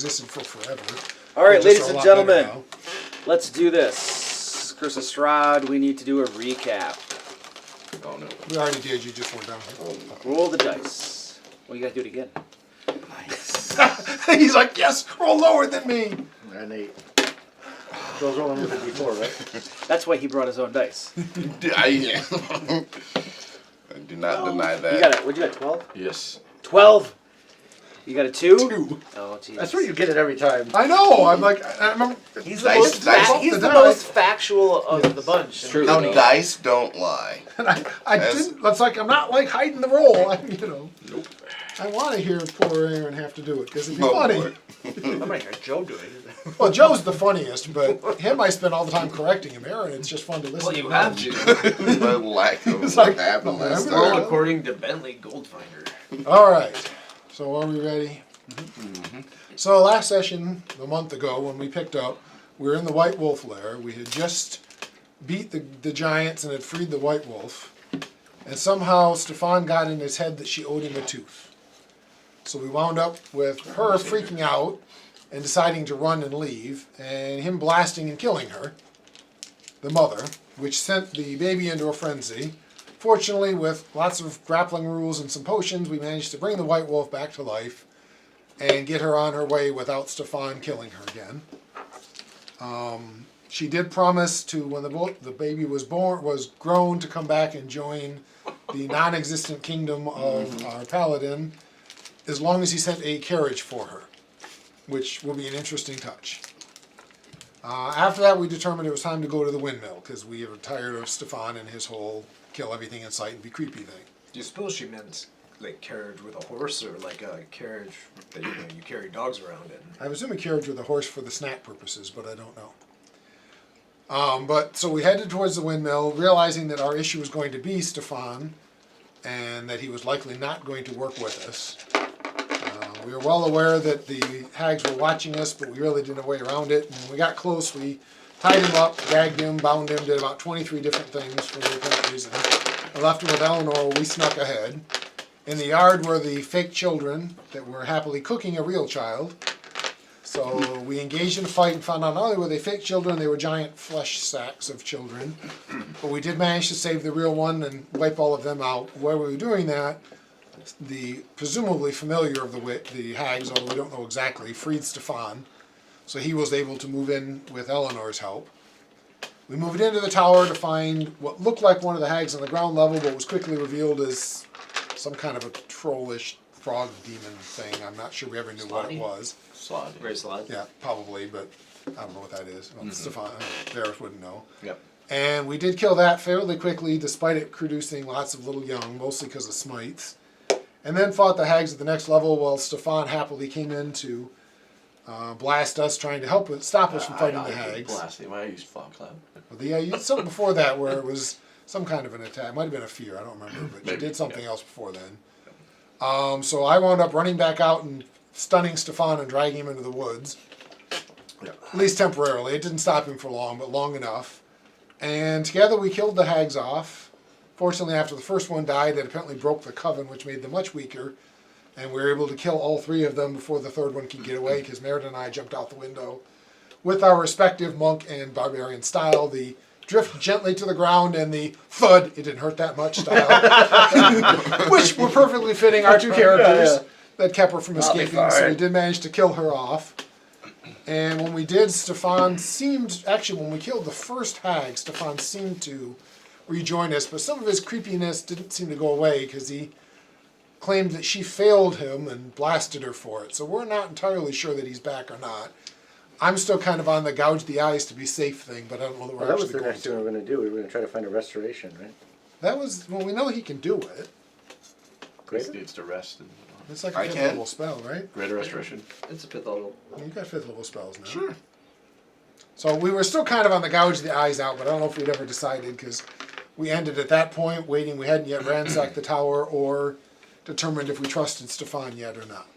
existed for forever. All right, ladies and gentlemen, let's do this. Curse of Strahd, we need to do a recap. Oh, no. We already did, you just went down. Roll the dice. Well, you got to do it again. Nice. He's like, yes, roll lower than me. An 8. Those rolling with a D4, right? That's why he brought his own dice. I do not deny that. You got it. What'd you got, 12? Yes. 12? You got a 2? 2. Oh, jeez. That's where you get it every time. I know. I'm like, I remember. He's the most he's the most factual of the bunch. True. Now, dice don't lie. And I didn't. It's like I'm not like hiding the roll. Nope. I want to hear poor Aaron have to do it because it'd be funny. I'm gonna hear Joe do it. Well, Joe's the funniest, but him I spend all the time correcting him. Aaron, it's just fun to listen. Well, you to have to. The lack of It's what like, happened last remember time. According to Bentley Goldfinder. All right. So are we ready? So last session, a month ago, when we picked up, we were in the White Wolf lair. We had just beat the giants and had freed the White Wolf. And somehow Stefan got in his head that she owed him a tooth. So we wound up with her freaking out and deciding to run and leave, and him blasting and killing her, the mother, which sent the baby into a frenzy. Fortunately, with lots of grappling rules and some potions, we managed to bring the White Wolf back to life and get her on her way without Stefan killing her again. She did promise to, when the baby was grown, to come back and join the non-existent kingdom of our paladin, as long as he sent a carriage for her, which will be an interesting touch. After that, we determined it was time to go to the windmill, because we were tired of Stefan and his whole kill everything in sight and be creepy thing. Do you suppose she meant like carriage with a horse, or like a carriage that you carry dogs around in? I assume a carriage with a horse for the snack purposes, but I don't know. So we headed towards the windmill, realizing that our issue was going to be Stefan, and that he was likely not going to work with us. We were well aware that the hags were watching us, but we really didn't know a way around it. And when we got close, we tied him up, gagged him, bound him, did about 23 different things for no apparent reason. I left him with Eleanor. We snuck ahead. In the yard were the fake children that were happily cooking a real child. So we engaged in a fight and found out not only were they fake children, they were giant flesh sacks of children. But we did manage to save the real one and wipe all of them out. While we were doing that, the presumably familiar of the hags, although we don't know exactly, freed Stefan. So he was able to move in with Eleanor's help. We moved into the tower to find what looked like one of the hags on the ground level, but was quickly revealed as some kind of a trollish frog demon thing. I'm not sure we ever knew what it was. Slod. Very slide. Yeah, probably, but I don't know what that is. Well, Stefan, Varys wouldn't know. Yep. And we did kill that fairly quickly, despite it producing lots of little young, mostly because of smites. And then fought the hags at the next level while Stefan happily came in to blast us, trying to stop us from fighting the hags. Blast him. I used fog cloud. Well, you did something before that where it was some kind of an attack. It might have been a fear, I don't remember, but you did something else before then. So I wound up running back out and stunning Stefan and dragging him into the woods. Yeah. At least temporarily. It didn't stop him for long, but long enough. And together we killed the hags off. Fortunately, after the first one died, it apparently broke the coven, which made them much weaker. And we were able to kill all 3 of them before the third one could get away, because Merida and I jumped out the window with our respective monk and barbarian style. The drift gently to the ground and the thud, it didn't hurt that much style, which were perfectly fitting our 2 characters that kept her from escaping. So we did manage to kill her off. And when we did, Stefan seemed, actually when we killed the first hag, Stefan seemed to rejoin us, but some of his creepiness didn't seem to go away because he claimed that she failed him and blasted her for it. So we're not entirely sure that he's back or not. I'm still kind of on the gouge the eyes to be safe thing, but I don't know that we're actually going to. That was the next thing we were going to do. We were going to try to find a restoration, right? That was, well, we know he can do it. Great. Needs to rest. And, It's like a 5th level spell, right? Greater restoration. It's a 5th level. You got 5th level spells now. Sure. So we were still kind of on the gouge the eyes out, but I don't know if we'd ever decided because we ended at that point waiting. We hadn't yet ransacked the tower or determined if we trusted Stefan yet or not.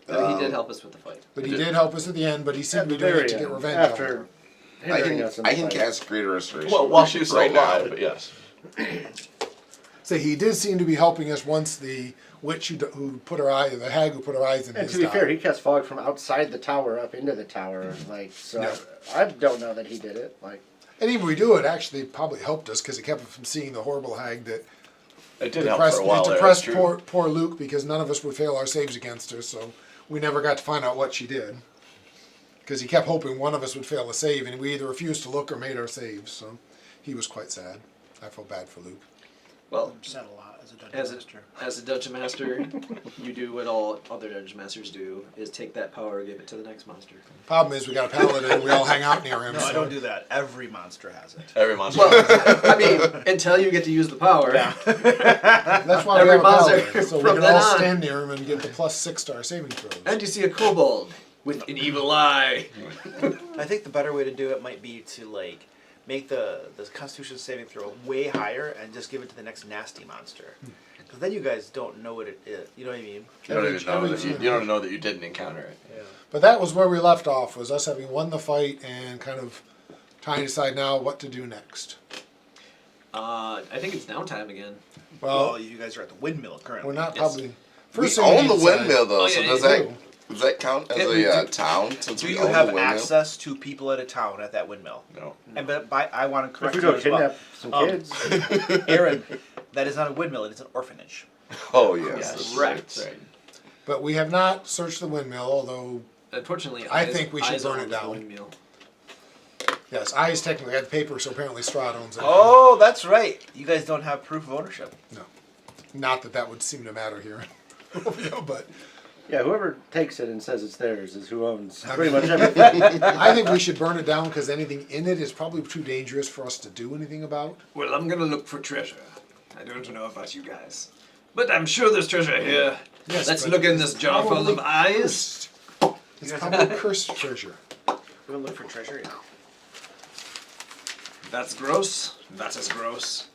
But he did help us with the fight. But he did help us at the end, but he seemed to be doing it to get revenge on her. After I can cast Greater Restoration. Well, while she's right still now, alive. but yes. So he did seem to be helping us once the witch who put her eye, the hag who put her eyes in And his to be fair, died. he cast fog from outside the tower up into the tower. Like, so Yeah. I don't know that he did it. Like, And even if we do it, actually probably helped us because it kept us from seeing the horrible hag that It did help for a while. it There, depressed that's true. poor Luke because none of us would fail our saves against her, so we never got to find out what she did. Because he kept hoping one of us would fail a save, and we either refused to look or made our saves, so he was quite sad. I felt bad for Luke. Well, Said a lot as a dungeon as master. a dungeon master, you do what all other dungeon masters do: is take that power, give it to the next monster. Problem is, we got a paladin, and we all hang out near him. No, so. I don't do that. Every monster has it. Every monster. Well, I mean, until you get to use the power. That's why we Every have a monster paladin, so we from can then all on. stand near him and get the plus 6-star saving throws. And you see a kobold with an evil eye. I think the better way to do it might be to like make the Constitution saving throw way higher and just give it to the next nasty monster. Because then you guys don't know what it is. You know what I mean? You don't even know that every- you don't know that you didn't encounter it. Yeah. But that was where we left off, was us having won the fight and kind of trying to decide now what to do next. I think it's downtime again. Well, Well, you guys are at the windmill currently. we're not yes. probably... We thing own need the to decide- windmill though, Oh, so yeah, does you that do. does that count as Yeah, we a do. town since Do we you own have the windmill? access to people at a town at that windmill? No. And but I want to if correct we you go as well. kidnap some kids, Aaron, that is not a windmill. It is an orphanage. Oh yes. Yes. That's Correct. That's right. But we have not searched the windmill, although, Unfortunately, I think we should Eyes burn owns it the down. windmill. yes, Eyes technically had the paper, so apparently Strahd owns it. Oh, that's right. You guys don't have proof of ownership. No. Not that that would seem to matter here. But yeah, whoever takes it and says it's theirs is who owns pretty much everything. I think we should burn it down because anything in it is probably too dangerous for us to do anything about. Well, I'm gonna look for treasure. I don't know about you guys, but I'm sure there's treasure here. Yes, Let's but look in it's this jar full probably of eyes. It's probably cursed treasure. We're gonna look for treasure. Yeah. That's gross. That is gross.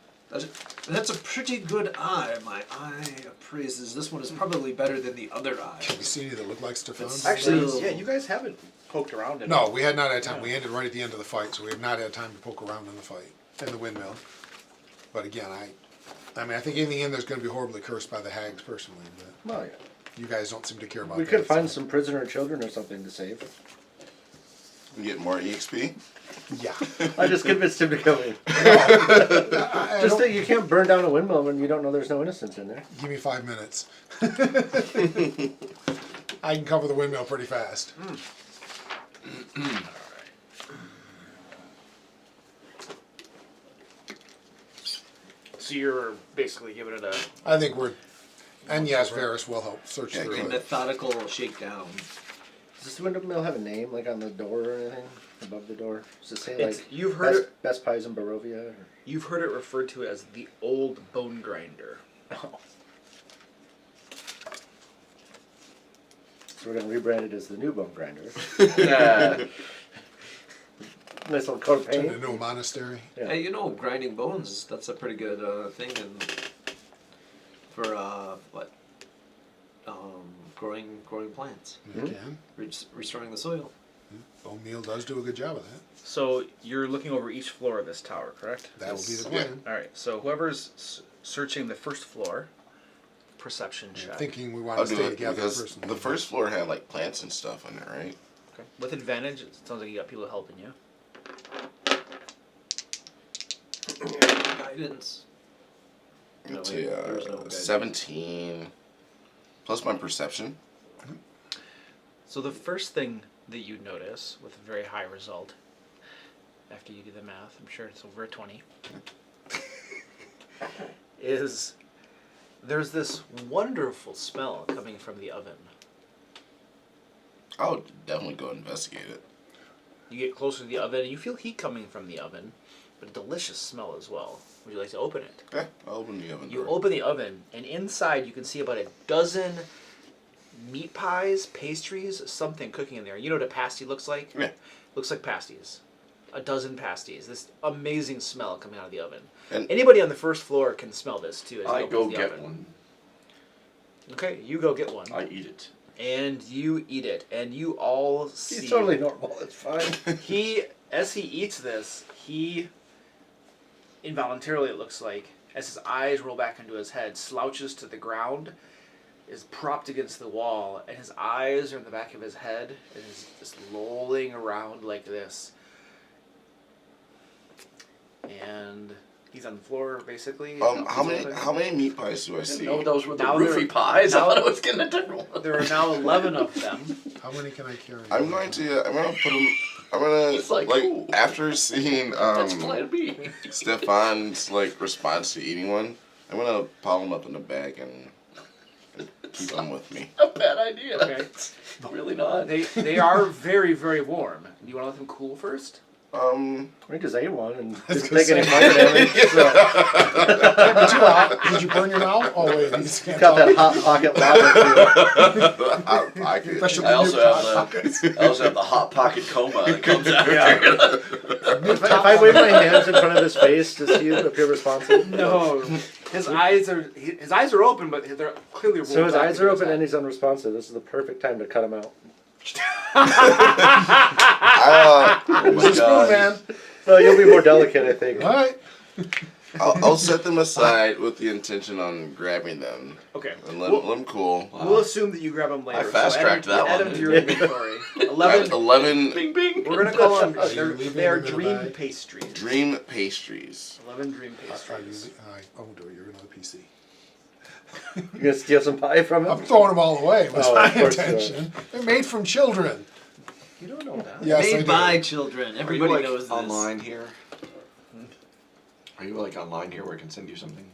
That's a pretty good eye. My eye appraises. This one is probably better than the other eye. Have you seen any that look like Stefan? Actually, yeah, you guys haven't poked around in No, it. we had not had time. We ended right at the end of the fight, so we have not had time to poke around in the fight, in the windmill. But again, I mean, I think anything in there is going to be horribly cursed by the hags personally. But Well, yeah. you guys don't seem to care about We that. could find so- some prisoner children or something to save. We get more EXP. Yeah. I just convinced him to come in. I Just don't- that you can't burn down a windmill when you don't know there's no innocence in there. Give me 5 minutes. I can cover the windmill pretty fast. So you're basically giving it a. I think we're, and yes, Varys will help search Yeah, through A it. methodical shakedown. Does this windmill have a name, like on the door or anything? Above the door? Does it say It's- like you've heard best pies in Barovia? Or? You've heard it referred to as the old bone grinder. Oh. So we're gonna rebrand it as the new bone grinder. Yeah. Nice little coat of Turn paint. into a monastery. Yeah. Hey, you know, grinding bones, that's a pretty good thing for growing plants, You can. restoring the soil. Bone meal does do a good job of that. So you're looking over each floor of this tower, correct? That will be the Yeah. plan. All right. So whoever's searching the first floor, perception check. Thinking we want I'll to do stay it together because personally. the first floor had like plants and stuff in it, right? Okay. With advantage, it sounds like you got people helping you. Guidance. No, It's wait, there's no guidance. 17 plus my perception. So the first thing that you notice with a very high result, after you do the math, I'm sure it's over a 20, is there's this wonderful smell coming from the oven. I would definitely go investigate it. You get closer to the oven and you feel heat coming from the oven, but a delicious smell as well. Would you like to open it? Yeah, I'll open the oven You door. open the oven, and inside you can see about a dozen meat pies, pastries, something cooking in there. You know what a pasty looks like? Yeah. Looks like pasties. A dozen pasties. This amazing smell coming out of the oven. And Anybody on the first floor can smell this too. As you I open go the get oven. one. Okay, you go get one, I eat it. and you eat it, and you all see. He's totally normal. It's fine. He, as he eats this, he involuntarily, it looks like, as his eyes roll back into his head, slouches to the ground, is propped against the wall, and his eyes are in the back of his head, and is just lolling around like this. And he's on the floor, basically. How many meat pies do I see? No, those were the Now roofie there- pies. I now- thought I was gonna do one. There are now 11 of them. How many can I carry? I'm gonna put them. I'm gonna It's like, like ooh. after seeing That's plan B. Stefan's like response to eating one. I'm gonna pile them up in a bag and keep them with me. A bad idea. Okay. It's really not. They are very, very warm. Do you want to let them cool first? We just ate one and was didn't gonna take any say. fire damage. So. Did you burn your mouth? Oh wait, these can't Got that talk. hot pocket lava feel. I could. Especially I the also new have Hot Pockets. I also have the hot pocket coma that comes after. If I wave my hands in front of his face, does he appear responsive? No. His eyes are open, but they're clearly rolled So his back eyes into are his open head. and he's unresponsive. This is the perfect time to cut him out. Oh my Spoon god. man. No, you'll be more delicate, I think. All right. I'll set them aside with the intention on grabbing them Okay. and let them cool. We'll assume that you grab them later. I fast-tracked that add one, them to didn't your I? inventory. I have 11. 11 Bing bing. We're gonna call them. you leaving They are them in a dream bag? pastries. dream pastries. 11 dream Are pastries. oh, do you're another PC. You're gonna steal some pie from I'm him? throwing them all away. Was Oh, my of course you are. intention. They're made from children. You don't know that. Yes, I Made do. by children. Are Everybody you like knows this. online here? Are you like online here where I can send you something?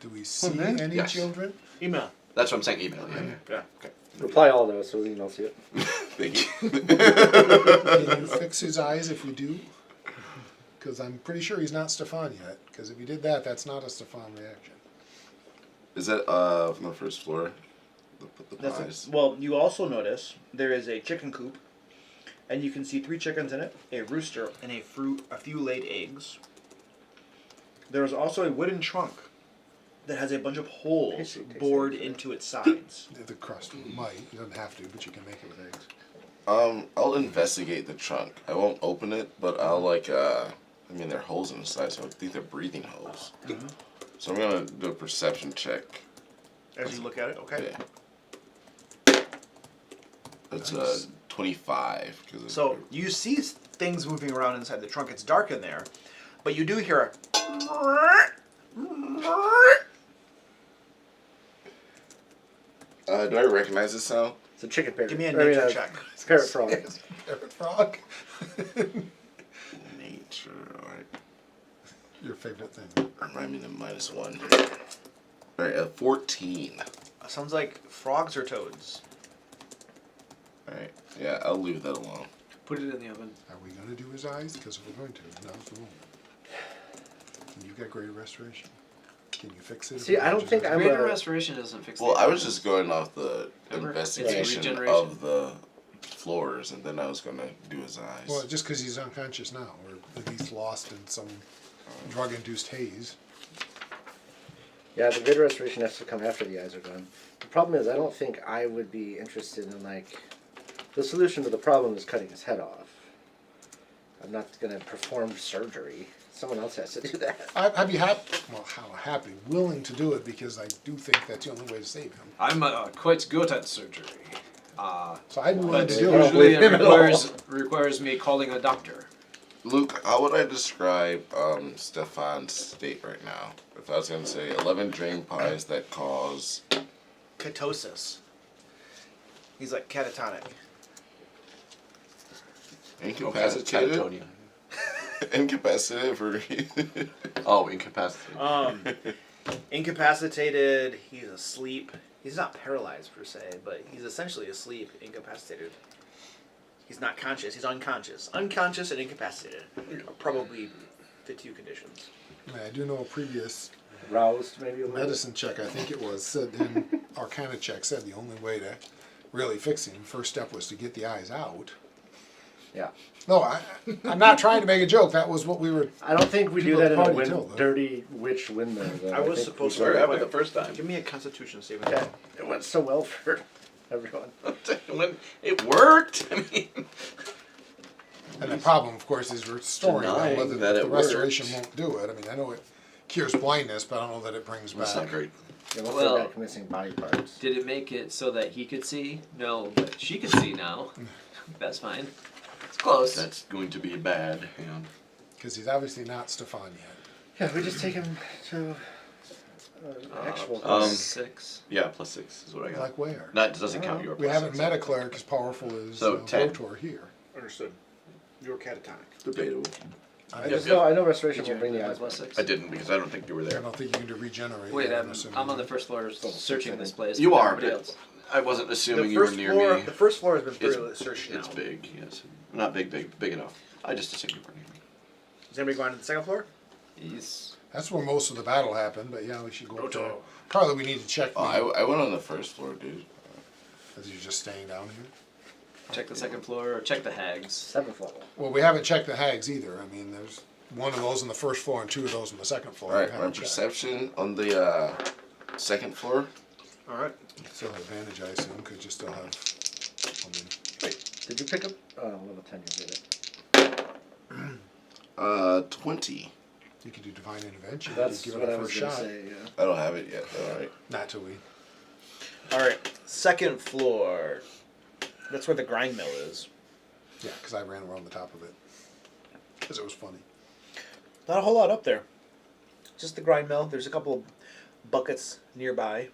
Do we see man. any Yes. children? Email. That's what I'm saying. Email. Yeah. Yeah. Okay. Reply all those so we can all see it. Thank you. Can you fix his eyes if we do? Because I'm pretty sure he's not Stefan yet. Because if you did that, that's not a Stefan reaction. Is that from the first floor? The pies. Well, you also notice there is a chicken coop, and you can see 3 chickens in it, a rooster, and a few laid eggs. There is also a wooden trunk that has a bunch of holes Tasty, tasty, bored tasty. into its sides. The crust might. You don't have to, but you can make it with eggs. I'll investigate the trunk. I won't open it, but I'll like I mean, there are holes in the side, so I think they're breathing holes. So I'm gonna do a perception check. As you look at it, okay. Yeah. That's 25. So you see things moving around inside the trunk. It's dark in there, but you do hear a. do I recognize this sound? It's a chicken parrot. Give me a I mean, nature check. It's a parrot frog. Parrot frog. Nature. Alright. Your favorite thing. Remind me to -1. Alright, 14. Sounds like frogs or toads. Alright. Yeah, I'll leave that alone. Put it in the oven. Are we going to do his eyes? Because if we're going to, now's the moment. You've got greater restoration. Can you fix it? if See, we I don't just- think I'm Greater a... restoration doesn't fix Well, the I was just going off the Remember? investigation It's regeneration. of the floors, and then I was gonna do his eyes. Well, just because he's unconscious now, or if he's lost in some drug-induced haze. Yeah, the greater restoration has to come after the eyes are gone. The problem is, I don't think I would be interested in, like... The solution to the problem is cutting his head off. I'm not going to perform surgery. Someone else has to do that. I'd be happy, willing to do it because I do think that's the only way to save him. I'm quite good at surgery. So I'd be willing But to do usually it. it requires me calling a doctor. Luke, how would I describe Stefan's state right now? If I was gonna say 11 dream pies that cause Ketosis. He's like catatonic. incapacitated, Catatonia. incapacitated for Oh, incapacitated. Incapacitated, he's asleep. He's not paralyzed per se, but he's essentially asleep, incapacitated. He's not conscious, he's unconscious. Unconscious and incapacitated are probably the 2 conditions. I do know a previous Roused, maybe a little. medicine check, I think it was, said in Arcana check, said the only way to really fix him, first step was to get the eyes out. Yeah. No, I'm not trying to make a joke. That was what we were. I don't think we do People that in a party till, though. dirty witch windmill. Though. I was think supposed we to- do Sorry, that. I went the first time. Give me a constitution saving Okay. throw. It went so well for everyone. When it worked. I mean, And the problem, of course, is restoring them. Denying Whether that the it restoration worked. won't do it. I mean, I know it. cures blindness, but I don't know that it brings That's back. not great. Yeah, we'll Well- back missing body parts. Did it make it so that he could see? No, but she could see now. That's fine. It's close. That's going to be bad. Yeah. Because he's obviously not Stefan yet. Yeah, we just take him to actual. Um, 6. Yeah, +6 is what I got. Like where? That doesn't count your We haven't +6. met a cleric as powerful as So, 10. Rotor here. Understood. You're catatonic. Debatable. I just know. I know restoration will bring the eyes back. +6. I didn't because I don't think you were I there. don't think you can do regenerate. Wait, yet, I'm assuming. on the first floor searching this place. You with are, everybody but else. I wasn't The assuming you were first near floor. me. The first floor has been It's- thoroughly searched now. It's big, yes. Not big enough. I just assumed you were near me. Is anybody going to the second floor? He's That's where most of the battle happened, but yeah, we should go up there. Rotor. Probably we need to check Oh, I went on the first floor, dude. as you're just staying down here. check the second floor or check the hags. 7th level. Well, we haven't checked the hags either. I mean, there's one of those on the first floor and 2 of those on the second floor. All We right, my haven't checked. perception on the second floor. All right. Still have advantage, I assume, because you still have. I mean, Did you pick up level 10? You did it. 20. you could do divine intervention. That's give it what a I was first gonna shot. say. Yeah. I don't have it yet. All right. Not till we. All right. Second floor. That's where the grind mill is. Yeah, because I ran around the top of it. Because it was funny. Not a whole lot up there. Just the grind mill. There's a couple of buckets nearby.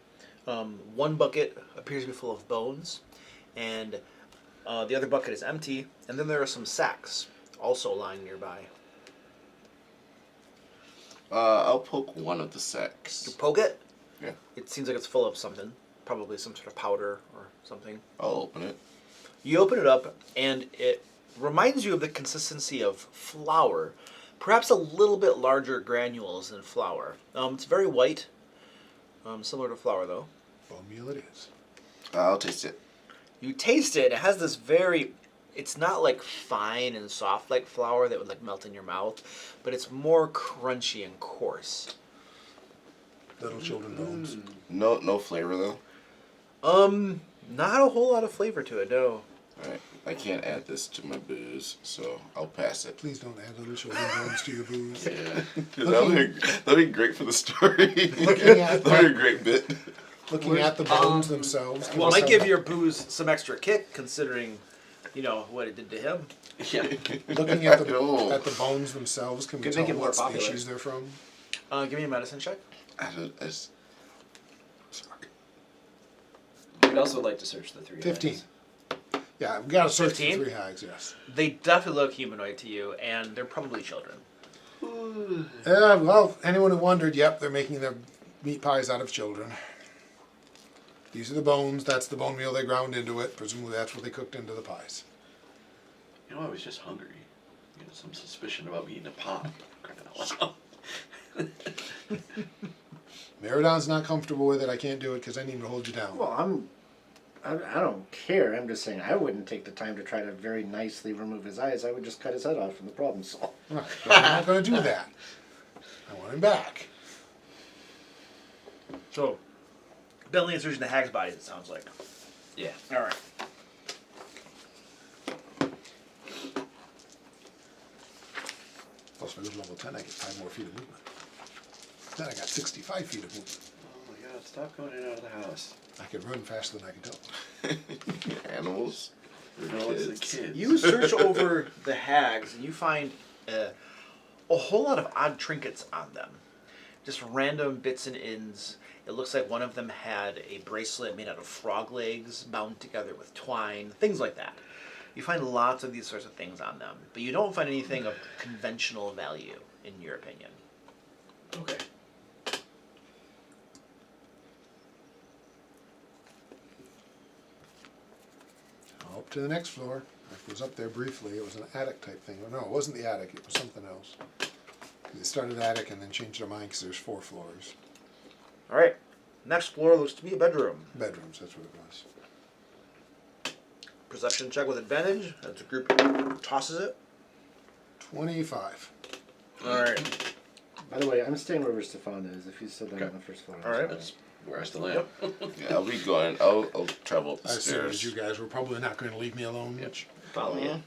One bucket appears to be full of bones, and the other bucket is empty. And then there are some sacks also lying nearby. I'll poke one of the You sacks. poke it. Yeah. It seems like it's full of something. Probably some sort of powder or something. I'll open it. You open it up, and it reminds you of the consistency of flour. Perhaps a little bit larger granules than flour. It's very white. Similar to flour, though. Bone meal it is. I'll taste it. You taste it. It has this very. It's not like fine and soft like flour that would like melt in your mouth, but it's more crunchy and coarse. Little children bones. No flavor though. Not a whole lot of flavor to it, no. All right. I can't add this to my booze, so I'll pass it. Please don't add little children bones to your booze. Yeah, that'd be great for the story. Looking at that'd be a great bit. Looking at the bones themselves. Well, it might give your booze some extra kick, considering, what it did to him. Yeah. Looking at Oh. the bones themselves, can we Could tell make it more what popular. species they're from? Give me a medicine check. Sorry. We'd also like to search the 3 15. hags. Yeah, we got to search the 15? 3 hags. Yes. They definitely look humanoid to you, and they're probably children. Well, anyone who wondered, yep, they're making their meat pies out of children. These are the bones. That's the bone meal they ground into it. Presumably, that's what they cooked into the pies. You know, I was just hungry. You had some suspicion about me eating a pot. Crying out loud. Meridon's not comfortable with it. I can't do it because I need to hold you down. Well, I don't care. I'm just saying I wouldn't take the time to try to very nicely remove his eyes. I would just cut his head off from the problem solved. Right, but I'm not going to do that. I want him back. So, Bentley is searching the hag's bodies, it sounds like. Yeah. All right. Plus, if I go to level 10, I get 5 more feet of movement. Then I got 65 feet of movement. Oh my god, stop going in and out of the house. I can run faster than I can tell. Animals. No, it's the kids. You search over the hags, and you find a whole lot of odd trinkets on them. Just random bits and ends. It looks like one of them had a bracelet made out of frog legs bound together with twine, things like that. You find lots of these sorts of things on them, but you don't find anything of conventional value, in your opinion. Okay. Up to the next floor. I was up there briefly. It was an attic type thing. No, it wasn't the attic. It was something else. They started attic and then changed their mind because there's 4 floors. All right. Next floor looks to be a bedroom. Bedrooms, that's what it was. Perception check with advantage. As the group tosses it. 25. All right. By the way, I'm staying wherever Stefan is. If he's still down Okay. on the first floor. All right. That's where I still am. Yeah, I'll be going. I'll travel up the I assume stairs. as you guys were probably not going to leave me alone. Yep. Which Follow you.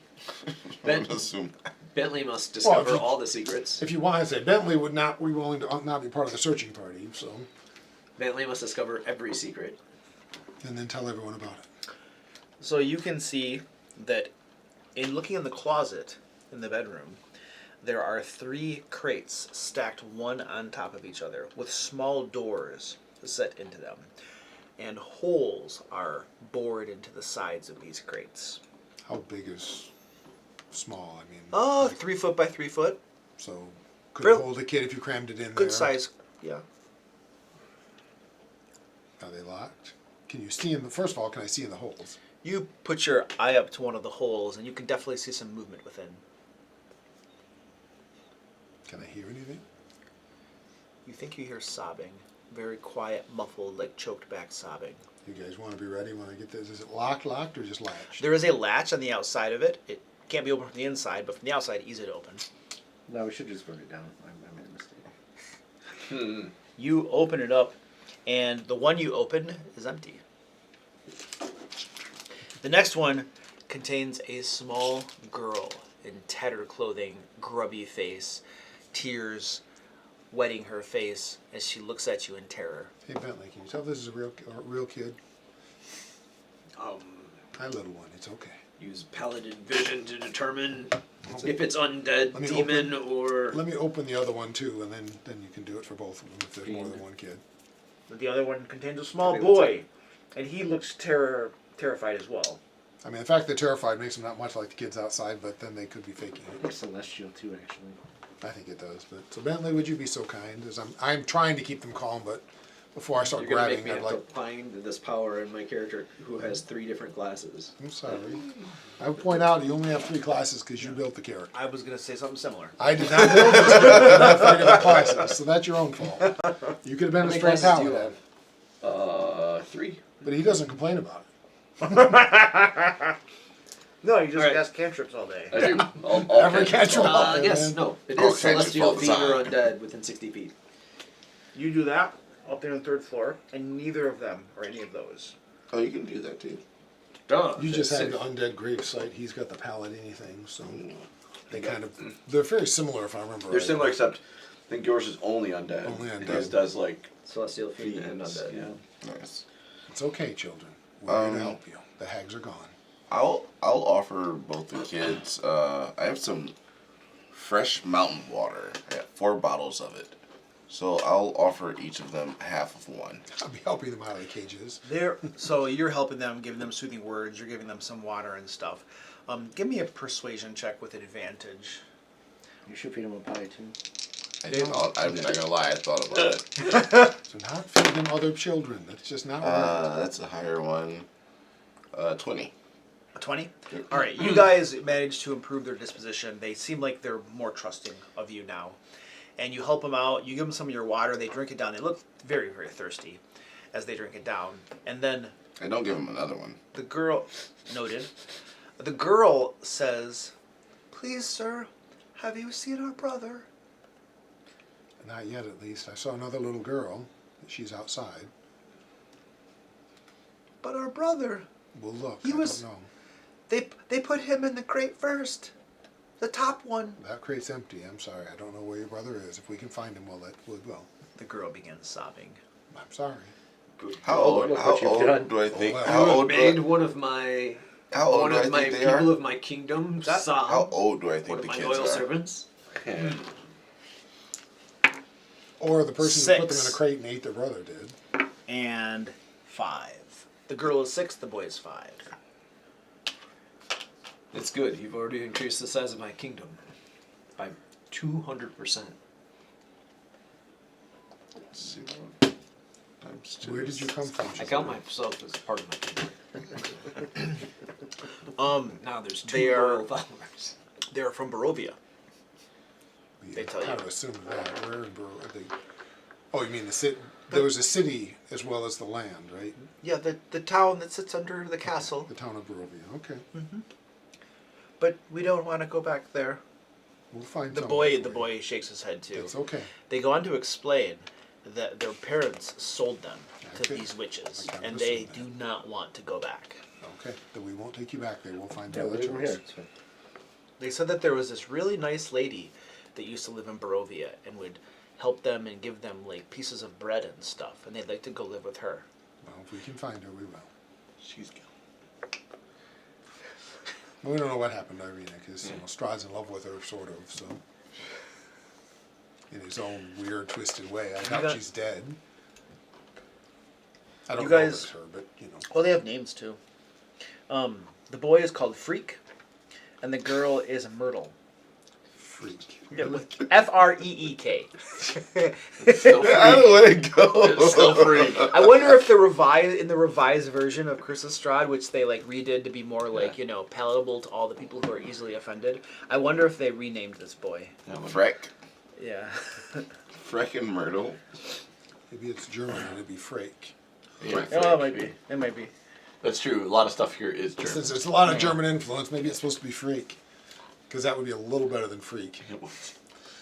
I would assume. Bentley must discover you- all the secrets. If you want to say Bentley would not be willing to not be part of the searching party, so Bentley must discover every secret. and then tell everyone about it. So you can see that in looking in the closet in the bedroom, there are 3 crates stacked one on top of each other with small doors set into them. And holes are bored into the sides of these crates. How big is small? I mean, Oh, 3 foot by 3 foot. so could Real- hold a kid if you crammed it in Good there. size, yeah. Are they locked? Can you see in the? First of all, can I see in the holes? You put your eye up to one of the holes and you can definitely see some movement within. Can I hear anything? You think you hear sobbing. Very quiet, muffled, like choked back sobbing. You guys want to be ready when I get this? Is it locked, or just latched? There is a latch on the outside of it. It can't be opened from the inside, but from the outside, easy to open. No, we should just burn it down. I made a mistake. You open it up, and the one you open is empty. The next one contains a small girl in tattered clothing, grubby face, tears wetting her face as she looks at you in terror. Hey Bentley, can you tell this is a real kid? Hi, little one. It's okay. Use paladin vision to determine if it's undead, Let me demon, or... Let me open the other one too, and then you can do it for both of them if there's more than one kid. The other one contains a small boy, and he looks terrified as well. I mean, the fact they're terrified makes them not much like the kids outside, but then they could be faking I it. think celestial too, actually. I think it does. But so Bentley, would you be so kind? As I'm trying to keep them calm, but before I start You're gonna make grabbing, me I'd have like. to find this power in my character who has 3 different classes. I'm sorry. I would point out you only have 3 classes because you built the character. I was going to say something similar. I did not build this character. I'm not afraid of the classes, so that's your own fault. You could have been How a many straight classes do you paladin, have? 3. but he doesn't complain about it. No, you just Alright. cast cantrips all day. I do. All Every cantrips cantrip. fall. Yes, man. no. It Oh, is cantrips celestial, all the demon, or time. undead within 60 feet. You do that up there on the 3rd floor, and neither of them are any of those. Oh, you can do that too. Duh. You just had It's- the undead grave site. He's got the paladin thing, so they kind of they're very similar if I remember. They're right. similar, except I think yours is only undead. Only And undead. his does like Celestial, fiend, and fiends. undead. Yeah. Nice. It's okay, children. We're here to help you. The hags are gone. I'll offer both the kids. I have some fresh mountain water. I got 4 bottles of it, so I'll offer each of them half of one. I'll be helping them out of the cages. So you're helping them, giving them soothing words, you're giving them some water and stuff. Give me a persuasion check with advantage. You should feed him a pie too. I'm not gonna lie, I thought about it. So not feed them other children. That's just not right. That's a higher one. 20. A 20? All right, you guys managed to improve their disposition. They seem like they're more trusting of you now. And you help them out. You give them some of your water. They drink it down. They look very, very thirsty as they drink it down. And then I don't give them another one. the girl, noted, the girl says, "Please, sir, have you seen our brother?" Not yet, at least. I saw another little girl. She's outside. "But our brother, We'll look. He I was- don't know. they put him in the crate first. The top one." That crate's empty. I'm sorry. I don't know where your brother is. If we can find him, we'll go. The girl begins sobbing. I'm sorry. How old? look How what you've old done. do I think? Oh, wow. How old? Made Do one of my How old one do I of my think they people are? of my kingdom That- sob. How old do I One think of the my kids loyal are? servants. Or the person who put them in a 6. crate and ate their brother did. And 5. The girl is 6, the boy is 5. It's good. You've already increased the size of my kingdom by 200%. 0 times 2. Where did you come from? I count myself as part of my kingdom. Now there's 2 They are- loyal followers. They're from Barovia. Yeah, They tell I you. would assume that. Where in Oh, you mean the city? There was a city as well as the land, right? Yeah, the town that sits under the castle. The town of Barovia. Okay. But we don't want to go back there. We'll find The somewhere boy for the you. boy shakes his head too. It's okay. They go on to explain that their parents sold them to Okay. these witches, I kind of and they assumed do not want to go back. Okay. Then we won't take you back there. We'll find Yeah, another leave him here. choice. It's fine. They said that there was this really nice lady that used to live in Barovia and would help them and give them like pieces of bread and stuff, and they'd like to go live with her. Well, if we can find her, we will. She's gone. We don't know what happened to Irina, because Strahd's in love with her, sort of, so. In his own weird, twisted way. I doubt she's dead. I don't You know guys- if it's her, but, you know. Well, they have names too. The boy is called Freak, and the girl is Myrtle. Freak. Yeah, with Freek. It's still free. I don't let it go. It's still free. I wonder if the revised version of Curse of Strahd, which they like redid to be more like palatable to all the people who are easily offended. I wonder if they renamed this boy. Freck. Yeah. Freck and Myrtle. Maybe it's German and it'd be Freak. Yeah, Oh, it might be. It might be. That's true. A lot of stuff here is German. Since there's a lot of German influence, maybe it's supposed to be Freak. Because that would be a little better than Freak.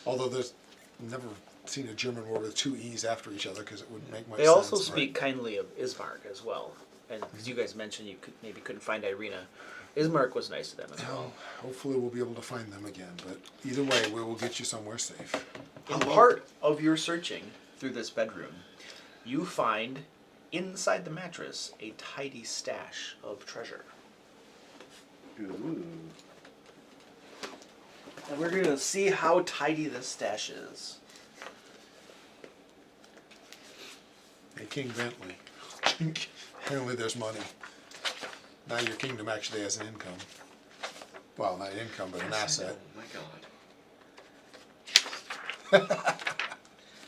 Although there's never seen a German word with two E's after each other, because it wouldn't make much sense. They also speak kindly of Ismark as well. And because you guys mentioned you couldn't find Irina, Ismark was nice to them as well. Well, hopefully we'll be able to find them again, but either way, we will get you somewhere safe. In part of your searching through this bedroom, you find inside the mattress a tidy stash of treasure. Ooh. And we're going to see how tidy this stash is. Hey, King Bentley. Apparently there's money. Now your kingdom actually has an income. Well, not income, but an asset. Oh my god.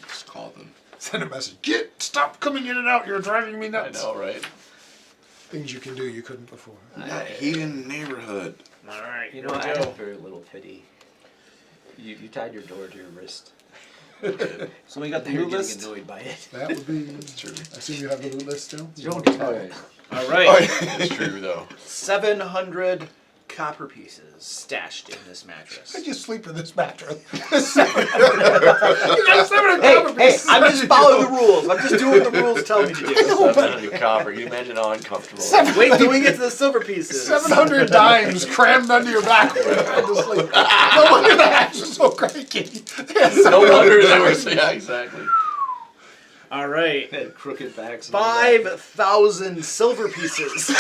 Just call them. Send a message. Stop coming in and out. You're driving me I nuts. know, right? Things you can do you couldn't before. That heathen neighborhood. All right. You know, I have very little pity. You tied your door to your wrist. So we got the You're loot getting list. annoyed by it. That would be. True. I assume you have the loot list still? Don't do Oh, that. yeah. All right. It's true, though. 700 copper pieces stashed in this mattress. I just sleep in this mattress. You got 700 copper Hey, pieces. I'm just following the rules. I'm just doing what the rules tell me to do. 700 copper. You imagine how uncomfortable. Wait till we get to the silver pieces. 700 dimes crammed under your back when you're trying to sleep. No wonder the hatch is so cranky. No wonder they were. Yeah, exactly. All right. Had crooked backs. and all that. 5,000 silver pieces. I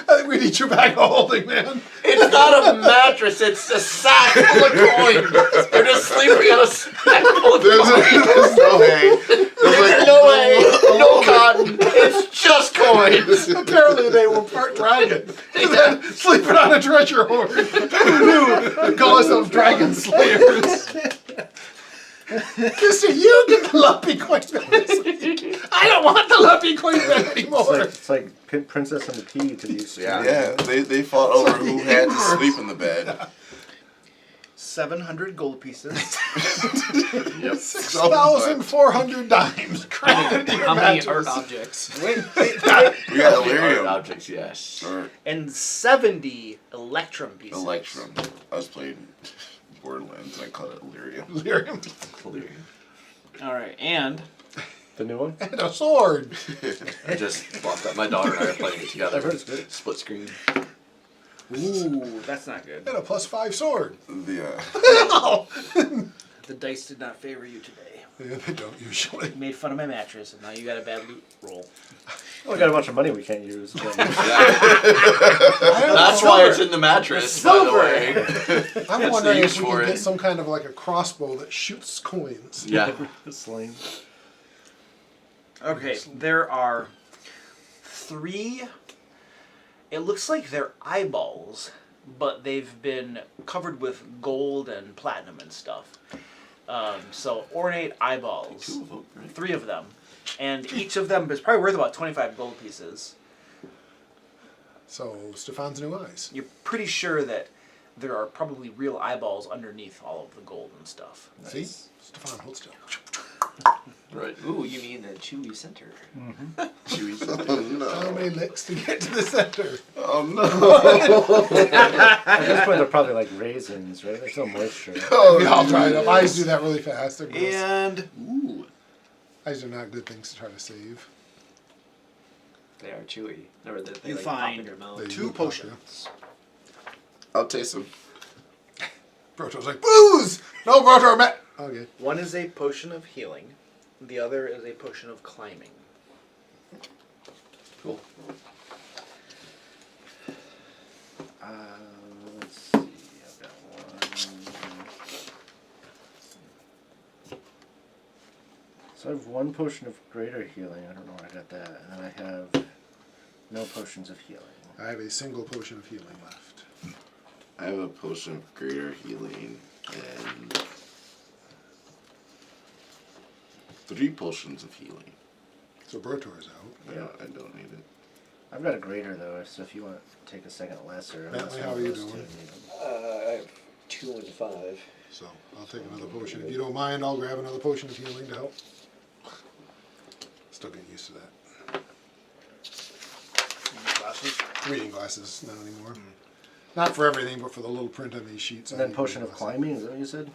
think we need your bag of holding, man. It's not a mattress. It's a sack full of coins. They're just sleeping on a sack full of coins. There's no hay. There's no way. No cotton. It's just coins. Apparently they were part dragon. Sleeping on a treasure hoard. Who knew? They call ourselves dragon slayers. Mister, you get the lumpy coin back. I don't want the lumpy coin back anymore. It's like Princess and the Pea to these. Yeah, they fought over who had to sleep in the bed. 700 gold pieces. Yep. 6,400 dimes crammed into your How many mattress. art objects? We got Art Illyrium. objects, yes. Or And 70 electrum pieces. Electrum. I was playing Borderlands and I called it Illyrium. Lyrium. All right, and The new one? And a sword. I just bought that. My daughter and I are playing it together. I've heard it's good. Split screen. ooh, that's not good. And a +5 sword. The The dice did not favor you today. Yeah, they don't usually. You made fun of my mattress, and now you got a bad loot roll. Oh, we got a bunch of money we can't use. That's why it's in the mattress, by the way. I'm That's wondering the if use we for can it. get some kind of like a crossbow that shoots coins. Yeah. Sling. Okay, there are 3. It looks like they're eyeballs, but they've been covered with gold and platinum and stuff. So ornate eyeballs. 2 of them, right? 3 of them. And each of them is probably worth about 25 gold pieces. So, Stefan's new eyes. You're pretty sure that there are probably real eyeballs underneath all of the gold and stuff. See? Stefan, hold still. Right. Ooh, you mean the chewy center. Chewy. How many licks to get to the center? Oh no! At this point, they're probably like raisins, right? There's no moisture. Yeah, I'll try it up. Eyes do that really fast. They're gross. And Ooh. Eyes are not good things to try to save. They are chewy. Or they You like pop in find your mouth. They 2 do pop, potions. I'll taste them. Broto's like, booze! No, Broto, Matt. Okay. One is a potion of healing. The other is a potion of climbing. Cool. Let's see. I've got one. So I have one potion of greater healing. I don't know where I got that. And then I have no potions of healing. I have a single potion of healing left. I have a potion of greater healing and 3 potions of healing. So Brotor's out. Yeah, I don't need it. I've got a greater though, so if you want to take a second lesser. Bentley, unless how one are of you those two doing? need them. I have 2 and 5. So I'll take another potion. If you don't mind, I'll grab another potion of healing to help. Still getting used to that. Glasses. Reading glasses, not anymore. Not for everything, but for the little print on these sheets. And I then need potion reading of glasses. climbing, is that what you said?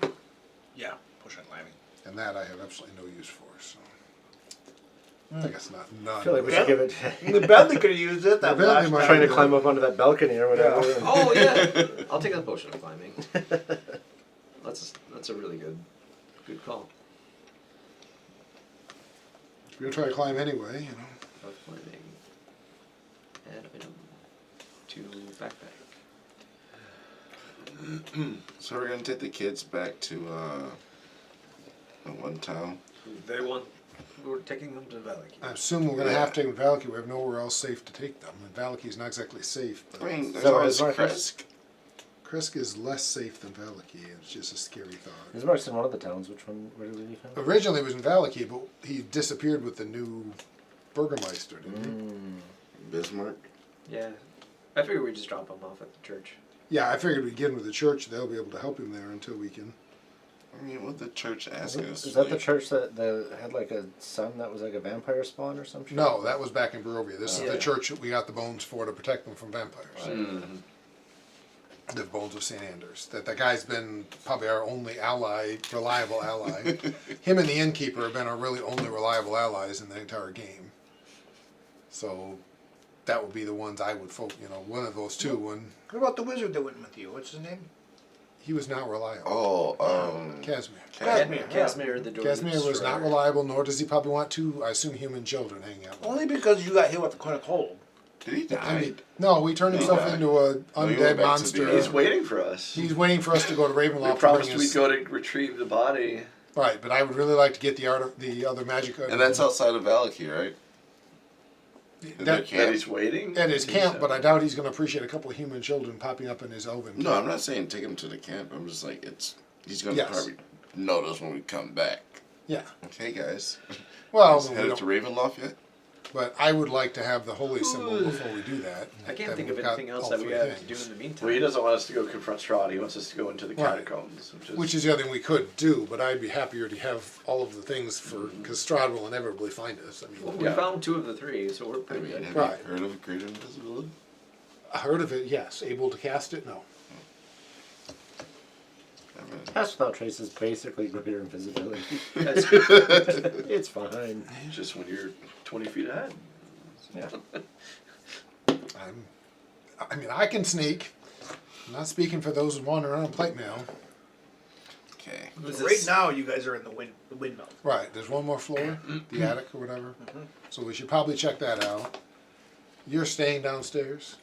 Yeah, potion of climbing. And that I have absolutely no use for, so. I think it's not none. I feel like we should give it. The Bentley could have used it that The Bentley last might time. Trying to climb up onto that balcony or whatever. Yeah. and- Oh yeah, I'll take a potion of climbing. That's a really good call. If you're gonna try to climb anyway, you know. Of climbing. Add item to backpack. So we're gonna take the kids back to one town. They want. We're taking them to Valakki. I assume we're gonna have to take them to Valakki. We have nowhere else safe to take them. And Valakki's not exactly safe, I but mean, there's So always Ismark Kresk. Kresk is less safe than Valakki. It's just a scary thought. Ismark's in one of the towns. Which one? Where did we leave him? Originally it was in Valakki, but he disappeared with the new Burgermeister, didn't he? Bismarck. Yeah, I figured we'd just drop them off at the church. Yeah, I figured we'd get him to the church. They'll be able to help him there until we can. I mean, what the church asking us? Is that the like- church that had like a son that was like a vampire spawn or some shit? No, that was back in Barovia. This is Yeah. the church that we got the bones for to protect them from vampires. Mm-hmm. The bones of St. Anders. That guy's been probably our only ally, reliable ally. Him and the innkeeper have been our really only reliable allies in the entire game. So that would be the ones I would one of those two. When What about the wizard that went with you? What's his name? he was not reliable. Oh, Casimir. Casimir, the door. Casimir was not reliable, nor does he probably want two, I assume, human children hanging out with him. Only because you got hit with the kind of cold. did he die? I mean, no, we turned himself died. into an No, he undead went back to monster. the- He's waiting for us. He's waiting for us to go to Ravenloft. We to promised bring we'd us- go to retrieve the body. Right, but I would really like to get the other magic. And that's outside of Valakki, right? In their that, camp? And he's waiting. at his camp, He's, but I doubt he's going to appreciate a couple of human children popping up in his elven No, camp. I'm not saying take him to the camp. I'm just like he's gonna Yes. probably notice when we come back. Yeah. Okay, guys. Well, Is we headed don't- to Ravenloft yet? but I would like to have the holy symbol before we do that. I can't Then think of we've got anything else all that we three have to do things. in the meantime. well, he doesn't want us to go confront Strahd. He wants us to go into the Right. catacombs, Which is the other thing we could do, but I'd be happier to have all of the things because Strahd will inevitably find us. I Well, mean, we Yeah. found 2 of the 3, so we're I pretty mean, good. have Right. you heard of greater invisibility? I heard of it, yes. Able to cast it, no. I mean, Pass without trace is basically greater invisibility. That's- It's fine. just when you're 20 feet ahead. Yeah. I mean, I can sneak. I'm not speaking for those who wander around plate mail. okay. Right now, you guys are in the windmill. Right, there's one more floor, the attic or whatever. So we should probably check that out. You're staying downstairs.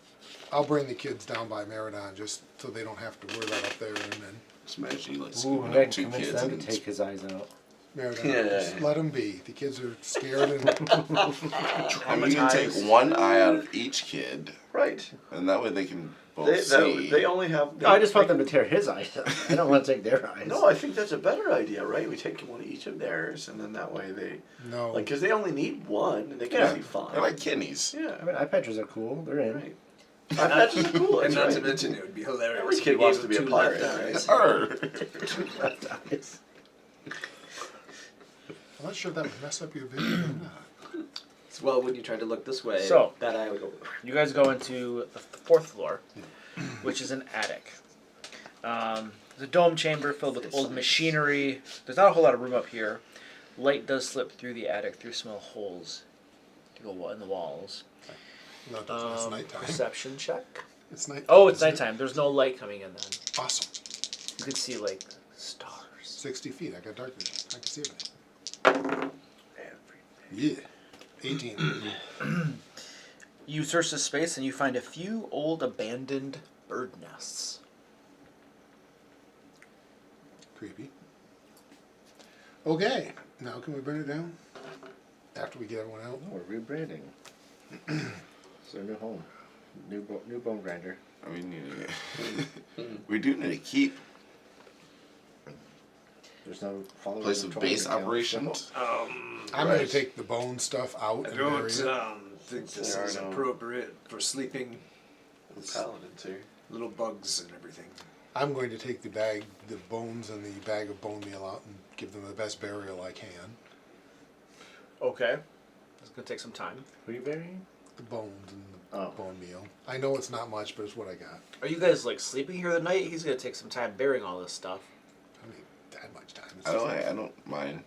I'll bring the kids down by Meridon just so they don't have to worry about up there. And then Just imagine you like Ooh, scooping I up 2 convinced kids them to and take his eyes out. Meridon, Yeah. just let them be. The kids are scared and I mean, you can take one eye out of each kid, Right. and that way they can both see. They only have. No, I just want them to tear his eyes out. I don't want to take their eyes. No, I think that's a better idea, right? We take one each of theirs, and then that way they no. like because they only need one, and they can Yeah, see fine. they're like kidneys. Yeah. I mean, eye patches are cool. They're in. Right. That's just cool. And That's not to right. mention, it would be hilarious. Every if kid we wants gave to be a him 2 pirate, left right? eyes. Arr. Two left eyes. I'm not sure if that would mess up your vision or not. Well, when you tried to look this way, So- that eye would go. You guys go into the 4th floor, which is an attic. There's a dome chamber filled with old machinery. There's not a whole lot of room up here. Light does slip through the attic through small holes in the walls. Not that it's nighttime. Perception check. It's night. Oh, it's isn't it? nighttime. There's no light coming in then. Awesome. You could see like stars. 60 feet. I got dark vision. I can see everything. Yeah. 18. You search the space and you find a few old abandoned bird nests. Creepy. Okay. Now can we burn it down? After we get everyone out? Oh, we're rebranding. It's our new home. New bone grinder. I mean, we do need to keep There's no followers. place of base account, so- operations. I'm going Right. to take the bone stuff out I and don't bury it. think this There are is no- appropriate for sleeping. The paladins here. Little bugs and everything. I'm going to take the bones and the bag of bone meal out and give them the best burial I can. Okay. It's gonna take some time. Who are you burying? The bones and the Oh. bone meal. I know it's not much, but it's what I got. Are you guys like sleeping here tonight? He's gonna take some time burying all this stuff. I mean, that much time. It's I just- don't mind.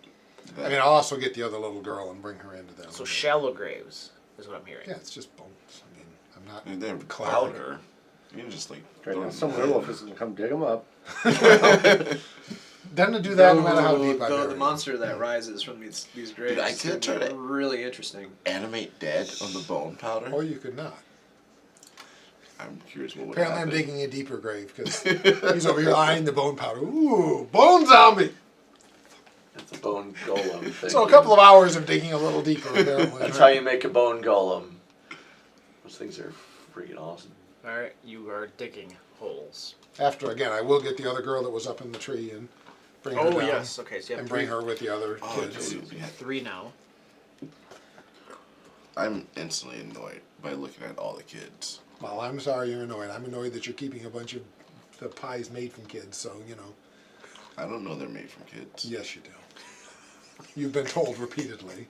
That. I mean, I'll also get the other little girl and bring her into them. So shallow graves is what I'm hearing. Yeah, it's just bones. I mean, I'm not. I mean, they're clever. powder. You can just like. Right throw now, them some in. werewolf is gonna come dig them up. Them to do that no matter how deep I Though bury the them. monster that rises from these graves I is could gonna try be to- really interesting. Animate dead on the bone powder. Or you could not. I'm curious what would Apparently, happen. I'm digging a deeper grave because he's over here eyeing the bone powder. Ooh, bone zombie! It's a bone golem thing. So a couple of hours of digging a little deeper, apparently. That's how you make a bone golem. Those things are freaking awesome. Alright, you are digging holes. After, again, I will get the other girl that was up in the tree and bring her Oh down. yes, okay, so you have And three, bring her with the other Oh, kids. dude, yeah. 3 now. I'm instantly annoyed by looking at all the kids. Well, I'm sorry you're annoyed. I'm annoyed that you're keeping a bunch of the pies made from kids, so, you know. I don't know they're made from kids. Yes, you do. You've been told repeatedly.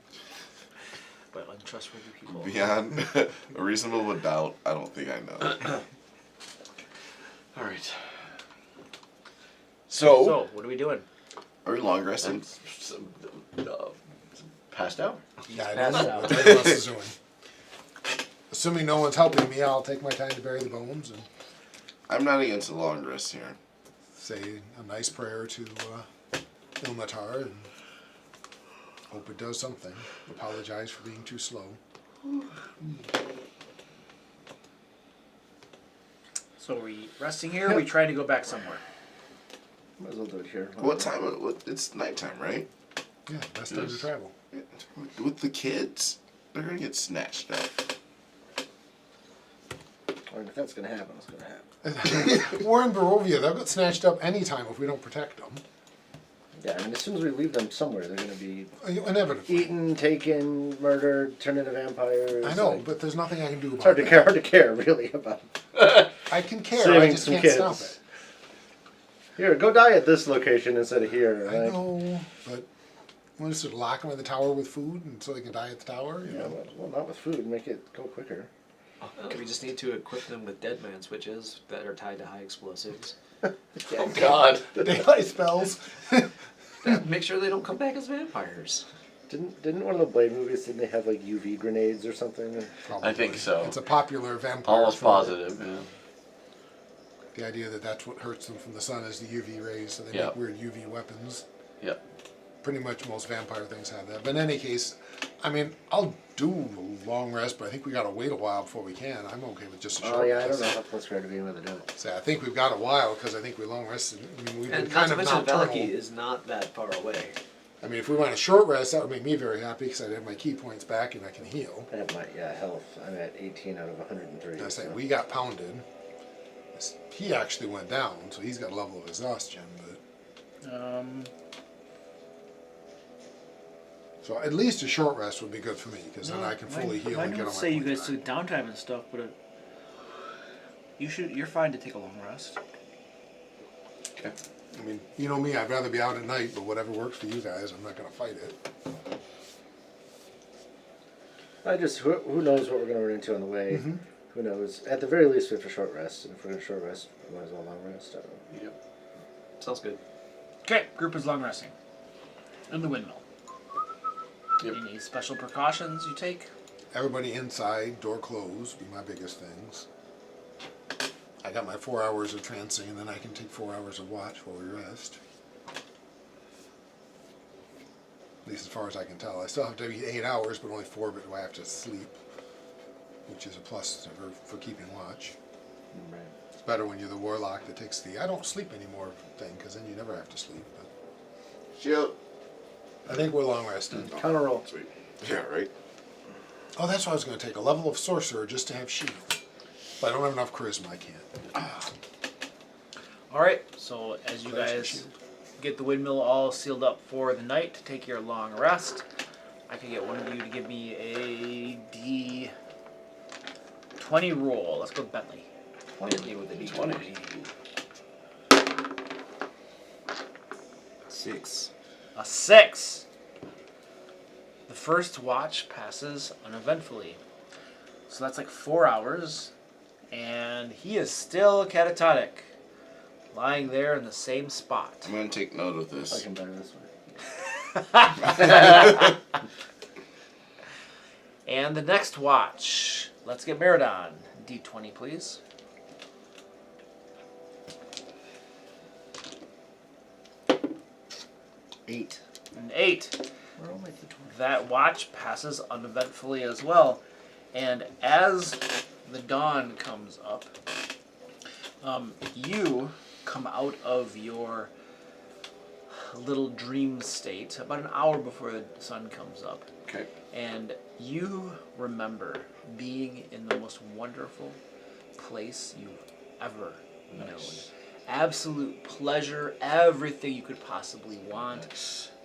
But untrustworthy people. Beyond a reasonable doubt, I don't think I know. All right. So, what are we doing? Are we long resting? And passed out. Yeah, I don't passed know out. what everyone else is doing. Assuming no one's helping me, I'll take my time to bury the bones and I'm not against a long rest here. say a nice prayer to Ilmatar and hope it does something. Apologize for being too slow. So are we resting here or are we trying to go back somewhere? Might as well do it here. What time? It's nighttime, right? Yeah, best time to Yes. travel. With the kids, they're gonna get snatched up. Or if that's gonna happen, it's gonna happen. We're in Barovia. They'll get snatched up anytime if we don't protect them. Yeah, I mean, as soon as we leave them somewhere, they're gonna be Inevitably. eaten, taken, murdered, turned into vampires. I know, like, but there's nothing I can do about it's hard to it. care. Hard to care, really, about. I can care, I Saving just some can't kids. stop it. Here, go die at this location instead of here. I Like, know, but we'll just lock them in the tower with food and so they can die at the tower. You yeah, know? well, not with food. Make it go quicker. We just need to equip them with dead man switches that are tied to high explosives. Oh God. Daylight spells. Make sure they don't come back as vampires. Didn't one of the Blade movies? Didn't they have like UV grenades or something? I think so. It's a popular vampire. Almost film. positive. Yeah. The idea that that's what hurts them from the sun is the UV rays, so they Yeah. make weird UV weapons. Yep. Pretty much most vampire things have that. But in any case, I mean, I'll do a long rest, but I think we gotta wait a while before we can. I'm okay with just a short Oh yeah, I rest. don't know how close we are to being able to do it. So I think we've got a while because I think we long rested. I mean, we've been And not kind to of mention, nocturnal. Valakki is not that far away. I mean, if we went a short rest, that would make me very happy because I'd have my key points back and I can heal. I have my health. I'm at 18 out of 103. I say so. we got pounded. He actually went down, so he's got a level of exhaustion. But so at least a short rest would be good for me because then I can fully heal I and get on don't my say you points guys back. took downtime and stuff, but you're fine to take a long rest. Okay. I mean, you know me, I'd rather be out at night, but whatever works for you guys, I'm not going to fight it. I just who knows what we're gonna run into on the way. Mhm. Who knows? At the very least, we have a short rest, and if we're gonna short rest, we might as well long rest. I don't know. Yep. Sounds good. Okay, group is long resting. In the windmill. Yep. Any special precautions you take? Everybody inside, door closed, be my biggest things. I got my 4 hours of trancing, and then I can take 4 hours of watch while we rest. At least as far as I can tell. I still have to be 8 hours, but only 4 but I have to sleep, which is a plus for keeping watch. Right. It's better when you're the warlock that takes the I don't sleep anymore thing, because then you never have to sleep. But Shoot. I think we're long rested. Counter roll. Sweet. Yeah, right? Oh, that's why I was going to take a level of sorcerer just to have shield. But I don't have enough charisma, I can't. All right. So as you Pleasure, guys shield. get the windmill all sealed up for the night to take your long rest, I could get one of you to give me a D20 roll. Let's go with Bentley. 20 with the D20. 6. A 6. The first watch passes uneventfully. So that's like 4 hours. And he is still catatonic. Lying there in the same spot. I'm going to take note of I this. can better this way. And the next watch. Let's get Meridon. D20, please. 8. An 8. We're only at the 20. That watch passes uneventfully as well. And as the dawn comes up, you come out of your little dream state about an hour before the sun comes up. Okay. And you remember being in the most wonderful place you've ever known. Absolute pleasure, everything you could possibly want.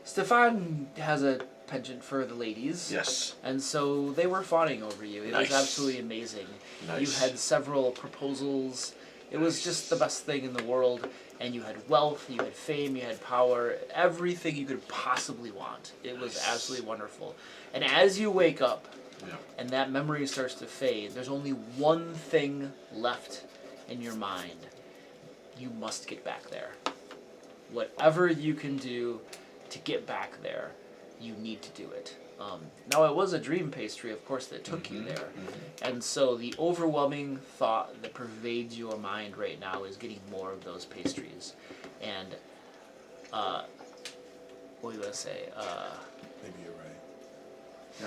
Stefan has a penchant for the ladies. Yes. And so they were fawning over you. It Nice. was absolutely amazing. Nice. You had several proposals. It was just the best thing in the world. And you had wealth, you had fame, you had power, everything you could possibly want. It was absolutely wonderful. And as you wake up Yeah. and that memory starts to fade, there's only one thing left in your mind. You must get back there. Whatever you can do to get back there, you need to do it. Now, it was a dream pastry, of course, that took you there. And so the overwhelming thought that pervades your mind right now is getting more of those pastries. And, what do you want to say? Maybe you're right.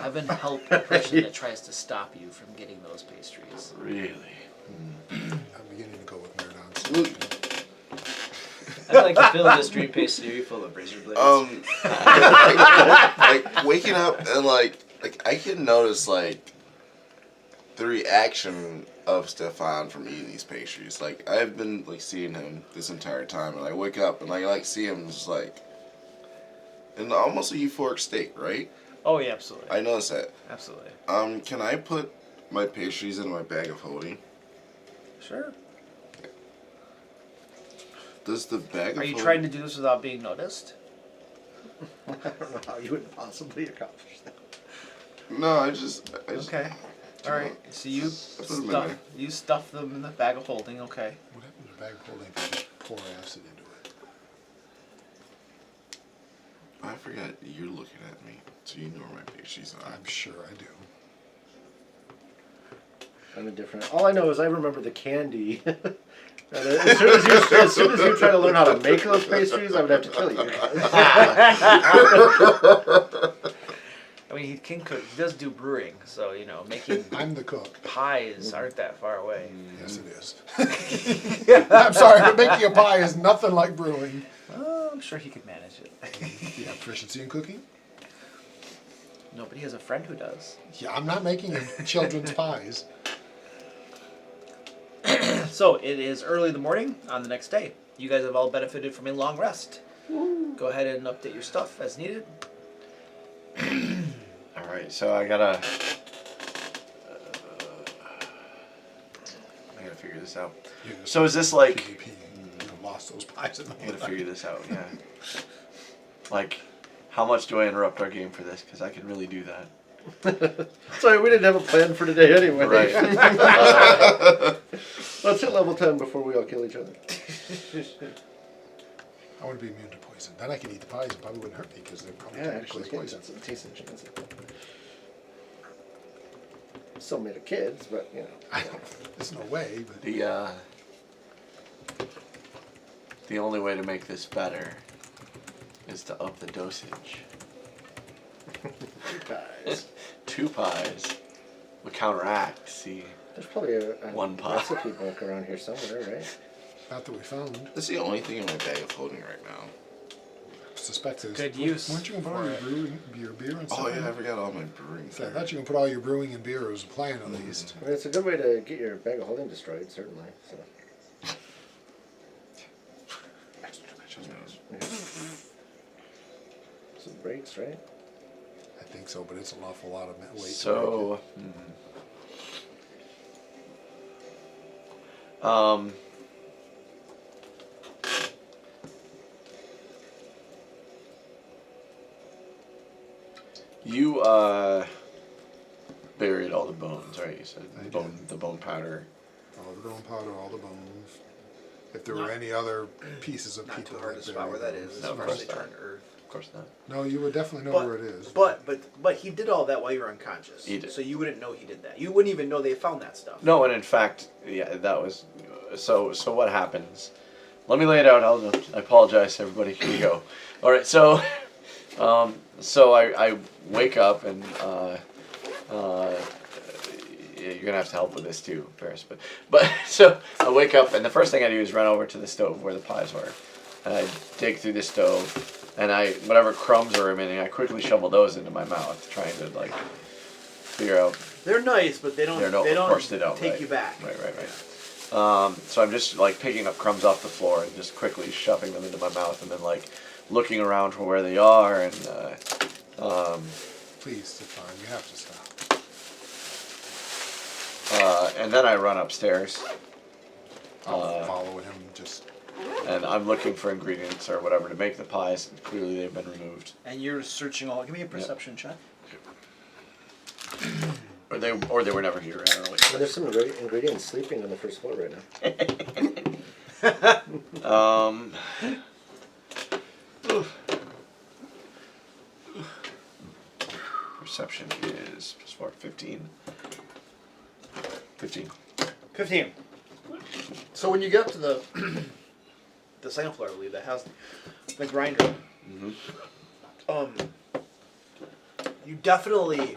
Heaven help the person that tries to stop you from getting those pastries. Really? I'm beginning to go with Meridon's. I'd like to fill this dream pastry full of razor blades. Like waking up and like I can notice like the reaction of Stefan from eating these pastries. Like I've been like seeing him this entire time, and I wake up and I like see him just like in almost a euphoric state, right? Oh, yeah, absolutely. I notice that. Absolutely. Can I put my pastries in my bag of holding? Sure. Does the bag of Are you holding... trying to do this without being noticed? I don't know how you would possibly accomplish that. No, I just Okay. All right. So you put 'em in there. stuff them in the bag of holding. Okay. What happened to the bag of holding if you just pour acid into it? I forgot you're looking at me, so you know where my pastries are. I'm sure I do. I'm indifferent. All I know is I remember the candy. And as soon as you try to learn how to make those pastries, I would have to kill you. I mean, he can cook. He does do brewing, so making I'm the cook. pies aren't that far away. Yes, it is. I'm sorry, but making a pie is nothing like brewing. Oh, I'm sure he could manage it. You have proficiency in cooking? No, but he has a friend who does. Yeah, I'm not making him children's pies. So it is early in the morning on the next day. You guys have all benefited from a long rest. Go ahead and update your stuff as needed. All right. So I gotta figure this out. You just So is this like? PvP. You lost those pies in the I gotta middle. figure this out. Yeah. Like, how much do I interrupt our game for this? Because I could really do that. Sorry, we didn't have a plan for today anyway. Right. Let's hit level 10 before we all kill each other. I want to be immune to poison. Then I can eat the pies. It probably wouldn't hurt me because they're probably Yeah, technically actually, poison. it tastes expensive. Still made of kids, but I don't. There's no way, but The the only way to make this better is to up the dosage. 2 pies. 2 pies would counteract. See, There's probably a 1 pie. recipe book around here somewhere, right? Not that we found. That's the only thing in my bag of holding right now. Suspect there's. Good use Weren't you gonna put all for your it. brewing, your beer and stuff? Oh in yeah, I it? forgot all my brewing. So I thought you were gonna put all your brewing and beer as a plan at least. I mean, it's a good way to get your bag of holding destroyed, certainly. So. Yeah. Some breaks, right? I think so, but it's an awful lot of weight. So, you buried all the bones, right? You said I did. the bone powder. All the bone powder, all the bones. If there were any other pieces of Not people too hard to that spot where that buried is. No, As of far as course they not. turn to earth. Of course not. No, you would definitely know But- where it is. But he did all that while you were unconscious. He did. So you wouldn't know he did that. You wouldn't even know they found that stuff. No, and in fact, yeah, that was so. So what happens? Let me lay it out. I apologize, everybody. Here we go. All right, so, so I wake up and yeah, you're gonna have to help with this too, Paris. But so I wake up and the first thing I do is run over to the stove where the pies were, and I dig through the stove. And whatever crumbs are remaining, I quickly shovel those into my mouth, trying to like figure out. They're nice, but they don't. Of course they don't. take right. you back. Right. So I'm just like picking up crumbs off the floor and just quickly shoving them into my mouth, and then like looking around for where they are, and Please, Stefan, you have to stop. and then I run upstairs. I'll follow him. Just And I'm looking for ingredients or whatever to make the pies. Clearly they've been removed. And you're searching all. Give me a perception check. Or they were never here. I don't know. Well, there's some ingredients sleeping on the first floor right now. Perception is +4, 15. 15. 15. So when you get up to the the second floor, I believe, that has the grinder, you definitely,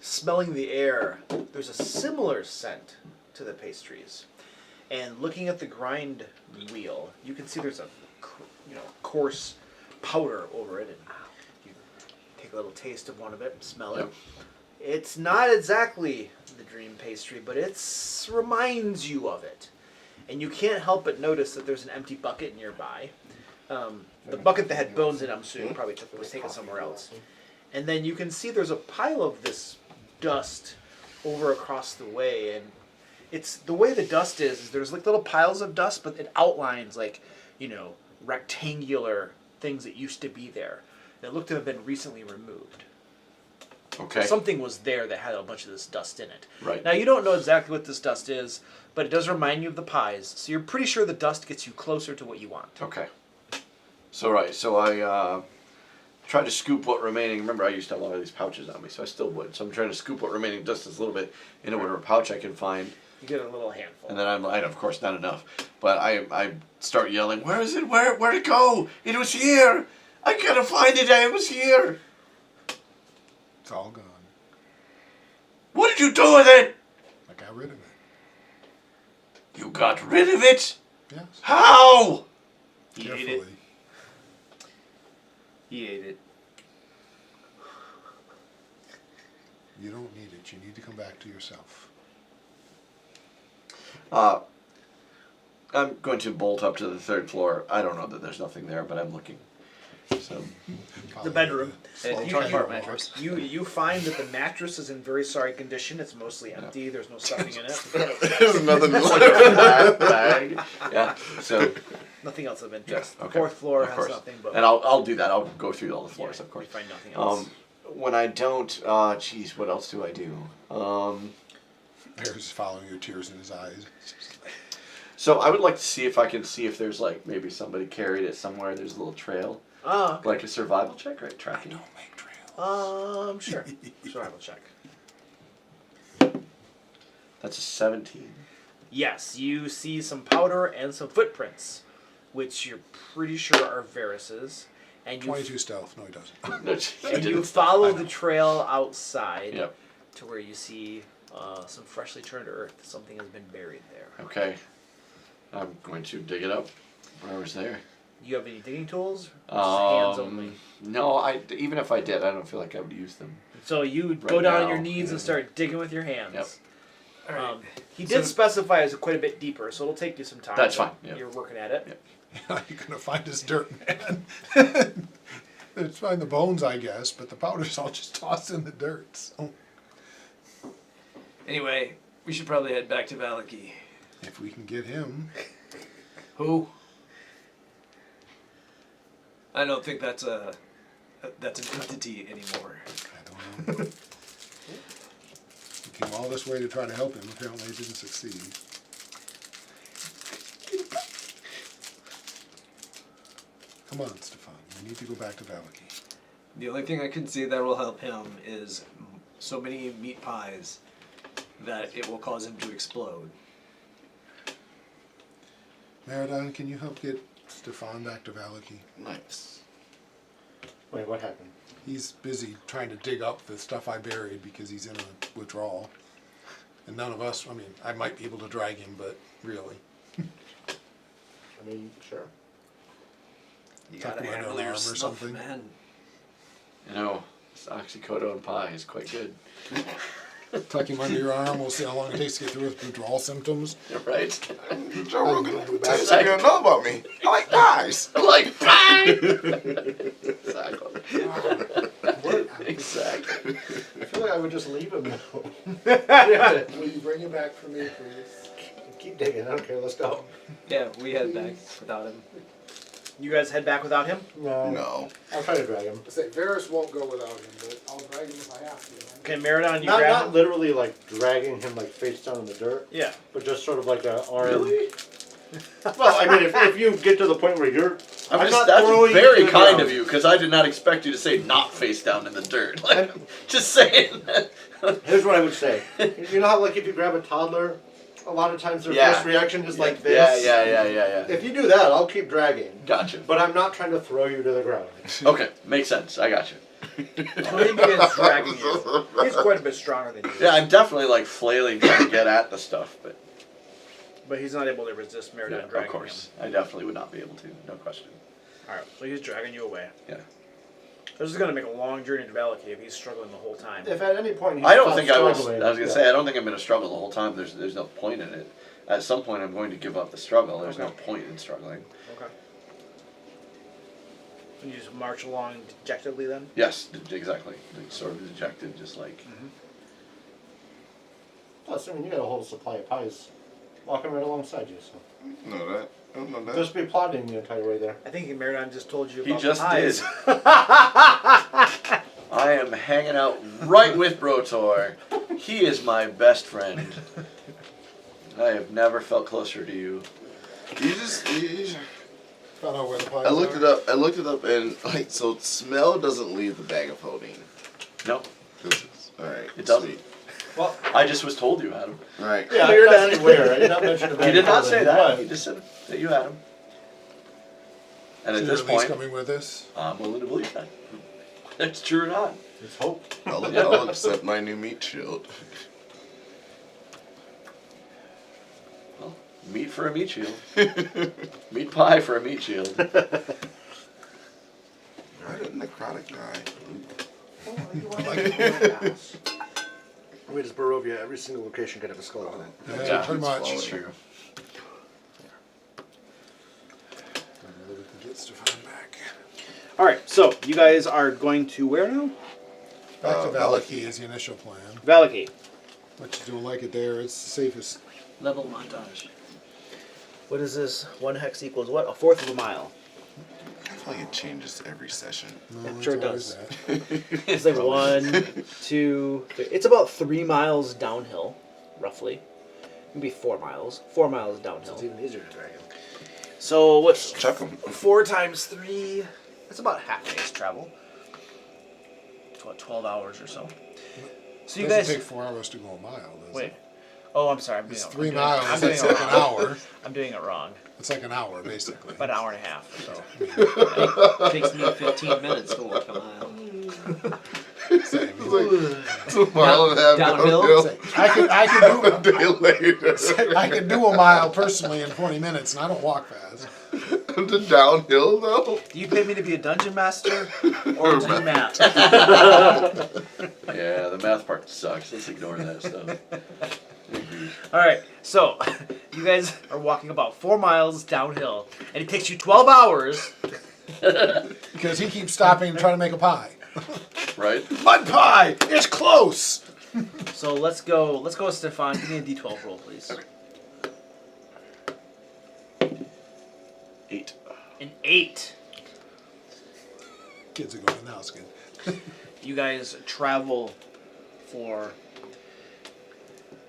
smelling the air, there's a similar scent to the pastries. And looking at the grind wheel, you can see there's a coarse powder over it, and you take a little taste of one of it, smell it. It's not exactly the dream pastry, but it reminds you of it. And you can't help but notice that there's an empty bucket nearby. The bucket that had bones in it, I'm assuming, probably was taken somewhere else. And then you can see there's a pile of this dust over across the way, and it's the way the dust is there's like little piles of dust, but it outlines like, rectangular things that used to be there that look to have been recently removed. Okay. Something was there that had a bunch of this dust in it. Right. Now, you don't know exactly what this dust is, but it does remind you of the pies, so you're pretty sure the dust gets you closer to what you want. Okay. So I try to scoop what remaining. Remember, I used to have a lot of these pouches on me, so I still would. So I'm trying to scoop what remaining dust is a little bit into whatever pouch I can find. You get a little handful. And then of course, not enough. But I start yelling, "Where is it? Where'd it go? It was here! I gotta find it! It was here!" it's all gone. What did you do with it? I got rid of it. You got rid of it? Yes. How? He ate Carefully. it. He ate it. You don't need it. You need to come back to yourself. I'm going to bolt up to the 3rd floor. I don't know that there's nothing there, but I'm looking. So The bedroom. Follow You- the you- mattress. You find that the mattress is in very sorry condition. It's mostly empty. There's no stuffing in it. There's nothing bag. Yeah. So Nothing else of interest. Yeah, The okay. 4th floor Of has course. nothing but. and I'll do that. I'll go through all the floors, of course. You find nothing else. When I don't, geez, what else do I do? Bear's following your tears in his eyes. So I would like to see if I can see if there's like maybe somebody carried it somewhere. There's a little trail, Okay. like a survival check, right? Tracking. Make trails. Sure. Survival check. That's a 17. Yes, you see some powder and some footprints which you're pretty sure are Varys's, and you 22 stealth. No, he doesn't. No, he and you didn't. follow the trail outside Yep. to where you see some freshly turned earth. Something has been buried there. Okay. I'm going to dig it up. Whatever's there. You have any digging tools? Or just hands only. No, even if I did, I don't feel like I would use them. So you would Right go down on now, your knees and yeah. start digging with your hands. Yep. All right. He did specify it's quite a bit deeper, so it'll take you some time. That's but fine, yeah. You're working at it. Yeah. You're gonna find this dirt, man. It's find the bones, I guess, but the powder's all just tossed in the dirt. So Anyway, we should probably head back to Valakki. if we can get him, Who? I don't think that's an entity anymore. I don't know. We came all this way to try to help him. Apparently, it didn't succeed. Come on, Stefan. We need to go back to Valakki. The only thing I can see that will help him is so many meat pies that it will cause him to explode. Meridon, can you help get Stefan back to Valakki? Nice. Wait, what happened? He's busy trying to dig up the stuff I buried because he's in a withdrawal. And none of us, I mean, I might be able to drag him, but really. I mean, sure. You Tuck gotta him under handle an your arm or stuff, something. man. You know, this 𝐑𝐄𝐒 pie is quite good. Tuck him under your arm. We'll see how long it takes to get through his withdrawal symptoms. Right? Joe Rogan, what else you gonna know about me? I like pies. Like pie! Exactly. What? Exactly. I feel like I would just leave him now. Will you bring him back for me, please? Keep digging. I don't care. Let's go. Yeah, we head back without him. You guys head back without him? No. I'll try to drag him. Say, Varys won't go without him, but I'll drag him if I have to. Okay, Meridon, you Not grab him? literally like dragging him like face down in the dirt, Yeah. but just sort of like a arm. Really? Well, I mean, if you get to the point where you're, I'm not That's throwing very you to the kind ground. of you, because I did not expect you to say not face down in the dirt. Like, just saying. Here's what I would say. You know how like if you grab a toddler, a lot of times their Yeah. first reaction is like this. Yeah. If you do that, I'll keep dragging. Gotcha. But I'm not trying to throw you to the ground. Okay, makes sense. I got you. When he begins dragging you, he's quite a bit stronger than you. Yeah, I'm definitely like flailing trying to get at the stuff, but But he's not able to resist Meridon yeah, dragging of course, I definitely would not be able to. No question. him. Alright, so he's dragging you away. Yeah. This is going to make a long journey to Valakki if he's struggling the whole time. If at any point he I don't stops think I will. I was struggling, gonna yeah. say I don't think I'm gonna struggle the whole time. There's no point in it. At some point, I'm going to give up the struggle. There's no point in struggling. Okay. And you just march along dejectedly then? Yes, exactly. Like, sort of dejected, just like. Plus, I mean, you got a whole supply of pies walking right alongside you, so Know that. I don't know that. just be plodding the entire way there. I think Meridon just told you He about just the pies. did. I am hanging out right with Brotor. He is my best friend. I have never felt closer to you. You just. Found out where the pies I looked are. it up. I looked it up, and like, so smell doesn't leave the bag of holding. No, All right. it doesn't. Sweet. Well, I just was told you had him. All right. yeah, Clear that's that. where. I did not mention the He did not bag say of that. holding, He just said that you had him. And So at you're this at least point, coming with us. I'm willing to believe that. It's true or not. but Let's hope. I'll accept my new meat shield. Well, meat for a meat shield. Meat pie for a meat shield. Why did necrotic die? We just Barovia, every single location could have a skull on it. Yeah, pretty much. It's true. Maybe we can get Stefan back. Alright, so you guys are going to where now? Back to Valakki. Valakki is the initial plan. Valakki. But you don't like it there. It's the safest. Level montage. What is this? 1 hex equals what? 1/4 of a mile. I feel like it changes every session. No, it's Sure always does. that. It's like 1, 2, 3. It's about 3 miles downhill, roughly. Maybe 4 miles. 4 miles So downhill. it's even easier to drag him. So what's Chuck 'em. 4 times 3? That's about half a day's travel. It's about 12 hours or so. So you It doesn't guys take 4 hours to go a mile, does wait. it? Oh, I'm sorry. I'm doing It's it. 3 I'm miles. doing That's it like an wrong. hour. I'm doing it wrong. It's like an hour, basically. About an hour and a half or so. It takes me 15 minutes to walk a mile. Same. It's a mile and a half Downhill? downhill. I could A do day later. I could do a mile personally in 20 minutes, and I don't walk fast. The downhill though. Do you pay me to be a dungeon master or do math? Yeah, the math part sucks. Let's ignore that stuff. All right, so you guys are walking about 4 miles downhill, and it takes you 12 hours. Because he keeps stopping and trying to make a pie. Right? Mud pie! It's close! So let's go with Stefan. Give me a d12 roll, please. 8. An 8. Kids are going, now it's good. You guys travel for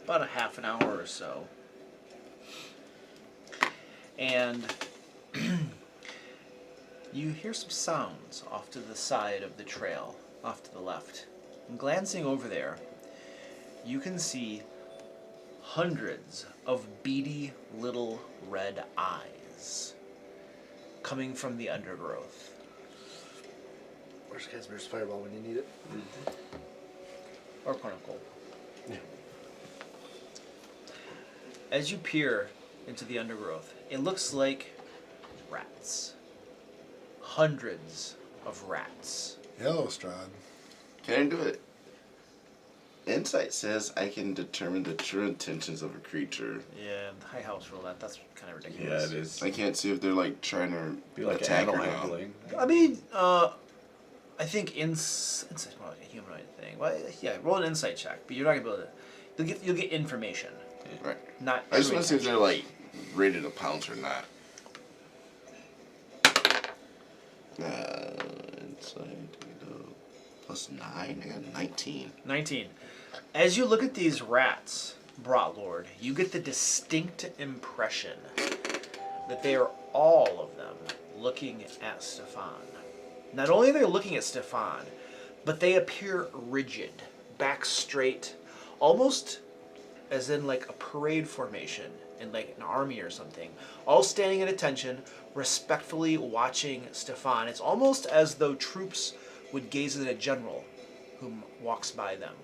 about a half an hour or so. And you hear some sounds off to the side of the trail, off to the left. And glancing over there, you can see hundreds of beady little red eyes coming from the undergrowth. Where's Casper's fireball when you need it? Or Cornicle. As you peer into the undergrowth, it looks like rats. Hundreds of rats. Hello, Strahd. Can I do it? Insight says I can determine the true intentions of a creature. Yeah, the high house rule that's kind of Yeah, ridiculous. it is. I can't see if they're like trying to Be like attack or animal not. handling. I mean, I think insight's more like a humanoid thing. Well, yeah, roll an insight check, but you're not gonna be able to. You'll get information, Right. not. I just true want to see if intention. they're like ready to pounce or not. Insight, +9. I got 19. 19. As you look at these rats, Brotlord, you get the distinct impression that they are all of them looking at Stefan. Not only are they looking at Stefan, but they appear rigid, back straight, almost as in like a parade formation in like an army or something, all standing at attention, respectfully watching Stefan. It's almost as though troops would gaze at a general who walks by them.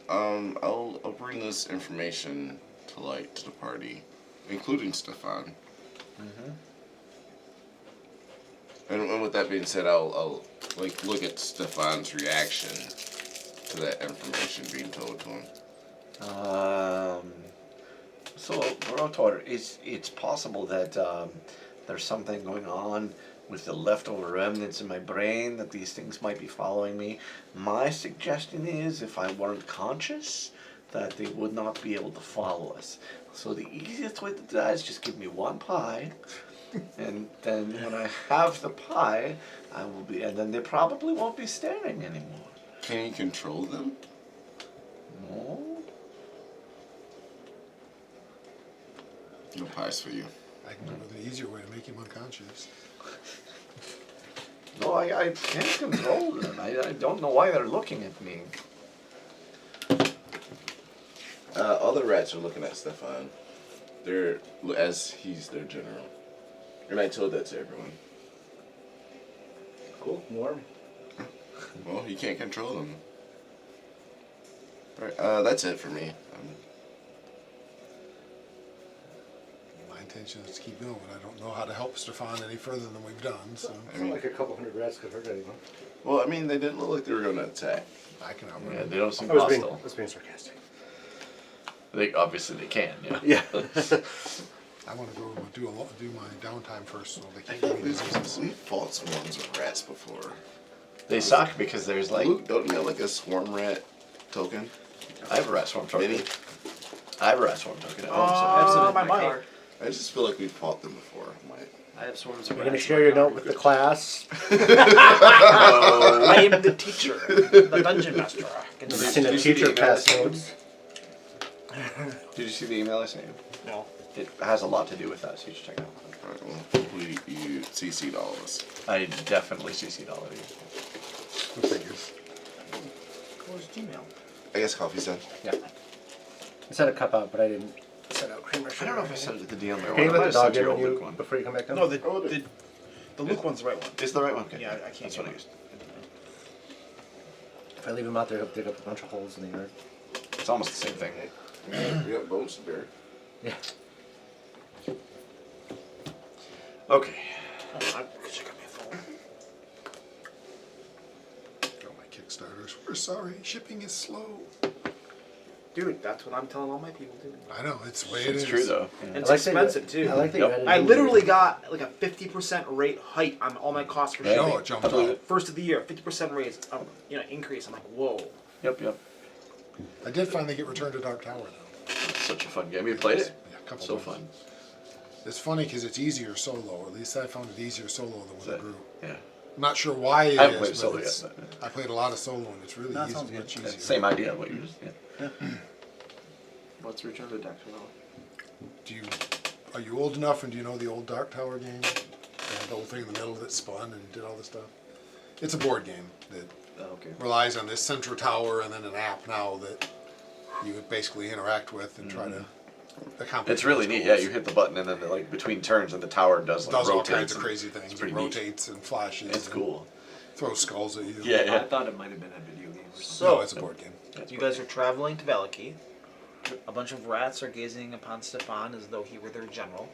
I'll bring this information to light to the party, including Stefan. And with that being said, I'll like look at Stefan's reaction to that information being told to him. So, Rotor, it's possible that there's something going on with the leftover remnants in my brain, that these things might be following me. My suggestion is, if I weren't conscious, that they would not be able to follow us. So the easiest way to do that is just give me one pie, and then when I have the pie, and then they probably won't be staring anymore. Can you control them? No? No pies for you. I can go the easier way to make him unconscious. No, I can't control them. I don't know why they're looking at me. Other rats are looking at Stefan. They're as he's their general, and I told that to everyone. Cool. Warm. Well, you can't control them. All right, that's it for me. My intention is to keep going. I don't know how to help Stefan any further than we've done, so I It's mean, not like a couple hundred rats could hurt anyone. well, I mean, they didn't look like they were going to attack. I can outrun Yeah, him. they don't seem I was being hostile. sarcastic. They obviously they can, yeah. Yeah. I want to go do my downtime first, so they I can't think give me diseases. we fought swarms of rats before. They suck because there's like Luke, don't you have like a swarm rat token? I have a rat swarm token. Mini? I have a rat swarm token at home. So my my mic. I just feel like we fought them before. I have swarms of You're gonna rats share in my your note car. with the class. I am the teacher, the dungeon master. Have you seen a teacher pass notes? Did you see the email I sent you? No. It has a lot to do with that, so you should check it out. Alright, well, you CC'd all of us. I definitely CC'd all of you. Who figures? Where's Gmail? I guess coffee's done. Yeah. I said a cup out, but I didn't set out creamer I sugar. don't know if I said it at the DM or Can you what. I let the might have dog sent in your when old Luke you, one. before you come back down? No, the Luke one's the right one. Is the right one? Okay. Yeah, I can't That's get what I one. used. If I leave him out there, he'll dig up a bunch of holes in the yard. It's almost the same thing. We got bones to bear. Yeah. Okay. Oh, my Kickstarters. We're sorry. Shipping is slow. Dude, that's what I'm telling all my people too. I know. It's the way it It's is. true though. And Yeah. it's I like that you- expensive too. I like that you Yep. added I in literally the- got like a 50% rate hike on all my costs for Right. shipping. No, it jumped I believe up. it. First of the year, 50% raise, increase. I'm like, whoa. Yep. Yep. I did finally get Return to Dark Tower though. It's such a fun game. You played it? Yeah, a couple So times. fun. It's funny because it's easier solo. Or at least I found it easier solo than with a That- group. Yeah. I'm not sure why it I haven't is, played but solo it's- yet. But I played a lot of solo and it's really That easy, sounds good. much easier. same idea. What you just. Yeah. What's Return to Dr. Mel? Are you old enough and do you know the old Dark Tower game? They had the whole thing in the middle that spun and did all this stuff. It's a board game that Oh, okay. relies on this central tower and then an app now that you would basically interact with and try to accomplish. It's really those neat. Yeah, goals. you hit the button and then like between turns and the tower does It like does all rotates kinds of and crazy things. It's It pretty neat. rotates and flashes. It's and cool. Throws skulls at you. Yeah. I Yeah. thought it might have been a video game or something. So, No, it's a board game. you guys are traveling to Valakki. A bunch of rats are gazing upon Stefan as though he were their general.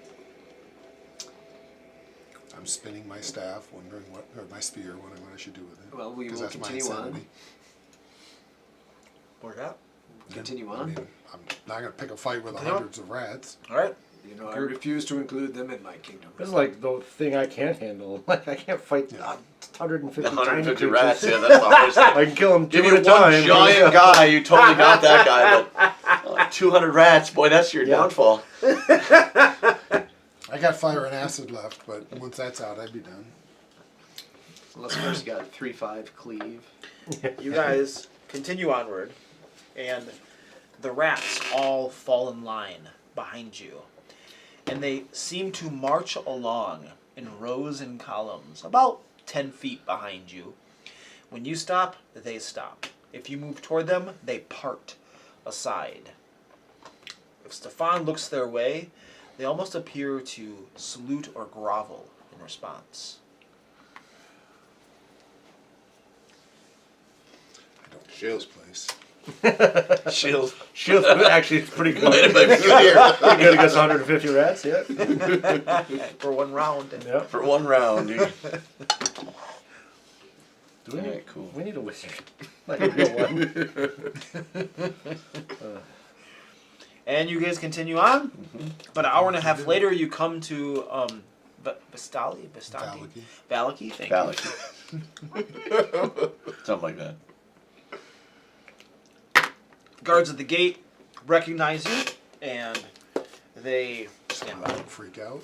I'm spinning my staff, wondering or my spear, wondering what I should do with it. Well, we 'Cause will that's my continue on. insanity. Where's that? Continue I on. mean, I'm not going to pick a fight with Continue on. hundreds of rats. All right. You know, I refuse to include them in my kingdom. This is like the thing I can't handle. Like, I can't fight Yeah. 150 The tiny 150 creatures. rats. Yeah, that's always. I can kill them Give two me at one a time. giant guy, you totally got that guy. But 200 rats, boy, that's your Yeah. downfall. I got fire and acid left, but once that's out, I'd be done. Unless first you got 3-5 cleave. You guys continue onward, and the rats all fall in line behind you. And they seem to march along in rows and columns, about 10 feet behind you. When you stop, they stop. If you move toward them, they part aside. If Stefan looks their way, they almost appear to salute or grovel in response. I don't Shield. this place. Shield. Shield actually it's pretty good. Might be good here. Pretty good against 150 rats, yeah. For one round. Yeah. For one round, dude. Do we, need, Alright, cool. we need a wizard. Like a real one. And you guys continue on. About an hour and a half later, you come to Valakki. Valakki, thank Valakki. Something like that. you. Guards at the gate recognize you, and they stand I by. don't freak out.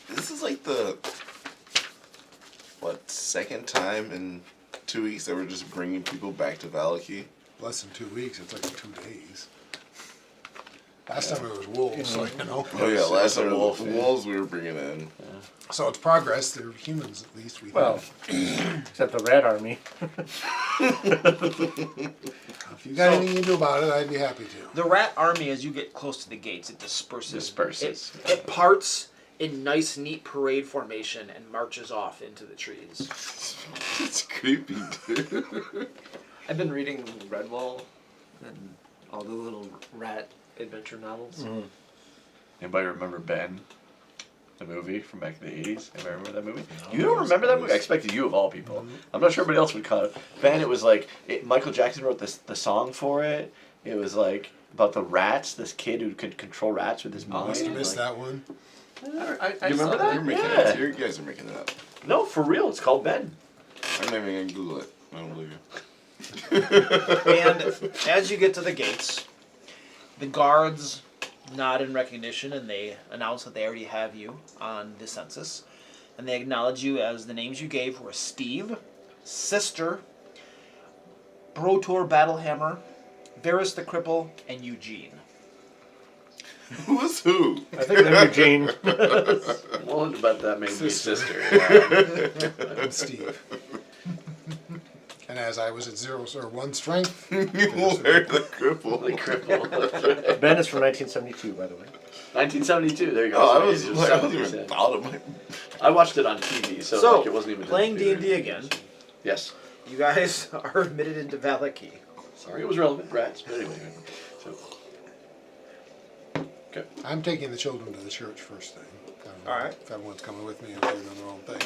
This is like the second time in 2 weeks that we're just bringing people back to Valakki. Less than 2 weeks. It's like 2 days. Last time it was wolves, so you know. Oh yeah, last time wolf, the yeah. wolves we were bringing in. So it's progress. They're humans, at least. We Well, think. except the rat army. If you got anything you do about it, I'd be happy to. The rat army, as you get close to the gates, it disperses. Disperses. It parts in nice, neat parade formation and marches off into the trees. It's creepy, dude. I've been reading Redwall and all the little rat adventure novels. Anybody remember Ben? The movie from back in the 80s? Anybody remember that movie? You don't remember that movie? I expected you of all people. I'm not sure everybody else would call it. Ben, it was like, Michael Jackson wrote the song for it. It was like about the rats, this kid who could control rats with his I mind. must have missed like, that one. I You remember saw that? You're making Yeah. it. You guys are making it up. No, for real, it's called Ben. I'm not even gonna Google it. I don't believe you. And as you get to the gates, the guards nod in recognition and they announce that they already have you on the census. And they acknowledge you as the names you gave were Steve, Sister, Brotor Battlehammer, Varus the Cripple, and Eugene. Who's who? I think they're Eugene. Well, but that made me sister. Yeah. I'm Steve. And as I was at 0 or 1 strength. You were the cripple. The cripple. Ben is from 1972, by the way. 1972. There you go. Oh, So I was it like, I wasn't 70%. even thought of my. I watched it on TV, so, So, like, it wasn't even in playing the theater. D&D again, Yes. you guys are admitted into Valakki. Sorry, it was relevant, rats. But anyway, so I'm taking the children to the church first thing. I don't know Alright. if everyone's coming with me, if they're doing their own thing,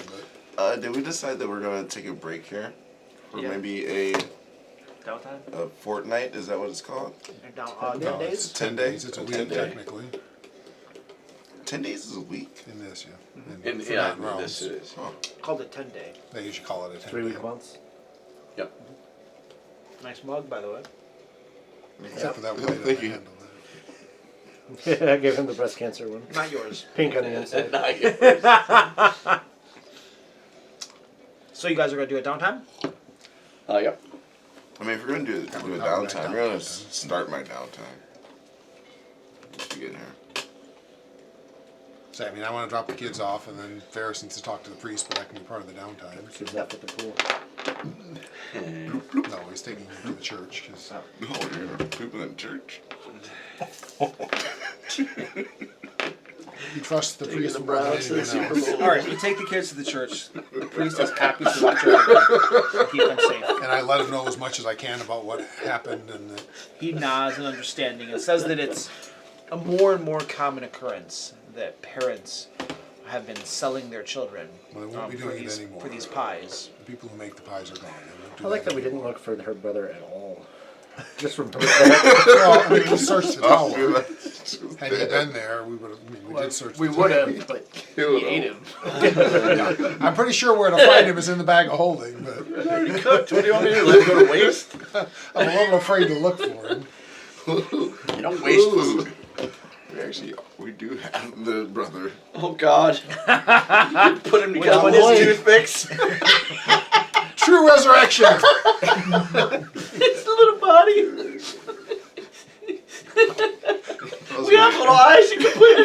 but Did we decide that we're gonna take a break here, or Yeah. maybe a Downtime? fortnight? Is that what it's called? Down, no, 10 it's days? 10 days? It's a 10 week day. technically 10 days is a week. in this, yeah. in Forgotten yeah, Realms, this is. Oh. Called it 10 day. they usually call it a 10 3-week months. Yep. Nice mug, by the way. Except for that Yeah, way that I thank you. handle that. I gave him the breast cancer one. Not yours. Pink on the inside. So you guys are going to do a downtime? Yep. I mean, if we're gonna do a talk about downtime, we're gonna downtime. start my downtime. Just to get here. So, I mean, I want to drop the kids off, and then Ferris needs to talk to the priest, but that can be part of the downtime. Kids up at the pool. No, he's taking them to the church, 'cause No, you're gonna poop in church. he trusts the priest the more than Browns to the anyone Super else. Bowl. Alright, you take the kids to the church. The priest is happy to watch over them. Keep them safe. And I let him know as much as I can about what happened, and that He nods in understanding and says that it's a more and more common occurrence that parents have been selling their children Well, they won't be doing it anymore. for these pies. the people who make the pies are gone. They won't do I like that we anymore. didn't look for her brother at all. Just remember that. Well, I mean, we searched the Oh, tower. Had he been there, we would have. I mean, we did search. We the would tower. have, but Kill he ate him. I'm pretty sure where to find him is in the bag of holding, but You cooked. What do you want me to do? Let it go to waste? I'm a little afraid to look for him. You don't waste food. We do have the brother. Oh God. You put him together Well, with his boy. toothpicks. True resurrection. His little body. We have little eyes. You can put it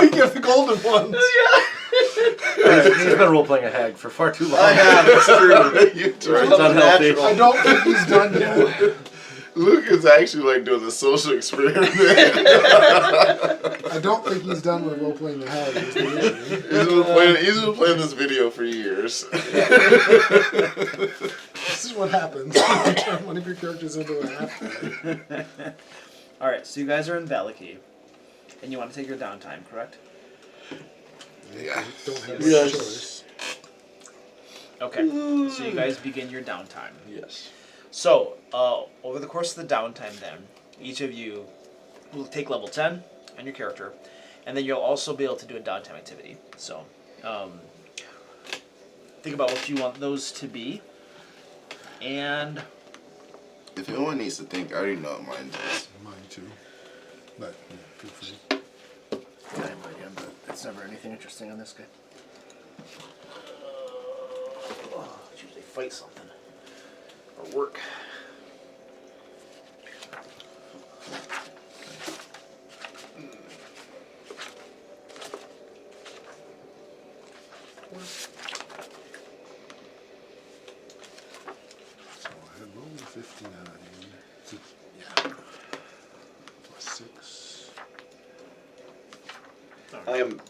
We give the golden ones. He's been role playing a hag for far too long. I have. It's true. You It's turn- unhealthy. I don't think he's done yet. Luke is actually like doing the social experiment. I don't think he's done with role playing the hag. Is the issue. He's been playing this video for years. This is what happens when you turn one of your characters into a half. Alright, so you guys are in Valakki. And you want to take your downtime, correct? Yeah. Don't have Yes. a choice. Okay. So you guys begin your downtime. Yes. So, over the course of the downtime then, each of you will take level 10 on your character, and then you'll also be able to do a downtime activity. So, think about what you want those to be, and If anyone needs to think, I already know what mine is. Mine too. But yeah, feel free. I have no idea, but it's never anything interesting on this guy. it's usually fight something, or work. So I had rolled 59. So, yeah. Plus 6. I am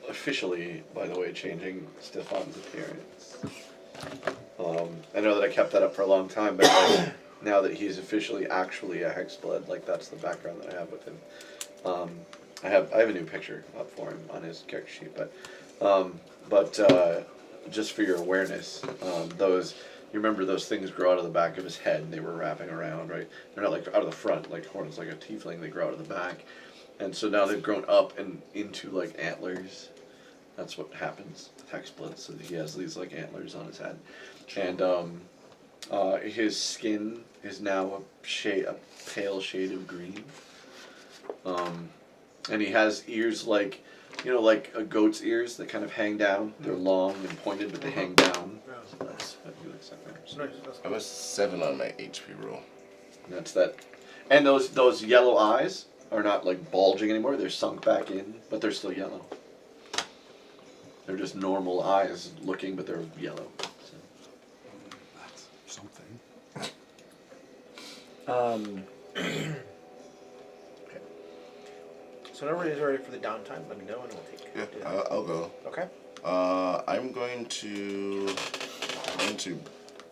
officially, by the way, changing Stefan's appearance. I know that I kept that up for a long time, but like, now that he's officially actually a hexblade, like that's the background that I have with him. I have a new picture up for him on his character sheet, but just for your awareness, those you remember those things grow out of the back of his head and they were wrapping around, right? They're not like out of the front like horns like a tiefling. They grow out of the back, and so now they've grown up and into like antlers. That's what happens with hexblades. So he has these like antlers on his head, and his skin is now a pale shade of green. And he has ears like, you know, like a goat's ears that kind of hang down. They're long and pointed, but they hang down. So that's what he looks like there. I was 7 on my HP roll. And that's that. And those yellow eyes are not like bulging anymore. They're sunk back in, but they're still yellow. They're just normal eyes looking, but they're yellow. So. So whenever he's ready for the downtime, let me know and we'll take Yeah, do that. I'll go. Okay. I'm going to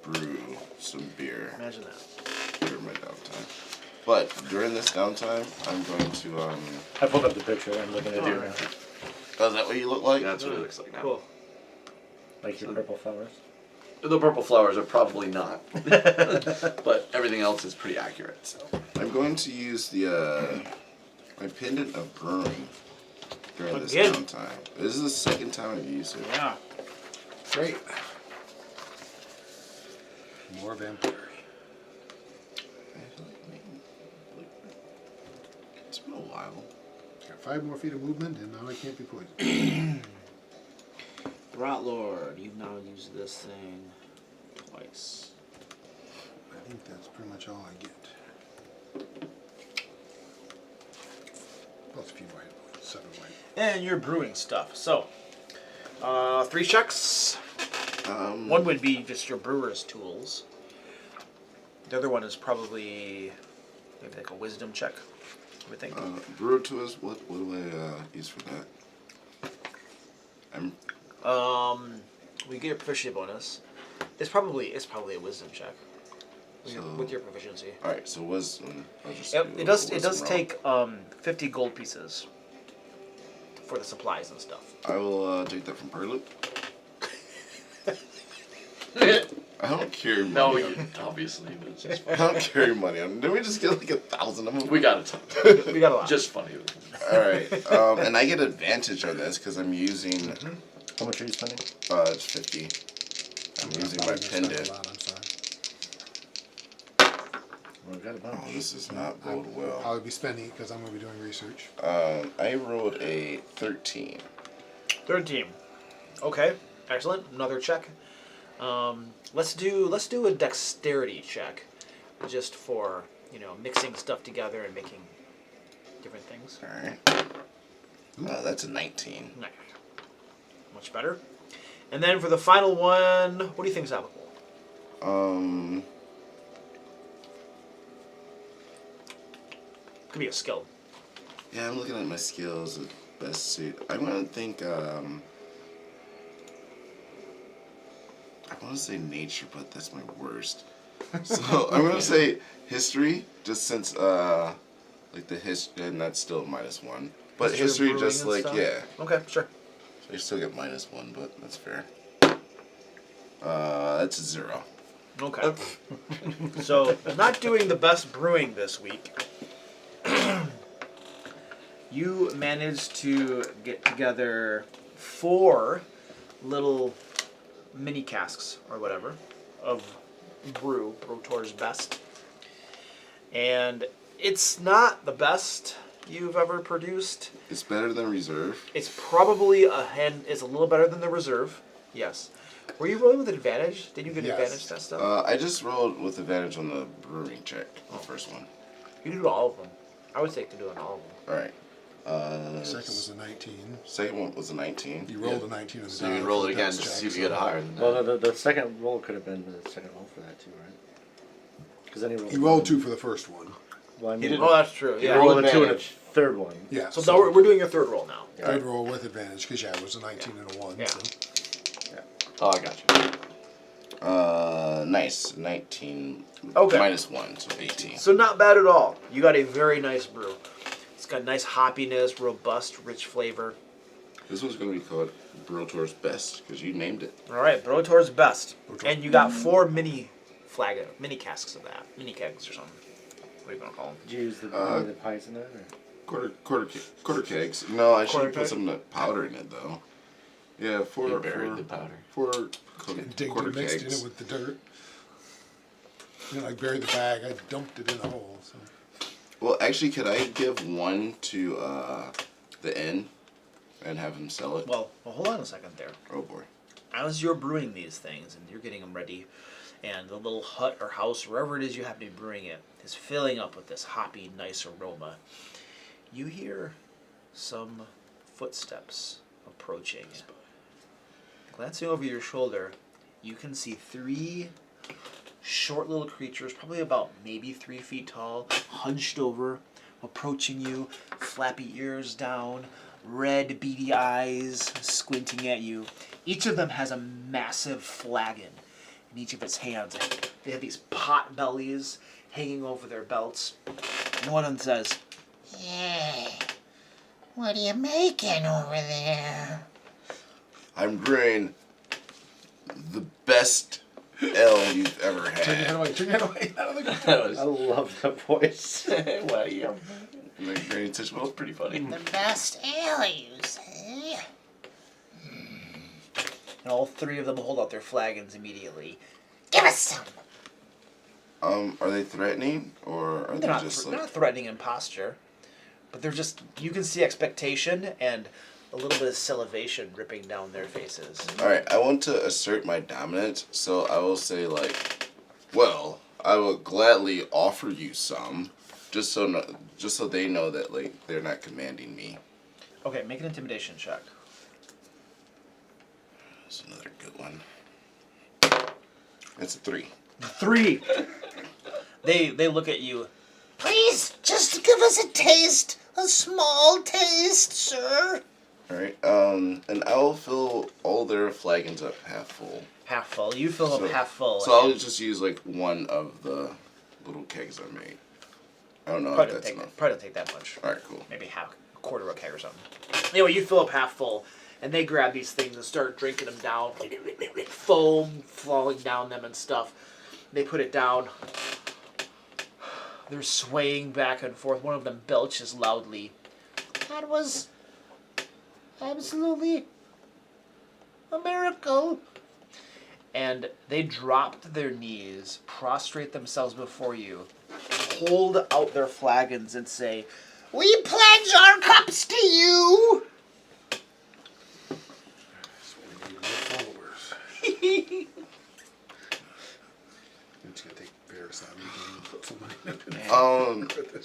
brew some beer Imagine that. during my downtime. But during this downtime, I'm going to I pulled up the picture. I'm looking at you now. Oh, is that what you look like? That's what it looks like now. Cool. Like your purple flowers. The purple flowers are probably not, but everything else is pretty accurate. So. I'm going to use the my pendant of brewing during this Again? downtime. This is the second time I've used it. Yeah. Great. More vampires. It's been a while. Got 5 more feet of movement, and now I can't be poisoned. Rot Lord, you've now used this thing twice. I think that's pretty much all I get. Plus a few white, 7 white. And you're brewing stuff. So, 3 checks. One would be just your brewer's tools. The other one is probably maybe like a wisdom check, I would think. Brewer tools. What do I use for that? We get your proficiency bonus. It's probably a wisdom check with your proficiency. All right, so wisdom. I'll just It, do it does. a It does wisdom roll. take 50 gold pieces for the supplies and stuff. I will take that from Perloop. I don't carry money. No, on- obviously, but it's just I don't carry money on. Didn't we just get like 1,000 of them? we got it. We got a lot. Just funny. All right, and I get advantage on this because I'm using How much are you spending? it's 50. I'm using my pendant. I'm sorry. Well, we've got a Oh, bunch. this is not I'll bode well. probably be spending it because I'm going to be doing research. I rolled a 13. Third team. Okay, excellent. Another check. Let's do a dexterity check, just for mixing stuff together and making different things. All right. That's a 19. Nice. Much better. And then for the final one, what do you think is applicable? Could be a skill. Yeah, I'm looking at my skills at best suit. I want to think. I want to say nature, but that's my worst. So I'm gonna say history, just since like the history, and that's still -1. But history, brewing just and like stuff? yeah. Okay, sure. So you still get -1, but that's fair. That's a 0. Okay. So, not doing the best brewing this week. You managed to get together 4 little mini casks or whatever of Brotor's best. And it's not the best you've ever produced. It's better than reserve. It's probably it's a little better than the reserve. Yes. Were you rolling with advantage? Did you get Yes. advantage to that stuff? I just rolled with advantage on the brewing check, the first one. You do all of them. I would take to doing all of them. All right. The second was a 19. Second one was a 19. You rolled a 19 on the So you die can roll for it the again dex just to check, see if you get a so- higher than that. Well, the second roll could have been the second roll for that too, right? Because then he rolled. He rolled 2 for the first one. Well, I mean, didn't- Oh, that's true. he Yeah. rolled a 2 and a advantage. third one. Yeah. So now we're doing your third roll now. Third roll with advantage because it was a 19 and a 1. Yeah. So. Oh, I got you. Nice. 19. Okay. -1, so 18. So not bad at all. You got a very nice brew. It's got nice hoppiness, robust, rich flavor. This one's going to be called Brotor's Best because you named it. All right, Brotor's best. Brotor's- And you got 4 mini casks of that. Mini kegs or something. What are you going to call them? Did you use the pies in that? Or? Quarter kegs. No, I should Quarter have put keg? some powder in it though. Yeah, You buried the powder. 4 Digged quarter and mixed in kegs. it with the dirt. I buried the bag. I dumped it in a hole. So. Well, actually, could I give one to the inn and have him sell it? Well, hold on a second there. Oh boy. As you're brewing these things and you're getting them ready, and the little hut or house, wherever it is you happen to be brewing it, is filling up with this hoppy, nice aroma, you hear some footsteps approaching. Glancing over your shoulder, you can see 3 short little creatures, probably about maybe 3 feet tall, hunched over, approaching you, flappy ears down, red beady eyes squinting at you. Each of them has a massive flagon in each of its hands. They have these pot bellies hanging over their belts. And one of them says, Yeah. What are you making over there? I'm brewing the best ale you've ever Turn your head had. away. Turn your head away. I don't think That was. I love that voice. Well, yeah. Like brewing such well, pretty funny. The best ale you say? and all 3 of them hold out their flagons immediately. Give us some. Are they threatening or are they They're just not like? threatening in posture, but they're just, you can see expectation and a little bit of salivation dripping down their faces. All right, I want to assert my dominance, so I will say like, well, I will gladly offer you some, just so they know that like they're not commanding me. Okay, make an intimidation check. That's another good one. It's a 3. 3. They look at you. Please, just give us a taste. A small taste, sir. All right, and I will fill all their flagons up half full. Half full. You fill up half full. So I'll and just use like one of the little kegs I made. I don't know probably if don't that's take enough. probably don't take that much. All right, cool. Maybe a quarter of a keg or something. Anyway, you fill up half full, and they grab these things and start drinking them down. Foam falling down them and stuff. They put it down. They're swaying back and forth. One of them belches loudly. That was absolutely a miracle. And they drop to their knees, prostrate themselves before you, hold out their flagons and say, We pledge our cups to you. That's what we need, more followers. I'm just gonna take Paris out and put somebody.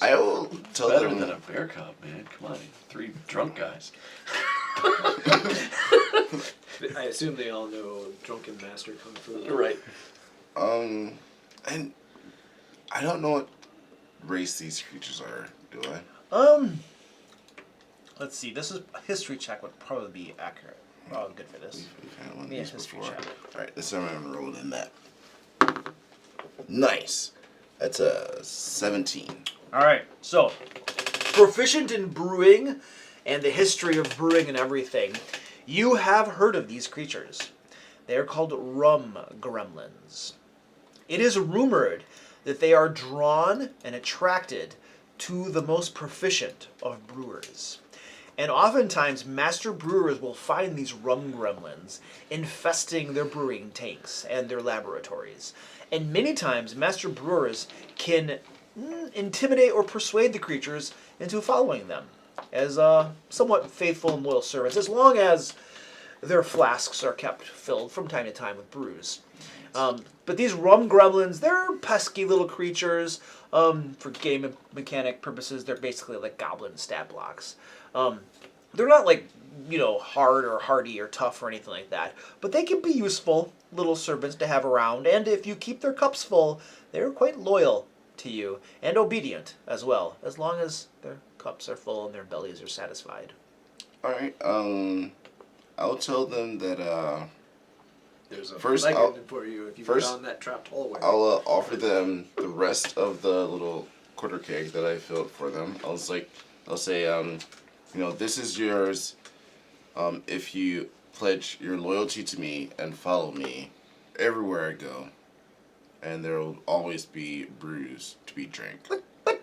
I will tell Better them than a bear cub, man. Come on, 3 drunk guys. I assume they all know Drunken Master Kung Fu. Right. and I don't know what race these creatures are, do I? let's see, this is a history check would probably be accurate. Oh, good for this. We've had one of Yeah, these history before. check. Alright, this time I'm rolling in that. Nice. That's a 17. Alright, so, proficient in brewing and the history of brewing and everything, you have heard of these creatures. They are called rum gremlins. It is rumored that they are drawn and attracted to the most proficient of brewers. And oftentimes, master brewers will find these rum gremlins infesting their brewing tanks and their laboratories. And many times, master brewers can intimidate or persuade the creatures into following them as somewhat faithful and loyal servants, as long as their flasks are kept filled from time to time with brews. But these rum gremlins, they're pesky little creatures. For game mechanic purposes, they're basically like goblin stat blocks. They're not like, hard or hardy or tough or anything like that. But they can be useful little servants to have around. And if you keep their cups full, they're quite loyal to you and obedient as well, as long as their cups are full and their bellies are satisfied. Alright, I'll tell them that, There's a First, flagon I'll- for you if you first, go down that trapped hallway. I'll offer them the rest of the little quarter keg that I filled for them. I'll say, this is yours. If you pledge your loyalty to me and follow me everywhere I go, and there will always be brews to be drank. But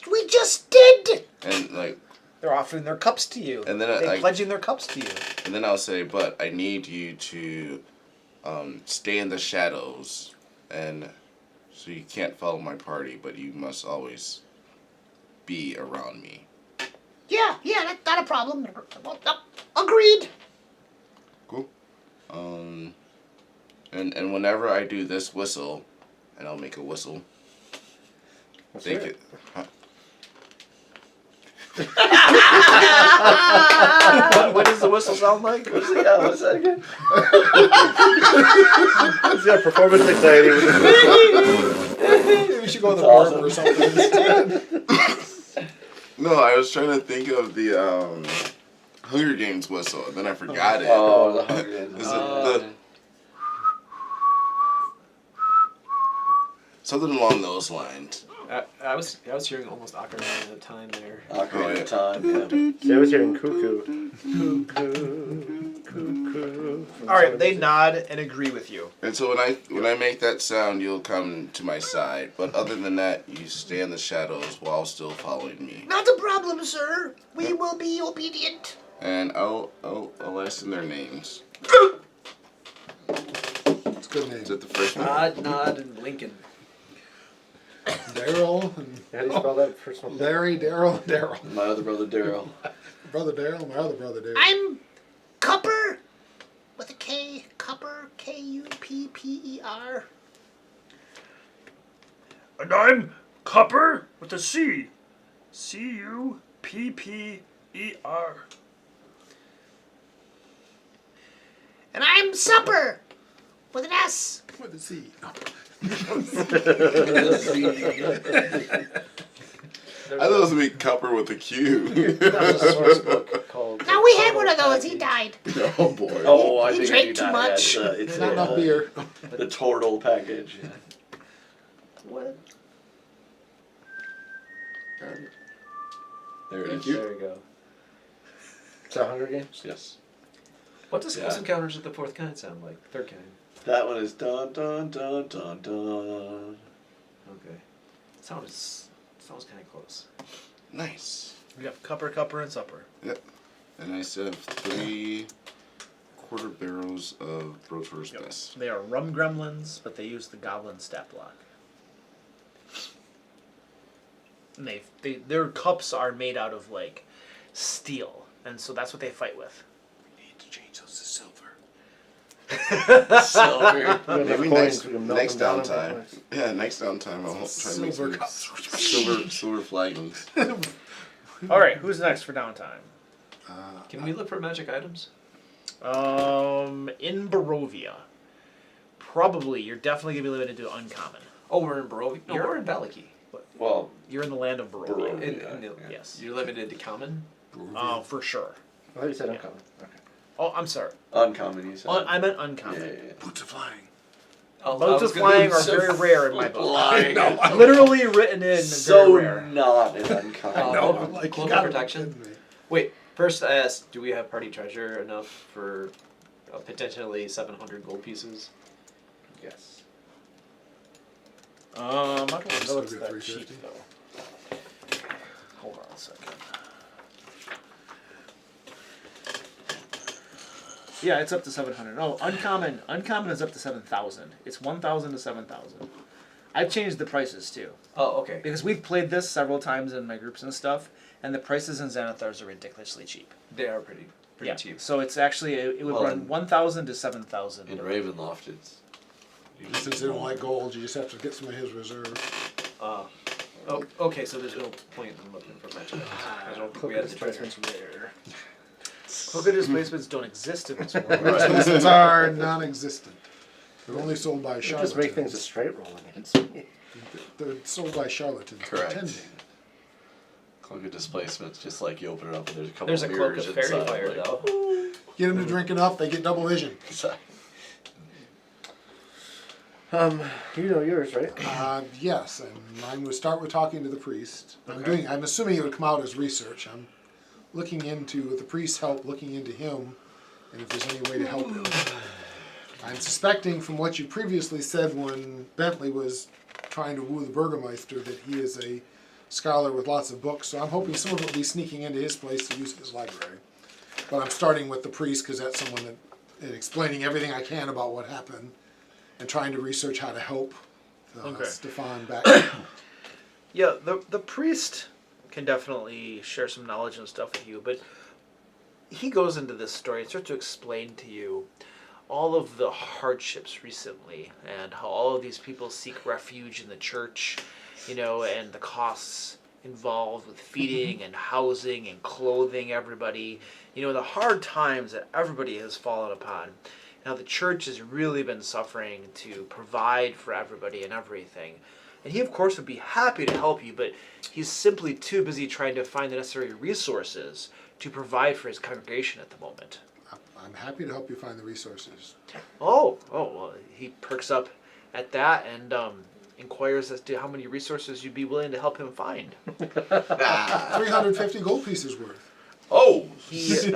we just did. And like, They're offering their cups to you. And then they're pledging their cups to you. and then I'll say, but I need you to stay in the shadows, and so you can't follow my party, but you must always be around me. Yeah, that's not a problem. Agreed. Cool. And whenever I do this whistle, and I'll make a whistle, Let's they hear could. it. Huh? What does the whistle sound like? What's that again? He's got performance anxiety with his whistle. We should go with a That's burp or something instead. No, I was trying to think of the Hunger Games whistle, and then I forgot it. Oh, the Hunger Games. Is it the something along those lines? I was hearing almost Ocarina of Time there. Ocarina of Time, yeah. See, I was hearing cuckoo. Cuckoo. All right, they nod and agree with you. And so when I make that sound, you'll come to my side. But other than that, you stay in the shadows while still following me. Not a problem, sir. We will be obedient. And I'll ask them their names. It's a good name. Is it the first one? Nod, and Lincoln. Daryl and How do you spell that first one? Larry, Daryl, and Daryl. My other brother Daryl. Brother Daryl, my other brother Daryl. I'm Cupper with a K. Cupper, K-U-P-P-E-R. And I'm Copper with a C. C-U-P-P-E-R. And I'm Supper with an S. With a C. No. I thought it was gonna be Cupper with a Q. That was a source book called. Now, we had one of those. He died. Oh boy. Oh, I He think drank I too got much. it. It's Not enough beer. the turtle package. Yeah. What? There it is. There we go. Is that Hunger Games? Yes. What does Close Yeah. Encounters of the Fourth Kind sound like? Third kind. That one is dun dun dun dun dun. Okay. Sounds kind of close. Nice. We got Cupper, and Supper. And I still have 3 quarter barrels of Brotor's Best. They are rum gremlins, but they use the goblin stat block. And their cups are made out of like steel, and so that's what they fight with. We need to change those to silver. Silver. We have enough Maybe coins, we can melt next them down downtime. and coins. Yeah, next downtime I'll try to make Silver some cups. silver flagons. All right, who's next for downtime? Can we look for magic items? In Barovia, probably you're definitely gonna be limited to uncommon. Oh, we're in Barovia. No, we're in Valakki. Well, You're in the land of Barovia. Yes. You're limited to common. For sure. I thought you said uncommon. Okay. Oh, I'm sorry. uncommon, you said. I meant uncommon. yeah. Boots are flying. Boats of flying are very rare in my book. Flying. Literally written in So very rare. not an uncommon. No, I'm like, Cloak you of gotta be protection? kidding me. Wait, first I asked, do we have party treasure enough for potentially 700 gold pieces? Yes. I don't know Still if it's good that 350. cheap though. Hold on a second. Yeah, it's up to 700. Oh, uncommon is up to 7,000. It's 1,000 to 7,000. I've changed the prices too Oh, okay. because we've played this several times in my groups and stuff, and the prices in Xanathars are ridiculously cheap. They are pretty cheap. So it's actually it would Well, run 1,000 to 7,000. In Ravenloft, it's. Since they don't like gold, you just have to get some of his reserve. Oh, okay, so there's no point in looking for magic items. I don't think we had the treasure. rare. Crooked displacements don't exist in this world. Displacements are non-existent. They're only sold by You charlatans. just make things a straight roll against me. They're sold by charlatans. Correct. Pretending. Cloak of displacement's just like you open it up and there's a couple There's a cloak mirrors of fairy inside, fire like, though. Get them to drink enough, they get double vision. You know yours, right? Yes, and mine would start with talking to the priest. I'm assuming it would come out as research. I'm looking into, with the priest's help, looking into him, and if there's any way to help him. I'm suspecting from what you previously said when Bentley was trying to woo the Burgermeister that he is a scholar with lots of books, so I'm hoping some of it will be sneaking into his place to use his library. But I'm starting with the priest because that's someone that, and explaining everything I can about what happened, and trying to research how to help Stefan back. Yeah, the priest can definitely share some knowledge and stuff with you, but he goes into this story and starts to explain to you all of the hardships recently and how all of these people seek refuge in the church, and the costs involved with feeding and housing and clothing everybody. The hard times that everybody has fallen upon. Now the church has really been suffering to provide for everybody and everything. And he, of course, would be happy to help you, but he's simply too busy trying to find the necessary resources to provide for his congregation at the moment. I'm happy to help you find the resources. Well, he perks up at that and inquires as to how many resources you'd be willing to help him find. 350 gold pieces worth. Oh, He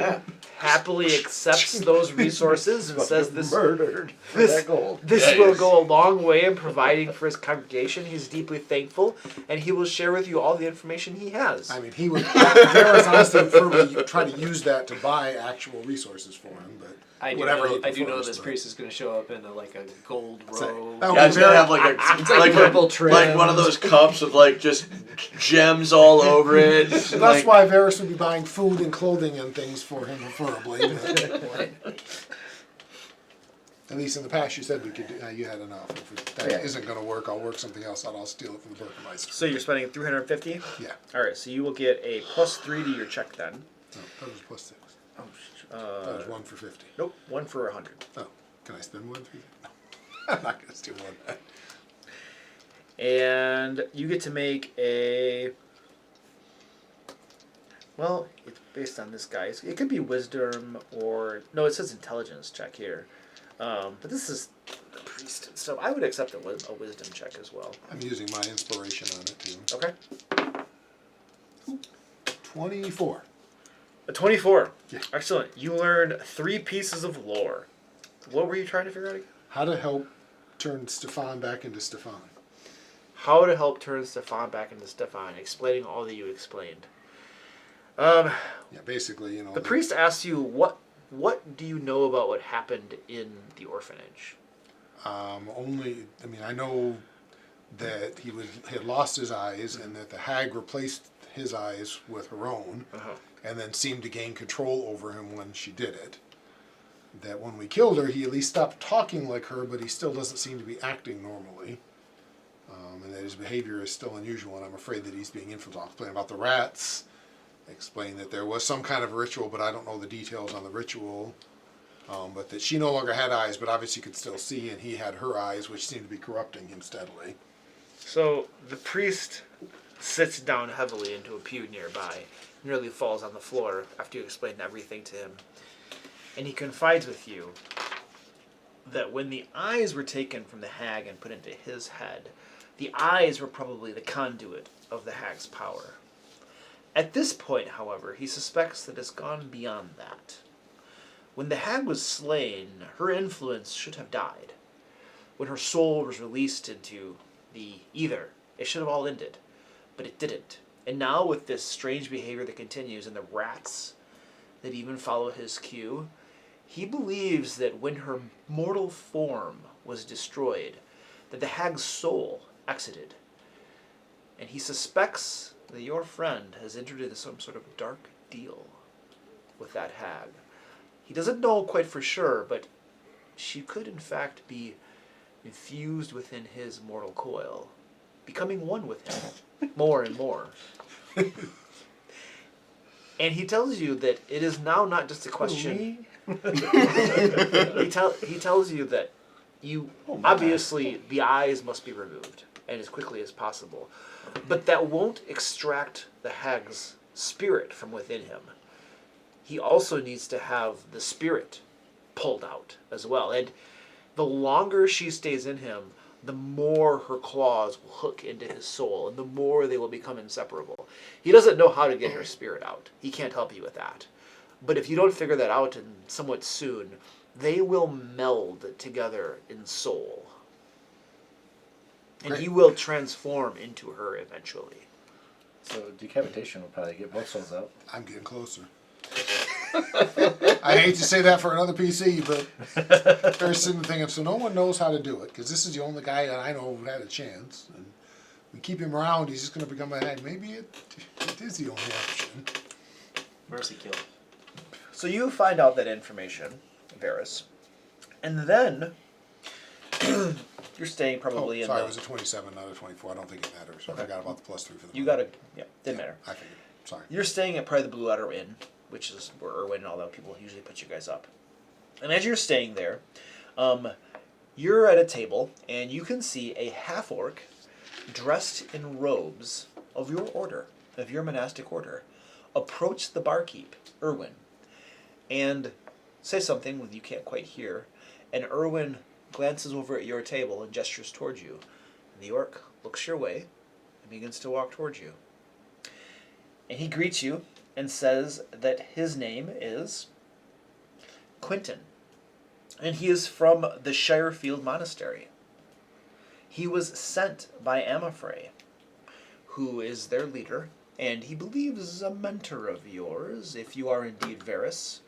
happily accepts those resources and says this murdered for this, that gold. this will go a long way in providing for his congregation. He's deeply thankful, and he will share with you all the information he has. I mean, he would. Varys honestly prefer we try to use that to buy actual resources for him, but I do whatever know, he I do know prefers, this but- priest is going to show up in a gold robe. that would yeah, be he's gonna very- have like a purple trim. like one of those cups with like just gems all over it. That's Like, why Varys would be buying food and clothing and things for him, preferably. But at least in the past, you said we could. You had enough. If that Yeah. isn't going to work, I'll work something else out. I'll steal it from the Burgermeister. So you're spending 350. Yeah. All right. So you will get a +3 to your check then. No, that was +6. Oh, That was 1 for 50. nope. 1 for 100. Oh, can I spend 1 for you? No, I'm not going to steal one. And you get to make a. Well, it's based on this guy's. It could be wisdom or no. It says intelligence check here, but this is the priest and stuff. I would accept a wisdom check as well. I'm using my inspiration on it too. Okay. 24. A 24. Yeah. Excellent. You learned 3 pieces of lore. What were you trying to figure out again? How to help turn Stefan back into Stefan. How to help turn Stefan back into Stefan, explaining all that you explained. Yeah, basically, you know. The priest asks you, what do you know about what happened in the orphanage? I know that he had lost his eyes and that the hag replaced his eyes with her own and then seemed to gain control over him when she did it. That when we killed her, he at least stopped talking like her, but he still doesn't seem to be acting normally. And that his behavior is still unusual, and I'm afraid that he's being influenced. I'll explain about the rats, explain that there was some kind of ritual, but I don't know the details on the ritual. But that she no longer had eyes, but obviously could still see, and he had her eyes, which seemed to be corrupting him steadily. So the priest sits down heavily into a pew nearby, nearly falls on the floor after you explained everything to him. And he confides with you that when the eyes were taken from the hag and put into his head, the eyes were probably the conduit of the hag's power. At this point, however, he suspects that it's gone beyond that. When the hag was slain, her influence should have died. When her soul was released into the ether, it should have all ended. But it didn't. And now with this strange behavior that continues and the rats that even follow his cue, he believes that when her mortal form was destroyed, that the hag's soul exited. And he suspects that your friend has entered into some sort of dark deal with that hag. He doesn't know quite for sure, but she could in fact be infused within his mortal coil, becoming one with him more and more. And he tells you that it is now not just a question. He tells you that you obviously the eyes must be removed and as quickly as possible, but that won't extract the hag's spirit from within him. He also needs to have the spirit pulled out as well, and the longer she stays in him, the more her claws will hook into his soul, and the more they will become inseparable. He doesn't know how to get her spirit out. He can't help you with that. But if you don't figure that out and somewhat soon, they will meld together in soul. And Great. he will transform into her eventually. So decapitation will probably get both souls out. I'm getting closer. I hate to say that for another PC, but they're sitting thinking, so no one knows how to do it, because this is the only guy that I know who had a chance. And we keep him around, he's just going to become a hag. Maybe it is the only option. Mercy kill. So you find out that information, Varys, and then You're staying probably Oh, in sorry, the... it was a 27, not a 24. I don't think it matters. I Okay. forgot about the +3 for the You moment. got to... Yeah, didn't matter. I figured. Sorry. You're staying at probably the Blue Otter Inn, which is where Irwin and all that people usually put you guys up. And as you're staying there, you're at a table, and you can see a half-orc dressed in robes of your order, of your monastic order, approach the barkeep, Irwin, and say something that you can't quite hear. And Irwin glances over at your table and gestures towards you. And the orc looks your way and begins to walk towards you. And he greets you and says that his name is Quentin. And he is from the Shirefield Monastery. He was sent by Amafrey, who is their leader, and he believes a mentor of yours, if you are indeed Varys.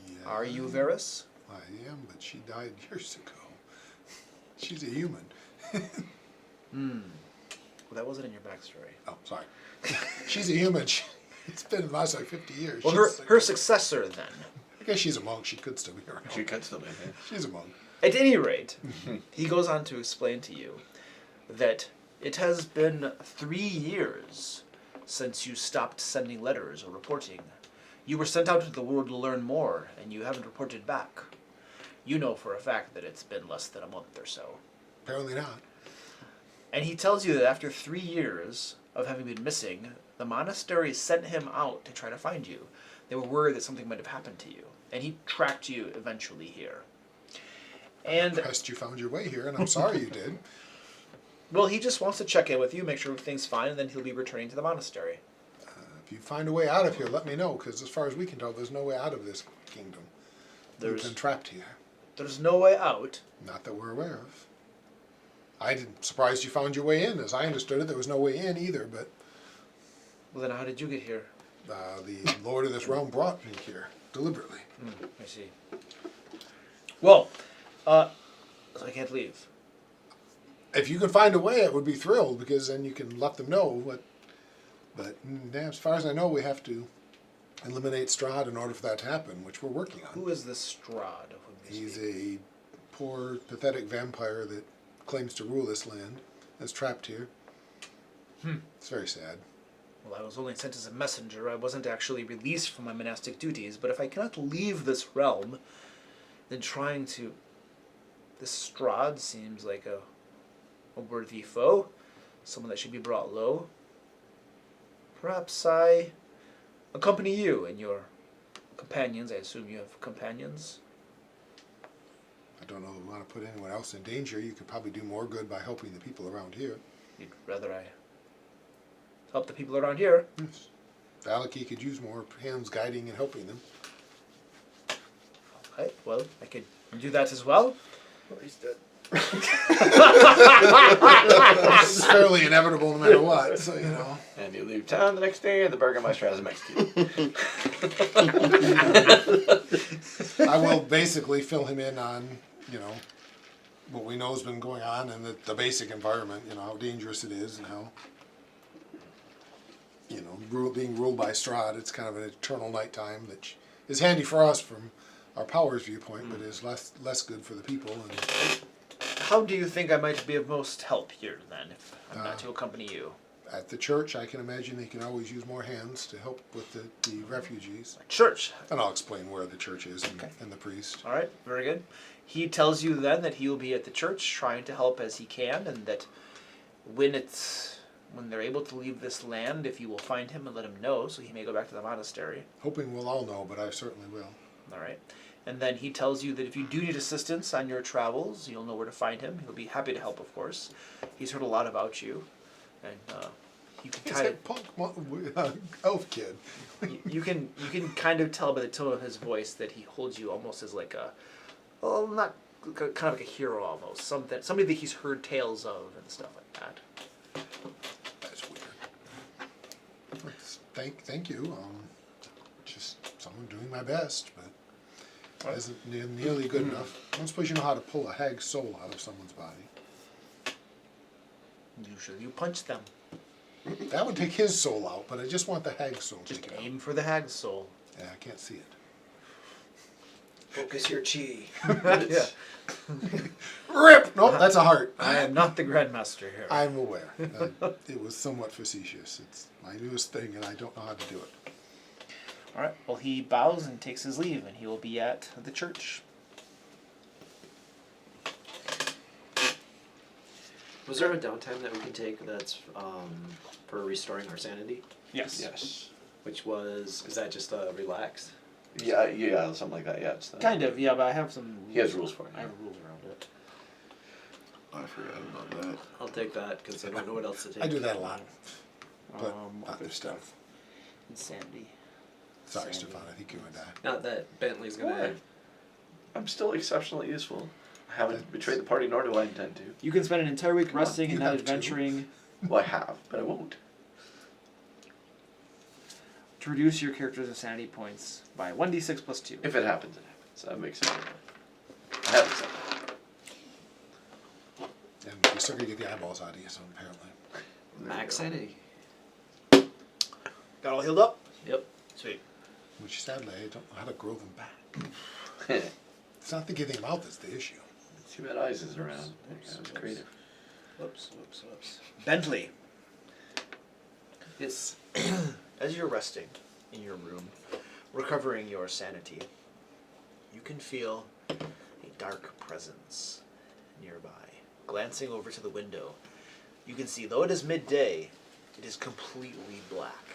Yeah, Are you Varys? I am, but she died years ago. She's a human. Well, that wasn't in your backstory. Oh, sorry. She's a human. It's been about like 50 years. Well, She's her successor, then. I guess she's a monk. She could still be around. She could still be there. She's a monk. At any rate, he goes on to explain to you that it has been 3 years since you stopped sending letters or reporting. You were sent out into the world to learn more, and you haven't reported back. You know for a fact that it's been less than a month or so. Apparently not. And he tells you that after 3 years of having been missing, the monastery sent him out to try to find you. They were worried that something might have happened to you, and he tracked you eventually here. And Impressed you found your way here, and I'm sorry you did. well, he just wants to check in with you, make sure everything's fine, and then he'll be returning to the monastery. If you find a way out of here, let me know, because as far as we can tell, there's no way out of this kingdom. We've been trapped here. There's no way out. Not that we're aware of. I didn't surprised you found your way in. As I understood it, there was no way in either, but Well, then how did you get here? the Lord of this realm brought me here, deliberately. I see. Well, so I can't leave. If you can find a way, I would be thrilled, because then you can let them know what... But as far as I know, we have to eliminate Strahd in order for that to happen, which we're working on. Who is this Strahd of whom you He's speak? a poor, pathetic vampire that claims to rule this land, that's trapped here. It's very sad. Well, I was only sent as a messenger. I wasn't actually released from my monastic duties, but if I cannot leave this realm, then trying to... This Strahd seems like a worthy foe, someone that should be brought low. Perhaps I accompany you and your companions. I assume you have companions. I don't know if we want to put anyone else in danger. You could probably do more good by helping the people around here. You'd rather I help the people around here? Yes. Valakki could use more hands guiding and helping them. Okay, well, I could do that as well. Oh, he's dead. This is fairly inevitable no matter what, so you know. And you leave town the next day, and the Burgermeister has a Mexican. I will basically fill him in on, what we know has been going on and the basic environment, how dangerous it is and how, being ruled by Strahd, it's kind of an eternal nighttime that is handy for us from our power's viewpoint, but is less good for the people. And How do you think I might be of most help here, then, if I'm not to accompany you? at the church, I can imagine they can always use more hands to help with the refugees. Church. And I'll explain where the church is and the priest. All right, very good. He tells you then that he will be at the church trying to help as he can, and that when they're able to leave this land, if you will find him and let him know, so he may go back to the monastery. Hoping we'll all know, but I certainly will. All right. And then he tells you that if you do need assistance on your travels, you'll know where to find him. He'll be happy to help, of course. He's heard a lot about you, and you can He's kind that punk elf kid. you can kind of tell by the tone of his voice that he holds you almost as like not kind of like a hero almost, somebody that he's heard tales of and stuff like that. That's weird. Thank you. Just someone doing my best, but isn't nearly good enough. I don't suppose you know how to pull a hag's soul out of someone's body. Usually you punch them. That would take his soul out, but I just want the hag's soul Just taken out. aim for the hag's soul. Yeah, I can't see it. Focus your chi. Yeah. Rip! Nope, that's a heart. I am not the Grandmaster here. I'm aware. It was somewhat facetious. It's my newest thing, and I don't know how to do it. All right. Well, he bows and takes his leave, and he will be at the church. Was there a downtime that we can take that's for restoring our sanity? Yes. Yes. Which was, is that just relax? Yeah, something like that. Yeah, it's Kind of. Yeah, but I have some. He has rules for it. I have rules around it. I forgot about that. I'll take that because I don't know what else to take. I do that a lot. But Other other stuff. Insanity. Sorry, Sandy. Stefan, I think you and I. Not that Bentley's gonna. Why? I'm still exceptionally useful. I haven't betrayed the party, nor do I intend to. You can spend an entire week resting you and not have to. adventuring Well, I have, but I won't. to reduce your character's insanity points by 1d6 plus 2. If it happens, it happens. That makes sense. I have accepted. And we still gotta get the eyeballs out of you, so apparently. Max sanity. Got all healed up? Yep. Sweet. Which sadly, I don't know how to grow them back. It's not thinking anything about that's the issue. Too bad Eyes is around. That was creative. Whoops, whoops, whoops. Bentley. Yes. As you're resting in your room, recovering your sanity, you can feel a dark presence nearby. Glancing over to the window, you can see, though it is midday, it is completely black.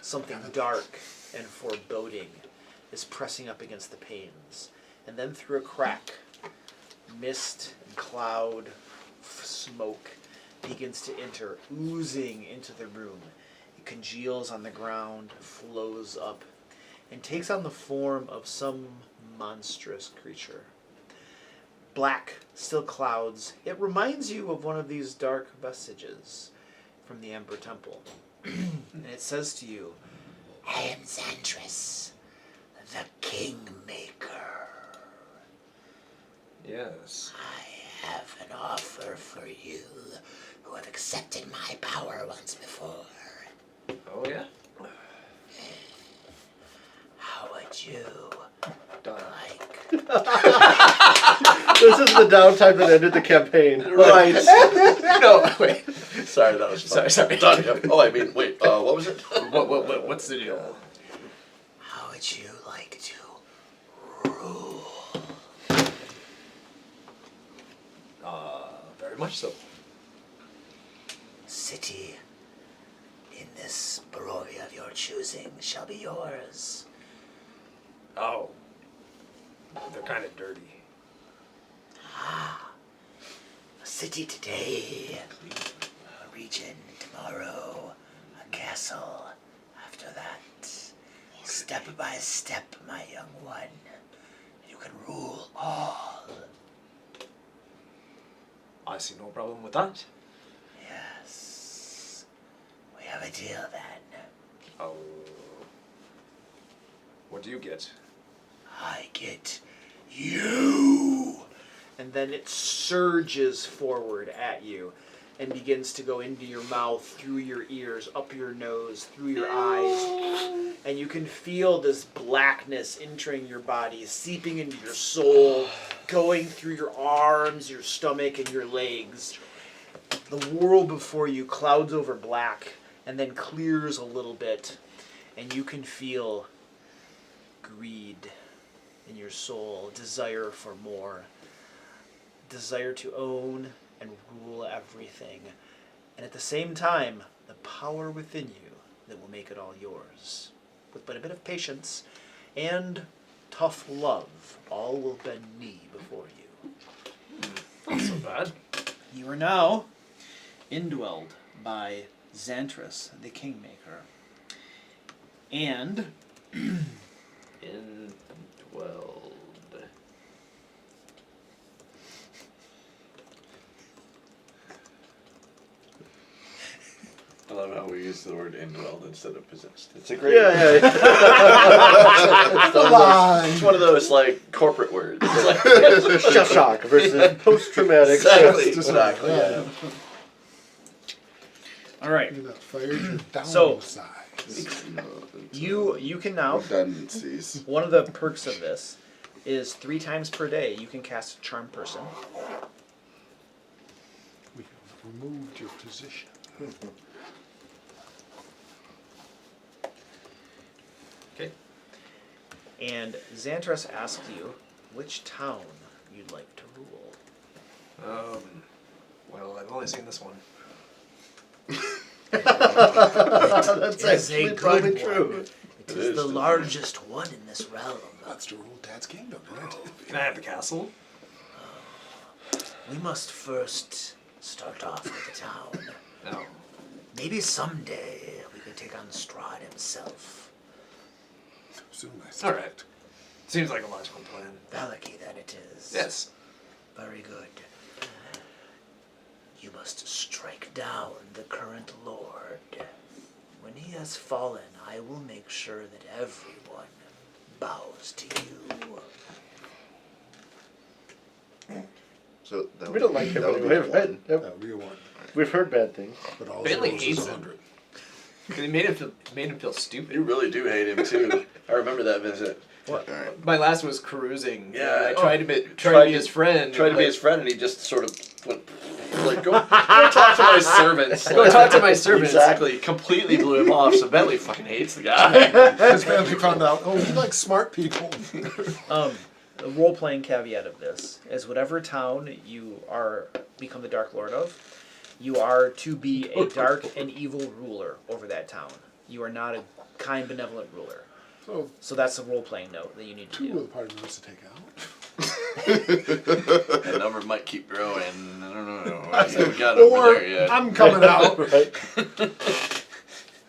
Something dark and foreboding is pressing up against the panes. And then through a crack, mist and cloud, smoke begins to enter, oozing into the room. It congeals on the ground, flows up, and takes on the form of some monstrous creature. Black, still clouds. It reminds you of one of these dark vestiges from the Ember Temple. And it says to you, I am Xantris, the Kingmaker. Yes. I have an offer for you who have accepted my power once before. Oh yeah. How would you like? This is the downtime that ended the campaign. Right. No, wait. Sorry, that was fun. Sorry. Done. Oh, I mean, wait. What was it? What's the deal? How would you like to rule? Very much so. City in this Barovia of your choosing shall be yours. Oh. They're kind of dirty. A city today, a region tomorrow, a castle after that. Step by step, my young one, you can rule all. I see no problem with that. Yes. We have a deal then. Oh. What do you get? I get you. and then it surges forward at you and begins to go into your mouth, through your ears, up your nose, through your eyes. And you can feel this blackness entering your body, seeping into your soul, going through your arms, your stomach, and your legs. The world before you clouds over black and then clears a little bit, and you can feel greed in your soul, desire for more, desire to own and rule everything, and at the same time, the power within you that will make it all yours. With but a bit of patience and tough love, all will bend knee before you. Not so bad. You are now indwelled by Xantris, the Kingmaker. And Indwelled. I love how we use the word indwelled instead of possessed. It's a great. Yeah. It's one of those like corporate words. It's like, Shell shock versus post-traumatic exactly. stress Exactly. Yeah. Yeah. all right, You're not fired, you're So- downsized. You can now, Redundancies. one of the perks of this is 3 times per day you can cast Charm Person. We have removed your position. Okay. And Xantras asks you which town you'd like to rule. Well, I've only seen this one. That's actually probably true. It is the largest one in this realm. That's to rule Dad's kingdom, right? Can I have the castle? We must first start off with the town. No. Maybe someday we could take on Strahd himself. Soon I All right. Seems like a logical plan. Valakki, that it is. Yes. Very good. You must strike down the current lord. When he has fallen, I will make sure that everyone bows to you. So that We don't like him that would be anyway, right? one. Yep. Real one. We've heard bad things. But all Bentley zeros hates is him. 100. Because he made him feel stupid. You really do hate him too. I remember that visit. All right. My last was cruising. Yeah. I tried to be Tried his friend. Tried to be like, his friend, and he just sort of went like, go talk to my servants. Go talk to my servants. Exactly. Completely blew him off. So Bentley fucking hates the guy. His family found out, oh, he likes smart people. The role-playing caveat of this is whatever town you are become the Dark Lord of, you are to be a dark and evil ruler over that town. You are not a kind, benevolent ruler. So that's a role-playing note that you need to 2 of do. the party members to take out. That number might keep growing. I don't know. I haven't got over Or there yet. I'm coming out. Right?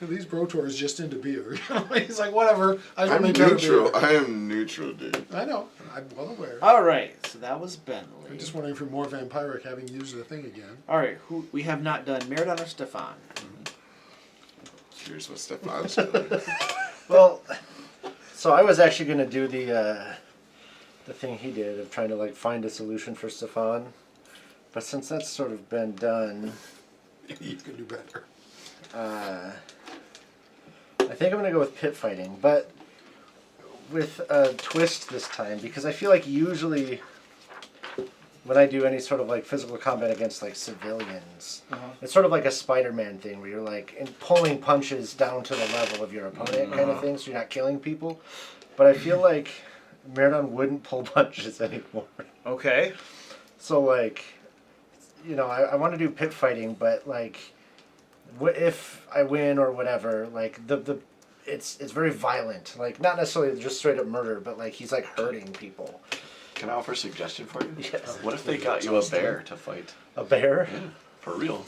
These Brotor is just into beer. He's like, whatever. I'm only drink neutral. beer. I am neutral, dude. I know. I'm well aware. All right, so that was Bentley. I'm just wondering if you're more vampiric having used the thing again. All right, who we have not done Meridon or Stefan. Here's what Stefan's doing. Well, so I was actually going to do the thing he did of trying to like find a solution for Stefan, but since that's sort of been done, You can do better. I think I'm going to go with pit fighting, but with a twist this time, because I feel like usually when I do any sort of like physical combat against like civilians, it's sort of like a Spider-Man thing where you're like pulling punches down to the level of your opponent kind of thing, so you're not killing people. But I feel like Meridon wouldn't pull punches anymore. Okay. So like, you know, I want to do pit fighting, but like, if I win or whatever, like it's very violent. Like not necessarily just straight up murder, but like he's like hurting people. Can I offer a suggestion for you? Yes. What if they got you a bear to fight? A bear? Yeah, for real.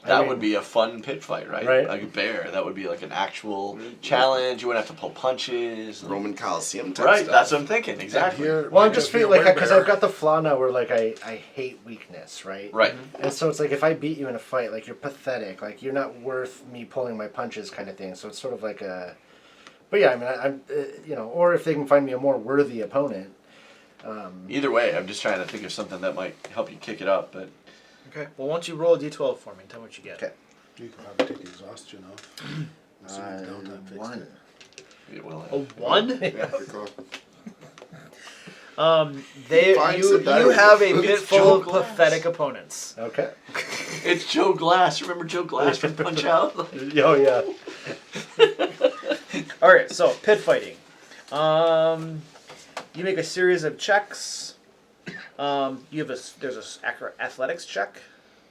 I That mean- would be a fun pit fight, right? Right. Like a bear. That would be like an actual challenge. You wouldn't have to pull punches. Roman Coliseum type Right, stuff. that's what I'm thinking. Exactly. Here, Well, I'm might just be a feeling like, because werebear. I've got the flaw now where like I hate weakness, right? Right. And so it's like if I beat you in a fight, like you're pathetic, like you're not worth me pulling my punches, kind of thing. So it's sort of like a, but yeah, I mean, I'm you know, or if they can find me a more worthy opponent. Either way, I'm just trying to think of something that might help you kick it up. But Okay. Well, why don't you roll a d12 for me and tell me what you get. Okay. You can probably take the exhaustion off. Assuming Downtime fixed 1. it will. A 1? Yeah, good call. You some dice. have a It's pit full Joe of Glass. pathetic opponents. Okay. It's Joe Glass. Remember Joe Glass from Punch Out? Oh yeah. All right, so pit fighting. You make a series of checks. There's a athletics check,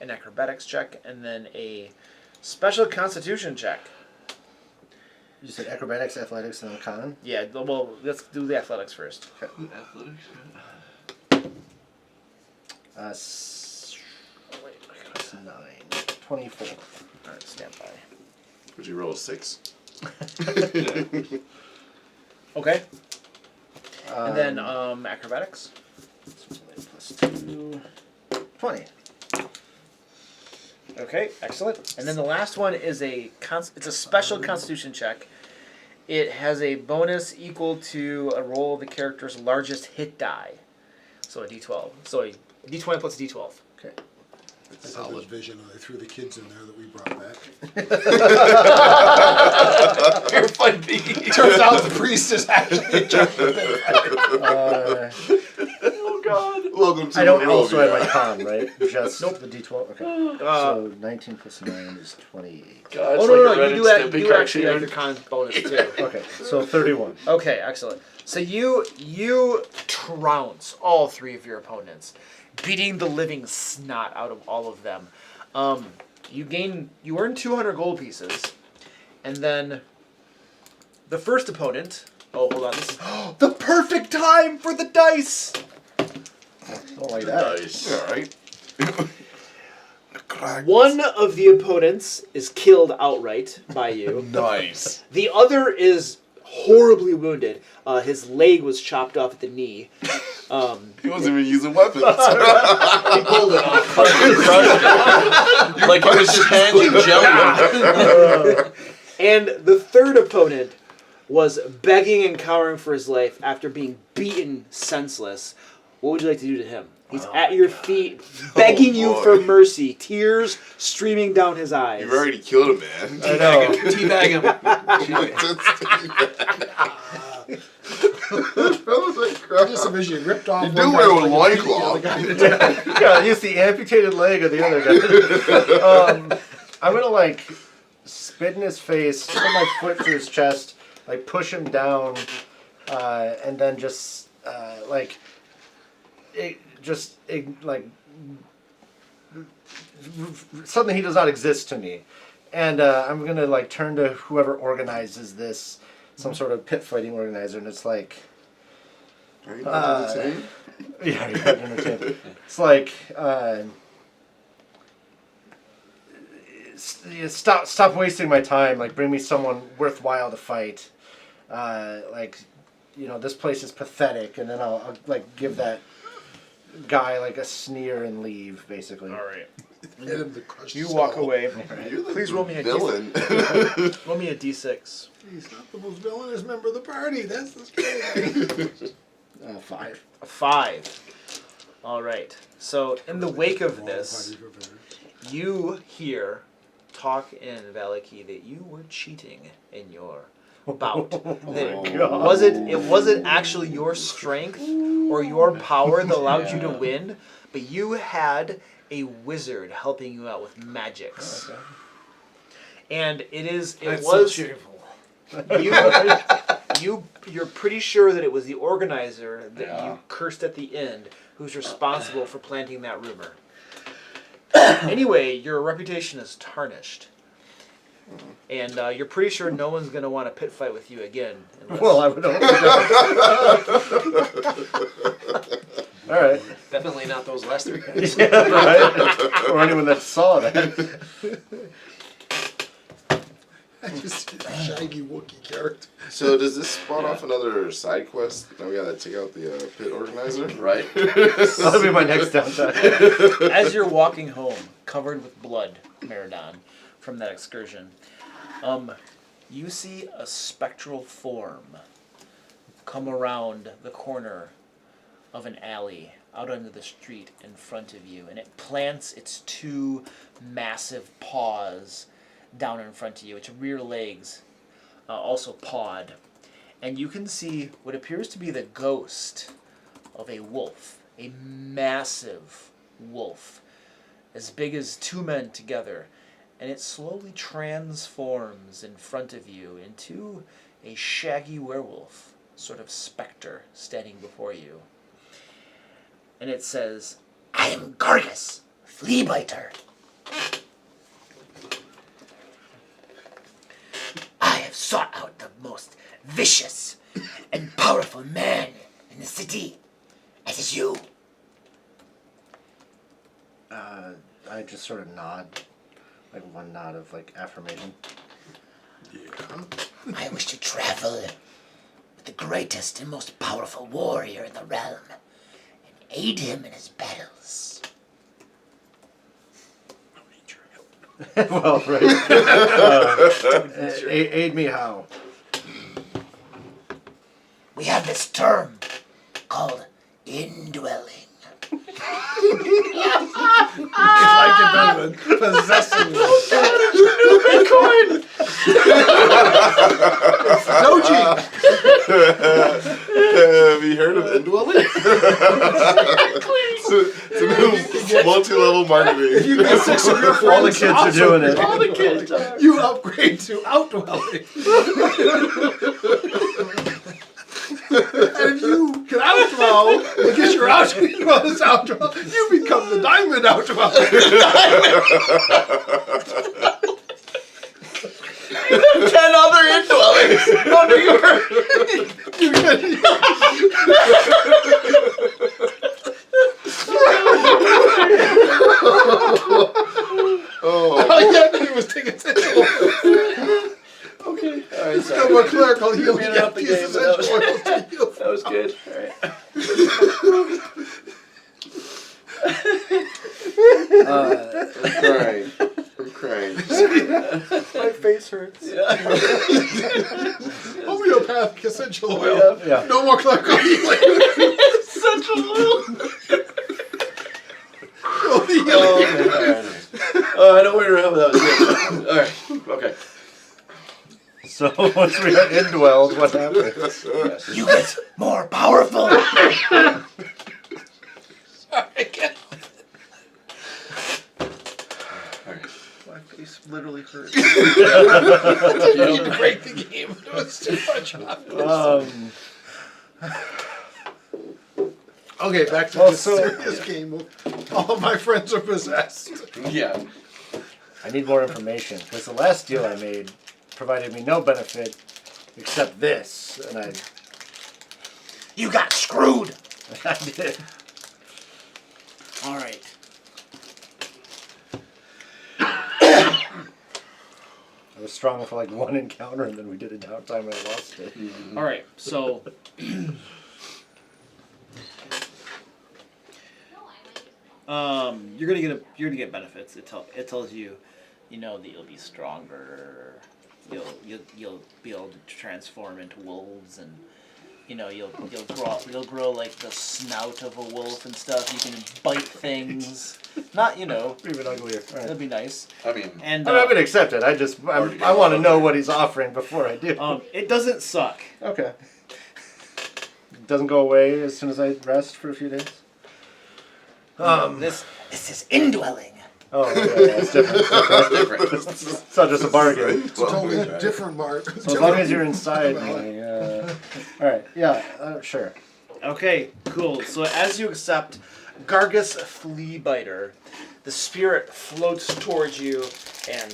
an acrobatics check, and then a special constitution check. You said acrobatics, athletics, and then con. Yeah, well, let's do the athletics first. Athletics. Wait, 9, 24. all right, stand by. Would you roll a 6? Okay, and then acrobatics. Plus 2. 20. Okay, excellent. And then the last one is it's a special constitution check. It has a bonus equal to a roll of the character's largest hit die. So a d12. So a d20 plus d12. Okay. That's a good vision. They threw the kids in there that we brought back. You're funny. Turns out the priest is actually Oh God. Welcome to I don't the world, also have my yeah. con, right? Just the D12. Okay. So 19 plus 9 is 28. God, it's Oh no, like no, a Ren you and do, Stimpy you actually have cartoon. your con bonus too. Okay, so 31. Okay, excellent. So you trounce all three of your opponents, beating the living snot out of all of them. You earn 200 gold pieces, and then the first opponent. Oh, hold on. This is the perfect time for the dice. Don't like that. Nice. Yeah, right? One of the opponents is killed outright by you. Nice. The other is horribly wounded. His leg was chopped off at the knee. He wasn't even using weapons. He pulled it off. Like he was just handling jelly. And the third opponent was begging and cowering for his life after being beaten senseless. What would you like to do to him? He's at your feet, begging you boy. for mercy, tears streaming down his eyes. You've already killed a man. I know. Teabag him. Just a vision ripped off. You one do guy wear a like beating the loincloth. other guy to death. Yeah, use the amputated leg of the other guy. I'm gonna like spit in his face, put my foot through his chest, like push him down, and then just like suddenly he does not exist to me, and I'm gonna like turn to whoever organizes this, some sort of pit fighting organizer, and it's like. Are you not entertained? Yeah, you're not entertained. It's like, stop wasting my time. Like, bring me someone worthwhile to fight. This place is pathetic, and then I'll like give that guy like a sneer and leave, basically. All right. Hit him to crush You his walk skull. away. You're the Please roll me a villain. Roll me a d6. He's not the most villainous member of the party. That's the scary 5. A 5. All right. So in the wake of this, you hear talk in Valakki that you were cheating in your bout. That it wasn't actually your strength or your power that allowed you to win, but you had a wizard helping you out with magics. Okay. And it That's was so cheerful. you're pretty sure that it was the organizer that you cursed at the end who's responsible for planting that rumor. Anyway, your reputation is tarnished. And you're pretty sure no one's going to want a pit fight with you again. Unless... Well, I would hope. All right. Definitely not those last three guys. Yeah, right. Or anyone that saw that. I just see a shaggy Wookiee character. So does this spawn off another side quest? Now we gotta take out the pit organizer? Right. That'll be my next downtime. As you're walking home, covered with blood, Meridon, from that excursion, you see a spectral form come around the corner of an alley out onto the street in front of you, and it plants its 2 massive paws down in front of you. Its rear legs also pawed, and you can see what appears to be the ghost of a wolf, a massive wolf, as big as 2 men together, and it slowly transforms in front of you into a shaggy werewolf, sort of specter, standing before you. And it says, I am Gorgas, flea biter. I have sought out the most vicious and powerful man in the city, as is you. I just sort of nod, like one nod of like affirmation. I wish to travel with the greatest and most powerful warrior in the realm and aid him in his battles. Well, right. Aid me how? We have this term called indwelling. like it better than possessing me. Bitcoin. Doji. Have you heard of indwelling? It's a new multi-level marketing. You get 6 of your friends. All the kids are doing it. All the kids are. You upgrade to outdwelling. And if you can outdwell, because you're outdwell is outdwell, you become the diamond outdweller. 10 other indwellings under your. All you had to do was take attention. Okay. All right. No Sorry. more clerical healing. Interrupt the game, but that was- That was good. All right. I'm crying. My face hurts. Homeopathic essential oil. Yeah. No more clerical healing. Essential oil. Only healing. Oh, I know where you're at. That was good. All right. Okay. So once we are indwelled, what happens? You get more powerful. My face literally hurts. You need to break the game. It was too much. Okay, back to Well, this so- serious game of all of my friends are possessed. Yeah. I need more information because the last deal I made provided me no benefit except this, and I You got screwed. did. All right. I was strong for like one encounter, and then we did a downtime, and I lost it. All right. So. You're gonna get benefits. It tells you, that you'll be stronger. You'll be able to transform into wolves, and you'll grow like the snout of a wolf and stuff. You can bite things. Not Even uglier. All right. that'd be nice. I mean, And I'm going to accept it. I want to know what he's offering before I do. it doesn't suck. Okay. It doesn't go away as soon as I rest for a few days. This This is indwelling. Oh, okay, that's different. Okay. It's not just a bargain. It's a totally different mark. So as long as you're inside me. All right. Yeah. Sure. Okay, cool. So as you accept Gargus Fleabiter, the spirit floats towards you and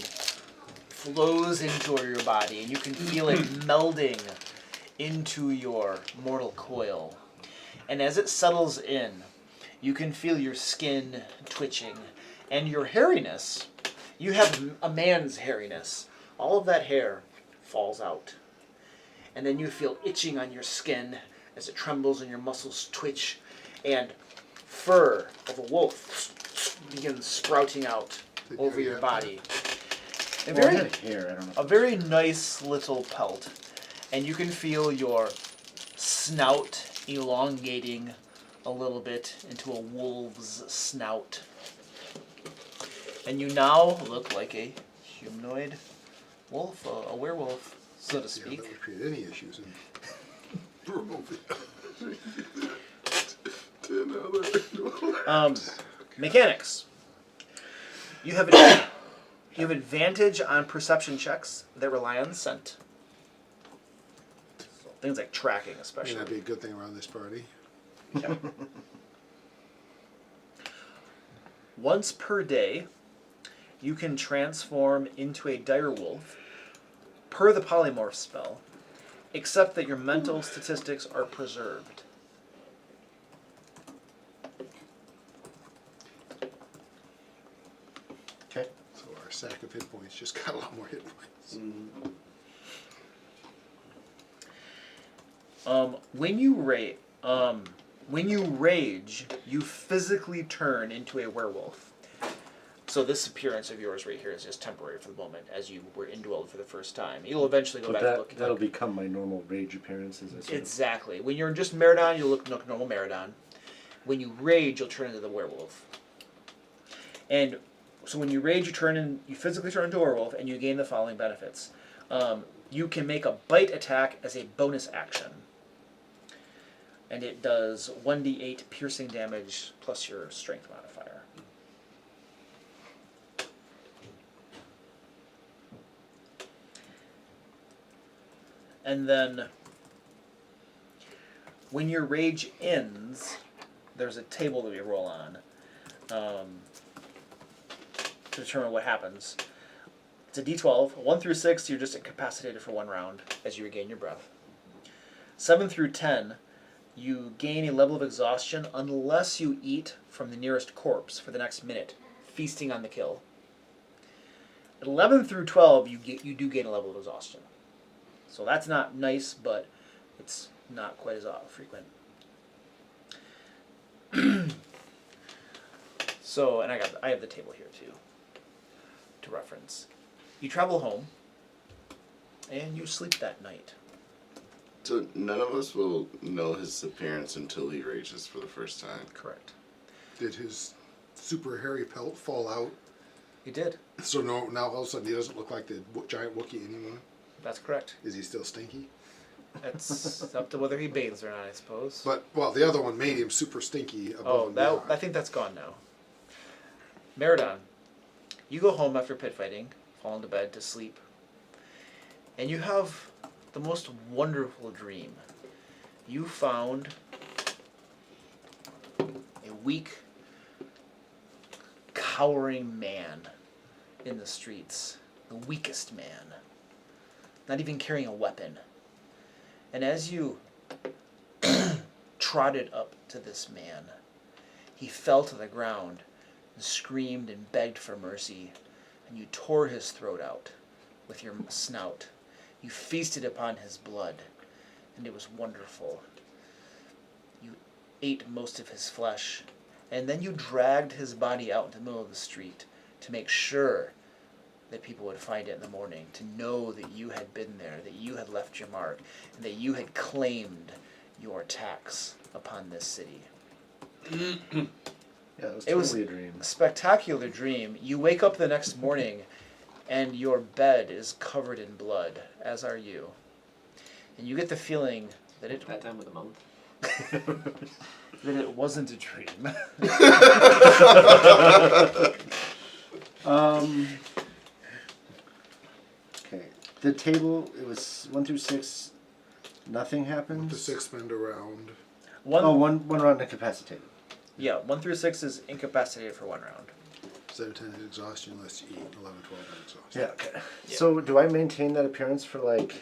flows into your body, and you can feel it melding into your mortal coil. And as it settles in, you can feel your skin twitching, and your hairiness. You have a man's hairiness. All of that hair falls out. And then you feel itching on your skin as it trembles and your muscles twitch, and fur of a wolf begins sprouting out over your body. A Well, I very, had hair. I don't know. a very nice little pelt, and you can feel your snout elongating a little bit into a wolf's snout. And you now look like a humanoid wolf, a werewolf, so to Yeah, speak. that would create any issues in Mechanics. You have advantage on perception checks that rely on scent. Things like tracking, I mean, especially. that'd be a good thing around this party. Once per day, you can transform into a direwolf per the polymorph spell, except that your mental statistics are preserved. Okay. So our sack of hit points just got a lot more hit points. When you rage, you physically turn into a werewolf. So this appearance of yours right here is just temporary for the moment, as you were indwelled for the first time. You'll eventually go But back to looking. that'll become my normal rage appearances. I assume. Exactly. When you're just Meridon, you'll look like normal Meridon. When you rage, you'll turn into the werewolf. And so when you rage, you physically turn into a werewolf, and you gain the following benefits. You can make a bite attack as a bonus action. And it does 1d8 piercing damage plus your strength modifier. And then when your rage ends, there's a table that we roll on to determine what happens. It's a d12. 1 through 6, you're just incapacitated for 1 round as you regain your breath. 7 through 10, you gain a level of exhaustion unless you eat from the nearest corpse for the next minute, feasting on the kill. 11 through 12, you do gain a level of exhaustion. So that's not nice, but it's not quite as frequent. So, and I have the table here too, to reference. You travel home, and you sleep that night. So none of us will know his appearance until he rages for the first time. Correct. Did his super hairy pelt fall out? He did. So now all of a sudden he doesn't look like the giant Wookiee anymore? That's correct. Is he still stinky? It's up to whether he bathes or not, I suppose. But, well, the other one made him super stinky above and beyond. I think that's gone now. Meridon, you go home after pit fighting, fall into bed to sleep, and you have the most wonderful dream. You found a weak, cowering man in the streets, the weakest man, not even carrying a weapon. And as you trotted up to this man, he fell to the ground and screamed and begged for mercy, and you tore his throat out with your snout. You feasted upon his blood, and it was wonderful. You ate most of his flesh, and then you dragged his body out into the middle of the street to make sure that people would find it in the morning, to know that you had been there, that you had left your mark, and that you had claimed your tax upon this city. Yeah, it was It was totally a dream. a spectacular dream. You wake up the next morning, and your bed is covered in blood, as are you. And you get the feeling that it That time of the month. that it wasn't a dream. Okay. The table, it was 1 through 6. Nothing happens. The 6 spend around. One round incapacitated. Yeah, 1 through 6 is incapacitated for 1 round. 7, 10 is exhaustion unless you eat. 11, 12 is exhaustion. Yeah. Okay. So do I maintain that appearance for like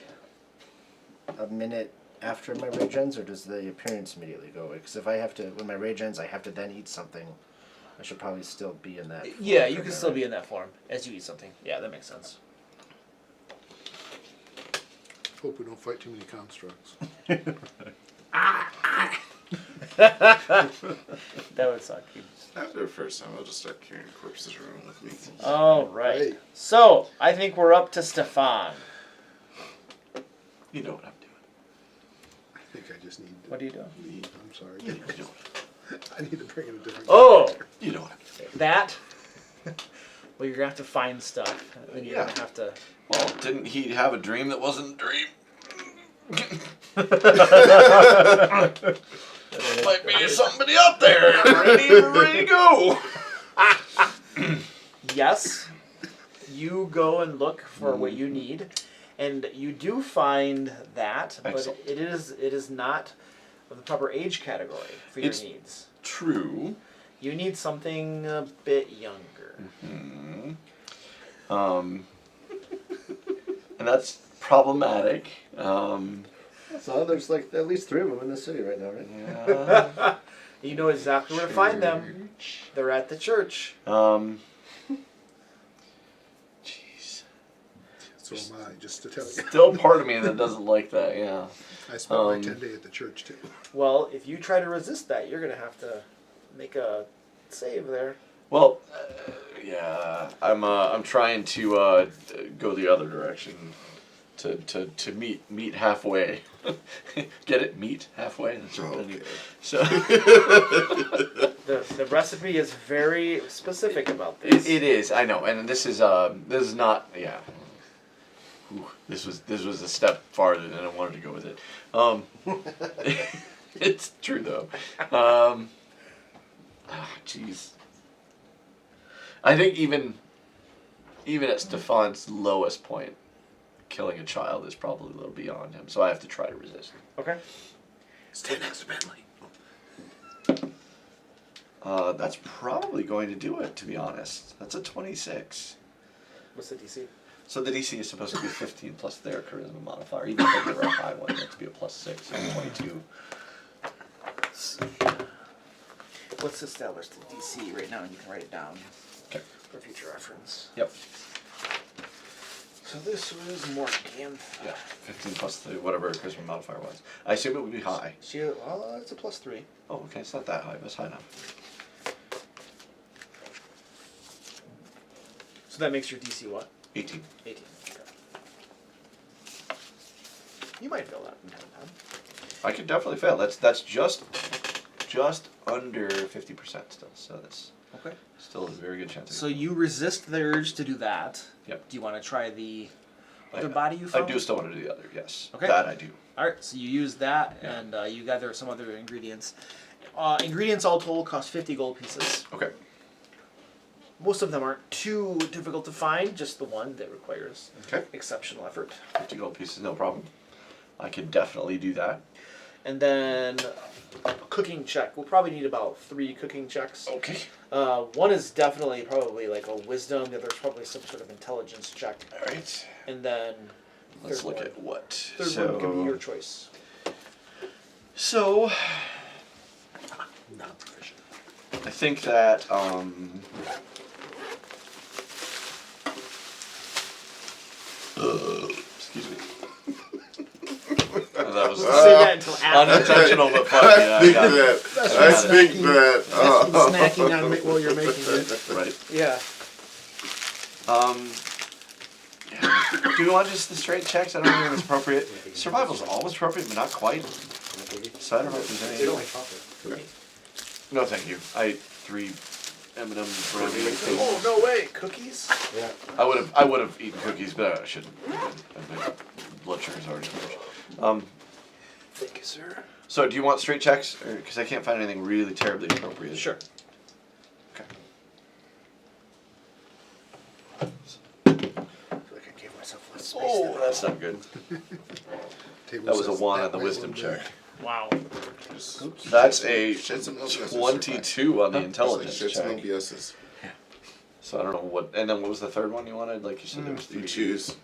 a minute after my rage ends, or does the appearance immediately go away? Because if I have to, when my rage ends, I have to then eat something. I should probably still be in that. Yeah, you can still be in that form as you eat something. Yeah, that makes sense. Hope we don't fight too many constructs. That would suck. After the first time, I'll just start carrying corpses around with me. All right. Hey. So, I think we're up to Stefan. You know what I'm doing. I think I just need to What do you do? leave. I'm sorry. You know, I need to bring in a different Oh! you know what I'm doing. That? Well, you're going to have to find stuff. And then you're Yeah. going to have to... Well, didn't he have a dream that wasn't a dream? Might be somebody up there ready to go. Yes, you go and look for what you need, and you do find that, but Excellent. it is not of the proper age category for your It's- needs. True. You need something a bit younger. And that's problematic. So there's like at least 3 of them in the city right now, right? Yeah. You know exactly where to find them. They're at the church. Jeez. So am I, just to tell you. Still part of me that doesn't like that. Yeah. I spent my 10 day at the church too. Well, if you try to resist that, you're going to have to make a save there. Well, yeah. I'm trying to go the other direction to meet halfway. Get it? Meet halfway. That's what I Okay. need. So The recipe is very specific about this. it is. I know, and this is not. Yeah. Ooh, this was a step farther than I wanted to go with it. It's true though. Jeez. I think even at Stefan's lowest point, killing a child is probably a little beyond him. So I have to try to resist. Okay. Stay next to Bentley. That's probably going to do it, to be honest. That's a 26. What's the DC? So the DC is supposed to be 15 plus their charisma modifier. Even if they were a high one, it has to be a plus 6, so 22. Let's establish the DC right now, and you can write it down Okay. for future reference. Yep. So this was Morgan. Yeah. 15 plus the whatever her charisma modifier was. I assume it would be high. She, it's a +3. Oh, okay. It's not that high, but it's high enough. So that makes your DC what? 18. 18. Okay. You might fail that from time to time. I could definitely fail. That's just under 50% still. So that's Okay. still a very good chance. So you resist the urge to do that. Yep. Do you want to try the other body you I found? do still want to do the other. Yes. Okay. That I do. All right. So you use that, Yeah. and you gather some other ingredients. Ingredients all told cost 50 gold pieces. Okay. Most of them aren't too difficult to find. Just the one that requires Okay. exceptional effort. 50 gold pieces, no problem. I can definitely do that. And then a cooking check. We'll probably need about 3 cooking checks. Okay. One is definitely probably like a wisdom. The other is probably some sort of intelligence check. All right. And then Let's third look one. at what. Third one can be your choice. So Not proficient. I think that excuse me. That was Say that until after. unintentional, but funny. Yeah, I got it. I think that. That's from snacking on while you're making it. Right. Yeah. Yeah. Do you want just the straight checks? I don't think it's appropriate. Survival's always appropriate, but not quite. So I don't know if there's any. No, thank you. I ate 3 M&M brownie things. Oh no way! Cookies? Yeah. I would have eaten cookies, but I shouldn't. My blood sugar's already too much. Thank you, sir. So do you want straight checks? Because I can't find anything really terribly appropriate. Sure. Okay. I feel like I gave myself less space. Oh, that's not good. That was a 1 on the wisdom check. Wow. That's a Shits and no BSs. 22 on the intelligence Shits and no check. BSs. So I don't know what. And then what was the third one you wanted? Like you said, there was 3. You choose.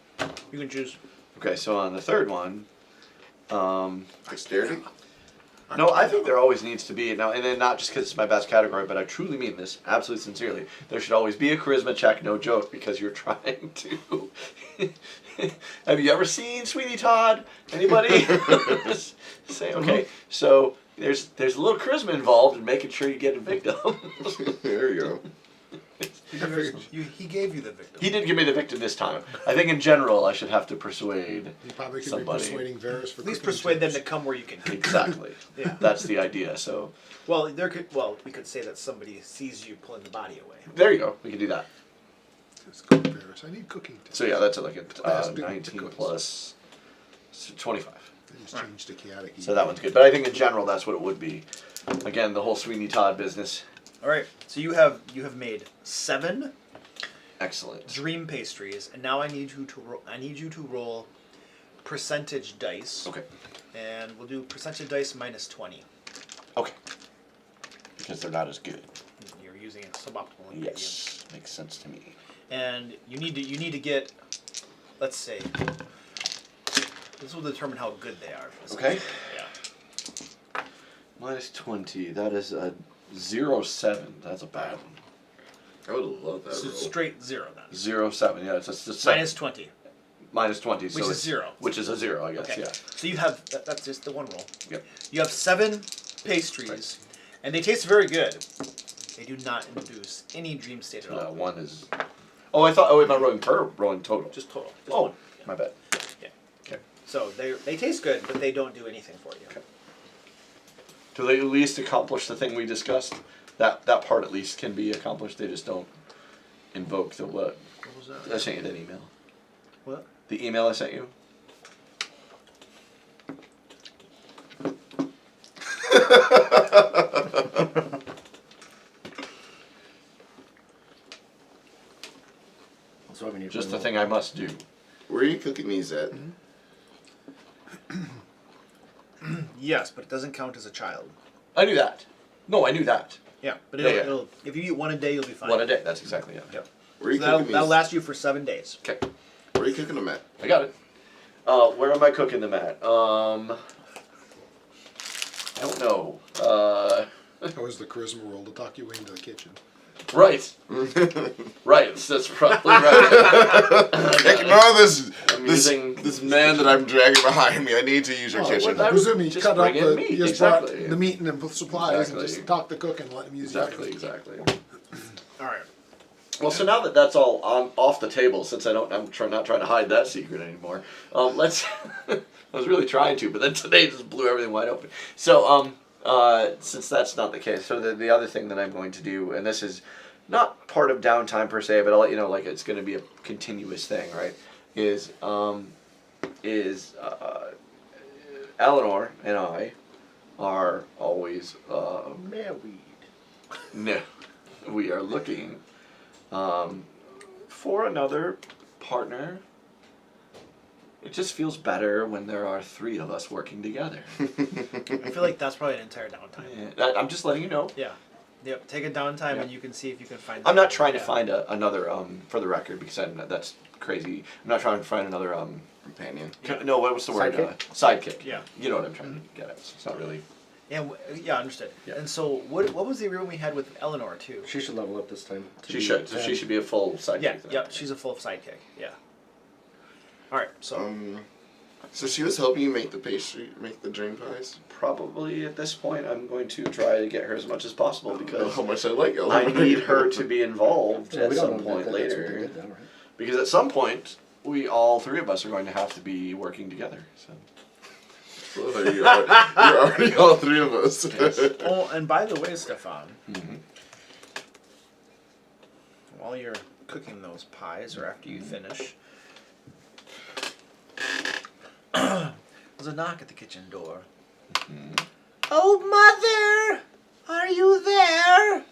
You can choose. Okay, so on the third one, Dexterity? no, I think there always needs to be now, and then not just because it's my best category, but I truly mean this, absolutely sincerely. There should always be a charisma check, no joke, because you're trying to. Have you ever seen Sweeney Todd? Anybody? Say okay. So there's a little charisma involved in making sure you get a victim. There you go. He gave you the victim. He did give me the victim this time. I think in general I should have to persuade. You probably could Somebody. be persuading Varys for At least cooking persuade them chips. to come where you can. Exactly. Yeah. That's the idea. So Well, we could say that somebody sees you pulling the body away. there you go. We can do that. Let's go, Varys. I need cooking tips. So yeah, that's like Class a B 19 cooks. plus 25. I just changed to chaotic. So that one's good. But I think in general that's what it would be. Again, the whole Sweeney Todd business. All right. So you have made 7 Excellent. dream pastries, and now I need you to roll percentage dice. Okay. And we'll do percentage dice minus 20. Okay. Because they're not as good. You're using a suboptimal ingredient. Yes. Makes sense to me. And you need to get, let's say, this will determine how good they are. Okay. Yeah. Minus 20. That is a 0.7. That's a bad one. I would have loved that So roll. straight 0 then. 0.7. Yeah, it's a 7. Minus 20. Minus 20. So Which is it's- 0. Which is a 0, I guess. Okay. Yeah. So you have that's just the one roll. Yep. You have 7 pastries, and they taste very good. They do not induce any dream state at all. One is. Oh, I thought. Oh, am I rolling per rolling total? Just total. Just Oh, one. my bad. Yeah. So they taste good, but they don't do anything for you. Okay. Do they at least accomplish the thing we discussed? That part at least can be accomplished. They just don't invoke the what? What was that? I sent you that email. What? The email I sent you. So I mean, Just the thing I must do. Where are you cooking these at? Yes, but it doesn't count as a child. I knew that. No, I knew that. Yeah, but Yeah, yeah. it'll if you eat one a day, you'll be fine. One a day. That's exactly it. Yep. Where are you So that'll, cooking that'll these? last you for 7 days. Okay. Where are you cooking them at? I got it. Where am I cooking them at? I don't know. How was the charisma roll to talk you into the kitchen? Right. Right. That's probably right. Ignore this I'm using this man that I'm dragging behind me. I need to use your kitchen. I I presume you just cut up bring in the, meat, you just brought exactly. the meat and the supplies and Exactly. just talk the cook and let him use your Exactly. Exactly. All right. Well, so now that that's all off the table, since I'm not trying to hide that secret anymore. Let's. I was really trying to, but then today just blew everything wide open. So since that's not the case, so the other thing that I'm going to do, and this is not part of downtime per se, but I'll let you know, like it's going to be a continuous thing, right? Is Eleanor and I are always Married. no, we are looking for another partner. It just feels better when there are 3 of us working together. I feel like that's probably an entire downtime. Yeah, I'm just letting you know. Yeah. Yep. Take a downtime Yeah. and you can see if you can find. I'm not trying to yeah. find another, for the record, because that's crazy. I'm not trying to find another, Companion. no, what was the word? Sidekick? Sidekick. Yeah. You know what I'm trying to get at. It's not really. Yeah. Yeah. Understood. Yeah. And so, what was the agreement we had with Eleanor too? She should level up this time. to She be should. So 10. she should be a full sidekick. Yeah. then. Yep. She's a full sidekick. Yeah. All right. So. So she was helping you make the dream pies? Probably at this point, I'm going to try to get her as much as possible I don't know because how much I like it. I need her to be involved Yeah, at we don't some know point that that's what they later. did though, right? Because at some point, we all 3 of us are going to have to be working together. So You're already all 3 of us. Oh, and by the way, Stefan, Mhm. while you're cooking those pies, or after you finish, there's a knock at the kitchen door. Oh, Mother! Are you there?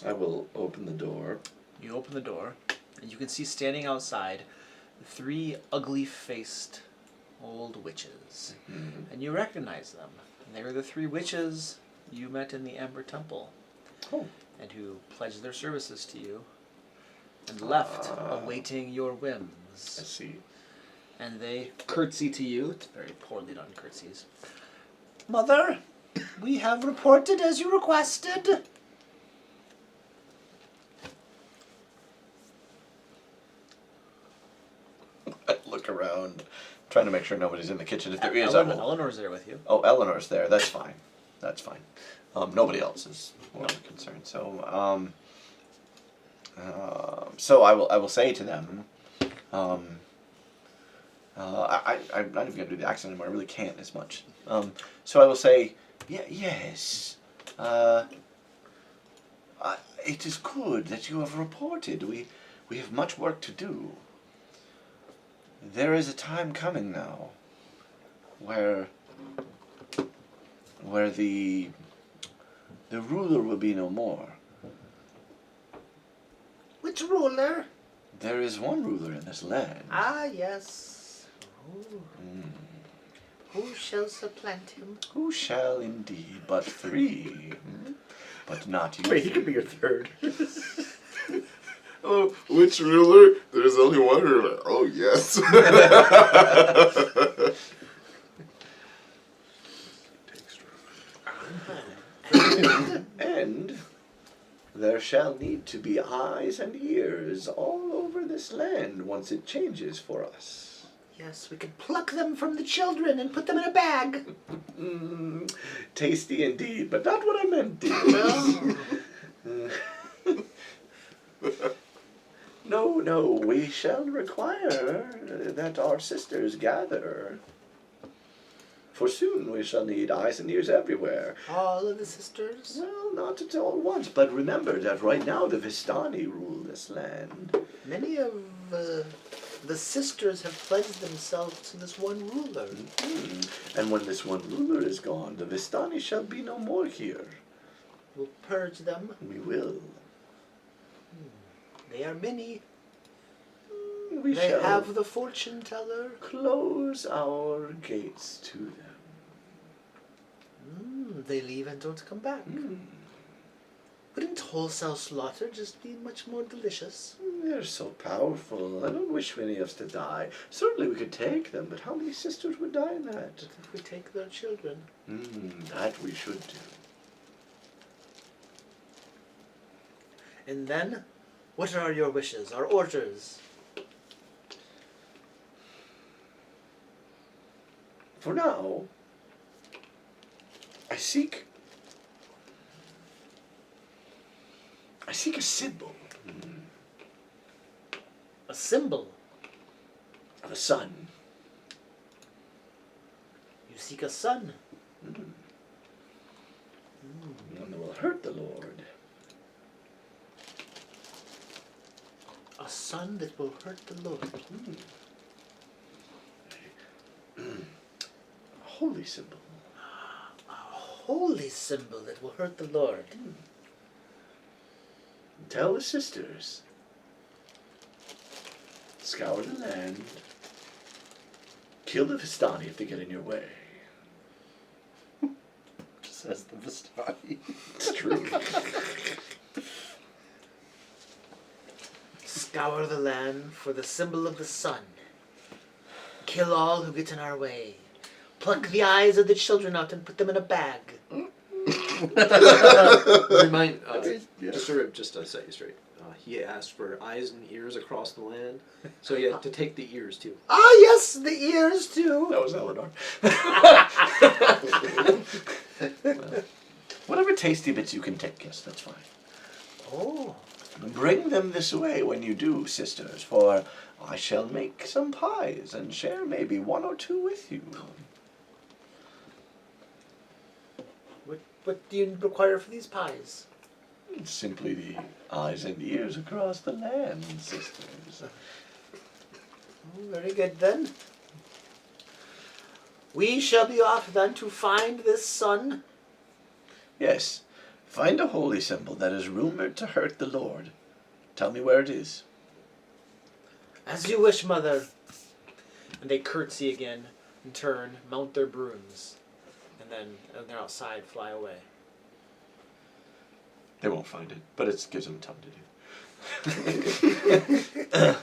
I will open the door. You open the door, and you can see standing outside 3 ugly-faced old witches. And you recognize them. And they were the 3 witches you met in the Amber Temple. Oh. And who pledged their services to you and left awaiting your whims. I see. And they curtsy to you. It's very poorly done curtsies. Mother, we have reported as you requested. I look around, trying to make sure nobody's in the kitchen. If there is, I will. Eleanor's there with you. Oh, Eleanor's there. That's fine. That's fine. Nobody else is what I'm concerned. So, so I will say to them, I'm not even gonna do the accent anymore. I really can't as much. So I will say, yes. It is good that you have reported. We have much work to do. There is a time coming now where the ruler will be no more. Which ruler? There is one ruler in this land. Ah, yes. Who shall supplant him? Who shall indeed, but 3. But not you. Wait, he could be your 3rd. Oh, which ruler? There's only one ruler. Oh, yes. And there shall need to be eyes and ears all over this land once it changes for us. Yes, we could pluck them from the children and put them in a bag. Tasty indeed, but not what I meant, dear. No, we shall require that our sisters gather. For soon we shall need eyes and ears everywhere. All of the sisters? Well, not at all at once, but remember that right now the Vistani rule this land. Many of the sisters have pledged themselves to this one ruler. And when this one ruler is gone, the Vistani shall be no more here. We'll purge them. We will. They are many. We They shall have the fortune teller. close our gates to them. They leave and don't come back. Wouldn't wholesale slaughter just be much more delicious? They're so powerful. I don't wish for any of us to die. Certainly we could take them, but how many sisters would die in that? But if we take their children? That we should do. And then, what are your wishes, our orders? For now, I seek a symbol A symbol. of a sun. You seek a sun. One that will hurt the Lord. A sun that will hurt the Lord. A holy symbol. A holy symbol that will hurt the Lord. Tell the sisters. Scour the land. Kill the Vistani if they get in your way. Says the Vistani. It's true. Scour the land for the symbol of the sun. Kill all who get in our way. Pluck the eyes of the children out and put them in a bag. Remind, just to set you straight, he asked for eyes and ears across the land, so you had to take the ears too. Ah, yes, the ears too. That was Eleanor. Well, whatever tasty bits you can take, yes, that's fine. Oh. Bring them this way when you do, sisters, for I shall make some pies and share maybe one or two with you. What do you require for these pies? Simply the eyes and ears across the land, sisters. Oh, very good then. We shall be off then to find this sun. Yes, find a holy symbol that is rumored to hurt the Lord. Tell me where it is. As you wish, mother. And they curtsy again, and turn, mount their brooms, and then they're outside, fly away. They won't find it, but it gives them time to do.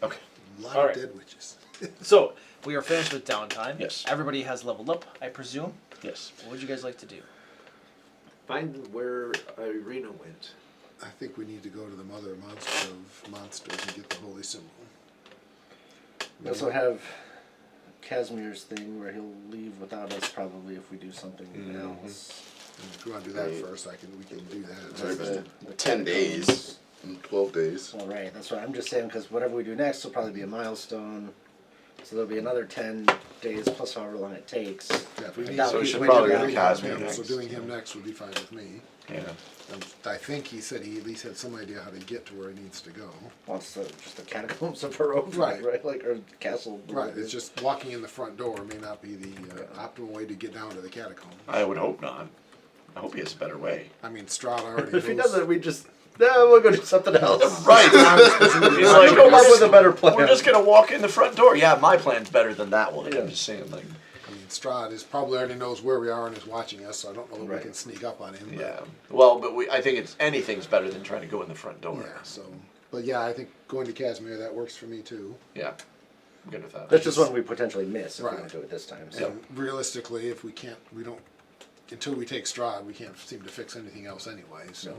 Okay. A lot All of right. dead witches. So, we are finished with downtime. Yes. Everybody has leveled up, I presume. Yes. What would you guys like to do? Find where Irina went. I think we need to go to the mother of monsters and get the holy symbol. We also have Casimir's thing where he'll leave without us probably if we do something else. If you want to do that first, we can do that. Sorry, 10 days, 12 days. All right, that's what I'm just saying because whatever we do next will probably be a milestone. So there'll be another 10 days plus however long it takes. Yeah, if we And need that So we would should be probably way go too to long. Casimir him, next. so doing him next would be fine with me. Yeah. I think he said he at least had some idea how to get to where he needs to go. Well, it's just the catacombs of Barovia, Right. right? Like, or castle. Right, it's just walking in the front door may not be the optimal way to get down to the catacomb. I would hope not. I hope he has a better way. I mean, Strahd already If he knows. doesn't, we just we'll go do something else. Right. He's like, Come up with a better plan. we're just gonna walk in the front door. Yeah, my plan's better than that one. Yeah. I'm just saying, like, I mean, Strahd is probably already knows where we are and is watching us, so I don't know that Right. we can sneak up on him. But, yeah. Well, but I think anything's better than trying to go in the front door. yeah, so. But yeah, I think going to Casimir, that works for me too. Yeah. I'm good with that. That's just one we potentially miss if we Right. don't do it this time. So. And realistically, if we don't, until we take Strahd, we can't seem to fix anything else anyway, so.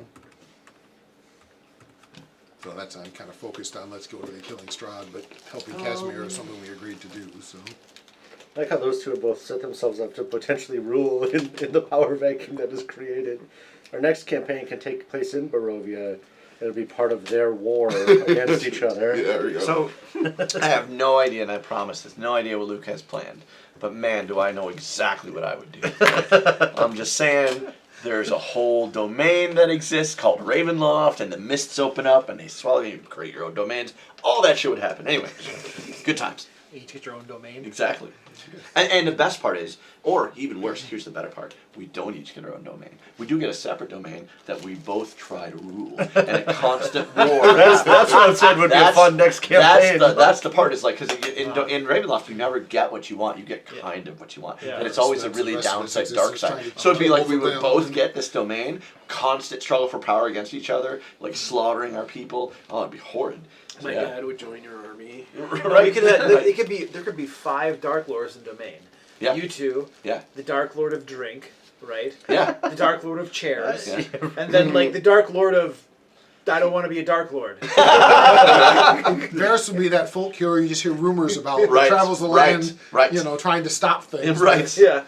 So that's, I'm kind of focused on, let's go to the killing Strahd, but helping Casimir is something we agreed to do, so. I like how those two have both set themselves up to potentially rule in the power vacuum that is created. Our next campaign can take place in Barovia, It'll be part of their war against each other. Yeah, there we go. So, I have no idea, and I promise there's no idea what Luke has planned. But man, do I know exactly what I would do. I'm just saying, there's a whole domain that exists called Ravenloft, and the mists open up, and they swallow you, create your own domains. All that shit would happen. Anyway, good times. You each get your own domain. Exactly. And the best part is, or even worse, here's the better part, we don't each get our own domain. We do get a separate domain that we both try to rule. And a constant war. That's what I said would be a fun next campaign. That's the part, is like, because in Ravenloft, you never get what you want, you get kind of what you want. Yeah. And it's always a That's the really rest of downside, its dark existence, side. trying to So it'd be like we take would over both them. get this domain, constant struggle for power against each other, like slaughtering our people. Oh, it'd be horrid. So, my yeah. dad would join your army. Right. There could be 5 Dark Lords in domain. Yeah. You two. Yeah. The Dark Lord of Drink, right? Yeah. The Dark Lord of Chairs. Yeah. And then like the Dark Lord of I don't want to be a Dark Lord. Varys would be that folk hero you just hear rumors about. Right, Travels the right, land, right. you know, trying to stop things. Right. Yeah.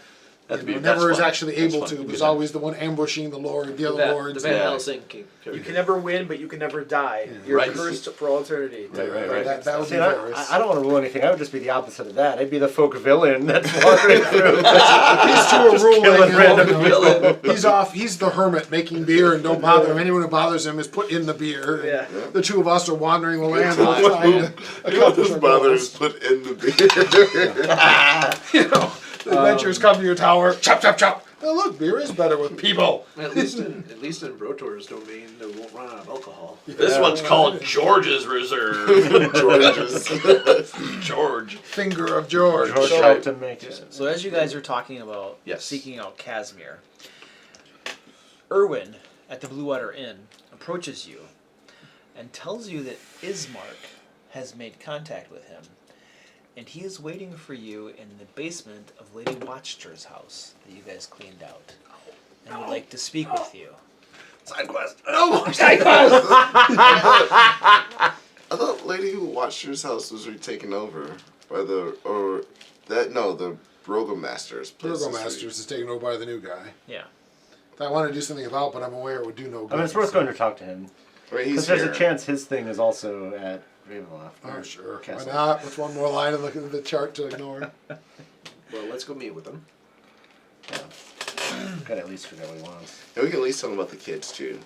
That'd You be know, never that's is fun. actually That's able fun. to. Good Was time. always the one ambushing the Lord, the other The lords. Van Yeah. Helsing king. You can never win, but you can never die. You're Right. cursed for all eternity. Right. That would See, be I Varys. don't want to rule anything. I would just be the opposite of that. I'd be the folk villain that's wandering through. These two are ruling. killing random you know. He's off. He's the hermit making beer and don't bother him. Anyone who bothers him is put in the beer. And Yeah. The two of us are wandering the land Good trying time. to accomplish our Brothers goals. put in the beer. You know, the adventurers come to your tower. Chop, chop, chop. Oh, look, beer is better with people. At least in Brotor's domain, they won't run out of alcohol. This one's called George's Reserve. George's. George. Finger of George. George helped him make it. So as you guys are talking about Yes. seeking out Casimir, Erwin at the Blue Water Inn approaches you and tells you that Ismark has made contact with him, and he is waiting for you in the basement of Lady Watchter's house that you guys cleaned out, and would like to speak with you. Side quest. I thought Lady Watcher's house was retaken over by the Burgomaster's place. Burgomaster's is taken over by the new guy. Yeah. That I want to do something about, but I'm aware it would do no good. I mean, it's worth going to talk to him. Right, Because he's there's here. a chance his thing is also at Ravenloft. Oh, or sure. Why Castle. not? With one more line and look at the chart to ignore. Well, let's go meet with them. Gotta at least figure out what he wants. And we can at least tell him about the kids too.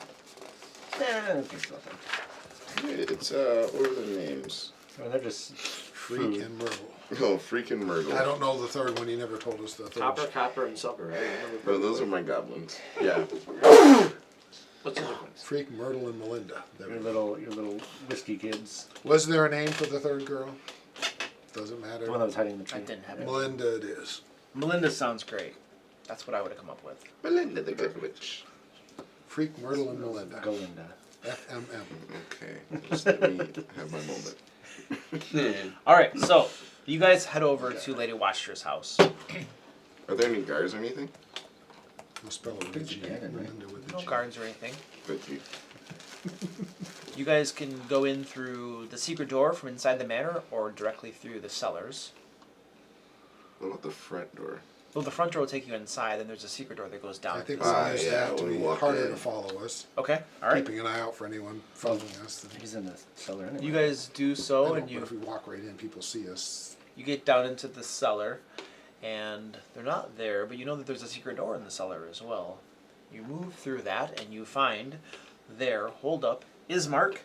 Okay, so nothing. It's what are their names? I mean, they're just Freak food. and Myrtle. Oh, freaking Myrtle. I don't know the third one. He never told us the third. Copper, and Silver. Right? No, those are my goblins. Yeah. What's the difference? Freak, Myrtle, and Melinda. There Your we go. little whiskey kids. Was there a name for the third girl? Doesn't The matter. one that was hiding in the I tree. didn't have it. Melinda it is. Melinda sounds great. That's what I would have come up with. Melinda the Good Witch. Freak, Myrtle, and Melinda. Galinda. FMM. Okay, just let me have my moment. Alright, so you guys head over to Lady Watchter's house. Are there any guards or anything? I'll spell it with a G. Melinda with No a G. guards or anything. Thank you. You guys can go in through the secret door from inside the manor or directly through the cellars. What about the front door? Well, the front door will take you inside, then there's a secret door that goes down. I think into the we'll Ah, use yeah, that to when be we walk harder in. to follow us. Okay, alright. Keeping an eye out for anyone following us. He's in the cellar anyway. You guys do I so, know, and but you if we walk right in, people see us. you get down into the cellar, and they're not there, but you know that there's a secret door in the cellar as well. You move through that, and you find there, hold up, Ismark,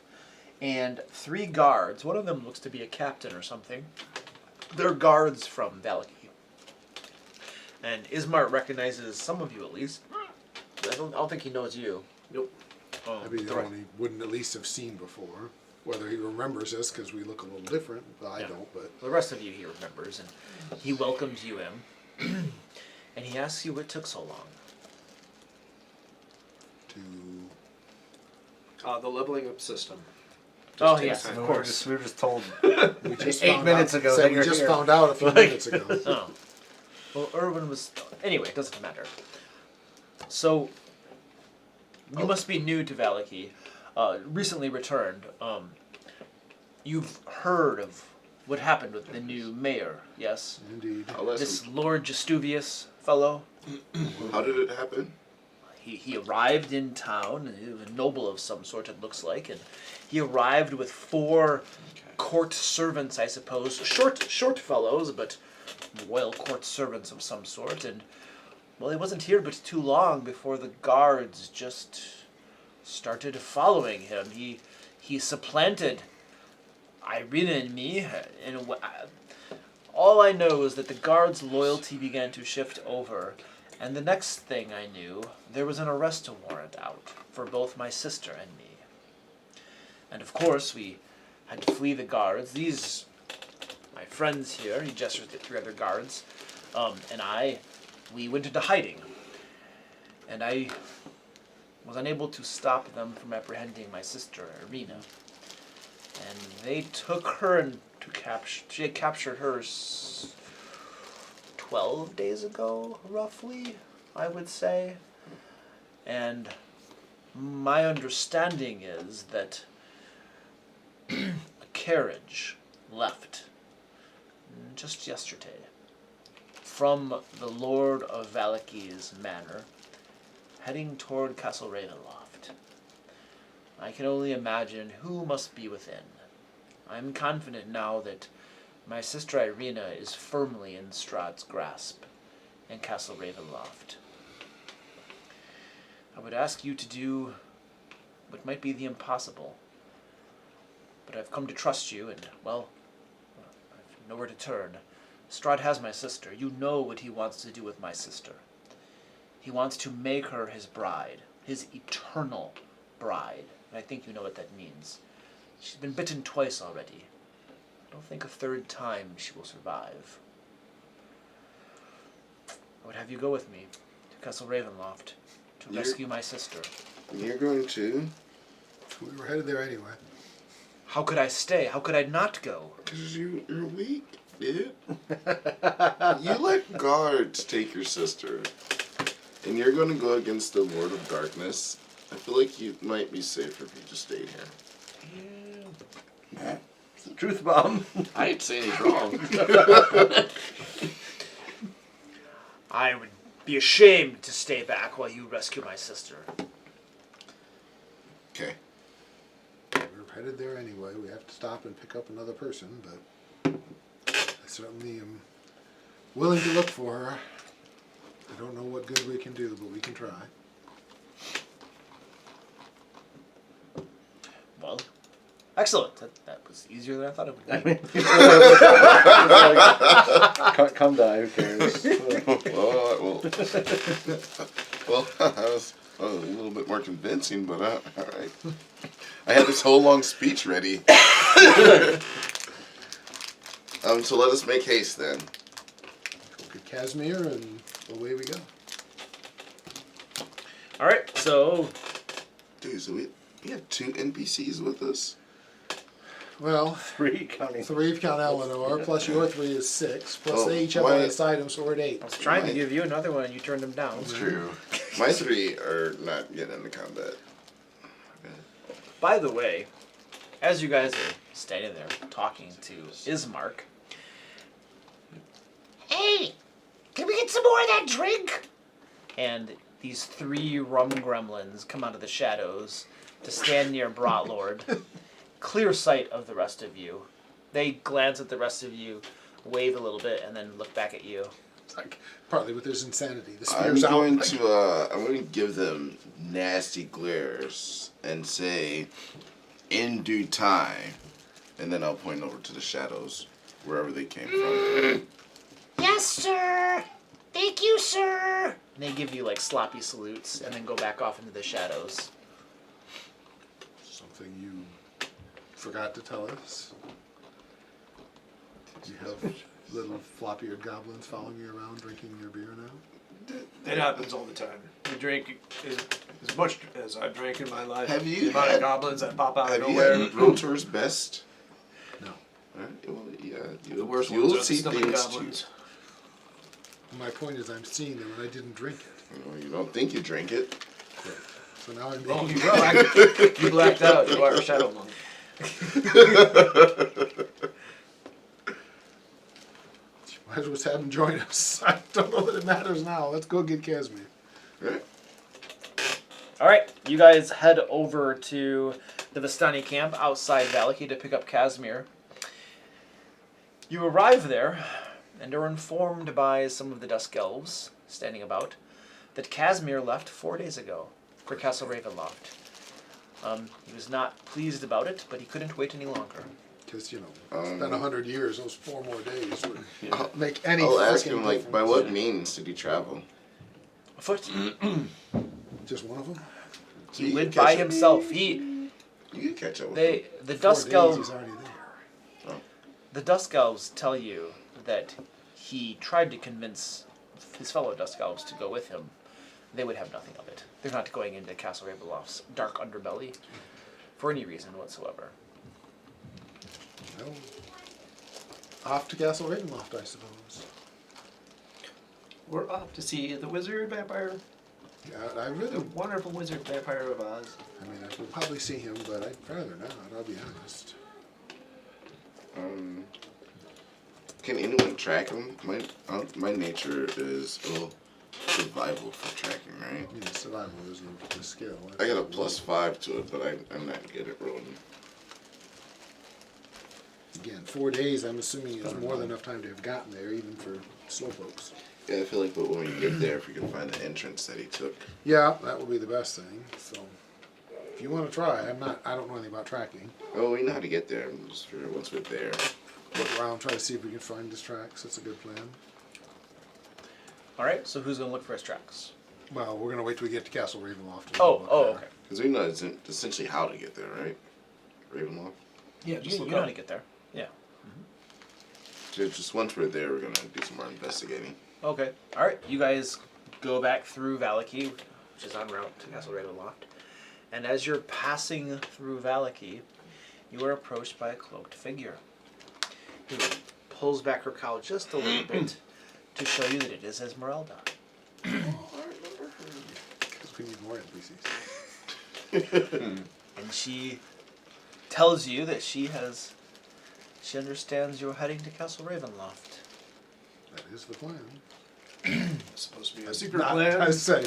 and 3 guards. One of them looks to be a captain or something. They're guards from Valakki. And Ismark recognizes some of you at least. I don't think he knows you. Nope. Oh, I'd be the the re- one he wouldn't at least have seen before. Whether he remembers us because we look a little different, but I Yeah. don't. But The rest of you he remembers, and he welcomes you in. And he asks you what took so long. to The leveling up system. Oh, takes yes, time. of We were course. just, we were just told we just 8 found minutes out, ago said that we you're just here. found out a few minutes ago. Oh. Well, Irwin was... Anyway, it doesn't matter. So, you must be new to Valakki. Recently returned. You've heard of what happened with the new mayor, yes? Indeed. I'll ask This him, Lord Justuvius fellow. how did it happen? he arrived in town. He was a noble of some sort, it looks like, and he arrived with 4 court servants, I suppose, short fellows, but royal court servants of some sort. And well, he wasn't here but too long before the guards just started following him. He supplanted Irina and me, and all I know is that the guards' loyalty began to shift over, and the next thing I knew, there was an arrest warrant out for both my sister and me. And of course, we had to flee the guards. These, my friends here, he gestures at 3 other guards, and we went into hiding. And I was unable to stop them from apprehending my sister, Irina. And they took her and she had captured her 12 days ago, roughly, I would say. And my understanding is that a carriage left just yesterday from the Lord of Valakki's manor, heading toward Castle Ravenloft. I can only imagine who must be within. I'm confident now that my sister Irina is firmly in Strahd's grasp in Castle Ravenloft. I would ask you to do what might be the impossible. But I've come to trust you, and, well, I've nowhere to turn. Strahd has my sister. You know what he wants to do with my sister. He wants to make her his bride, his eternal bride. And I think you know what that means. She's been bitten twice already. I don't think a 3rd time she will survive. I would have you go with me to Castle Ravenloft to rescue my sister. You're going to? We were headed there anyway. How could I stay? How could I not go? Because you're weak, dude. You let guards take your sister, and you're going to go against the Lord of Darkness. I feel like you might be safer if you just stayed here. Truth bomb. I ain't saying he's wrong. I would be ashamed to stay back while you rescue my sister. Okay. We were headed there anyway. We have to stop and pick up another person, but I certainly am willing to look for her. I don't know what good we can do, but we can try. Well, excellent. That was easier than I thought it would be. Come die, who cares? Well, that was a little bit more convincing, but all right. I had this whole long speech ready. So let us make haste then. Go get Casimir, and away we go. All right, so Dude, so we have 2 NPCs with us? Well, 3 counting. 3 count Eleanor, plus your 3 is 6, plus Oh, they each have why- one of this item, so we're at 8. I was trying to give you another one, and you turned them down. That's true. My 3 are not getting into combat. By the way, as you guys are standing there talking to Ismark, Hey, can we get some more of that drink? and these 3 rum gremlins come out of the shadows to stand near Brotlord, clear sight of the rest of you. They glance at the rest of you, wave a little bit, and then look back at you. It's like, partly with his insanity. The I'm spear's out. going like- to I'm going to give them nasty glares and say, in due time, and then I'll point over to the shadows, wherever they came from. Yes, sir. Thank you, sir. And they give you like sloppy salutes, and then go back off into the shadows. Something you forgot to tell us. You have little floppy-eared goblins following you around drinking your beer now? It happens all the time. We drink as much as I've drank in my life. Have you the amount had- of goblins that pop out of Have you nowhere? had Rotor's Best? No. Alright, well, yeah, The worst you'll ones are the see stomach things goblins. My point is I'm seeing them and I didn't drink it. too. Well, you don't think you drink it. So now I'm Oh, making you blacked out. You are a shadow monk. Might as well just have him join us. I don't know that it matters now. Let's go get Casimir. Right? All right, you guys head over to the Vistani camp outside Valakki to pick up Casimir. You arrive there and are informed by some of the Dusk Elves standing about that Casimir left 4 days ago for Castle Ravenloft. He was not pleased about it, but he couldn't wait any longer. Because, you know, it's been 100 years, those 4 more days would make any I'll ask frickin' him, like, difference. by what means did he travel? Afoot. Just one of them? He You went can by catch up. himself. You can catch up with him. The 4 Dusk days, Elves. he's already there. The Dusk Elves tell you that he tried to convince his fellow Dusk Elves to go with him. They would have nothing of it. They're not going into Castle Ravenloft's dark underbelly for any reason whatsoever. Well, off to Castle Ravenloft, I suppose. We're off to see the wizard vampire, Yeah, I the really, wonderful wizard vampire of Oz. I mean, I would probably see him, but I'd rather not, I'll be honest. Can anyone track him? My nature is survival for tracking, right? I mean, survival is the skill. I got a +5 to it, but I'm not good at rolling. Again, 4 days, I'm assuming is more than enough time to have gotten there, even for slowpokes. Yeah, I feel like, but when we get there, if we can find the entrance that he took. Yeah, that would be the best thing, so. If you want to try, I don't know anything about tracking. Oh, we know how to get there. I'm just figuring once we're there. Look around, try to see if we can find his tracks, that's a good plan. All right, so who's going to look for his tracks? Well, we're gonna wait till we get to Castle Ravenloft. and Oh, look oh, there. okay. Because we know essentially how to get there, right? Ravenloft. Yeah, You, just you look know how up. to get there. Yeah. Just once we're there, we're gonna do some more investigating. Okay. All right. You guys go back through Valakki, which is en route to Castle Ravenloft. And as you're passing through Valakki, you are approached by a cloaked figure who pulls back her cowl just a little bit to show you that it is Esmeralda. Because we need more NPCs. And she tells you that she understands you're heading to Castle Ravenloft. That is the plan. It's supposed to be a secret Not, plan. I say,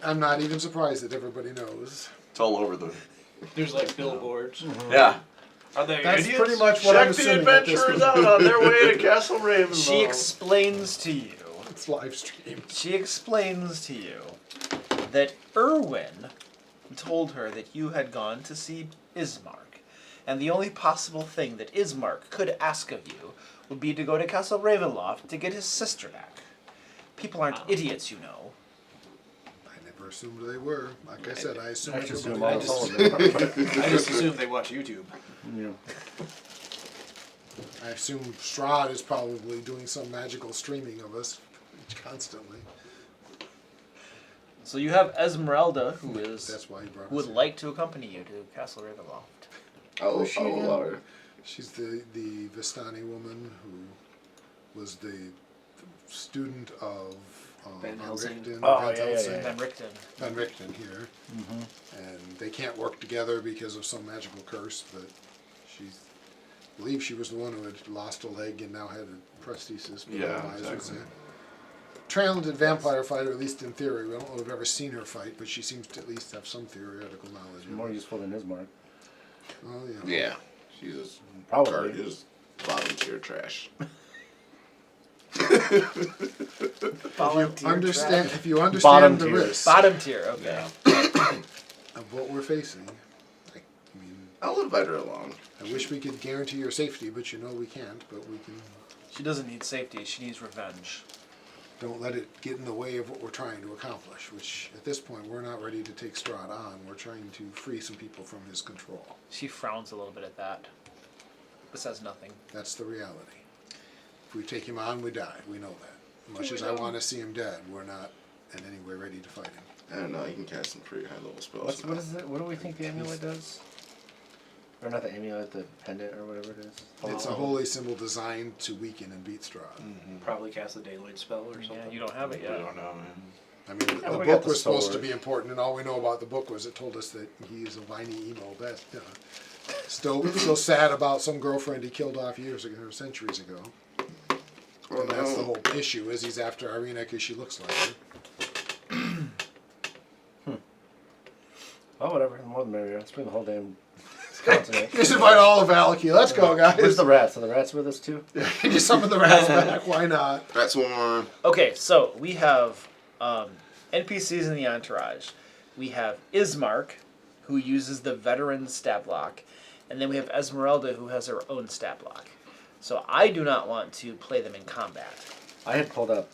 I'm not even surprised that everybody knows. It's all over the. There's like billboards. Yeah. Are they That's idiots? pretty much what I'm Check the assuming at this adventurers point. out on their way to Castle Ravenloft. She explains to you. It's live stream. She explains to you that Erwin told her that you had gone to see Ismark, and the only possible thing that Ismark could ask of you would be to go to Castle Ravenloft to get his sister back. People aren't idiots, you know. I never assumed they were. Like I said, I assumed I just everybody assume knows. I just assume they watch YouTube. Yeah. I assume Strahd is probably doing some magical streaming of us constantly. So you have Esmeralda, who That's why he brought would us here. like to accompany you to Castle Ravenloft. I'll allow her. She's the Vistani woman who was the student of Van Helsing. Richten, Oh, Van yeah, yeah, Helsing. yeah. Van Richten. Van Richten here. And they can't work together because of some magical curse, but I believe she was the one who had lost a leg and now had a prosthesis. But Yeah, otherwise was exactly. a talented vampire fighter, at least in theory. We don't know if we've ever seen her fight, but she seems to at least have some theoretical knowledge. More useful than Ismark. Oh, yeah. Yeah. She's just Probably. just bottom tier trash. Understand, if you Bottom understand the tier. risks Bottom tier, okay. of what we're facing, I mean, I'll invite her along. I wish we could guarantee your safety, but you know we can't. But we can. She doesn't need safety, she needs revenge. Don't let it get in the way of what we're trying to accomplish. Which, at this point, we're not ready to take Strahd on. We're trying to free some people from his control. She frowns a little bit at that, but says nothing. That's the reality. If we take him on, we die. We know that. Much as I want to see him dead, we're not in any way ready to fight him. I don't know. You can cast some pretty high level spells. What is it? What do we think the amulet does? Or not the amulet, the pendant or whatever it is. It's a holy symbol designed to weaken and beat Strahd. Probably cast a daylight spell or something. Yeah, you don't have it We yet. don't know, man. I mean, the we got book the was supposed to sword. be important, and all we know about the book was it told us that he is a whiny emo. That's still sad about some girlfriend he killed off years ago, or centuries ago. And that's the whole issue: is he's after Irina because she looks like her. Oh, whatever. The more the merrier. Let's bring the whole damn continent. Just invite all of Valakki. Let's go, guys. Where's the rats? Are the rats with us too? Just summon the rats back. Why not? That's one. Okay, so we have NPCs in the entourage. We have Ismark, who uses the veteran stat block, and then we have Esmeralda, who has her own stat block. So I do not want to play them in combat. I had pulled up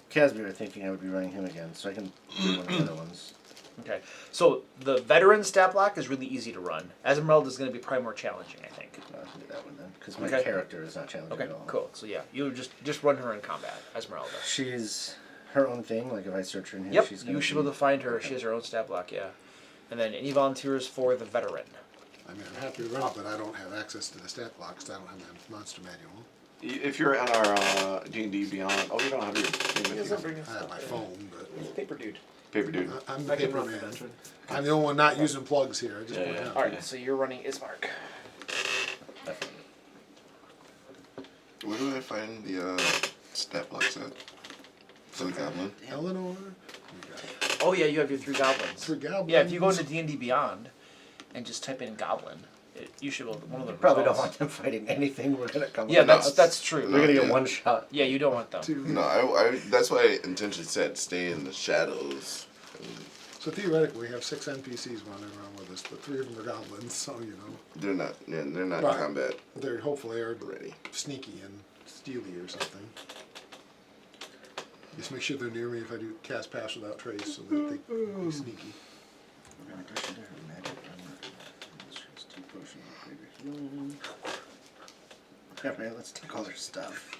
Casimir thinking I would be running him again, so I can do one of the other ones. Okay, so the veteran stat block is really easy to run. Esmeralda is going to be probably more challenging, I think. I can do that one then, because my Okay. character is not challenging Okay, at all. cool. So yeah, you just run her in combat, Esmeralda. She's her own thing. Like if I search her in here, Yep, she's gonna you should be able to find her. Okay. She has her own stat block, yeah. And then any volunteers for the veteran? I mean, I'm happy to run it, but I don't have access to the stat block because I don't have my monster manual. If you're on our D&D Beyond, oh, you don't have your thing with you. I have my phone, but Paper dude. Paper dude. I'm the I can paper run the man. veteran. I'm the only one not using plugs here. I just Yeah, point yeah. out. All right, so you're running Ismark. Where do I find the stat blocks at? For the goblin? Eleanor. Oh yeah, you have your 3 goblins. For goblins. Yeah, if you go into D&D Beyond and just type in goblin, you should be able to, one of the Probably don't results. want them fighting anything. We're gonna come. Yeah, with us. that's true. We're gonna get Yeah. one shot. Yeah, you don't want them. No, I that's why I intentionally said stay in the shadows. So theoretically, we have 6 NPCs running around with us, but 3 of them are goblins, so you know They're not Right. combat they're hopefully are ready. sneaky and steely or something. Just make sure they're near me if I do cast pass without trace, so that they can be sneaky. Yeah, man, let's take all their stuff.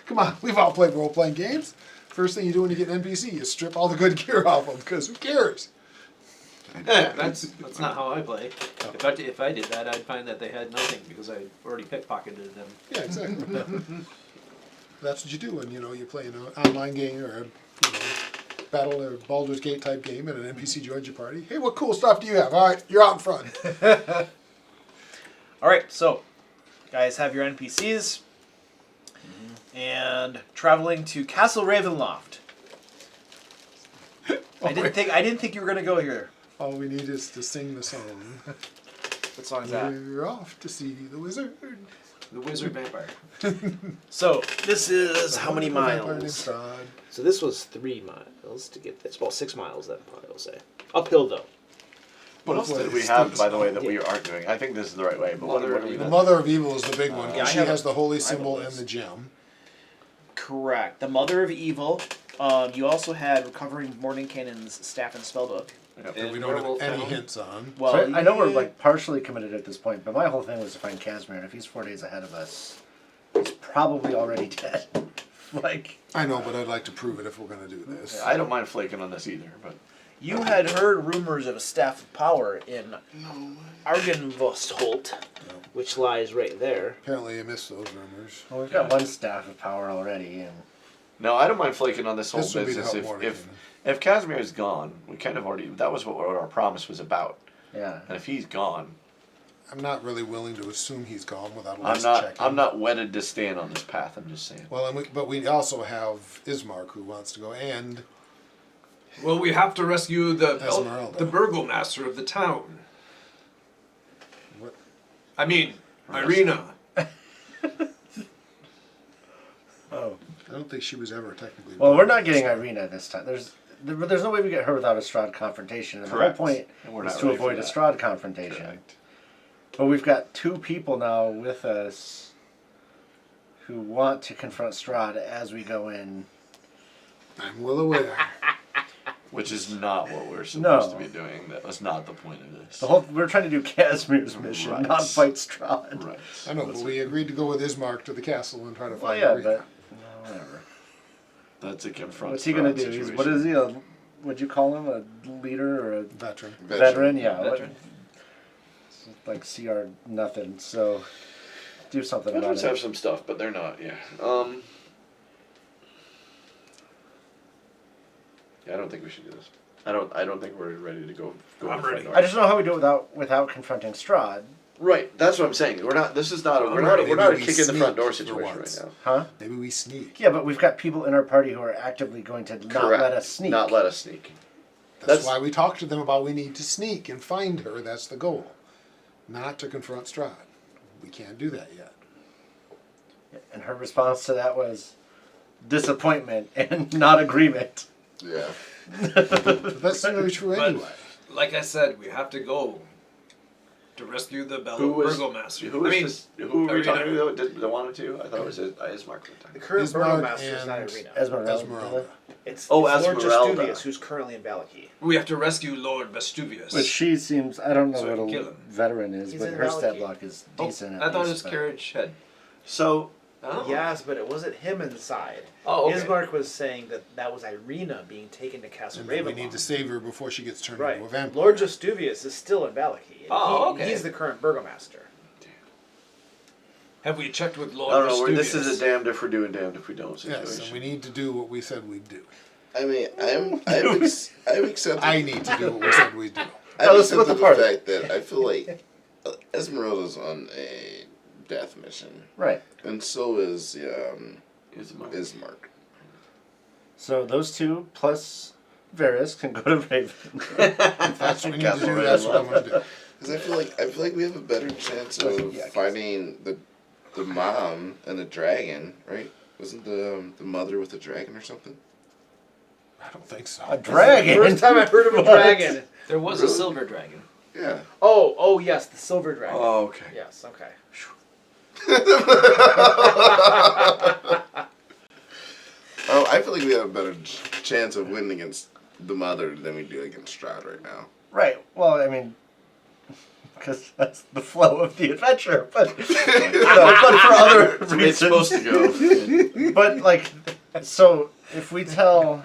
Come on, we've all played role-playing games. First thing you do when you get an NPC is strip all the good gear off them, because who cares? That's not how I play. If I did that, I'd find that they had nothing because I already pickpocketed them. Yeah, exactly. That's what you do when you play an online game or a Battle or Baldur's Gate type game, and an NPC joins your party. Hey, what cool stuff do you have? All right, you're out in front. All right, so guys have your NPCs and traveling to Castle Ravenloft. I didn't think you were gonna go here. All we need is to sing the song. What song is that? We're off to see the wizard. The wizard vampire. So this is how many Vampire named miles? Strahd. So this was 3 miles to get this. Well, 6 miles, that probably will say. Uphill, though. What else did we have, by the way, that we aren't doing? I think this is the right way, but what are we The not? Mother of Evil is the big one. Yeah, I She have has the holy I have a symbol and list. the gem. Correct. The Mother of Evil. You also had Recovering Mordenkainen's staff and spellbook. And we don't Werewolf have any Town. hints on. Well, So I know we're like partially committed at this point, but my whole thing was to find Casimir, and if he's 4 days ahead of us, he's probably already dead. Like, I know, but I'd like to prove it if we're going to do this. I don't mind flaking on this either, but you had heard rumors of a staff of power in Argenvostholt, which lies right there. Apparently, I missed those rumors. well, we've got one staff of power already, and no, I don't mind flaking on this whole This would be to business. help If Casimir is gone, we kind of already that was what our promise was about. yeah. And if he's gone, I'm not really willing to assume he's gone without at I'm least not. checking. I'm not wedded to staying on this path. I'm just saying. Well, but we also have Ismark who wants to go, and Well, we have to rescue Esmeralda. the burgomaster of the town. What? I mean, Irina. Oh. I don't think she was ever technically. Well, we're not getting Irina this time. There's no way we get her without a Strahd confrontation, and Correct. the whole point And we're is not to ready for avoid a that. Strahd confrontation. Correct. But we've got 2 people now with us who want to confront Strahd as we go in. I'm well aware. Which is not what we're supposed No. to be doing. That was not the point of this. We're trying to do Casimir's mission, Right. not fight Strahd. Right. I know, but we agreed to go with Ismark to the castle and try to Well, find yeah, Irina. but no, whatever. That's a confront. What's he gonna do? situation. What is he? What'd you call him? A leader or a Veteran. veteran? Yeah. Veteran. It's like CR nothing. So do something about Veterans it. have some stuff, but they're not. Yeah. Yeah, I don't think we should do this. I don't think we're ready to go. I'm ready. I just don't know how we do it without confronting Strahd. Right. That's what I'm saying. We're not. This is not. We're Maybe not a we kick in the front door sneak for situation once. right now. Huh? Maybe we sneak. Yeah, but we've got people in our party who are actively going to not Correct. let us sneak. Not let us sneak. That's why we talked to them about we need to sneak and find her. That's the goal. Not to confront Strahd. We can't do that yet. And her response to that was disappointment and not agreement. Yeah. But that's really true But- anyway. Like I said, we have to go to rescue the Who was Burgomaster. Who was this? Who were we talking Arena. to that wanted to? I thought it was Ismark. The current Ismark Burgomaster is not and Arena. Esmeralda. It's Oh, Lord Esmeralda. Justuvius, who's currently in Valakki. We have to rescue Lord Vestuvius. But she seems, I don't know So what I can a kill him. veteran is, He's but in her stat Valakki. block is Oh, decent. I at thought least, his but- carriage had. So Oh. Yes, but it wasn't him inside. Oh, okay. Ismark was saying that was Irina being taken to Castle And that we Ravenloft. need to save her before she gets turned Right. into a vampire. Lord Justuvius is still in Valakki. and Oh, he- okay. He's the current Burgomaster. Have we checked with Lord I don't know. Vestuvius? This is a damned if we're doing, damned if we don't situation. Yes, and we need to do what we said we'd do. I mean, I've accepted. I need to do what we said we'd do. I've let's split accepted the the party. fact that I feel like Esmeralda's on a death mission, Right. and so is Ismark. Ismark. So those two plus Varys can go to Raven. If that's what we need to do, that's what I'm going to do. Because I feel like we have a better chance of finding the mom and the dragon, right? Wasn't the mother with the dragon or something? I don't think so. A dragon? First time I heard of a dragon. There was a silver dragon. Yeah. Oh yes, the silver dragon. Oh, okay. Yes, okay. Oh, I feel like we have a better chance of winning against the mother than we do against Strahd right now. Right. Well, I mean, because that's the flow of the adventure. But, but for other It's the way it's reasons. supposed to go. But, like, so if we tell...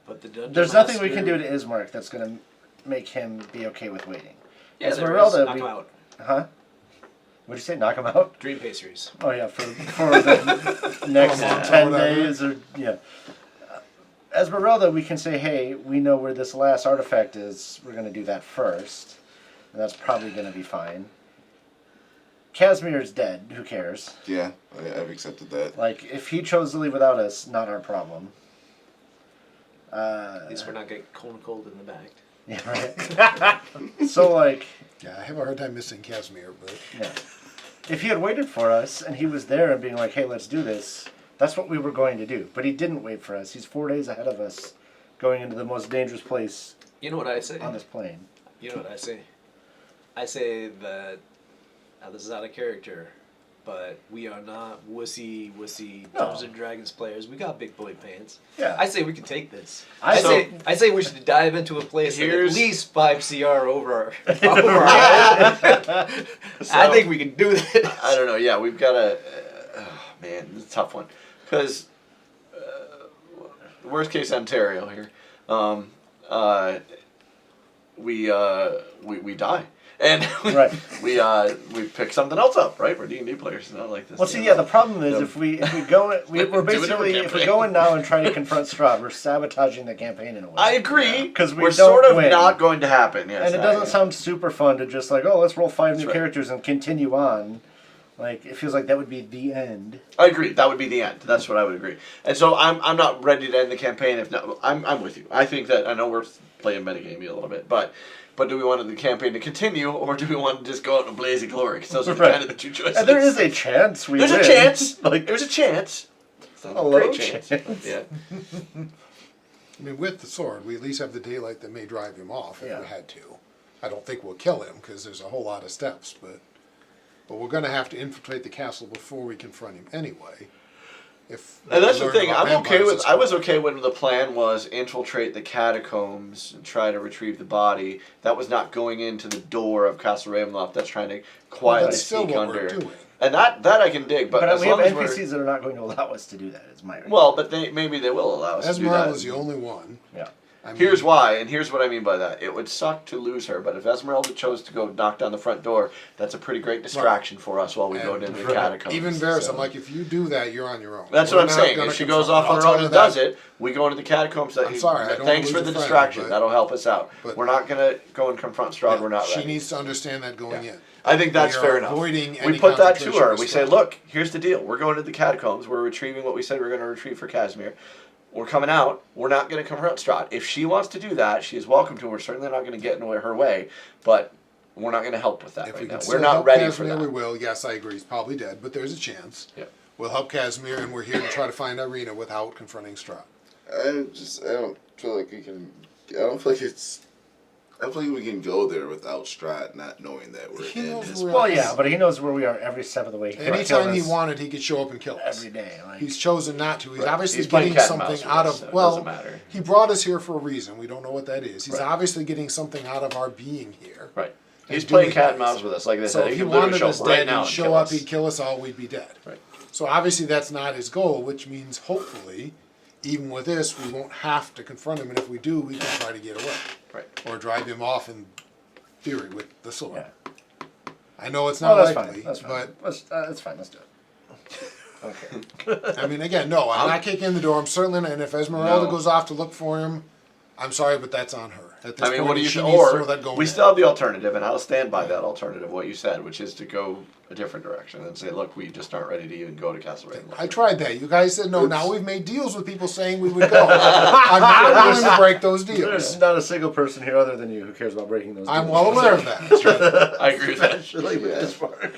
But the dungeon There's nothing we can master- do to Ismark that's going to make him be okay with waiting. Yeah, there Esmeralda, is. Knock him out. Huh? What'd you say? Knock him out? Dream pastries. Oh, yeah, for the next month or 10 whatever. days. Or yeah. Esmeralda, we can say, hey, we know where this last artifact is. We're going to do that first. And that's probably going to be fine. Casimir's dead. Who cares? Yeah, I've accepted that. Like, if he chose to leave without us, not our problem. At least we're not getting cold in the back. Yeah, right. So, like, Yeah, I have a hard time missing Casimir, but yeah. If he had waited for us and he was there and being like, hey, let's do this, that's what we were going to do. But he didn't wait for us. He's 4 days ahead of us going into the most dangerous place You know what I say? on this plane. You know what I say? I say that now this is out of character, but we are not wussy Dungeons and Dragons players. We got big boy pants. Yeah. I say we can take this. I I say we should dive into a place at Here's- least 5 CR over our I think we can do this. I don't know. Yeah, we've got a. Oh, man, it's a tough one. Because, worst case Ontario here, we die. And Right. we pick something else up, right? We're D&D players, not like this. Well, see, yeah, the problem is if we go, we're Do it every basically, if we campaign. go in now and try to confront Strahd, we're sabotaging the campaign in a way. I agree. 'Cause we we're don't sort of win. not going to happen. Yes, And it doesn't sound super fun to just like, oh, let's roll 5 new right. characters and continue on. Like, it feels like that would be the end. I agree. That would be the end. That's what I would agree. And so I'm not ready to end the campaign. If not, I'm with you. I think that I know we're playing metagamey a little bit, but do we want the campaign to continue, or do we want to just go out in a blaze of glory? Because those are Right. kind of the two choices. And there is a chance we There's win. a chance. Like, There's a chance. It's not a great low chance. chance. Yeah. I mean, with the sword, we at least have the daylight that may drive him off if Yeah. we had to. I don't think we'll kill him because there's a whole lot of steps, but we're going to have to infiltrate the castle before we confront him anyway. If And that's we the learn thing. about I'm okay vampires with. this I was far. okay when the plan was infiltrate the catacombs and try to retrieve the body. That was not going into the door of Castle Ravenloft. That's trying to Well, quietly that's still sneak what under. we're doing. And that I can dig. But, but as we have long as NPCs that are not going to allow us to do that, is my argument. well, but maybe they will allow us to do that. Esmeralda's the only one. Yeah. I mean, Here's why, and here's what I mean by that. It would suck to lose her, but if Esmeralda chose to go knock down the front door, that's a pretty great distraction for us while we go and into the catacombs. Even Varys, So- I'm like, if you do that, you're on your own. That's We're what I'm not saying. gonna If she confront goes off him. on I'll her own tell and you does that. it, we go into the catacombs. I'm sorry, I don't Thanks wanna for lose the a friend, distraction. but- That'll help us out. but- We're not going to go and confront Strahd. We're not She ready. needs to understand that going Yeah. in. I think that's We are fair enough. avoiding We any put that to concentration her. with We say, Strahd. look, here's the deal. We're going to the catacombs. We're retrieving what we said we are going to retrieve for Casimir. we're coming out. We're not going to confront Strahd. If she wants to do that, she is welcome to. We're certainly not going to get in her way, but we're not going to help with that If right we now. can We're still not help ready for Casimir, that. we will. Yes, I agree. He's probably dead, but there's a chance. Yeah. We'll help Casimir, and we're here to try to find Irina without confronting Strahd. I don't feel like we can. I don't feel like we can go there without Strahd not knowing that we're He in knows his. where- Well, yeah, but he knows where we are every step of the way. He could kill Anytime he us wanted, he could show up and kill us. every day. Like, He's chosen not to. He's Right. obviously He's playing getting cat and mouse something with out us, of. so it Well, doesn't matter. he brought us here for a reason. We don't know what that is. He's Right. obviously getting something out of our being here. Right. And He's doing playing cat and things. mouse with us. Like they So said, if he he can literally wanted show us up right dead, now he'd and show kill up, us. he'd kill us all, we'd be dead. Right. So obviously that's not his goal, which means hopefully, even with this, we won't have to confront him, and if we do, we can try to get away. Right. Or drive him off in theory with the sword. yeah. I know it's Well, not that's likely, fine. That's fine. That's fine. Let's do it. Okay. I mean, again, no, I'm not kicking in the door. I'm certainly not, and if Esmeralda No. goes off to look for him, I'm sorry, but that's on her. At this I mean, point, what do you she think? needs to know Or that going we in. still have the alternative, and I'll stand by that alternative, what you said, which is to go a different direction and say, look, we just aren't ready to even go to Castle Ravenloft. I tried that. You guys said no. Now we've made deals with people saying we would go. I'm not willing to break those There's deals. not a single person here other than you who cares about breaking those. I'm deals. well aware of that. I agree with that. Especially with this part.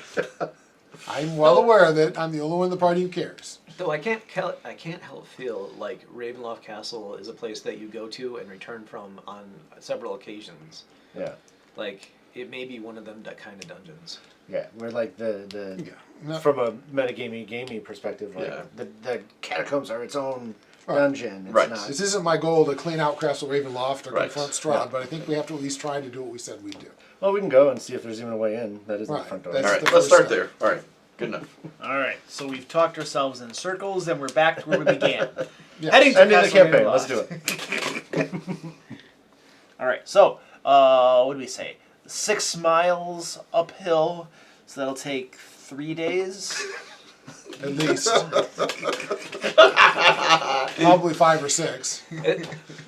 I'm well aware that I'm the only one in the party who cares. Though I can't help feel like Ravenloft Castle is a place that you go to and return from on several occasions. Yeah. Like it may be one of them kind of dungeons. Yeah, we're like the Yeah. No- from a metagaming perspective, like Yeah. the catacombs are its own Right. dungeon. It's Right. not. This isn't my goal to clean out Castle Ravenloft or Right. confront Strahd, but I think we have to at least try to do what we said we'd do. Well, we can go and see if there's even a way in that isn't Right. the front door. That's All right, the let's first start step. there. All right, good enough. All right, so we've talked ourselves in circles, and we're back to where we began. Yes. Heading to Ending the Castle campaign. Ravenloft. Let's do it. All right, so what did we say? 6 miles uphill, so that'll take 3 days. At least. Probably 5 or 6.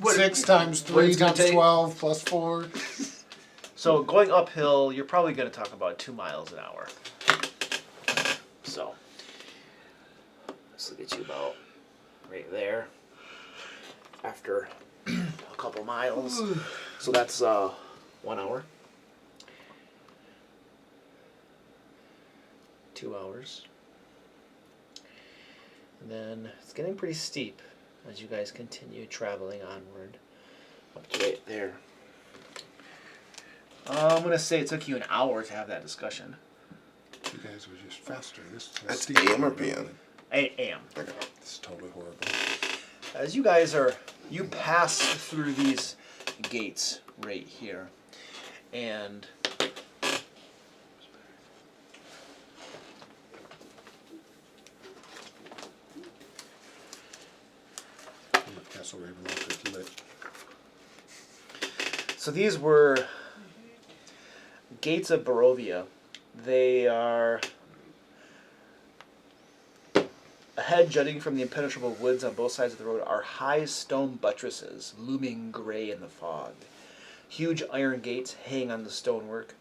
6 times 3 it's gonna times take? 12 plus 4. So going uphill, you're probably going to talk about 2 miles an hour. So this will get you about right there after a couple miles. So that's 1 hour. 2 hours. And then it's getting pretty steep as you guys continue traveling onward up to right there. I'm gonna say it took you an hour to have that discussion. You guys were just faster. This That's steep. AM or PM? AM. This is totally horrible. As you pass through these gates right here, and Castle Ravenloft is lit. so these were gates of Barovia. They are ahead, jutting from the impenetrable woods on both sides of the road, are high stone buttresses looming gray in the fog. Huge iron gates hang on the stonework.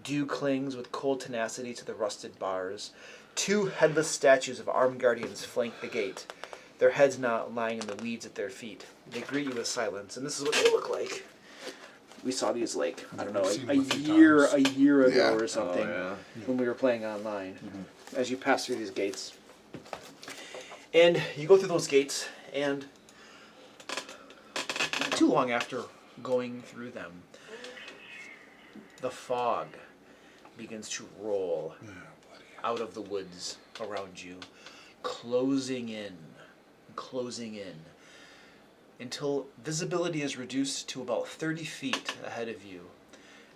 Dew clings with cold tenacity to the rusted bars. 2 headless statues of armed guardians flank the gate, their heads not lying in the weeds at their feet. They greet you with silence, and this is what they look like. We saw these like, I don't know, We've seen a them a few year times. ago Yeah. or something Oh, when we were playing online. As you pass through these gates. And you go through those gates, and not too long after going through them, the fog begins to roll out of the woods around you, closing in, until visibility is reduced to about 30 feet ahead of you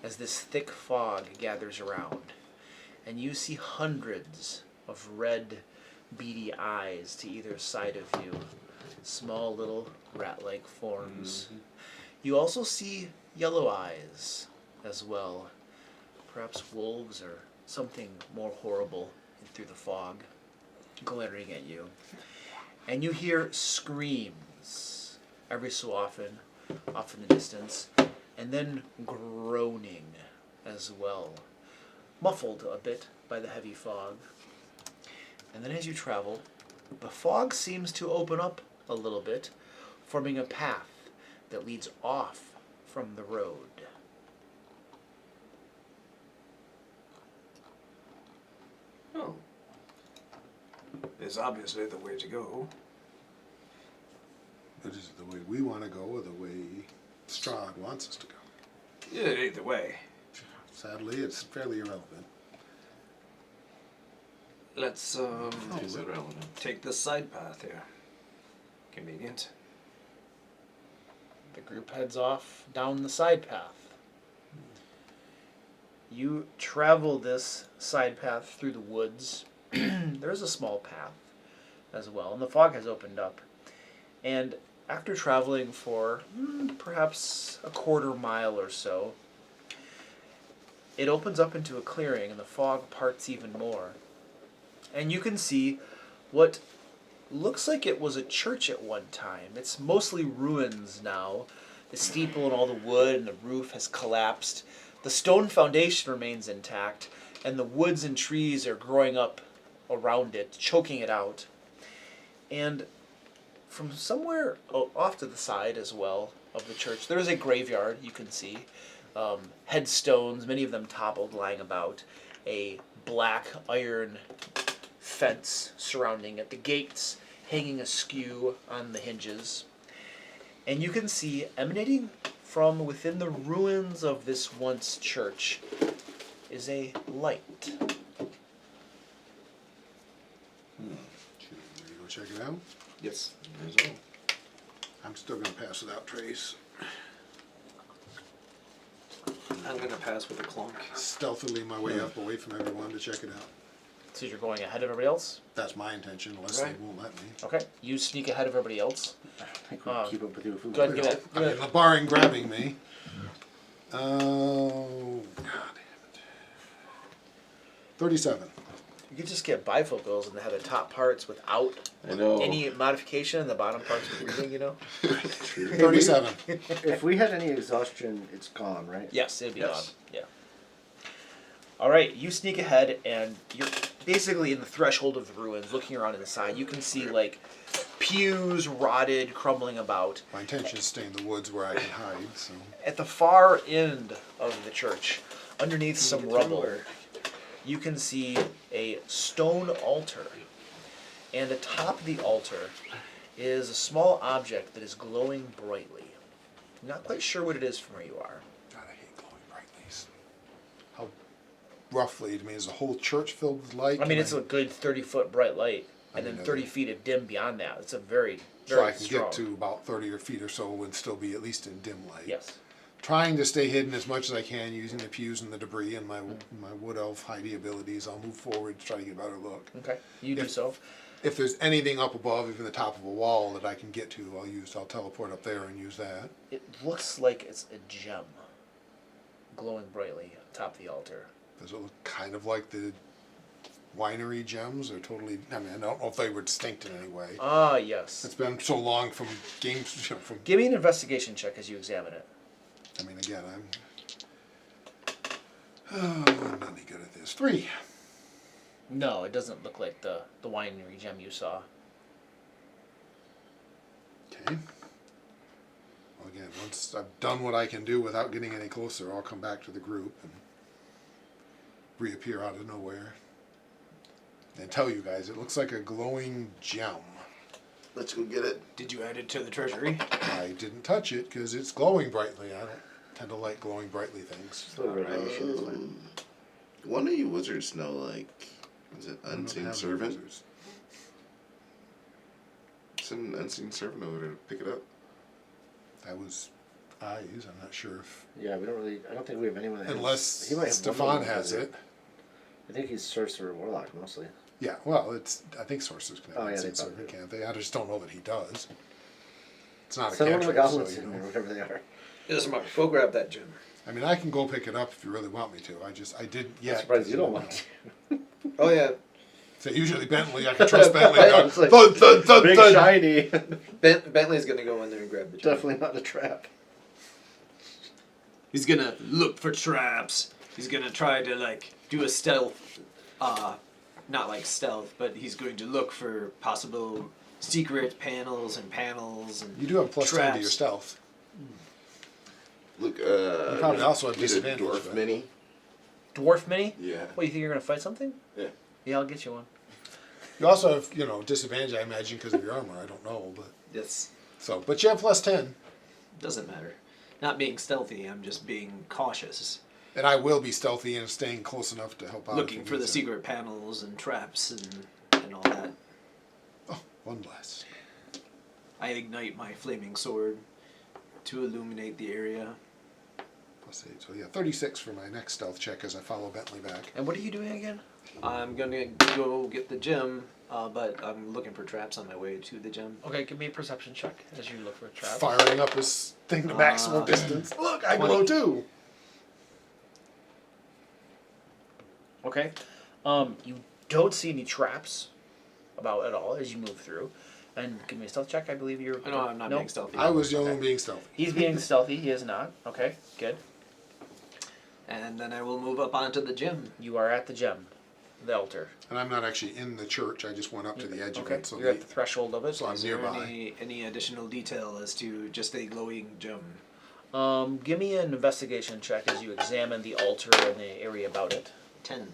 as this thick fog gathers around. And you see hundreds of red, beady eyes to either side of you, small little rat-like forms. You also see yellow eyes as well, perhaps wolves or something more horrible through the fog, glaring at you. And you hear screams every so often, off in the distance, and then groaning as well, muffled a bit by the heavy fog. And then as you travel, the fog seems to open up a little bit, forming a path that leads off from the road. Oh. It's obviously the way to go. But is it the way we want to go or the way Strahd wants us to go? Yeah, either way. Sadly, it's fairly irrelevant. Let's Is it relevant? take the side path here. Convenient. The group heads off down the side path. You travel this side path through the woods. There's a small path as well, and the fog has opened up. And after traveling for perhaps a quarter mile or so, it opens up into a clearing, and the fog parts even more. And you can see what looks like it was a church at one time. It's mostly ruins now. The steeple and all the wood and the roof has collapsed. The stone foundation remains intact, and the woods and trees are growing up around it, choking it out. And from somewhere off to the side as well of the church, there is a graveyard, you can see. Headstones, many of them toppled, lying about. A black iron fence surrounding it. The gates hanging askew on the hinges. And you can see, emanating from within the ruins of this once church, is a light. Should we go check it out? Yes. I'm still going to pass without trace. I'm gonna pass with a clunk. Stealthily my way up away from everyone to check it out. So you're going ahead of everybody else? That's my intention, unless they won't let me. Okay. You sneak ahead of everybody else. I think we'll keep up with you if we Go ahead and want. give it. I mean, barring grabbing me. Oh, God damn it. 37. You could just get bifocals and have the top parts without I know. any modification and the bottom parts with breathing, you know? 37. If we had any exhaustion, it's gone, right? Yes, it'd be Yes. gone. Yeah. All right, you sneak ahead, and you're basically in the threshold of the ruins, looking around inside. You can see like pews rotted, crumbling about. My intention is to stay in the woods where I can hide, so. At the far end of the church, underneath some rubble, you can see a stone altar. And atop the altar is a small object that is glowing brightly. Not quite sure what it is from where you are. God, I hate glowing brightlies. How roughly, I mean, is the whole church filled with light? I mean, Can it's a good 30-foot bright light, and I then mean, 30 feet of dim beyond that. It's a very, so very I can strong. get to about 30 feet or so and still be at least in dim light. Yes. Trying to stay hidden as much as I can using the pews and the debris and my wood elf hidey abilities. I'll move forward to try to get a better look. Okay, you do If- so. If there's anything up above, even the top of a wall that I can get to, I'll teleport up there and use that. It looks like it's a gem glowing brightly atop the altar. Does it look kind of like the winery gems? Or totally, I mean, I don't know if they were distinct in any way. Ah, yes. It's been so long from games, from, Give me an investigation check as you examine it. I mean, again, I'm not any good at this. 3. No, it doesn't look like the winery gem you saw. Okay. Well, again, once I've done what I can do without getting any closer, I'll come back to the group and reappear out of nowhere and tell you guys it looks like a glowing gem. Let's go get it. Did you add it to the treasury? I didn't touch it because it's glowing brightly. I don't tend to like glowing brightly things. Just a little radiation is fine. One of you wizards know, like, is it I don't Unseen have Servant? users. Send an Unseen Servant over to pick it up. That was eyes. I'm not sure if, Yeah, we don't really. I don't think we have anyone that has. unless he might have Stefan one has wizard. it. I think he's sorcerer warlock mostly. Yeah, well, I think sorcerers can have Oh, yeah, unseen they probably servant, do. can't they? I just don't know that he does. It's not a Send one of the cantrip, goblins so, in you there, know. whatever they are. Ismark, go grab that gem. I mean, I can go pick it up if you really want me to. I didn't yet. I'm surprised you don't want to. Oh yeah, So usually Bentley, I can trust Bentley. Yeah, it's like, Thud, thud, thud, Big thud. shiny. Bentley's gonna go in there and grab the gem. Definitely not a trap. He's gonna look for traps. He's gonna try to like do a stealth, not like stealth, but he's going to look for possible secret panels and You do have plus 10 to your traps. stealth. Look, You probably also have need a disadvantage. dwarf but- mini. Dwarf mini? Yeah. What, you think you're gonna fight something? Yeah. Yeah, I'll get you one. You also have, disadvantage, I imagine, because of your armor. I don't know, but Yes. but you have plus 10, Doesn't matter. Not being stealthy, I'm just being cautious. and I will be stealthy and staying close enough to help out. if Looking you for need the to. secret panels and traps and all that. Oh, one less. I ignite my flaming sword to illuminate the area. Plus 8. So yeah, 36 for my next stealth check as I follow Bentley back. And what are you doing again? I'm gonna go get the gem, but I'm looking for traps on my way to the gem. Okay, give me a perception check as you look for a trap. Firing up his thing to maximum distance. Look, I glow 20. too. Okay. You don't see any traps about at all as you move through. And give me a stealth check. I believe you're. No, I'm not No? being stealthy. I was the only one being stealthy. He's being stealthy. He is not. Okay, good. And then I will move up onto the gem. You are at the gem, the altar. And I'm not actually in the church. I just went up to the edge of Okay, it. So, you're at the threshold of it. so I'm Is there nearby. any additional detail as to just a glowing gem? Give me an investigation check as you examine the altar and the area about it. 10.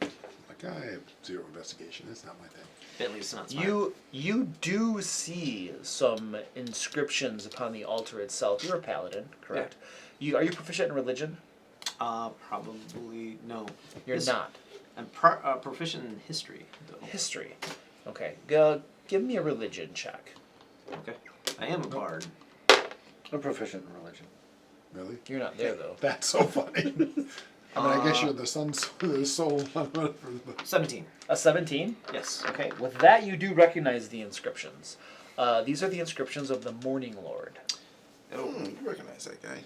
Like, I have 0 investigation. That's not my thing. At least not smart. You do see some inscriptions upon the altar itself. You're a paladin, correct? Are you proficient in religion? Probably no. You're His- not. I'm proficient in history, though. History. Okay. Give me a religion check. Okay. I am a bard. I'm proficient in religion. Really? You're not there though. That's so funny. I mean, I guess you're the soul. 17. A 17? Yes. Okay. With that, you do recognize the inscriptions. These are the inscriptions of the Morning Lord. Oh, You recognize that guy.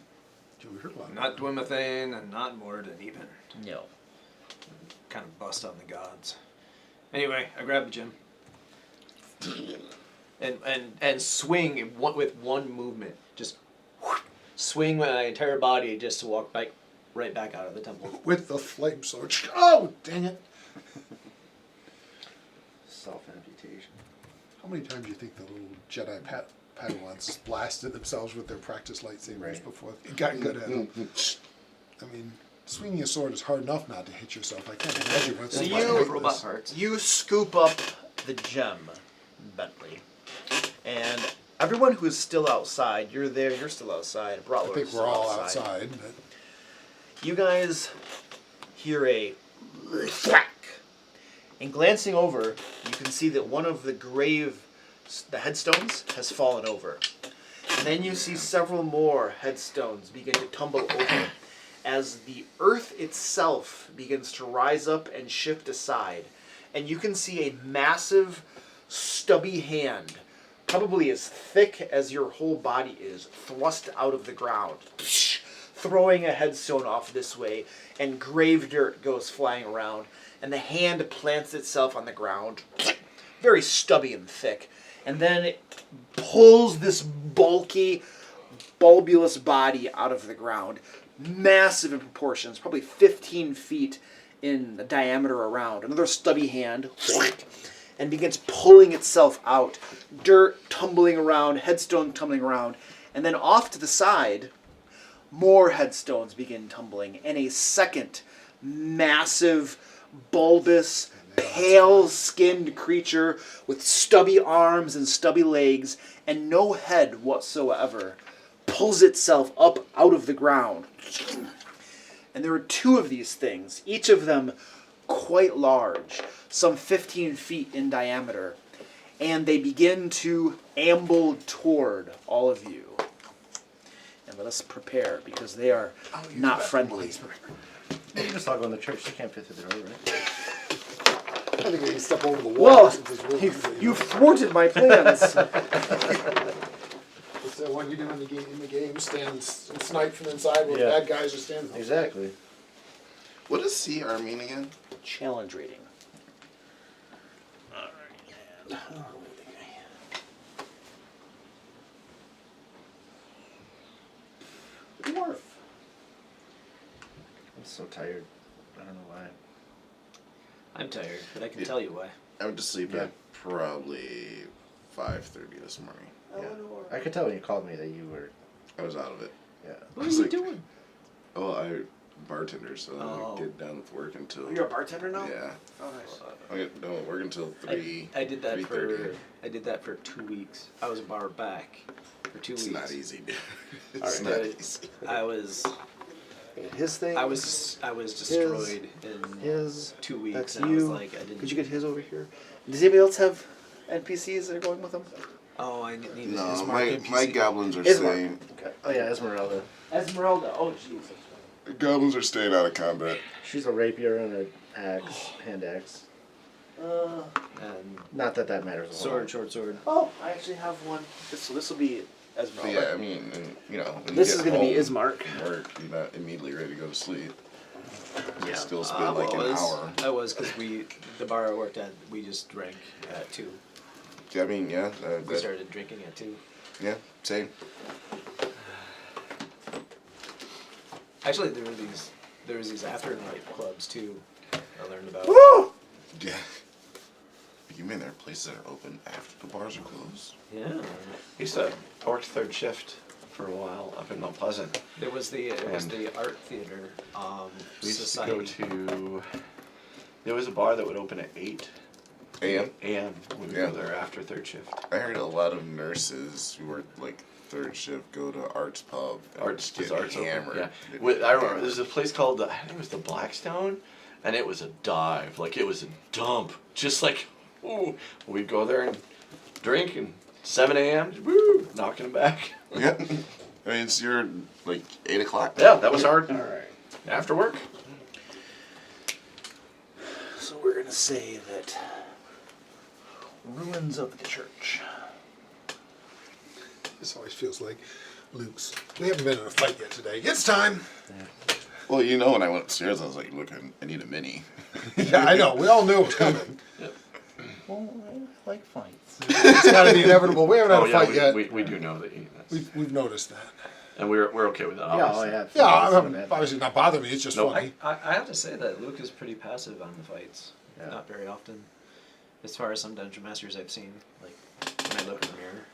We heard a lot. not Dwimethane and not Morden even. No. Kind of bust on the gods. Anyway, I grab the gem. And swing with one movement. Just swing my entire body just to walk right back out of the temple. With the flame sword. Oh, dang it. Self-amputation. How many times do you think the little Jedi Padawans blasted themselves with their practice lightsabers Right. before they got good at them? I mean, swinging a sword is hard enough not to hit yourself. I can't imagine what's So so you- Robot parts. You scoop up the gem, Bentley, and everyone who is still outside, you're there, you're still outside. I Bratwurst's think still we're all outside. But You guys hear a whack, and glancing over, you can see that one of the headstones has fallen over. And then you see several more headstones begin to tumble over as the earth itself begins to rise up and shift aside. And you can see a massive, stubby hand, probably as thick as your whole body is, thrust out of the ground, throwing a headstone off this way, and grave dirt goes flying around, and the hand plants itself on the ground, very stubby and thick, and then it pulls this bulky, bulbous body out of the ground, massive in proportions, probably 15 feet in the diameter around. Another stubby hand, and begins pulling itself out, dirt tumbling around, headstone tumbling around, and then off to the side, more headstones begin tumbling, and a second massive, bulbous, pale-skinned creature with stubby arms and stubby legs and no head whatsoever pulls itself up out of the ground. And there are 2 of these things, each of them quite large, some 15 feet in diameter, and they begin to amble toward all of you. And let us prepare, because they are not friendly. You can just all go in the church. They can't fit through the door, right? I think we can step over the wall. Well, since it's really you've thwarted my plans. It's the one you do in the game, stand and snipe from inside where Yeah. the bad guys are standing. Exactly. What does CR mean again? Challenge rating. Dwarf. I'm so tired. I don't know why. I'm tired, but I can tell you why. I went to sleep Yeah. at probably 5:30 this morning. Yeah. I could tell when you called me that you were. I was out of it. Yeah. What are you doing? Oh, I bartender, so I Oh. don't get done with work until. You're a bartender now? Yeah. Oh, nice. I don't work until 3. I did that 3:30. for 2 weeks. I was a bar back for 2 It's weeks. not easy, dude. It's Alright, not but easy. I was His thing. I was destroyed in His. 2 weeks. That's and I was you. like, I didn't. Could you get his over here? Does anybody else have NPCs that are going with them? Oh, I need his No, Ismark my NPC. goblins are Ismark. staying. Okay. Oh yeah, Esmeralda. Esmeralda. Oh, jeez. The goblins are staying out of combat. She's a rapier and an axe, hand axe. And Not that that matters. A whole sword, lot. short sword. Oh, I actually have one. So this will be But Esmeralda. yeah, I mean, and, you know, when This you is get going to be home Ismark. from work, you're not immediately ready to go to sleep. You Yeah. still spend like an hour. I was because the bar I worked at, we just drank at 2. I mean, yeah, We started drinking at 2. yeah, same. Actually, there was these after night clubs too. I learned about. Woo! Yeah. You mean there are places that are open after the bars are closed? Yeah. I used to work third shift for a while up in Mount Pleasant. There was the art theater We used society. to go to. There was a bar that would open at 8 AM? a.m. We would Yeah. go there after third shift. I heard a lot of nurses who work like third shift go to Art's Pub. and Arts, get Arts open, hammered. yeah. Get I remember hammered. there's a place called I think it was the Blackstone, and it was a dive, like it was a dump, just like, ooh, we'd go there and drink and 7 a.m. Woo, knocking them back. Yeah. I mean, it's your like 8 o'clock. Yeah, that was our All right. after work. So we're going to say that ruins of the church. This always feels like Luke's. We haven't been in a fight yet today. It's time. Well, you know, when I went upstairs, I was like, look, I need a mini. Yeah, I know. We all knew it was coming. Well, I like fights. It's got to be inevitable. We haven't had a fight yet. we do know that We've noticed that. and we're okay with that. Yeah, oh Obviously. yeah. Yeah, That's not obviously not bother me. It's just No, funny. I have to say that Luke is pretty passive on the fights. Yeah. Not very often, as far as some dungeon masters I've seen. Like when I look in the mirror.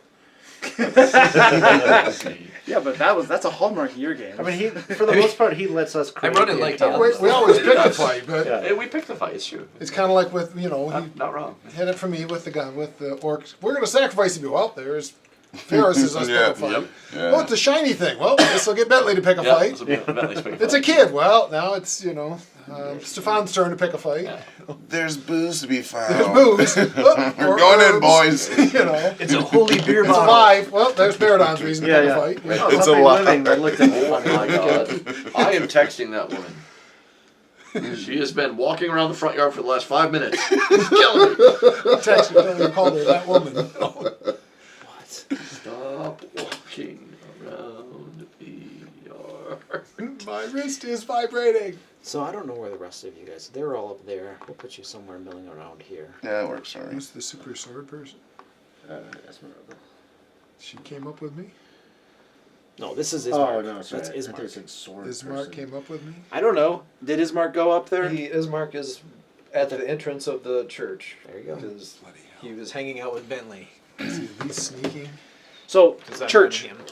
Yeah, but that's a hallmark of your game. I mean, he for the most part he lets us. I wrote it like that. that. We always pick the fight, but Yeah. Hey, we picked the fight. It's true. it's kind of like with he Not wrong. hit it for me with the gun with the orcs. We're gonna sacrifice you. Well, there's Ferris's us Yeah, pick a fight. yep. Yeah. Oh, it's a shiny thing. Well, this will get Bentley to pick a Yeah, fight. it's a Bentley's pick It's a fight. kid. Well, now it's Stefan's turn to pick a fight. Yeah. There's booze to be found. There's booze. Oh, We're or going in, herbs. boys. You know, It's a holy beer it's bottle. alive. Well, there's Baradon's reason to Yeah, pick yeah. a fight. Oh, It's something a lot. living that looked at me Oh funny. my god. I am texting that woman. She has been walking around the front yard for the last 5 minutes. It's killing me. Text me, called her that woman. Stop walking around the yard. My wrist is vibrating. So I don't know where the rest of you guys. They're all up there. We'll put you somewhere milling around here. Yeah, it works for me. Who's the super sword person? Esmeralda. She came up with me. No, this is Ismark. Oh no, sorry. That's I thought you Ismark. said sword. Ismark person. came up with me. I don't know. Did Ismark go up there? Ismark is at the entrance of the church. There you go. Because Bloody hell. he was hanging out with Bentley. Is he at least sneaking? So, 'Cause I'm church. running him.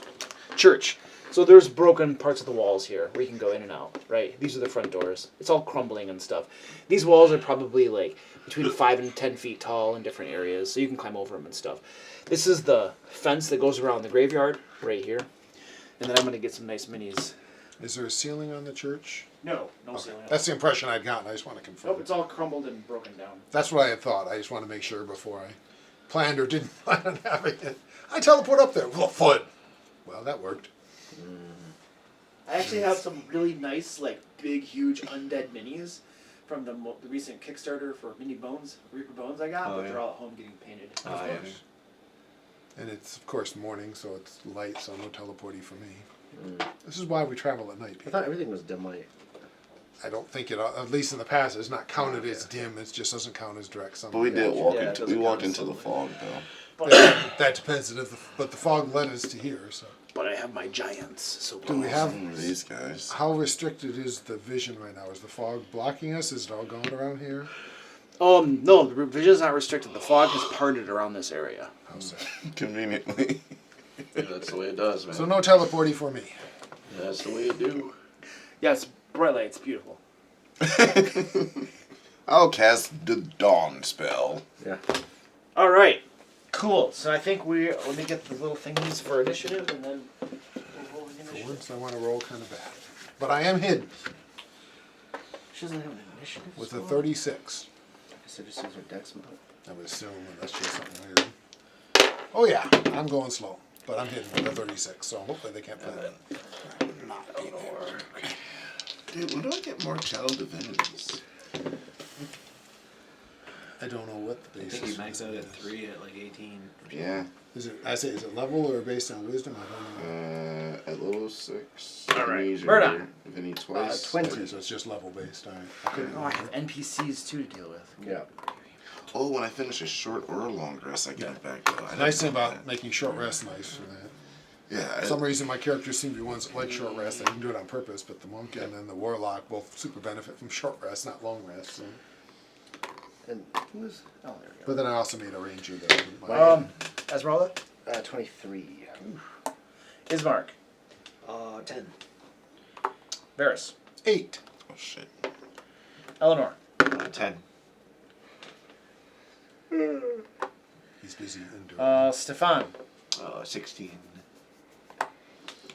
Church. So there's broken parts of the walls here where you can go in and out, right? These are the front doors. It's all crumbling and stuff. These walls are probably like between 5 and 10 feet tall in different areas, so you can climb over them and stuff. This is the fence that goes around the graveyard right here. And then I'm going to get some nice minis. Is there a ceiling on the church? No ceiling. That's the impression I'd gotten. I just want to confirm. Nope, it's all crumbled and broken down. That's what I had thought. I just want to make sure before I planned or didn't plan on having it. I teleport up there. Well, foot. Well, that worked. I actually have some really nice, like, big, huge undead minis from the recent Kickstarter for Mini Bones, Reaper Bones I got, Oh, but yeah. they're all at home getting painted. Of Ah, yeah. course. And it's, of course, morning, so it's light, so no teleporting for me. This is why we travel at night. I People. thought everything was dim light. I don't think it, at least in the past, it's not counted as dim. It just doesn't count as direct sunlight. But we did walk Yeah, it into doesn't we walked count as into the sunlight. fog though. That depends. But the fog led us to here. So, But I have my giants, so do we have? Some of these guys. How restricted is the vision right now? Is the fog blocking us? Is it all gone around here? No, the vision is not restricted. The fog has parted around this area. Conveniently. That's the way it does, man. So no teleporting for me. That's the way it do. Yes, bright light. It's beautiful. I'll cast the dawn spell. Yeah. All right. Cool. So I think let me get the little thingies for initiative, and then we'll roll the For initiative. once, I want to roll kind of bad. But I am hidden She doesn't have an initiative with a score? 36. I guess I just use her dex mode. I would assume unless she's something weird. Oh yeah, I'm going slow, but I'm hidden with a 36, so hopefully they can't play that. Not being there. Dude, when do I get more child divinities? I don't know what the I basis think he maxed out is. at 3 at like 18. Yeah. Is it level or based on wisdom? I don't know. At level 6. All right. Divinity Murdoch. Divinity twice. 20. Okay, so it's just level based. All right. I couldn't Oh, I have remember. NPCs too to deal with. Yeah. Oh, when I finish a short or a long rest, I get it back though. I didn't Nice thing know about that. making short rests nice for that. Yeah. For some reason, my characters seem to be ones that like short rest. I can do it on purpose, but the monk and then the warlock both super benefit from short rest, not long rest. So. And who's? Oh, there we But go. then I also made a ranger that. Esmeralda? 23. Ismark? 10. Varys? 8. Oh shit. Eleanor? 10. He's busy enduring. Stefan? 16.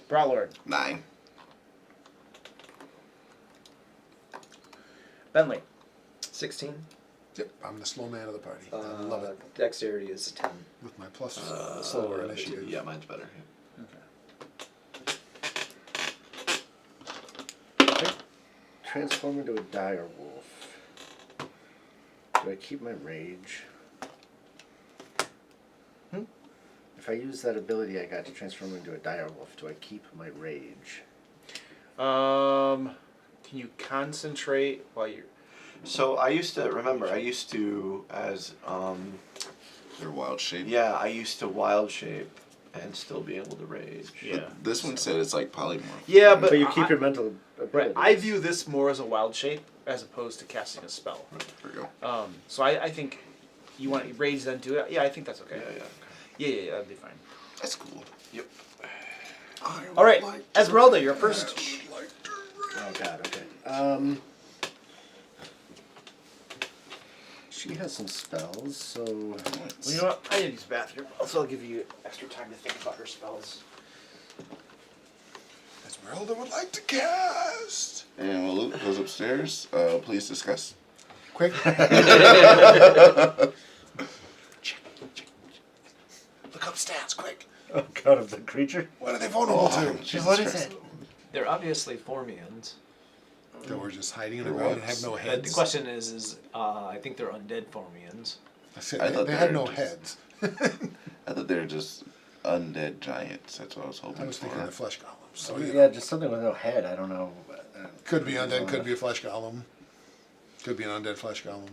Brawlord? 9. Bentley? 16. Yep, I'm the slow man of the party. I love it. Dexterity is 10. With my plus slower initiative. Yeah, mine's better. Transform into a dire wolf. Do I keep my rage? If I use that ability I got to transform into a dire wolf, do I keep my rage? Can you concentrate while you're... So I used to, as, They're wild shape. yeah, I used to wild shape and still be able to rage. Yeah. This one said it's like polymorph. Yeah, but But you keep your mental Right. abilities. I view this more as a wild shape as opposed to casting a spell. There we go. So I think you want to rage then do it. Yeah, I think that's okay. Yeah, that'd be fine. That's cool. Yep. All right, Esmeralda, you're first. Oh god, okay. She has some spells, so Well, you know what? I need to use the bathroom. Also, I'll give you extra time to think about her spells. Esmeralda would like to cast. And while Luke goes upstairs, please discuss. Quick. Look upstairs, quick. oh god of the creature. What are they vulnerable to? Jesus What is Christ. it? They're obviously Formians. That we're just hiding in the They're ground and what? have no But heads. the question is I think they're undead Formians. I said I they, thought they they had were no just- heads. I thought they were just undead giants. That's what I was hoping I was thinking for. the flesh golems. So Yeah, just something with no head. I don't know. could be undead, could be a flesh golem. Could be an undead flesh golem.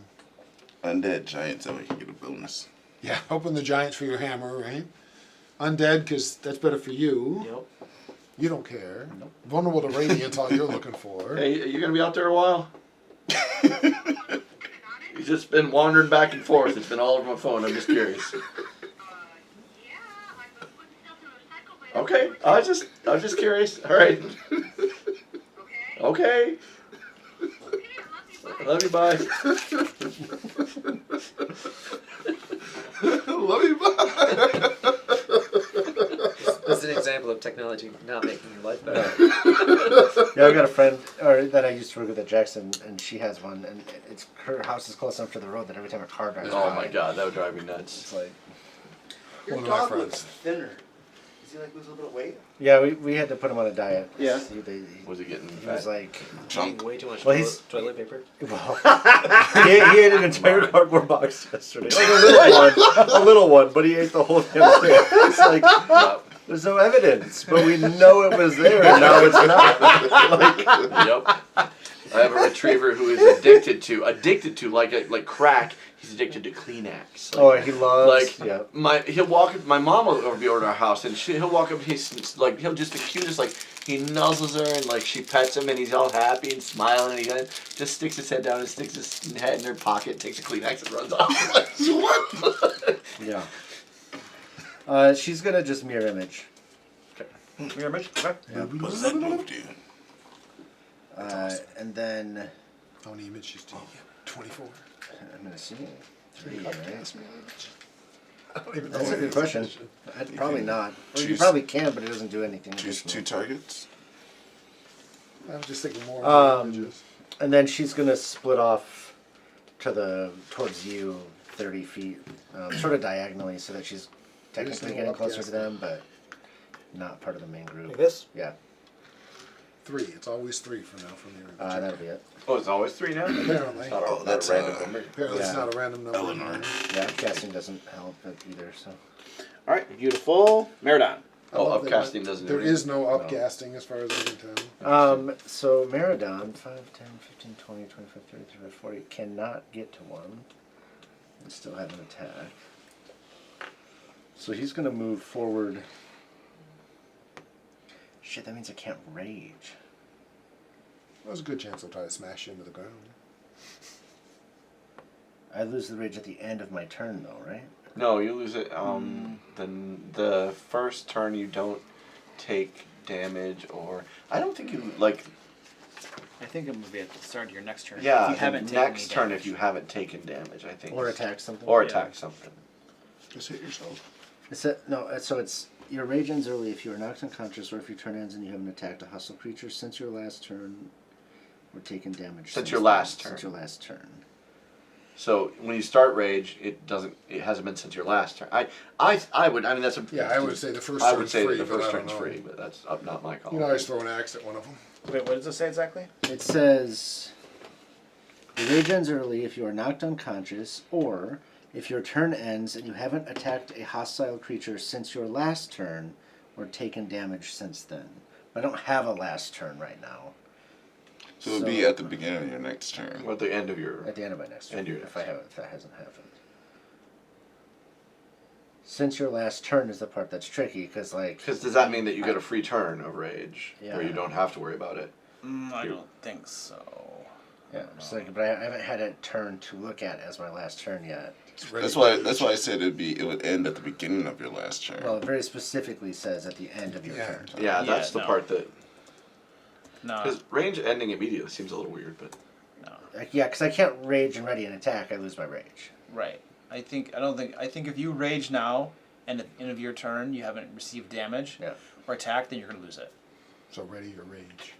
Undead giants, that way you can get a bonus. Yeah, hoping the giants for your hammer, right? Undead, because that's better for you. Yep. You don't care. Vulnerable to radiance, all you're looking for. Hey, are you gonna be out there a while? He's just been wandering back and forth. It's been all over my phone. I'm just curious. Okay, I was just curious. All right. Okay. Love you. Bye. Love you, bye. That's an example of technology not making your life better. Yeah, I've got a friend that I used to work with at Jackson, and she has one, and it's her house is close enough to the road that every time a car drives Oh by, my god, that would drive me nuts. it's like, Your One of my dog friends. looks thinner. Does he like lose a little bit of weight? yeah, we had to put him on a diet. Yeah. Was he getting He was fat? like, Chunk. Way too much Well, he's- toilet paper. well, he ate an entire cardboard box yesterday. Like a little one, but he ate the whole damn thing. It's like, Yep. there's no evidence, but we know it was there, and now it's not. Yep. I have a retriever who is addicted to like crack. He's addicted to Kleenex. Oh, he loves. Like Yeah. he'll walk. My mom will be over to our house, and he'll walk up. He's like he'll just the cutest. Like he nuzzles her, and like she pets him, and he's all happy and smiling, and he just sticks his head down and sticks his head in her pocket, takes a Kleenex, and runs off. What? Yeah. She's gonna just mirror image. Mirror image. Okay. Yeah. What does that move do? And then How many images do you get? 24? I'm gonna see 3, right? I don't even know. That's a what good it question. is. Probably not. Or you choose- probably can, but it doesn't do anything. Choose additional. 2 targets. I was just thinking more images. And then she's gonna split off towards you 30 feet, sort of diagonally, so that she's technically no getting closer to upcasting. them, but not part of the main group. Like this? Yeah, 3. It's always 3 for now from here. that'll be it. Oh, it's always 3 now. Apparently. It's not a, Oh, not that's, a random number. Apparently it's Yeah. not a random number. Eleanor. Yeah, casting doesn't help it either. So All right. Beautiful. Meridon. I Oh, love that upcasting doesn't do There anything. is no upcasting as far as I can tell. So Meridon 5, 10, 15, 20, 25, 30, 35, 40 cannot get to one and still have an attack. So he's gonna move forward. Shit, that means I can't rage. There's a good chance I'll try to smash you into the ground. I lose the rage at the end of my turn, though, right? No, you lose it. Then the first turn you don't take damage, or I don't think you like. I think it would be at the start of your next turn. Yeah, if you haven't taken next any turn damage. if you haven't taken damage, I think. Or attack something. Or Yeah. attack something. Just hit yourself. So it's your rage ends early if you are knocked unconscious, or if your turn ends and you haven't attacked a hostile creature since your last turn, or taken damage Since your last turn. Since your last turn. So when you start rage, it doesn't. It hasn't been since your last turn. I would. I mean, that's a. Yeah, I would say the first I turn's would say free, that the but first I don't turn's know. free, but that's not my call. You can always throw an axe at one of them. Wait, what does it say exactly? It says, the rage ends early if you are knocked unconscious, or if your turn ends and you haven't attacked a hostile creature since your last turn, or taken damage since then. But I don't have a last turn right now. So it'll be at the beginning of your next turn. Or at the end of your. At the end of my next turn, End of your if next that hasn't happened. Since your last turn is the part that's tricky, because like... Because does that mean that you get a free turn of rage, where Yeah. you don't have to worry about it? I don't think so. Yeah, it's like, but I haven't had a turn to look at as my last turn yet. That's why I said it would end at the beginning of your last turn. Well, it very specifically says at the end of your Yeah. turn. Yeah, that's Yeah, the no. part that. No. Because range ending immediately seems a little weird, but. Like, yeah, because I can't rage and ready an attack, I lose my rage. Right. I think if you rage now and at the end of your turn you haven't received damage Yeah. or attack, then you're gonna lose it. So ready your rage.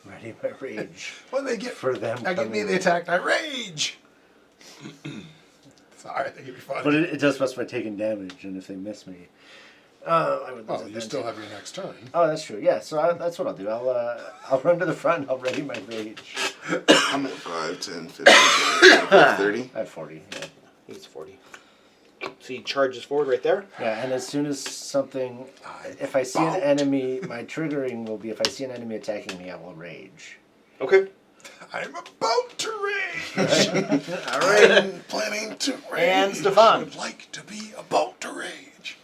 Ready my rage. What they get For them I get me coming the in. attack, I rage! Sorry, I think it'd be funny. But it does specify taking damage, and if they miss me, I would lose Oh, it you then, still too. have your next turn. Oh, that's true. Yeah, so that's what I'll do. I'll run to the front. I'll ready my rage. I'm at 5, 10, 15, 20, 30. I have 40. Yeah. He's 40. So he charges forward right there. Yeah, and as soon as something, if I see an enemy, my triggering will be if I see an enemy attacking me, I will rage. Okay. I'm about to rage! All right. I'm planning to rage. And Stefan. Would like to be about to rage.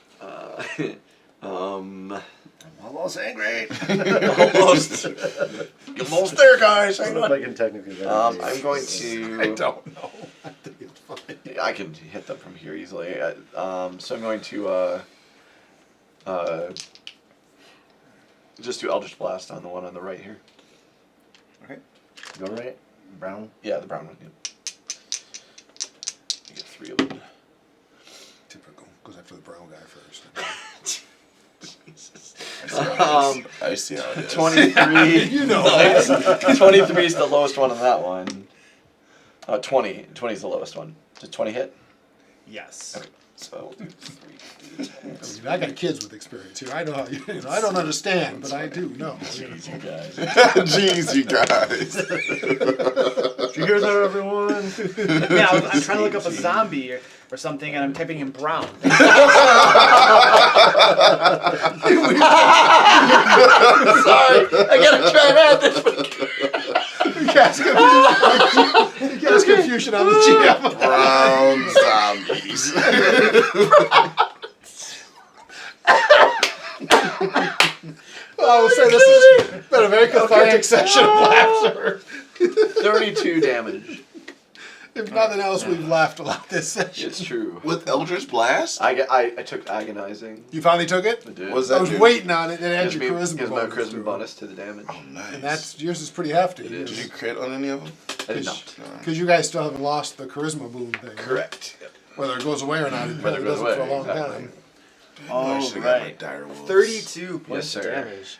I'm almost angry. Almost. Almost there, guys. I don't know if I can technically rage. I'm going I to. don't know. I think it's funny. I can hit them from here easily. So I'm going to just do Eldritch Blast on the one on the right here. Go right, brown. Yeah, the brown one. Yeah. You get 3 of them. Typical. Goes after the brown guy first. I see how it is. 23. You know. 23 is the lowest one on that one. 20. 20 is the lowest one. Does 20 hit? Yes. Okay. So I'll do 3d10. I got kids with experience here. I know how you know. I don't understand, but I do know. Jeez, you guys. Jeez, you guys. Did you hear that, everyone? Yeah, I'm trying to look up a zombie or something, and I'm typing in brown. Sorry, I gotta try that. There's confusion on the GM. Brown zombies. I will say this has been a very cathartic session of laughter. 32 damage. If nothing else, we've laughed a lot this session. It's true. With Eldritch Blast? I took agonizing. You finally took it? I did. What's I that was do? waiting on it, and it had Gives your me, charisma gives my bonus charisma to it. bonus to the damage. Oh, nice. And that's yours is pretty hefty. It is. Did you crit on any of them? I did not. Because you guys still haven't lost the charisma boon thing. Correct. Whether it goes away or not, it Whether probably it goes doesn't for a away, long exactly. time. I should've got my Alright. dire wolves. 32 points Yes, of sir. damage.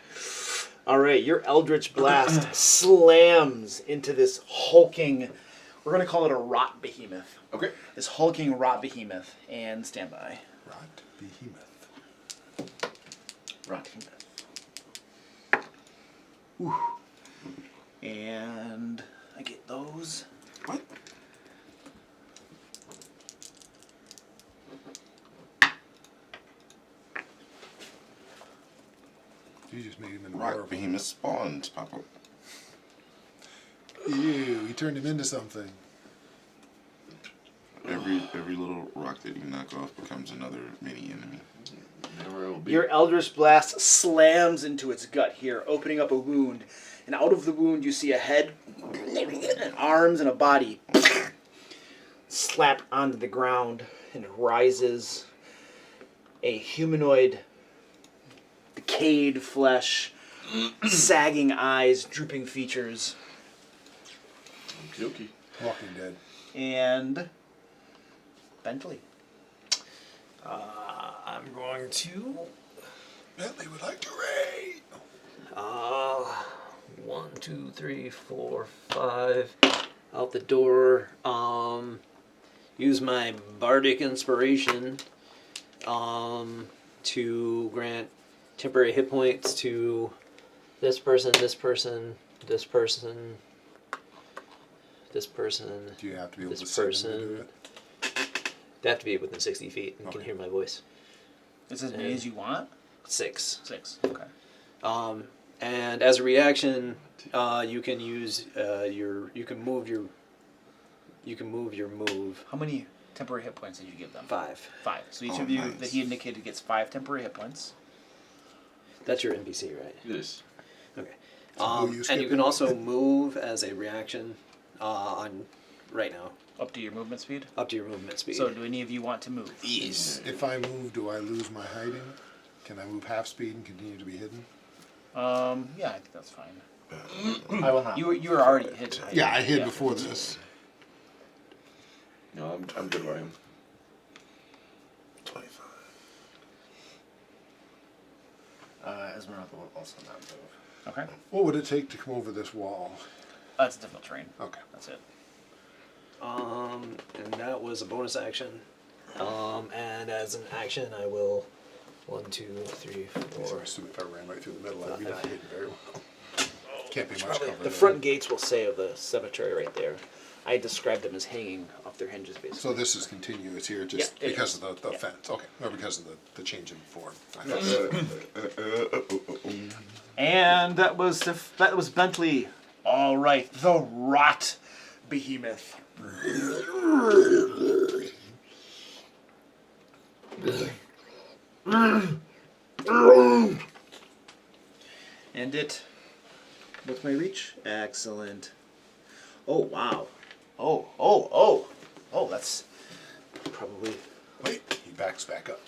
Alright, your Eldritch Blast slams into this hulking, we're going to call it a rot behemoth. Okay. This hulking rot behemoth. And stand by. Rot behemoth. Rot behemoth. And I get those. What? You just made him into Rock werewolf. behemoth spawns pop up. Ew, he turned him into something. Every little rock that you knock off becomes another mini enemy. Never will be. Your Eldritch Blast slams into its gut here, opening up a wound. And out of the wound, you see a head, and arms, and a body slap onto the ground, and it rises. A humanoid, decayed flesh, sagging eyes, drooping features, Okey-dokey. Walking Dead. and Bentley. I'm going to Bentley would like to raid. 1, 2, 3, 4, 5 out the door. Use my bardic inspiration to grant temporary hit points to this person, this person, this person, this person. Do you have to be able This to send him to person. do it? They have to be within 60 feet and can Okay. hear my voice. It's as many as you want? 6. 6. Okay. And as a reaction, you can use you can move your move How many temporary hit points did you give them? 5. 5. So each Oh, of you nice. that he indicated gets 5 temporary hit points. That's your NPC, right? Yes. Okay. who you And you skip can it? also move as a reaction on right now, Up to your movement speed. up to your movement speed. So do any of you want to move? Yes. If I move, do I lose my hiding? Can I move half speed and continue to be hidden? Yeah, I think that's fine. I will not. You were already hit. Yeah, I hid before this. No, I'm good where I am. 25. Esmeralda will also not move. Okay. What would it take to come over this wall? That's difficult terrain. Okay. That's it. And that was a bonus action. And as an action, I will 1, 2, 3, So 4. I assume if I ran right through the middle, I'd be not hidden very well. Can't be much cover. The there. front gates will say of the cemetery right there. I described them as hanging off their hinges, basically. So this is continuous here, just Yeah, it because is. of the Yeah. fence. Okay, or because of the change in form. I thought- And that was Bentley. All right, the rot behemoth. And it. What's my reach? Excellent. Oh wow. Oh, that's probably Wait, he backs back up.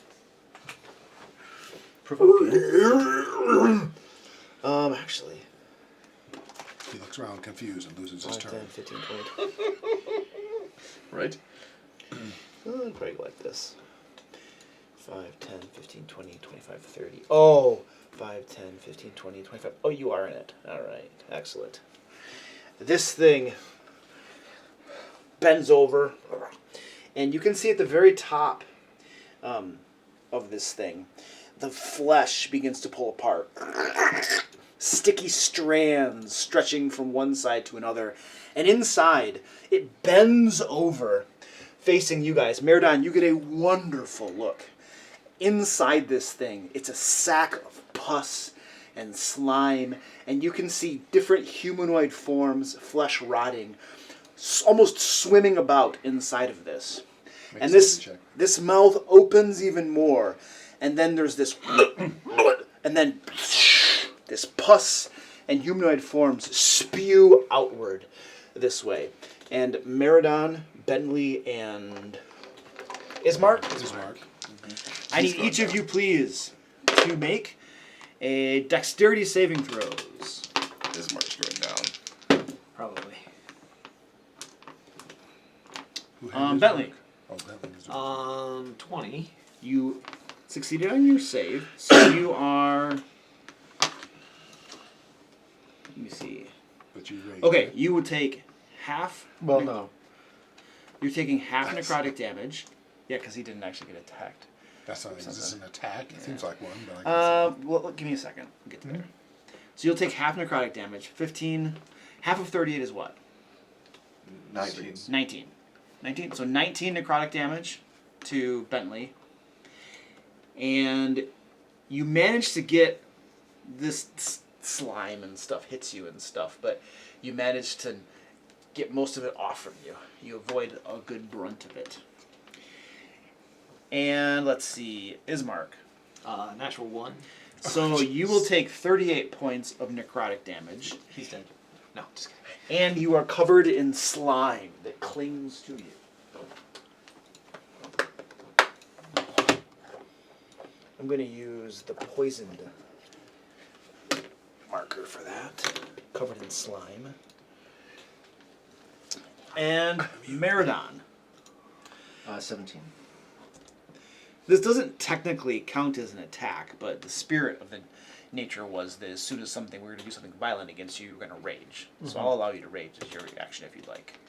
provoking. Actually. He looks around confused and loses his 5, turn. 10, 15, 20. Right? Probably like this. 5, 10, 15, 20, 25, 30. Oh, 5, 10, 15, 20, 25. Oh, you are in it. All right. Excellent. This thing bends over, and you can see at the very top of this thing, the flesh begins to pull apart. Sticky strands stretching from one side to another. And inside, it bends over, facing you guys. Meridon, you get a wonderful look. Inside this thing, it's a sack of pus and slime, and you can see different humanoid forms, flesh rotting, almost swimming about inside of this. Make And a this safety check. this mouth opens even more, and then there's this, and then this pus and humanoid forms spew outward this way. And Meridon, Bentley, and Ismark. I need each of you, please, to make a dexterity saving throws. This mark's going down. Probably. Who had his Bentley. mark? Oh, Bentley. was- 20. You succeeded on your save, so you are. Let me see. But you raised Okay, it. you would take half. Well, no. You're taking half necrotic damage. Yeah, because he didn't actually get attacked. That's not. Is this an attack? It seems like one, but I can Well, give me a second. We'll get to there. So you'll take half necrotic damage. 15. Half of 38 is what? 19. 19. 19. So 19 necrotic damage to Bentley. And you manage to get this slime and stuff hits you and stuff, but you manage to get most of it off from you. You avoid a good brunt of it. And let's see, Ismark. Natural 1. So you will take 38 points of necrotic damage, He's dead. No, just kidding. and you are covered in slime that clings to you. I'm going to use the poisoned marker for that. Covered in slime. And Meridon. 17. This doesn't technically count as an attack, but the spirit of the nature was that as soon as we were going to do something violent against you, you were going to rage. So I'll allow you to rage as your reaction if you'd like.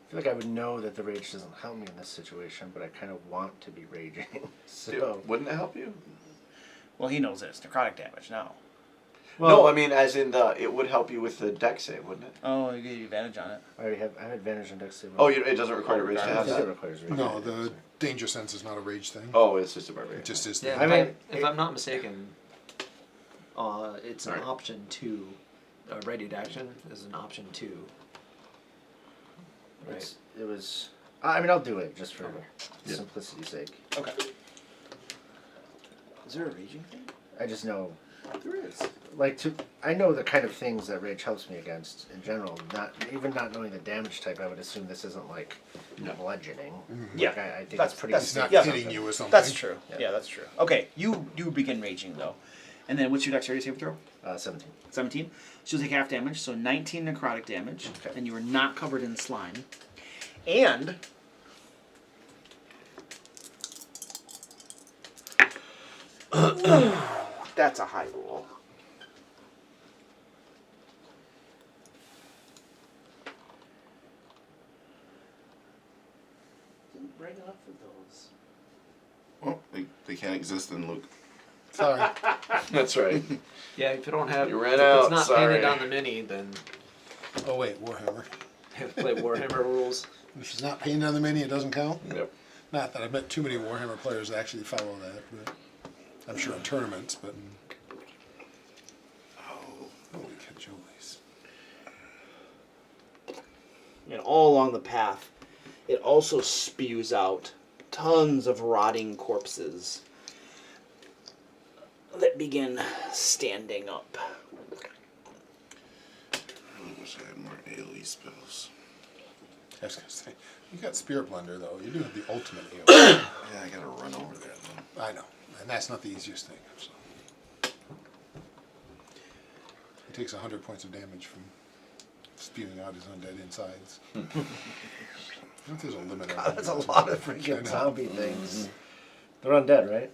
I feel like I would know that the rage doesn't help me in this situation, but I kind of want to be raging. So, Wouldn't it help you? Well, he knows that it's necrotic damage now. No, I mean, as in it would help you with the dex save, wouldn't it? Oh, you get advantage on it. I have advantage on dex save. Oh, it doesn't require a rage to I have think it that. requires rage. No, the danger sense is not a rage thing. Oh, it's just a barbarian. It just is. Yeah, the- I mean, if I'm not mistaken, it's an Right. option 2. Radiant action is an option 2. Right. It was. I mean, I'll do it just for Yeah. simplicity's sake. Okay. Is there a raging thing? I just know, There is. I know the kind of things that rage helps me against in general. Not knowing the damage type, I would assume this isn't like bludgeoning. Yeah, Like, I think that's it's pretty. that's He's not yeah, hitting you with something. That's true. Yeah. Yeah, that's true. Okay, you begin raging though, and then what's your dexterity saving throw? 17. 17. So you'll take half damage, so 19 necrotic damage, and you are not covered in slime. And that's a high roll. Didn't bring enough for those. Well, they can't exist in Luke. Sorry. That's right. Yeah, if you don't have, You ran if out, it's not sorry. painted on the mini, then Oh wait, Warhammer. you have to play Warhammer rules. If it's not painted on the mini, it doesn't count. Yep. Not that I've met too many Warhammer players that actually follow that, but I'm sure in tournaments. But holy cajoles! And all along the path, it also spews out tons of rotting corpses that begin standing up. I really wish I had more AoE spells. I was gonna say, you got Spirit Blender though. You're doing the ultimate heal. Yeah, I gotta run over there though. I know, and that's not the easiest thing. So. He takes 100 points of damage from spewing out his undead insides. I think there's a limit on That's a lot of I freaking know. zombie things. They're undead, right?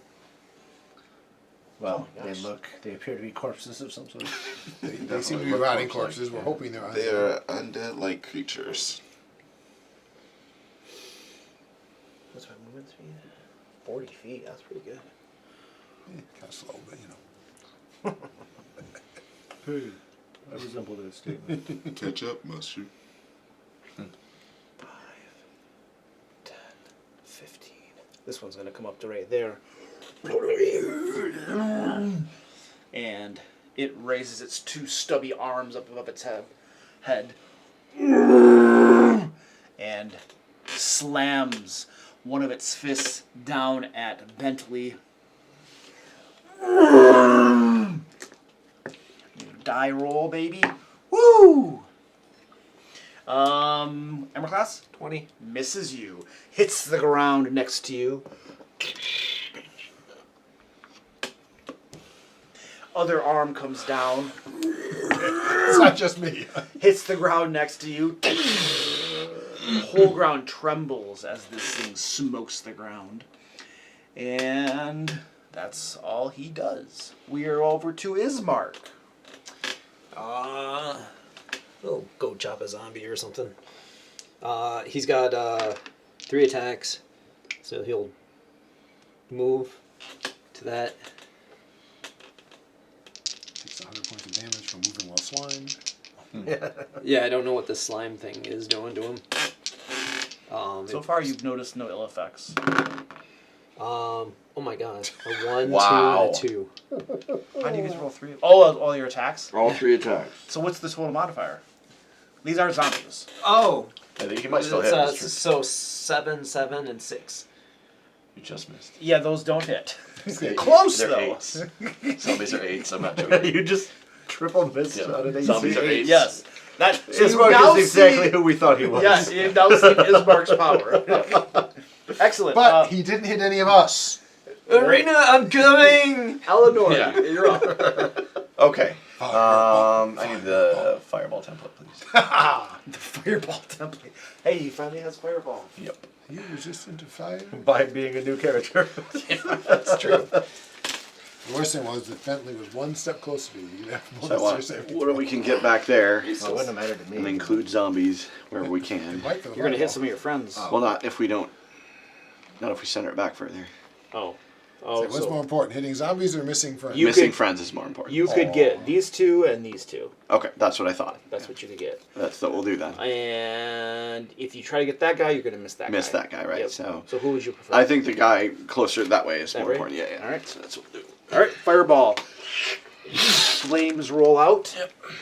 Well, they appear to be corpses of some sort. They seem to be rotting corpses. We're hoping they're They undead. are undead-like creatures. What's my movement speed? 40 feet, that's pretty good. Kind of slow, but you know. Hey, I resemble that statement. Catch up, must you? 5, 10, 15. This one's going to come up to right there. And it raises its two stubby arms up above its head. and slams one of its fists down at Bentley. Die roll, baby. Woo! Emerald class? 20. Misses you. Hits the ground next to you. Other arm comes down. It's not just me. Hits the ground next to you. The whole ground trembles as this thing smokes the ground. And that's all he does. We are over to Ismark. We'll go chop a zombie or something. He's got 3 attacks, so he'll move to that. Takes 100 points of damage from moving while slimed. Yeah, I don't know what this slime thing is doing to him. So far, you've noticed no ill effects. Oh my god. A 1, Wow. 2, and a 2. How do you guys roll 3? all your attacks? All 3 attacks. So what's the total modifier? These are zombies. Oh! I think you might still It's, hit. That's true. so 7, 7, and 6. You just missed. Yeah, those don't hit. They- Close, they're though. 8s. Zombies are 8s. I'm not joking. You just triple missed Yeah. out of AC. Zombies are 8s. Yes. That, so you Ismark now is exactly see, who we thought he was. Yeah, you now see Ismark's power. Excellent. But he didn't hit any of us. Arena, I'm coming! Eleanor, Yeah. you're up. Okay. Fireball. I need the fireball template, please. The fireball template. Hey, he finally has fireball. Yep. You resistant to fire? By being a new character. That's true. The worst thing was that Bentley was one step closer to you. You have So what we can get back there Well, it wouldn't have mattered to me. and include zombies wherever we can. You're gonna hit some of your friends. Well, not if we don't. Not if we center it back further. Oh. What's more important, hitting zombies or missing friends? You Missing could- friends is more important. You could get these 2 and these 2. Okay, that's what I thought. That's what you could get. That's what we'll do then. And if you try to get that guy, you're gonna miss that guy. Miss that guy, right? Yep. So So who would you prefer? I think the guy closer that way is That more way? important. Yeah, yeah. All right. So that's what we'll do. All right, fireball. Flames roll out. Yep. I'm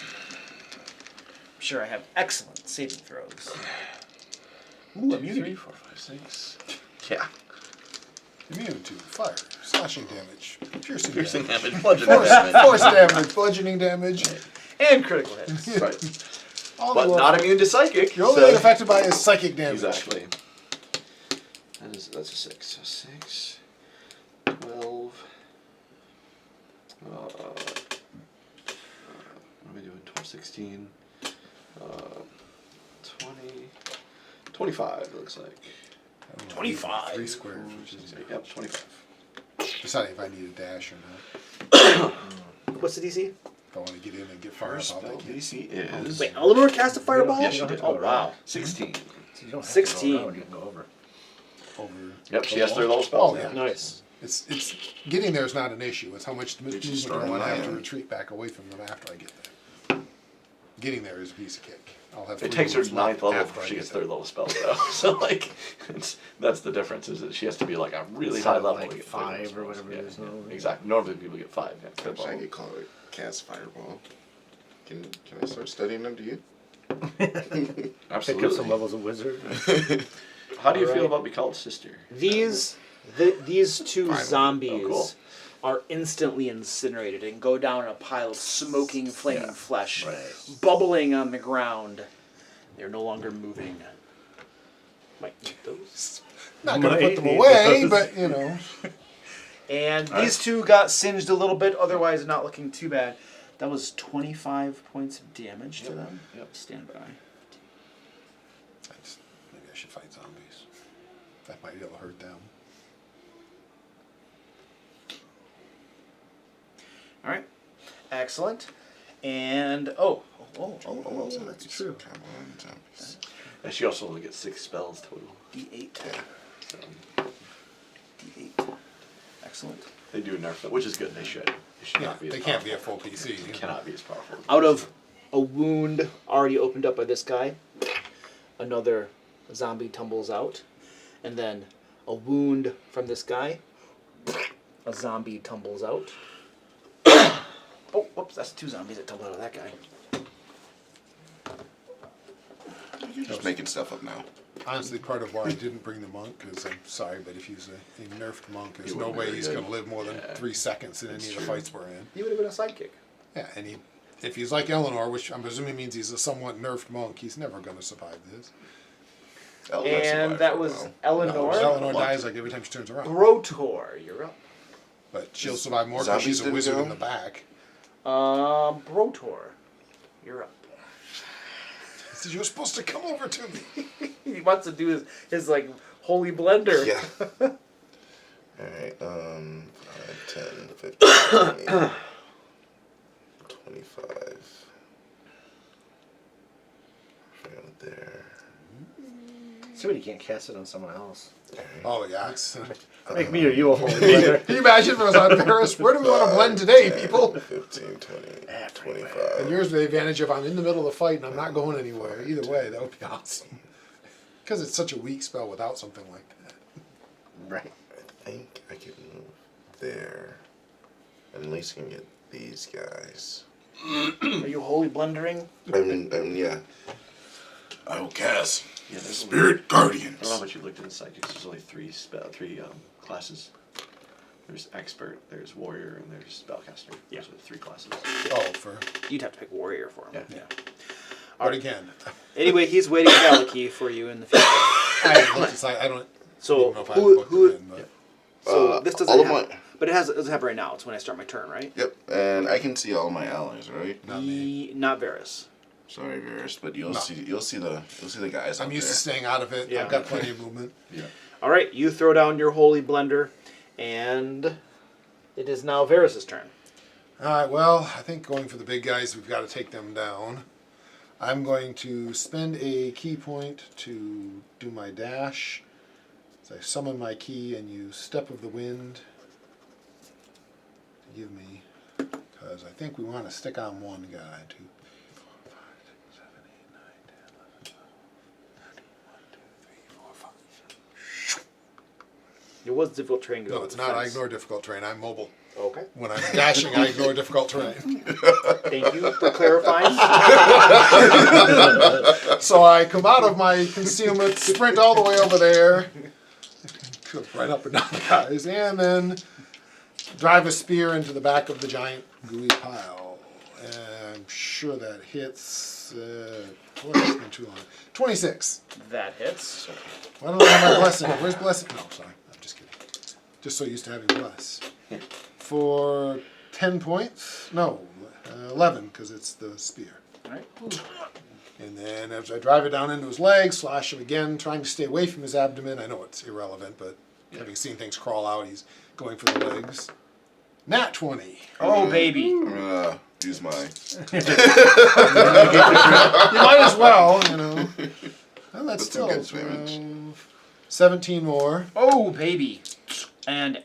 sure I have excellent saving throws. Ooh, immunity. 3, 4, 5, 6. Yeah. Immune to fire, slashing damage, piercing Piercing damage, damage, bludgeoning damage. force damage, bludgeoning damage. And critical hits. Right. All But the not immune to psychic. You're only affected by his psychic damage. Exactly. That's a 6. So 6, 12. What am I doing? 12, 16. 20. 25, it looks like. 25. 3 squares. Yep, 25. Deciding if I need a dash or not. What's the DC? If I want to get in and get fire First up, spell I'll take it. DC is Wait, Eleanor cast a fireball? Yes, she did. Oh, wow. 16. So you don't have 16. To go around, you can go over. Over. Yep, she has 3 little spells. Oh, yeah. Nice. It's getting there is not an issue. It's how much movement just I'm throw going to one have to in. retreat back away from them after I get there. Getting there is a piece of cake. I'll have. It 3 takes her moves 9th left level after before I she get gets there. 3rd level spells though. So like, that's the difference is that she has to be like a really high level Like to get 5 3rd level or whatever spells. it is Yeah, normally. exactly. Normally people get 5. Yeah, third I level. get called a cast fireball. Can I start studying them? Do you? Pick up some Absolutely. levels of wizard. How do you feel Alright. about being called sister? These 2 Finally. zombies Oh, cool. are instantly incinerated and go down in a pile of smoking, flaming Yeah. flesh, Right. bubbling on the ground. They're no longer moving. Might eat those. Not going to Might put them need away, those. but you know. And these 2 got singed a little bit, otherwise not looking too bad. That was 25 points of damage to them. Yep. Stand by. Maybe I should fight zombies. That might be able to hurt them. All right. Excellent. And that's true. Come on, zombies. And she also only gets 6 spells total. D8. So D8. Excellent. they do nerf them, which is good. They should. They should Yeah, not be. they as can't be a powerful. full PC. They cannot be as powerful. Out of a wound already opened up by this guy, another zombie tumbles out, and then a wound from this guy, a zombie tumbles out. Oh, whoops, that's 2 zombies that tumbled out of that guy. You're just making stuff up now. honestly part of why I didn't bring the monk, because I'm sorry, but if he's a nerfed monk, there's He no wouldn't way be he's good. going to live more than 3 seconds in any of the true. fights we're in. He would have been a sidekick. Yeah, and if he's like Eleanor, which I'm presuming means he's a somewhat nerfed monk, he's never going to survive this. Eleanor And survived that for a was while. Eleanor. Eleanor dies like every time she turns around, Brotor, you're up. but she'll survive more because Zombies she's a didn't wizard go? in the back. Brotor, you're up. He says, "You're supposed to come over to me." He wants to do his like holy blender. Yeah. Alright, 5, 10, 15, 20, 25. Right there. Somebody can't cast it on someone else. Oh yeah. It's, Make me or you a holy blender. can you imagine if it was on Paris? Where do we want to blend today, 10, people? 15, 20, And 25. yours the advantage if I'm in the middle of the fight and I'm not going anywhere. Either way, that would be awesome. Because it's such a weak spell without something like that. Right. I think I can move there. And at least can get these guys. Are you holy blendering? I mean, yeah. I will cast Yeah, there's Spirit I don't know Guardians. how much you looked in the psychics. There's only three classes. There's expert, there's warrior, and there's spellcaster. Yeah. Those are the 3 classes. Oh, for You'd have to pick warrior for him. Yeah. but again, Anyway, he's waiting Valakki for you in the future. I don't So even know if I who looked it in, but So this doesn't all have, of my, but it doesn't have right now. It's when I start my turn, right? Yep, and I can see all my allies, right? not me. Not Varys. Sorry, Varys, but you'll No. see the guys. I'm out used to there. staying out of it. Yeah. I've got plenty of movement. Yeah. All right, you throw down your holy blender, and it is now Varys' turn. All right, well, I think going for the big guys, we've got to take them down. I'm going to spend a key point to do my dash. So I summon my key and use Step of the Wind to give me, because I think we want to stick on one guy. 2, 3, 4, 5, 6, 7, 8, 9, 10, 11, 12, 13, 1, 2, 3, 4, 5. It was difficult terrain. No, it's not. I ignore difficult terrain. I'm mobile. Okay. When I'm dashing, I ignore difficult terrain. Thank you for clarifying. So I come out of my concealment, sprint all the way over there, right up and down the guys, and then drive a spear into the back of the giant gooey pile. And I'm sure that hits. Boy, it's been too long. 26. That hits. Why don't I have my blessing? Where's blessing? No, sorry. I'm just kidding. Just so used to having bless. For 10 points. No, 11, because it's the spear. All right. And then as I drive it down into his leg, slash him again, trying to stay away from his abdomen. I know it's irrelevant, but having seen things crawl out, he's going for the legs. Nat 20. Oh, baby. I'm gonna use my. You might as well, you know. Well, that's That's some good still damage. 17 more. Oh, baby. And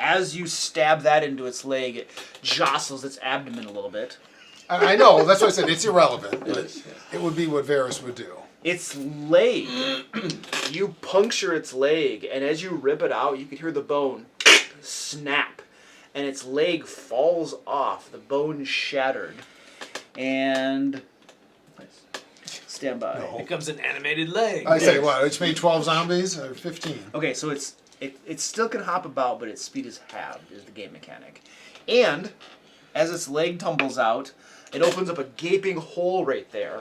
as you stab that into its leg, it jostles its abdomen a little bit. I know, that's why I said it's irrelevant. But is, yeah. it would be what Varys would do. Its leg. You puncture its leg, and as you rip it out, you can hear the bone snap. And its leg falls off. The bone shattered. And stand by. No. Becomes an animated leg. I say what? It's made 12 zombies or 15. Okay, so it still can hop about, but its speed is halved, is the game mechanic. And as its leg tumbles out, it opens up a gaping hole right there.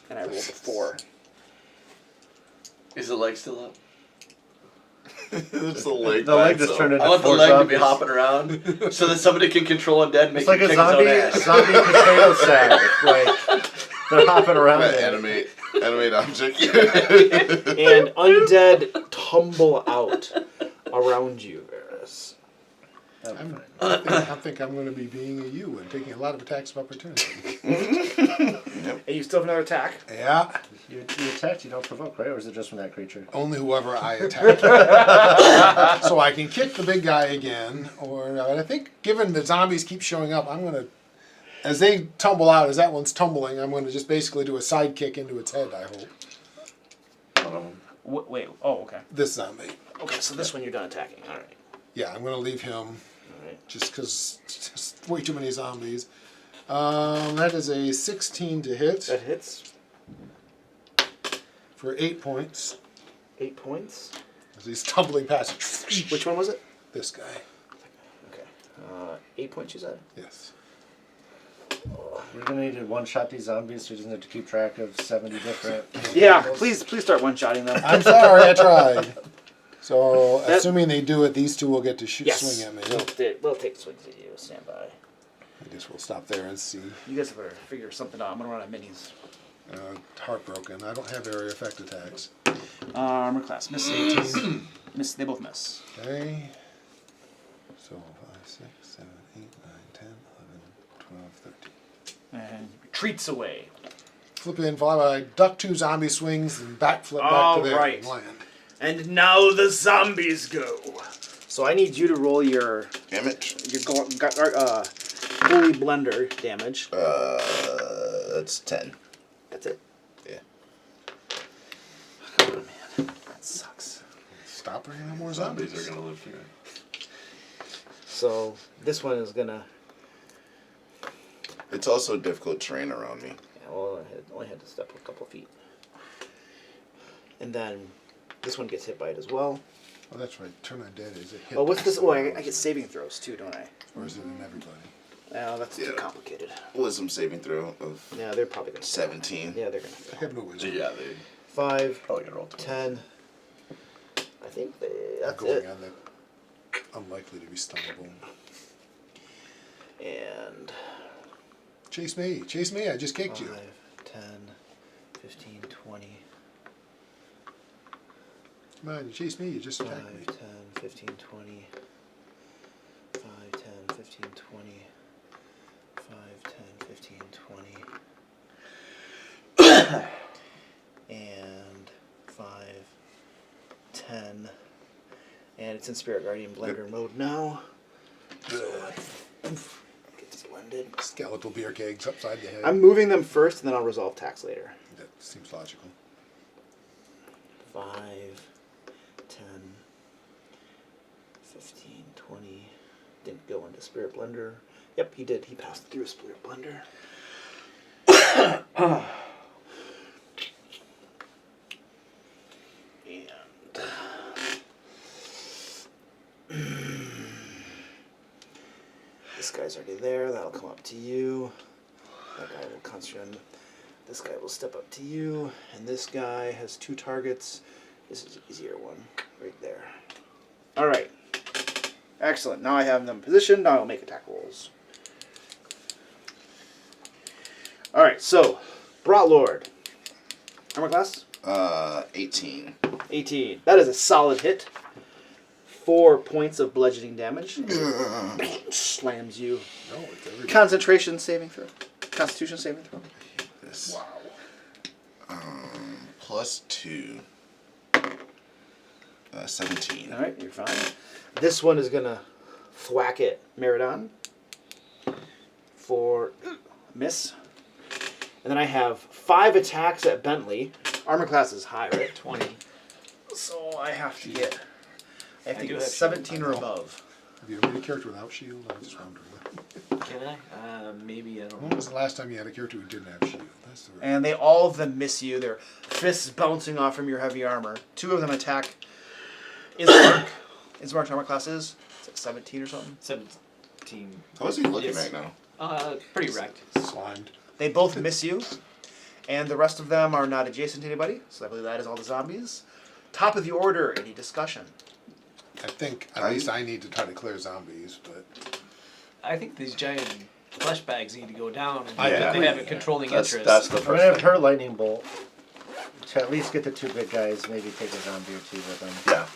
And I rolled a 4. Is the leg still up? It's the leg. The leg just turned into I want the 4 leg zombies. to be hopping around so that somebody can control undead and make It's like him a kick his own zombie ass. potato sack. Like they're hopping around. I'm there. gonna animate object. And undead tumble out around you, Varys. I think I'm going to be being a you and taking a lot of attacks of opportunity. And you still have another attack. Yeah, You attacked, you don't provoke, right? Or is it just from that creature? only whoever I attack. So I can kick the big guy again, or I think given the zombies keep showing up, I'm going to, as they tumble out, as that one's tumbling, I'm going to just basically do a side kick into its head, I hope. Wait, oh, okay. This zombie. Okay, so this one you're done attacking. All right. Yeah, I'm going to leave him Alright. just because just way too many zombies. That is a 16 to hit That hits. for 8 points. 8 points. As he's tumbling past. Which one was it? This guy. Okay. 8 points, you said? Yes. We're gonna need to one-shot these zombies so he doesn't have to keep track of 70 different... Yeah, please start one-shotting them. I'm sorry, I tried. So, assuming they do it, these two will get to Yes. swing at me. We'll take swings at you. Stand by. I guess we'll stop there and see. You guys better figure something out. I'm gonna run out of minis. Heartbroken. I don't have area effect attacks. Armor class. Miss 18. Miss. They both miss. Okay. So 5, 6, 7, 8, 9, 10, 11, 12, 13. And retreats away. Flip in, fly by, duck 2 zombie swings, and backflip back All to there right. and land. And now the zombies go. So I need you to roll your Damage. holy blender damage. That's 10. That's it. Yeah. Oh man, that sucks. Stop bringing in more Zombies zombies. are gonna live through it. So this one is gonna. It's also difficult terrain around me. Yeah, well, I only had to step a couple feet. And then this one gets hit by it as well. Oh, that's right. Turn on dead. Is it hit? Oh, what's this? Oh, I get saving throws too, don't I? Or is it in everybody? Oh, that's too Yeah. complicated. Wisdom saving throw of Yeah, they're probably gonna. 17. Yeah, they're gonna. I have no wisdom. Yeah, they 5, probably gonna roll 20. 10. I think I'm that's going it. on the unlikely to be stunnable. And Chase me. Chase me. I just kicked 5, you. 10, 15, 20. Come on, you chase me. You just 5, attacked me. 10, 15, 20. 5, 10, 15, 20. 5, 10, 15, 20. And 5, 10. And it's in Spirit Guardian Blender mode now. So gets blended. Skeletal beer kegs upside the head. I'm moving them first and then I'll resolve tax later. That seems logical. 5, 10, 15, 20. Didn't go into Spirit Blender. Yep, he did. He passed through Spirit Blender. And this guy's already there. That'll come up to you. That guy will concentrate on. This guy will step up to you, and this guy has 2 targets. This is an easier one, right there. All right. Excellent. Now I have them positioned. Now I'll make attack rolls. All right. So, Brought Lord. Armor class? 18. 18. That is a solid hit. 4 points of bludgeoning damage. Slams you. No, it's everybody. Concentration saving throw. Constitution saving throw. This. Wow. Plus 2. 17. All right, you're fine. This one is gonna thwack at Meridon for miss, and then I have 5 attacks at Bentley. Armor class is high, right? 20. So I have to get. I have to do get have 17 or shield. above. Have you ever made a character without shield? I was just wondering. Can I? Maybe, I don't When know. was the last time you had a character who didn't have shield? That's the And they all of them miss you. Their fists bouncing off from your heavy armor. 2 of them attack Ismark. Ismark's armor class is 17 or something. 17. How's he looking Yes. right now? Pretty wrecked. slimed. They both miss you, and the rest of them are not adjacent to anybody. So I believe that is all the zombies. Top of the order. Any discussion? I think at least I need to try to clear zombies, but I think these giant flesh bags need to go down, and I they agree. have a controlling That's interest. the I'm gonna first have thing. her lightning bolt to at least get the 2 big guys. Maybe take a zombie or 2 with them. Yeah.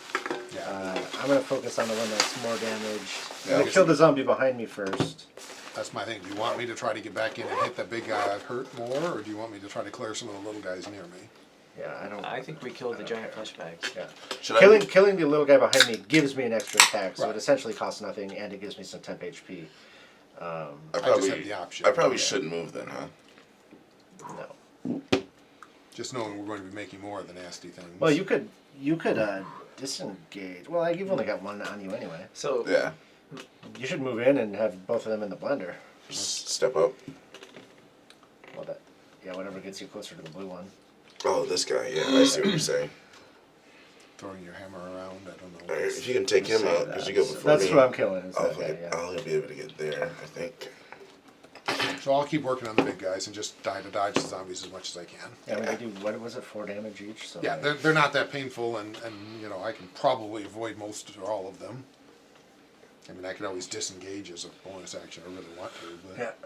I'm gonna focus on the one that's more damaged. Yeah, I'm gonna kill the zombie behind me first. that's my thing. Do you want me to try to get back in and hit the big guy I've hurt more, or do you want me to try to clear some of the little guys near me? Yeah, I don't. I think we killed the giant flesh bags. Yeah. Should Killing the little guy behind me gives me an extra attack, so Right. it essentially costs nothing, and it gives me some temp HP. I just probably, have the option. I probably Yeah. shouldn't move then, huh? No. Just knowing we're going to be making more of the nasty things. Well, you could disengage. Well, you've only got 1 on you anyway. So Yeah. You should move in and have both of them in the blender. Just step up. Well, whatever gets you closer to the blue one. Oh, this guy. Yeah, I see what you're saying. throwing your hammer around. I don't know. Alright, if you can take him out, because you go before That's me. what I'm killing. Is I'll, that guy, yeah. I'll be able to get there, I think. So I'll keep working on the big guys and just die to dodge the zombies as much as I can. Yeah, we do, what was it, 4 damage each? So Yeah, they're not that painful, and you know, I can probably avoid most or all of them. I mean, I could always disengage as a bonus action. I really want to, but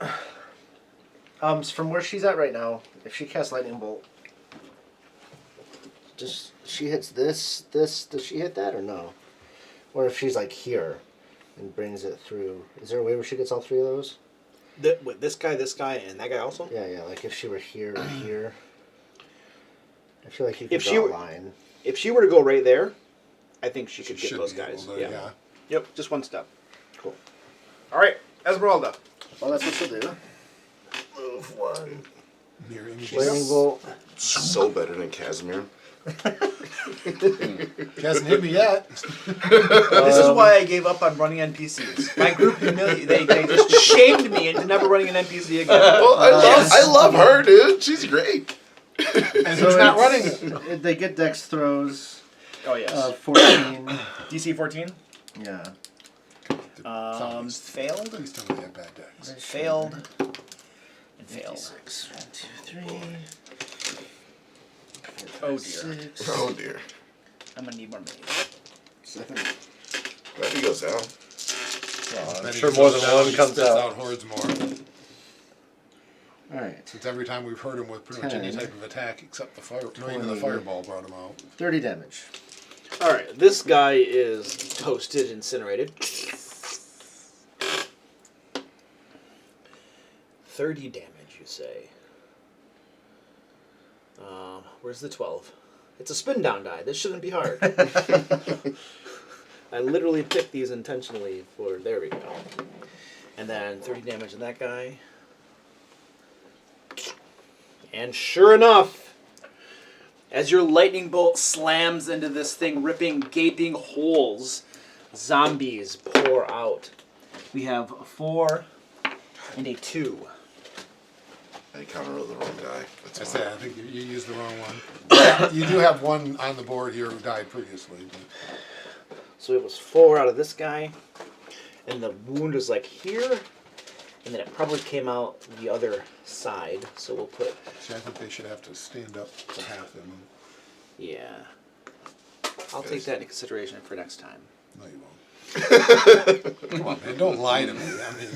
yeah. So from where she's at right now, if she casts lightning bolt, just she hits this. Does she hit that or no? Or if she's like here and brings it through, is there a way where she gets all 3 of those? With this guy, and that guy also? Yeah. Like if she were here or here, I feel like you could If she draw a were- line. If she were to go right there, I think she could she get should those be able guys. to, yeah. Yep, just one step. Cool. All right, Esmeralda. Well, that's what she'll do. Move 1. Mirror images. Lightning bolt. So better than Casimir. He hasn't hit me yet. This is why I gave up on running NPCs. My group they just shamed me into never running an NPC again. Well, I love her, dude. She's great. And who's not running? They get dex throws. Oh yes. 14. DC 14. Yeah. Zombies. Failed. Please tell me they have bad decks. Failed. And failed. 6, 1, 2, 3. Oh dear. Oh dear. I'm gonna need more minis. 7. Glad he goes down. Then he sure goes more than down, one he comes spits out. out hordes more. Alright. Since every time we've hurt him with pretty much any 10. type of attack except the fire, no, even the 20. fireball brought him out. 30 damage. All right, this guy is toasted, incinerated. 30 damage, you say. Where's the 12? It's a spin down die. This shouldn't be hard. I literally picked these intentionally for. There we go. And then 30 damage on that guy. And sure enough, as your lightning bolt slams into this thing, ripping gaping holes, zombies pour out. We have a 4 and a 2. I counter-rolled the wrong guy. That's I fine. say, I think you used the wrong one. You do have one on the board here who died previously. But So it was 4 out of this guy, and the wound is like here, and then it probably came out the other side. So we'll put, see, I think they should have to stand up for half of them. yeah. I'll take that into consideration for next time. No, you won't. Come on, man, don't lie to me. I mean,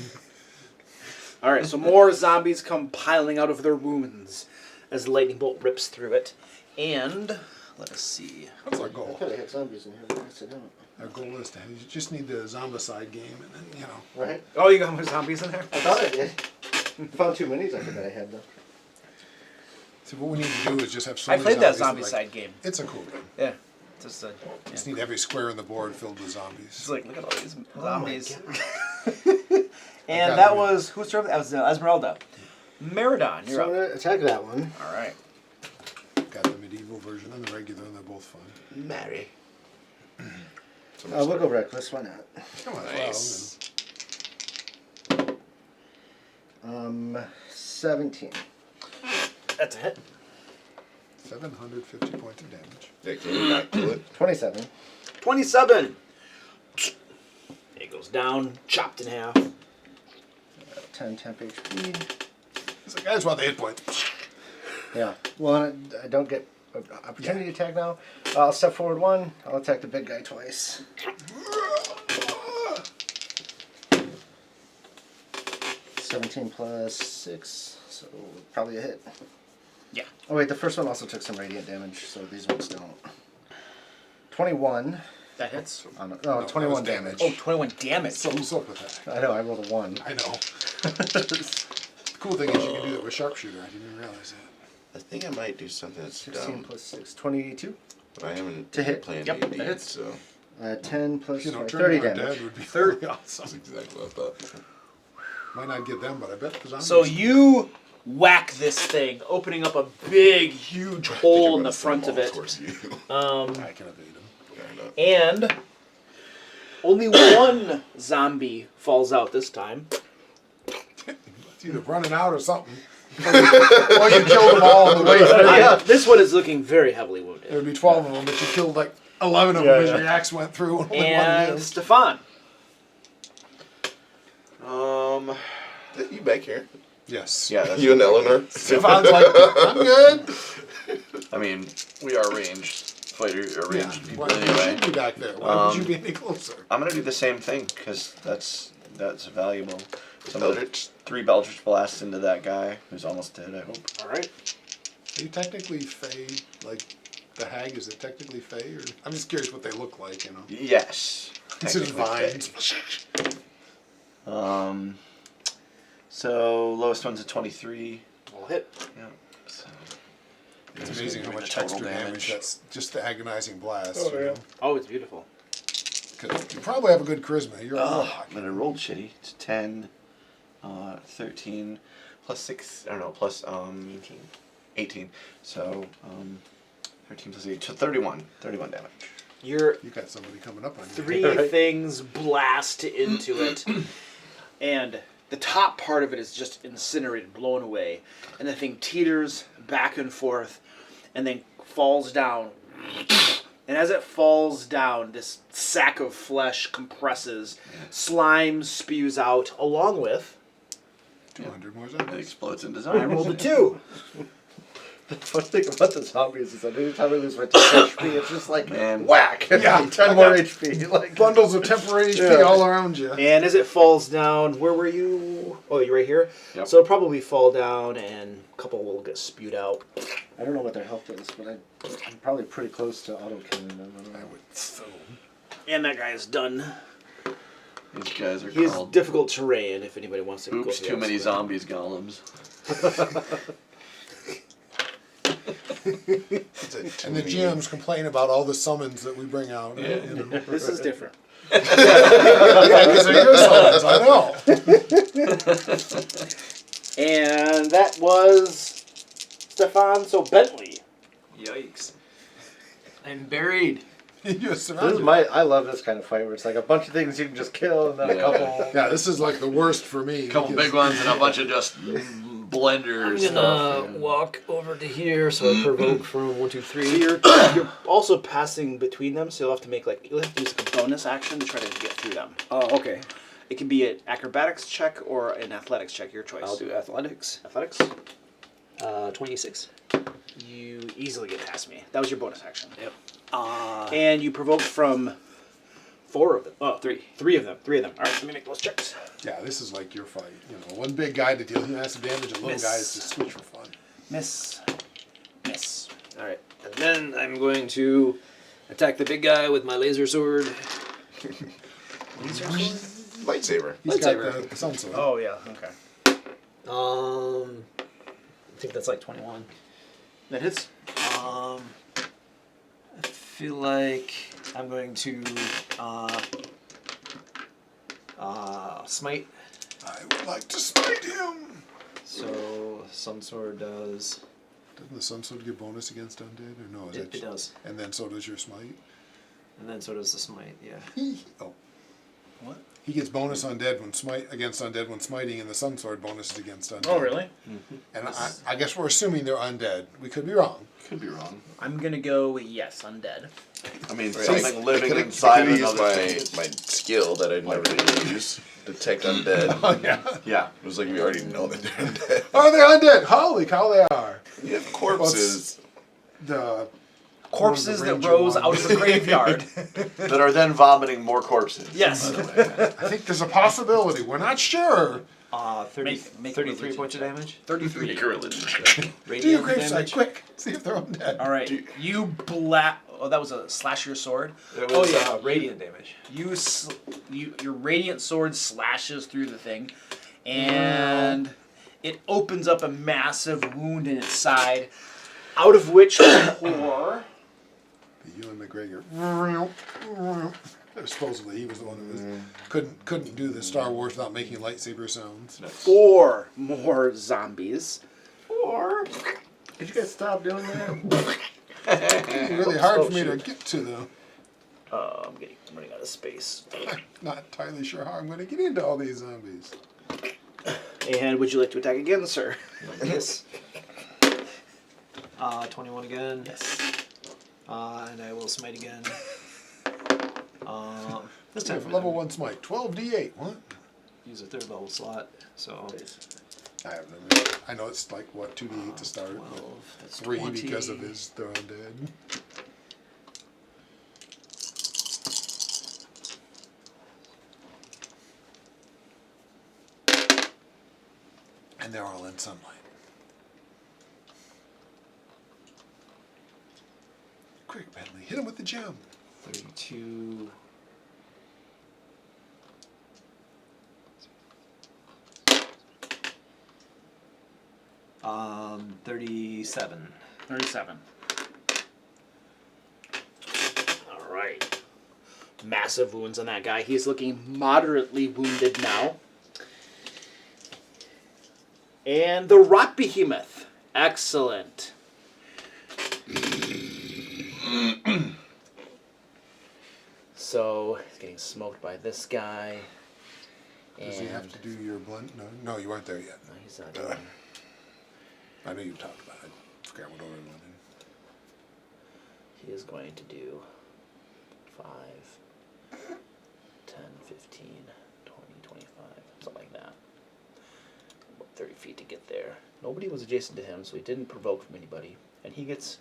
All right, so more zombies come piling out of their wounds as the lightning bolt rips through it. And let us see. what's our I goal? thought I had zombies in here, but I guess I don't. Our goal is to, you just need the zombicide game, and then, you know. Right? Oh, you got more zombies in there? I thought I did. Found 2 minis I forgot I had though. So what we need to do is just have so I many played that zombies zombie like- side game. It's a cool game. Yeah. Just, Just need every square in the board filled with zombies. It's like, look at all these Oh zombies. I And got that it. was, whose turn? That was Esmeralda. Meridon, So you're I'm up. going to attack that one. All right. Got the medieval version and the regular, and they're both fun. Mary. We'll go reckless, why not? Come on, Nice. 17. That's a hit. 750 points of damage. Yeah, can you not kill it? 27. 27. It goes down, chopped in half. 10 temp HP. It's like, I just want the hit points. Yeah. Well, I don't get an opportunity to attack now. I'll step forward 1. I'll attack the big guy twice. 17 plus 6, so probably a hit. Yeah. Oh wait, the first one also took some radiant damage, so these ones don't. 21. That hits. On, No, 21 that was damage. Oh, 21 damage. So what's up with that? I know, I rolled a 1. I know. The cool thing is you can do that with sharpshooter. I didn't even realize that. I think I might do something that's 16 dumb. plus 6, 22. But I haven't To hit. playing Yep, D&D, that hits. so 10 plus You know, 20, turning 30 our damage. dead would be 30. really awesome. that's exactly what I thought. Might not get them, but I bet the zombies. So you whack this thing, opening up a big, huge hole in the front of it. I can evade them. And only one zombie falls out this time. It's either running out or something. Or you killed them all on the way through. This one is looking very heavily wounded. There would be 12 of them, but you killed like 11 of them as your axe went through. Only one And lived. Stefan. You back here? Yes. Yeah, that's You and Eleanor? Stefan's like, I'm good. I mean, we are ranged fighters, or Yeah. ranged people Why would you anyway. be back there? Why would you be any closer? I'm gonna do the same thing because that's valuable. So I'm gonna Eldritch. 3 Eldritch blasts into that guy who's almost dead. I hope. All right. Are you technically Fey? Like, the hag, is it technically Fey? Or I'm just curious what they look like, you know? Yes. It's just technically vines. fey. So lowest one's a 23. We'll hit. Yeah. So It's amazing how Doing much the total extra damage that's just the agonizing blast. Oh, you yeah. know? Oh, it's beautiful. 'Cause you probably have a good charisma. You're a warlock. but I rolled shitty. It's 10, 13, plus 6. I don't know. Plus 18. So 13 plus 8. So 31 damage. You're You got somebody coming up on you. 3 things blast into it, and the top part of it is just incinerated, blown away, and the thing teeters back and forth, and then falls down. And as it falls down, this sack of flesh compresses, slime spews out, along with. 200 more It zombies. explodes into I zombies. rolled a 2. The funny thing about the zombies is that anytime I lose my 10 HP, it's just like, Man. whack! Yeah. 10 more HP. Like, Bundles of temporary HP Yeah. all around you. And as it falls down, where were you? Oh, you're right here? Yep. So it'll probably fall down, and a couple will get spewed out. I don't know what their health is, but I'm probably pretty close to auto killing them. I would so. And that guy is done. These guys are He's called difficult terrain if anybody wants to go Oops, through too that many stuff. zombies golems. And the GMs complain about all the summons that we bring out. You know? This is different. Yeah, because they're your summons, I know. And that was Stefan, so Bentley. Yikes. I'm buried. You're This surrounded. is I love this kind of fight where it's like a bunch of things you can just kill and then a couple. Yeah, this is like the worst for me. A couple because- big ones and a bunch of just blenders. I'm gonna walk over to here so I provoke from 1, 2, 3. So you're also passing between them, so you'll have to make you'll have to use a bonus action to try to get through them. Oh, okay. It can be an acrobatics check or an athletics check, your choice. I'll do athletics. Athletics. 26. You easily get past me. That was your bonus action. Yep. And you provoke from 4 of them. Oh, 3. 3 of them. 3 of them. All right, let me make those checks. Yeah, this is like your fight. You know, one big guy to deal massive damage, and little Miss. guys to switch for fun. Miss. Miss. All right. And then I'm going to attack the big guy with my laser sword. Lightsaber. He's Lightsaber. got the sun sword. Oh yeah. Okay. I think that's like 21. That hits. I feel like I'm going to smite. I would like to smite him. So Sun Sword does. Doesn't the sun sword give bonus against undead, or no? Is It does, And then so does your smite. and then so does the smite. Yeah. Oh. What? He gets bonus undead when against undead when smiting, and the sun sword bonus is against undead. Oh really? And I guess we're assuming they're undead. We could be wrong. Could be wrong. I'm gonna go yes, undead. I mean, Right, something living I could inside use another my thing. skill that I'd never really use. Detect undead. Oh yeah. Yeah. It was like we already know that they're undead. Oh, they're undead. Holy cow, they are. You have corpses. The Corpses the that ranger rose one. out of the graveyard. That are then vomiting more corpses. Yes. I think there's a possibility. We're not sure. 33 religion points of check. damage. 33. Make a religion check. Do your Radiant gravesite damage. quick. See if they're undead. All right. You Oh, that was a slash your sword. It was radiant damage. Your radiant sword slashes through the thing, and it opens up a massive wound in its side, out of which pour. Ewan McGregor. Supposedly he was the one who was, couldn't do the Star Wars without making lightsaber sounds. 4 more zombies. 4. Could you guys stop doing that? It's really hard for me to get to them. I'm running out of space. Not entirely sure how I'm going to get into all these zombies. And would you like to attack again, sir? Yes. 21 again. Yes. And I will smite again. This Yeah, time for level 1 smite. 12d8. What? use a 3rd level slot. So I have no idea. I know it's like, what, 2d8 to start? 12. That's 3 20. because of his throwing dead. And they're all in sunlight. Quick, Bentley, hit him with the gem. 32. Um, 37. 37. All right. Massive wounds on that guy. He's looking moderately wounded now. And the rock behemoth. Excellent. So, he's getting smoked by this guy. Does he have to do your blunt? No, you weren't there yet. No, he's not doing it. I know you talked about it. Forgot what order it went in. He is going to do 5, 10, 15, 20, 25, something like that. About 30 feet to get there. Nobody was adjacent to him, so he didn't provoke from anybody. And he gets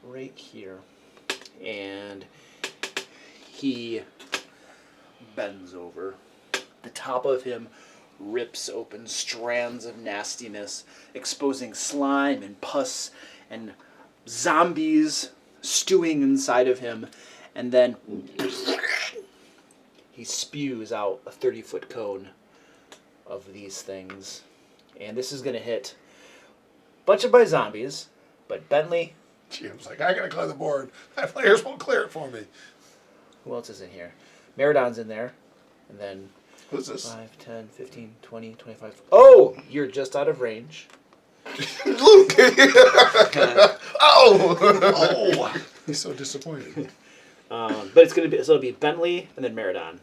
right here. And he bends over. The top of him rips open strands of nastiness, exposing slime and pus and zombies stewing inside of him, and then he spews out a 30-foot cone of these things. And this is going to hit a bunch of by zombies, but Bentley... Jim's like, I gotta clear the board. My players won't clear it for me. Who else is in here? Meridon's in there, and then... Who's this? 5, 10, 15, 20, 25... Oh! You're just out of range. Luke! Oh! He's so disappointed. But it's gonna be, so it'll be Bentley and then Meridon.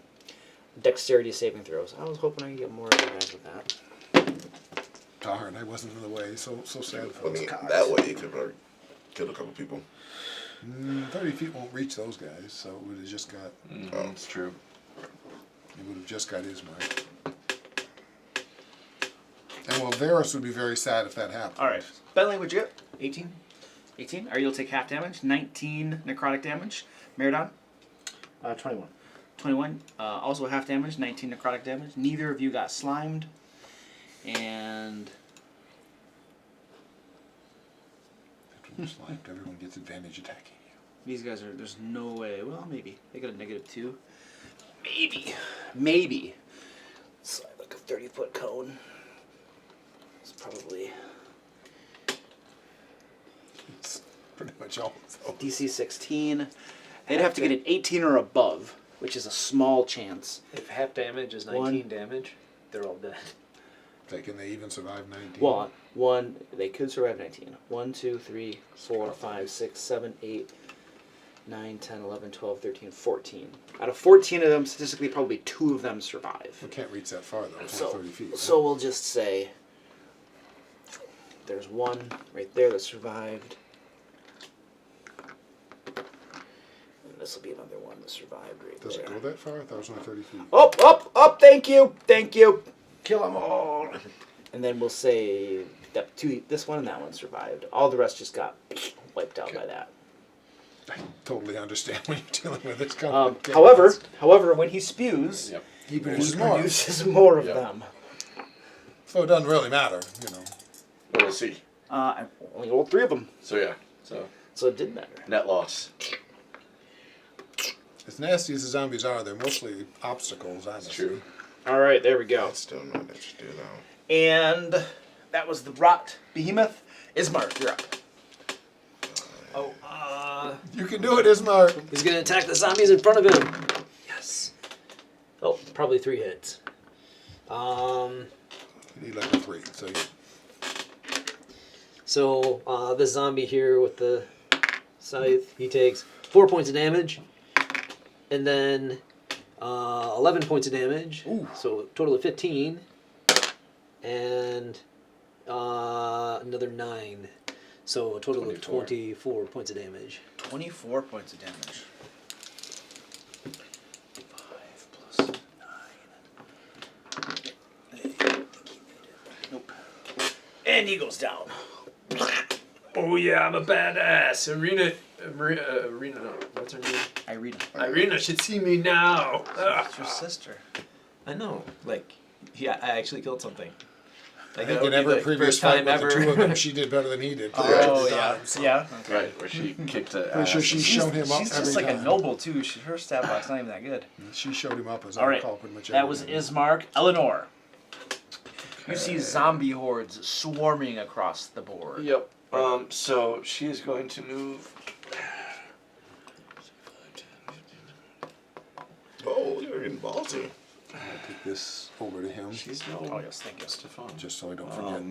Dexterity saving throws. I was hoping I could get more of you guys with that. Darn, I wasn't in the way. So sad for I those mean, cocks. that way you could have killed a couple people. 30 feet won't reach those guys, so it would have just got... Oh, it's true. It would have just got Ismark. And well, Varus would be very sad if that happened. Alright. Bentley, what'd you get? 18? 18. Alright, you'll take half damage. 19 necrotic damage. Meridon? 21. 21. Also half damage. 19 necrotic damage. Neither of you got slimed. And... After you're slimed, everyone gets advantage attacking you. these guys are... There's no way... Well, maybe. They got a -2. Maybe. It's like a 30-foot cone. It's probably... It's pretty much all. So. DC 16. They'd have to get an 18 or above, which is a small chance. If half damage is 19 damage, they're all dead. Can they even survive 19? Well, they could survive 19. 1, 2, 3, 4, 5, 6, 7, 8, 9, 10, 11, 12, 13, 14. Out of 14 of them, statistically, probably 2 of them survive. We can't reach that far, though. It's So, only 30 feet. Right? so we'll just say there's one right there that survived. And this will be another one that survived right Does there. it go that far? I thought it was only 30 feet. Up! Thank you! Kill them all! And then we'll say that this one and that one survived. All the rest just got wiped out by that. I totally understand when you're dealing with this kind of However, when he spews, Yep. he he produces more. produces more of Yep. them. So it doesn't really matter, you know. We'll see. I only rolled 3 of them, So yeah. So so it didn't matter. net loss. As nasty as the zombies are, they're mostly obstacles, honestly. True. All right, there we go. I still know what to do, though. And that was the rot behemoth. Ismark, you're up. Oh, You can do it, Ismark. he's gonna attack the zombies in front of him. Yes. Oh, probably 3 hits. You need like a 3. So This zombie here with the scythe, he takes 4 points of damage, and then 11 points of damage. Ooh. So a total of 15, and another 9. So a total of 24 points of damage. 24 points of damage. And he goes down. Oh yeah, I'm a badass. Arena, no, what's her name? Irina. Irina should see me now. It's your sister. I know. Like, yeah, I actually killed something. I Like, think that in would be every the previous first fight time with ever. the two of them, she did better than he did. Oh, Every yeah. time, so. Yeah. Right, where she kicked the Pretty sure ass. she showed him up She's every just like time. a noble, too. Her stat block's not even that good. She showed him up as I All right. recall pretty much That every was time. Ismark. Eleanor. You see zombie hordes swarming across the board. Yep. So she is going to move. Oh, you're getting ballsy. I'm gonna take this over to him, She's no. Oh, yes, thank you. Stefan. just so I don't forget.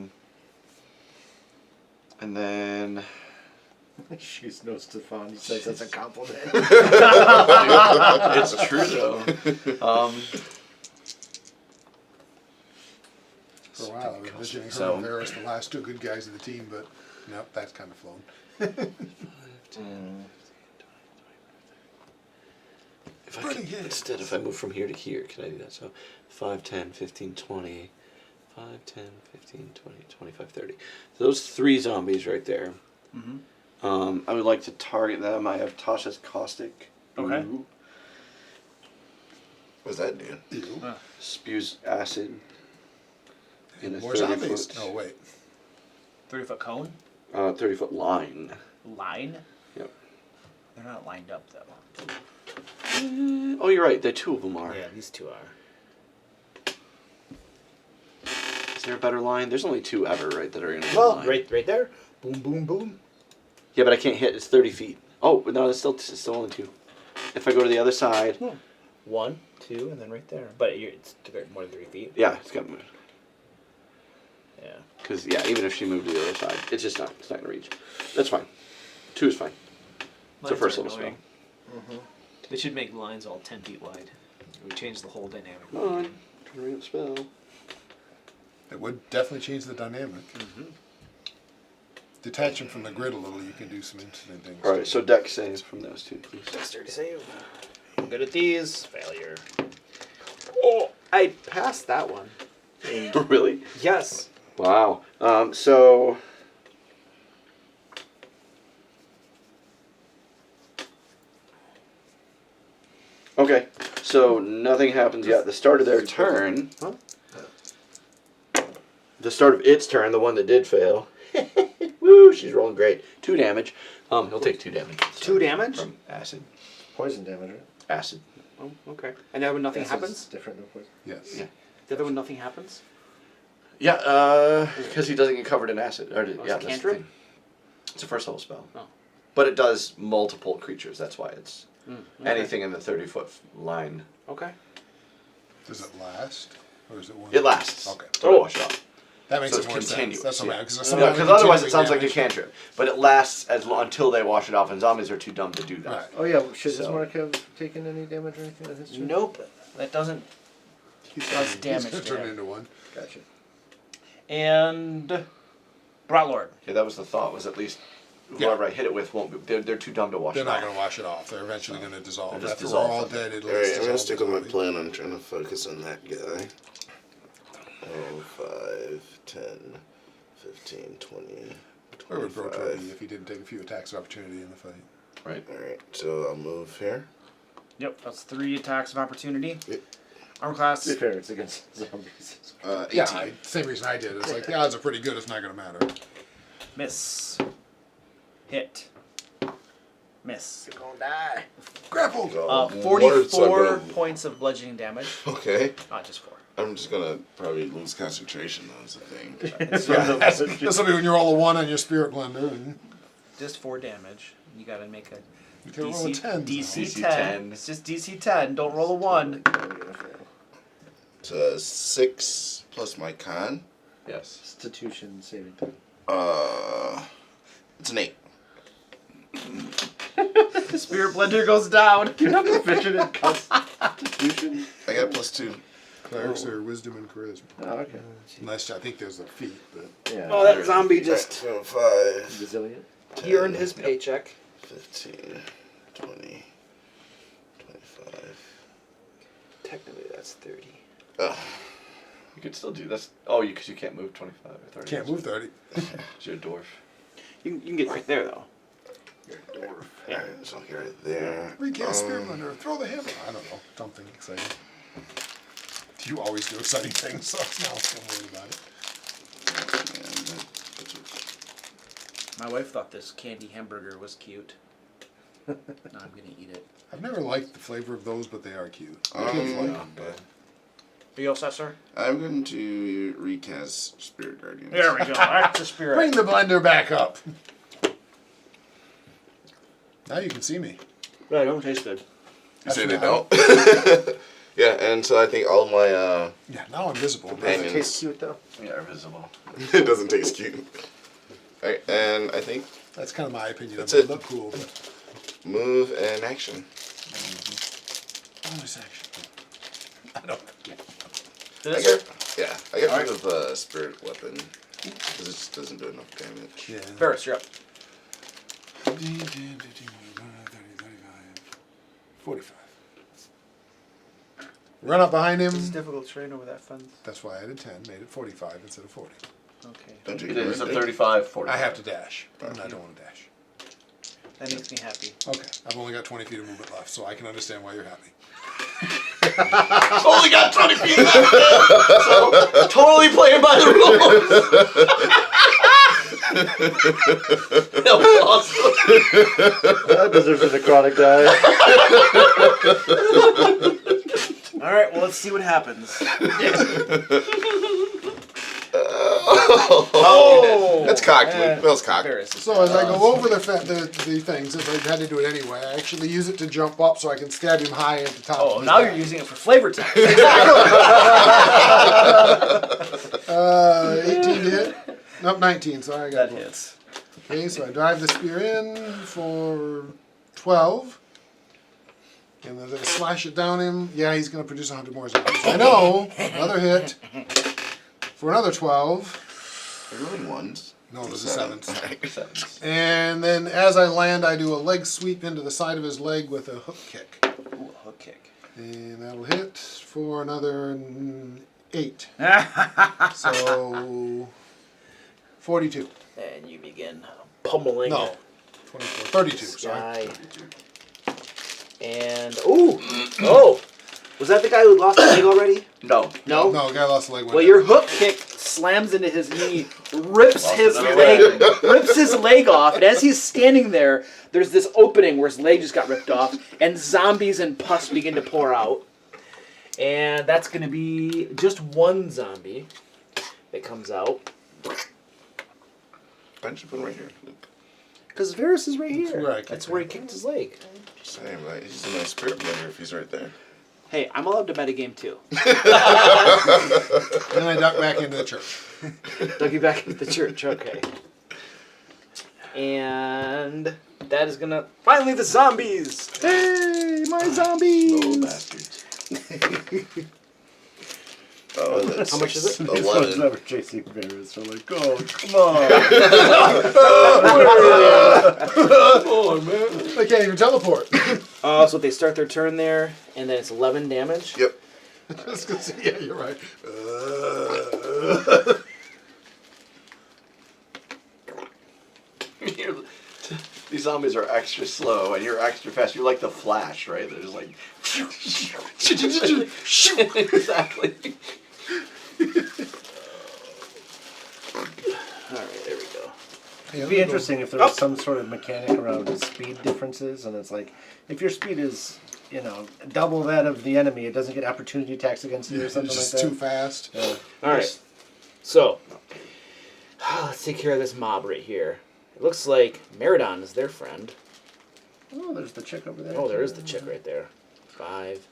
And then. She's no Stefan. He says that's a compliment. It's true though. For a while, I was envisioning her So- and Varys, the last two good guys of the team, but nope, that's kind of flown. If I could, instead, if I move from here to here, can I do that? So 5, 10, 15, 20. 5, 10, 15, 20, 25, 30. So those 3 zombies right there. Mm-hmm. I would like to target them. I have Tasha's Caustic. Okay. Ooh. What's that do? Spews acid. In a More 30 zombies. foot, Oh wait, 30-foot cone? 30-foot line. Line? Yep. They're not lined up, though. Oh, you're right. The 2 of them are. Yeah, these two are. Is there a better line? There's only 2 ever, right, that are in a Well, line. right there. Boom, boom, boom. Yeah, but I can't hit. It's 30 feet. Oh, no, it's still only 2. If I go to the other side, 1, 2, and then right there. But it's more than 3 feet. yeah, it's got moved. Yeah. Because yeah, even if she moved to the other side, it's just not. It's not gonna reach. That's fine. 2 is fine. It's a Lines first are level spell. annoying. They should make lines all 10 feet wide. It would change the whole dynamic. Come on, trying to read the spell. it would definitely change the dynamic. Detach him from the grid a little, you can do some interesting things. All right, so deck save from those 2, please. Dexterity save. I'm good at these. Failure. Oh, I passed that one. Really? Yes. Wow. So. Okay, so nothing happens yet. The start of their turn. Huh? The start of its turn, the one that did fail. Woo, she's rolling great. 2 damage. He'll take 2 damage. 2 damage? From acid. Poison damage, right? Acid. Oh, okay. And then when nothing Acid's happens? different than poison. Yes. Yeah. The other one, nothing happens? Yeah, because he doesn't get covered in acid. Or, it's yeah, a that's the cantrip? thing. It's a first level spell. Oh. But it does multiple creatures. That's why it's Okay. anything in the 30-foot line. Okay. Does it last, or is it one? It lasts. Okay. So it wash off. That makes So it it's more continuous. sense. That's what yeah. I because Because otherwise it sounds like a cantrip. But it lasts until they wash it off, and zombies are too dumb to do that. Right. Oh yeah, should So- Ismark have taken any damage or anything on his turn? Nope. That doesn't. Does damage He's gonna to turn him. into one. Gotcha. And. Brotlord. Yeah, that was the thought. Was at least whoever I hit it with won't. They're too dumb to wash They're it not off. going to wash it off. They're eventually going to dissolve. They'll just After dissolve we're all it. dead, it'll Alright, I'm gonna dissolve stick with my the body. plan on trying to focus on that guy. 5, 10, 15, 20, Where would Brotor 25. be if he didn't take a few attacks of opportunity in the fight? Right. Alright, so I'll move here. Yep, that's 3 attacks of opportunity. Yep. Armor class. To be fair, it's against zombies. 18. Yeah, same reason I did. It's like the odds are pretty good. It's not going to matter. Miss. Hit. Miss. You're gonna die. Grapple. So, 44 words are points of bludgeoning damage. Okay. Not just 4. I'm just gonna probably lose concentration though, is the thing. This will be when you roll a 1 on your spirit blender. And Just 4 damage. You gotta make a you can roll a 10. DC 10. 10. It's just DC 10. Don't roll a 1. So 6 plus my con. Yes. Constitution saving throw. It's an 8. Spirit blender goes down. You're not proficient in Constitution. I got +2. Clerics are wisdom and charisma. Oh, okay. Unless I think there's a feat, but Yeah. Oh, that zombie just. So 5, Resilient. He earned his paycheck. 15, 20, 25. Technically, that's 30. Oh, You could still do this. Oh, because you can't move 25 or 30. Can't move 30. You're a dwarf. You can get right there though. You're a dwarf. Yeah. So here, right there. Recast spear blender. Throw the hammer. I don't know. Something exciting. You always do exciting things, so now I'm worried about it. My wife thought this candy hamburger was cute. Now I'm gonna eat it. I've never liked the flavor of those, but they are cute. The kids like them, but Are you all set, sir? I'm going to recast Spirit Guardians. There we go. That's the spirit. bring the blender back up. Now you can see me. No, it don't taste good. You say they That's don't? Yeah, and so I think all of my Yeah, now I'm visible. companions. Tastes cute though. Yeah, visible. It doesn't taste cute. Alright, and I think That's kind of my opinion. That's They it. look cool, but move and action. bonus action. I don't. Did I it, sir? got, yeah, I got rid of the spirit weapon because it just doesn't do enough damage. Yeah. Ferris, you're up. 15, 10, 15, 20, 30, 35, 45. Run up behind him. It's difficult terrain over that fence. That's why I did 10, made it 45 instead of 40. Okay. Don't you It get is a anything? 35, 40. I have to dash, and I don't want to dash. That makes me happy. Okay, I've only got 20 feet of movement left, so I can understand why you're happy. Only got 20 feet left. So, totally playing by the rules. That was awesome. That deserves a necrotic die. All right, well, let's see what happens. Oh, that's cocked. Bill's cocked. Ferris is So as I go over the things, if I had to do it anyway, I actually use it to jump up so I can stab him high at the top. Oh, of his now back. you're using it for flavor text. 18 to hit? Nope, 19, sorry, I got That both. hits. Okay, so I drive the spear in for 12. And then I slash it down him. Yeah, he's going to produce 100 more zombies. I know! Another hit for another 12. They're really ones. No, it was a 7. Alright. And then as I land, I do a leg sweep into the side of his leg with a hook kick. Ooh, hook kick. And that'll hit for another 8. So 42. And you begin pummeling No, 24. 32, this sorry. guy. And oh, was that the guy who lost the leg already? No. No. No, guy lost the leg. Well, your hook kick slams into his knee, rips his leg off, and as he's standing there, there's this opening where his leg just got ripped off, and zombies and pus begin to pour out. And that's going to be just one zombie that comes out. Why don't you put him right here? Because Varus is right here. where I kicked That's where he him. kicked his leg. Just saying, like, he's in my spirit blender if he's right there. Hey, I'm allowed to metagame too. Then I duck back into the church. Dug you back into the church, okay. And that is gonna finally the zombies. Hey, my zombies! Little bastards. Oh, that's How much is it? 11. Never chasing bears. So like, oh, come on. They can't even teleport. So they start their turn there, and then it's 11 damage. Yep. Just gonna say, yeah, you're right. These zombies are extra slow, and you're extra fast. You're like the Flash, right? They're just like... exactly. Alright, there we go. It'd be interesting if there was some sort of mechanic around speed differences, and it's like, if your speed is, double that of the enemy, it doesn't get opportunity attacks against you or something It's just like that. too fast. Yeah. Alright. So, let's take care of this mob right here. It looks like Meridon is their friend. Oh, there's the chick over there. Oh, there is the chick right there. 5,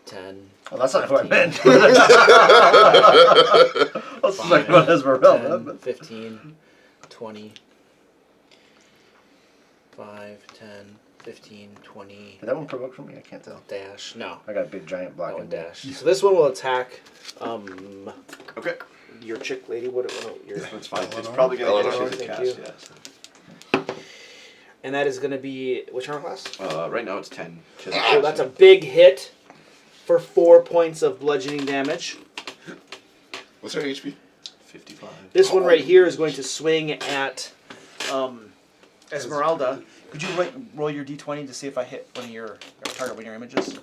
10. Oh, that's not what I 15. meant. I was talking about Esmeralda. 10, 15, 20. 5, 10, 15, 20. Did that one provoke from me? I can't tell. Dash. No. I got a big giant block That in one there. dash. So this one will attack Okay. your chick lady. What your That's fine. It's Eleanor? probably going to Eleanor, get thank cast, you. yes. And that is going to be which armor class? Right now it's 10. So that's a big hit for 4 points of bludgeoning damage. What's our HP? 55. This one right here is going to swing at Esmeralda. Could you roll your d20 to see if I hit one of your, or target one of your images?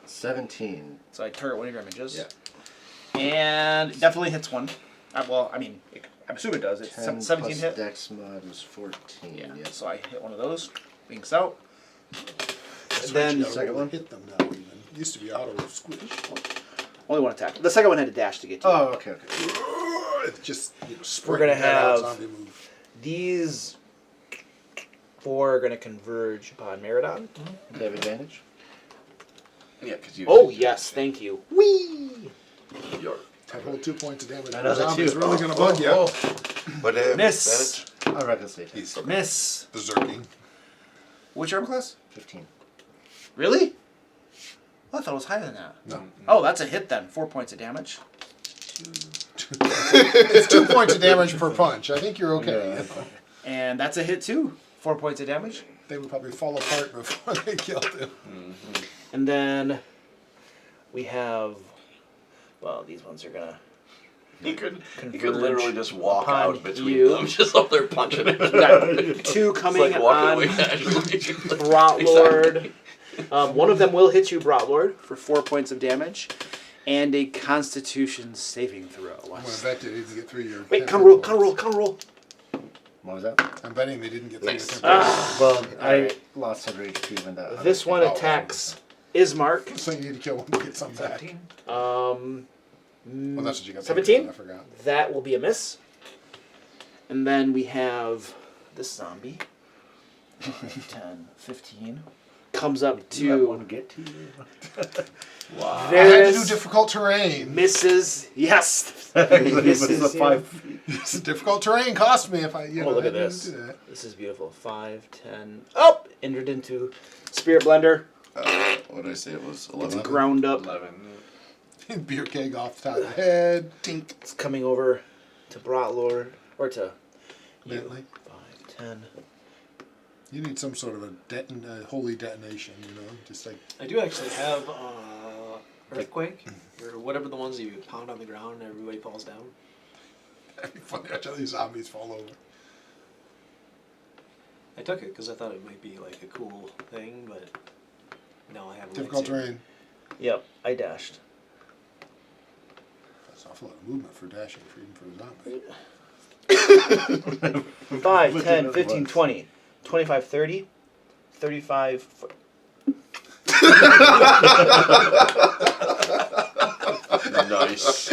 17. So I target one of your images. Yeah. And it definitely hits one. Well, I mean, I'm assuming it does. It's 10 17 plus hit. Dex mod was 14. Yeah. Yeah. So I hit one of those. Winks out. That's And then right, you gotta second roll one? to hit them now. Even it used to be auto squish. only one attack. The second one had to dash to get to you. Oh, okay, okay. It just We're gonna have zombie move. these 4 are going to converge upon Meridon. Do they have advantage? Yeah, because you. Oh yes, thank you. Whee! That whole 2 points of damage. Another Zombie's 2. really gonna bug you. But they have Miss. advantage? I reckon say 10. He's Miss. berserking. Which arm class? 15. Really? Oh, I thought it was higher than that. No. Oh, that's a hit then. 4 points of damage. It's 2 points of damage per punch. I think you're okay. Yeah. And that's a hit too. 4 points of damage. They would probably fall apart before they killed him. And then we have, well, these ones are gonna. He could Converge literally just walk upon out between you. them, just up there punching it. We got 2 It's coming like walking on away casually. Brotlord. One of them will hit you, Brotlord, for 4 points of damage, and a Constitution saving throw. I'm gonna bet they didn't get through your. Wait, temper come roll, bolts. come roll, come roll. What was that? I'm betting they didn't get through Nice. your temper. Well, I Alright. lost 100 HP when that. This one Oh, attacks Ismark. So you need to kill one to get some back. Um, Well, that's what you got. 17? I forgot. That will be a miss. And then we have this zombie. 5, 10, 15. Comes up to. get to you. I had to do This difficult terrain. misses. Yes. Misses Misses the you. 5. This difficult terrain cost me if I. You know, Look I at didn't this. do that. This is beautiful. 5, 10. Oh! Entered into Spirit Blender. What did I say? It was 11. Ground up. 11. Beer keg off the top of the head. Tink. It's coming over to Brotlord. Or to you. Bentley. 5, 10. You need some sort of a holy detonation, you know, just like I do actually have earthquake or whatever the ones you pound on the ground and everybody falls down. that'd be funny. Actually, these zombies fall over. I took it because I thought it might be like a cool thing, but now I have a Difficult lightsaber. terrain. Yep, I dashed. That's an awful lot of movement for dashing, for even for a zombie. 5, Look 10, at it 15, once. 20, 25, 30, 35. Nice.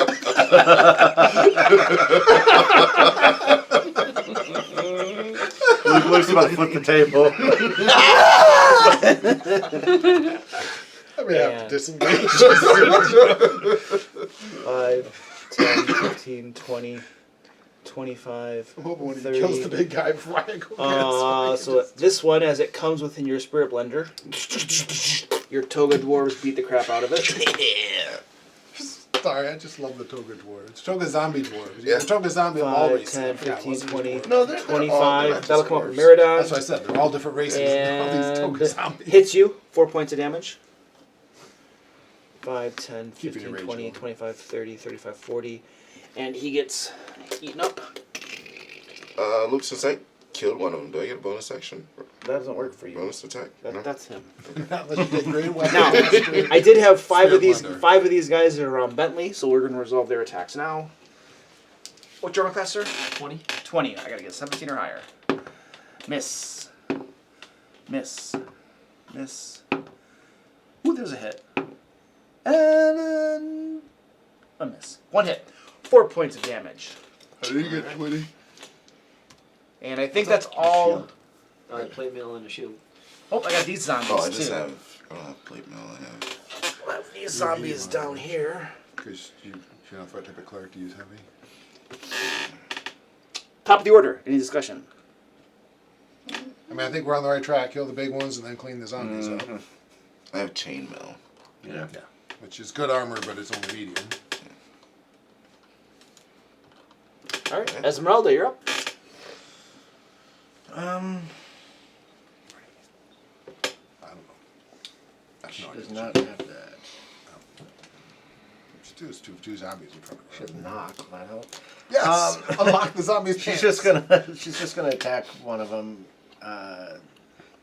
Luke's about to flip the table. I may have And- to disengage. 5, 10, 15, 20, 25, I'm hoping when he 30. kills the big guy before I go So this one, as it comes within your spirit blender, your toga dwarves beat the crap out of it. Sorry, I just love the toga dwarves. Toga zombie dwarves. Yeah. The toga zombie of all 5, races. 10, I forgot, 15, wasn't it? 20, No, they're all 25. not That'll just come up with dwarves. Meridon. That's what I said. They're all different races. all these toga And zombies. hits you, 4 points of damage. 5, 10, Keeping 15, your rage 20, going. 25, 30, 35, 40. And he gets eaten up. Luke, since I killed one of them, do I get a bonus action? That doesn't work for you. Bonus attack? No? That's him. Unless you take great weapons. Now, I did have five of these. Spirit blender. 5 of these guys are around Bentley, so we're gonna resolve their attacks now. What's your armor class, sir? 20. 20. I gotta get 17 or higher. Miss. Miss. Miss. Ooh, there's a hit. And a miss. 1 hit. 4 points of damage. I didn't get 20. And I think that's all. Plate mail and a shield. Oh, I got these zombies Oh, I just too. have. I don't have plate mail. I have. I have these zombies down here. Because you're not the right type of cleric to use heavy. Top of the order. Any discussion? I mean, I think we're on the right track. Kill the big ones and then clean the zombies up. I have chainmail. Yeah. Which is good armor, but it's only medium. All right, Esmeralda, you're up. I don't know. I have She no does idea. not have that. There's two zombies in front of her. Should knock. Might help. Yes! Unlock the zombies' She's pants. just gonna attack one of them. The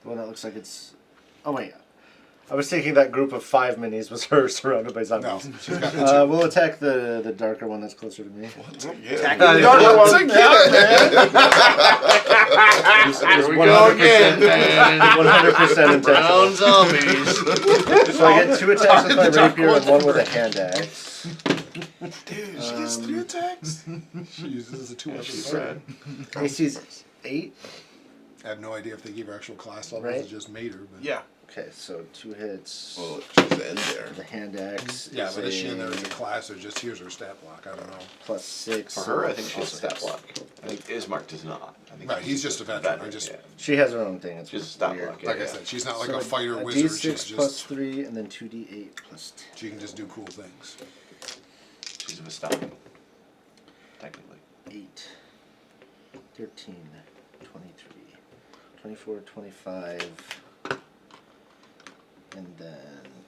one that looks like it's. Oh wait, I was thinking that group of 5 minis was her surrounded by No, zombies. she's got the two. We'll attack the darker one that's closer to me. Yeah. The darker one. Here we go again. 100% Brown intentional. zombies. So I get 2 attacks with my rapier and 1 with a hand axe. Dude, she gets 3 attacks. She uses a 2 She's weapon. red. AC's 8. I have no idea if they gave her actual class levels Right. or just made her. But Yeah. Okay, so 2 hits. Well, she's in there. The hand axe. yeah, is but is she in there a as a class or just here's her stat block? I don't know. plus 6. For her, I think she has also stat hits. block. I think Ismark does not. I think Right, he's just a veteran. I just yeah. She has her own thing. It's Just stat weird. block. Yeah, like I yeah. said, she's not like So a fighter a wizard. D6 She's plus just 3 and then 2d8 plus 10. she can just do cool things. She's a Vistani. Technically. 8, 13, 23, 24, 25, and then